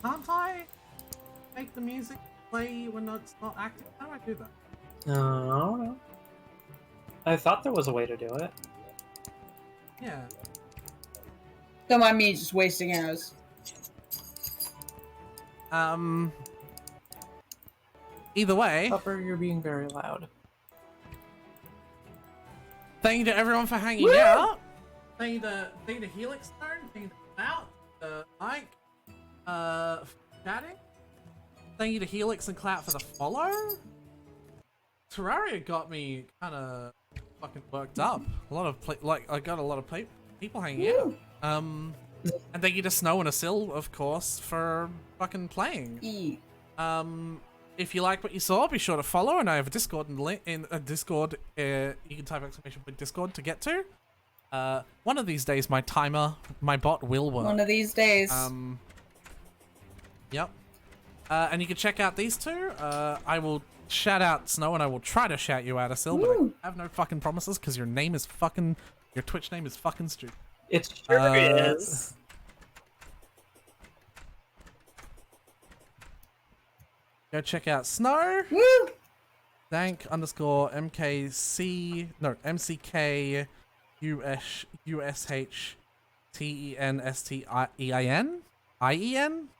Can't I make the music play when it's not active? How do I do that? I don't know. I thought there was a way to do it. Yeah. Don't mind me just wasting arrows. Either way, Pupper, you're being very loud. thank you to everyone for hanging out. Thank you to Helix Stone, thank you to Clout, Mike, for chatting. Thank you to Helix and Clout for the follow. Terraria got me kind of fucking worked up. A lot of I got a lot of people hanging out. And thank you to Snow and Asil, of course, for fucking playing. E. If you liked what you saw, be sure to follow, and I have a Discord in a Discord. You can type ! Discord to get to. One of these days, my bot will work. One of these days. Yep. And you can check out these two. I will shout out Snow, and I will try to shout you out, Asil, but I have no fucking promises because your Twitch name is fucking stupid. It sure is. Go check out Snow. Woo! Thank underscore MKC no MCK USH TENSTEIN IEN.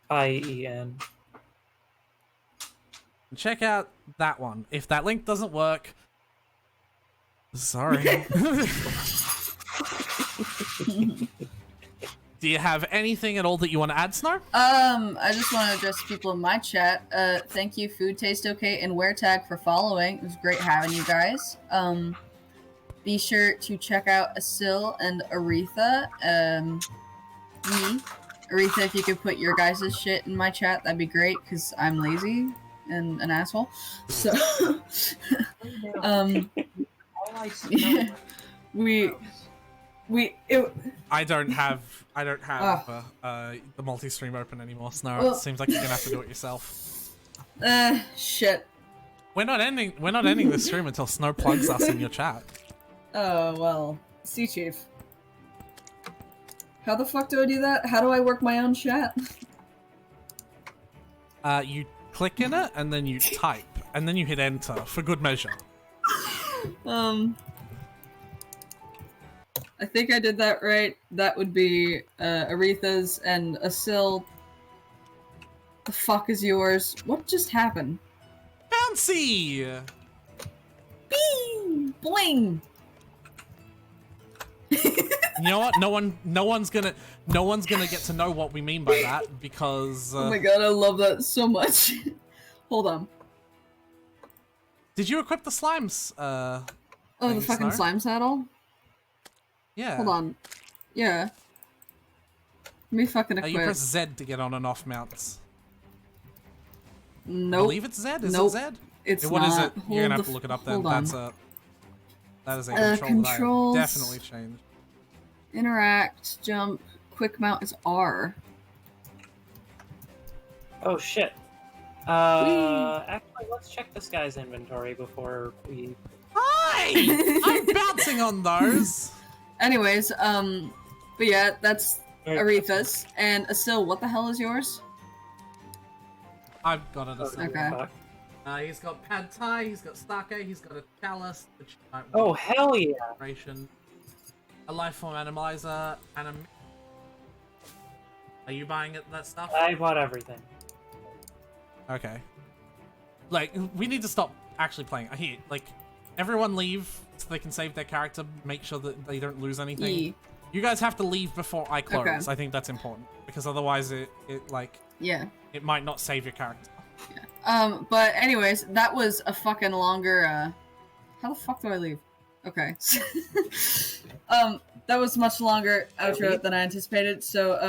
IEN. Check out that one. If that link doesn't work, sorry. Do you have anything at all that you want to add, Snow? I just want to address people in my chat. Thank you, Food Taste Okay and Weartag for following. It was great having you guys. Be sure to check out Asil and Aretha. Me. Aretha, if you could put your guys' shit in my chat, that'd be great, because I'm lazy and an asshole. So, yeah, I don't have the multi-stream open anymore, Snow. It seems like you're gonna have to do it yourself. Shit. We're not ending this stream until Snow plugs us in your chat. Oh, well. Sea Chief. How the fuck do I do that? How do I work my own chat? You click in it, and then you type, and then you hit enter for good measure. I think I did that right. That would be Aretha's and Asil. The fuck is yours? What just happened? Bouncy! Bing! Bling! You know what? No one's gonna get to know what we mean by that because. Oh my god, I love that so much. Hold on. Did you equip the slimes? Oh, the fucking Snow? slime saddle? Yeah. Hold on. Yeah. Let me fucking You equip. press Z to get on and off mounts. I Nope. believe it's Z. Is Nope. it Z? It's What not. is it? You're gonna have Hold to the look it up then. hold on. That is a control controls. that I have definitely changed. Interact, jump, quick mount is R. Oh shit. Actually, let's check this guy's inventory before we. Hi! I'm bouncing on those. Anyways, but yeah, that's Aretha's. And Asil, what the hell is yours? I've got it. Okay. He's got pad thai, he's got sake, he's got a chalice, which Oh hell yeah! A life form animalizer, and a. Are you buying it? That stuff? I bought everything. Okay. Like, we need to stop actually playing. Here, like, everyone leave so they can save their character. Make sure that they don't lose anything. E. You guys have to leave before I close. Okay. I think that's important because otherwise it Yeah. might not save your character. But anyways, that was a fucking longer, how the fuck do I leave? Okay. That was much longer outro than I anticipated, so,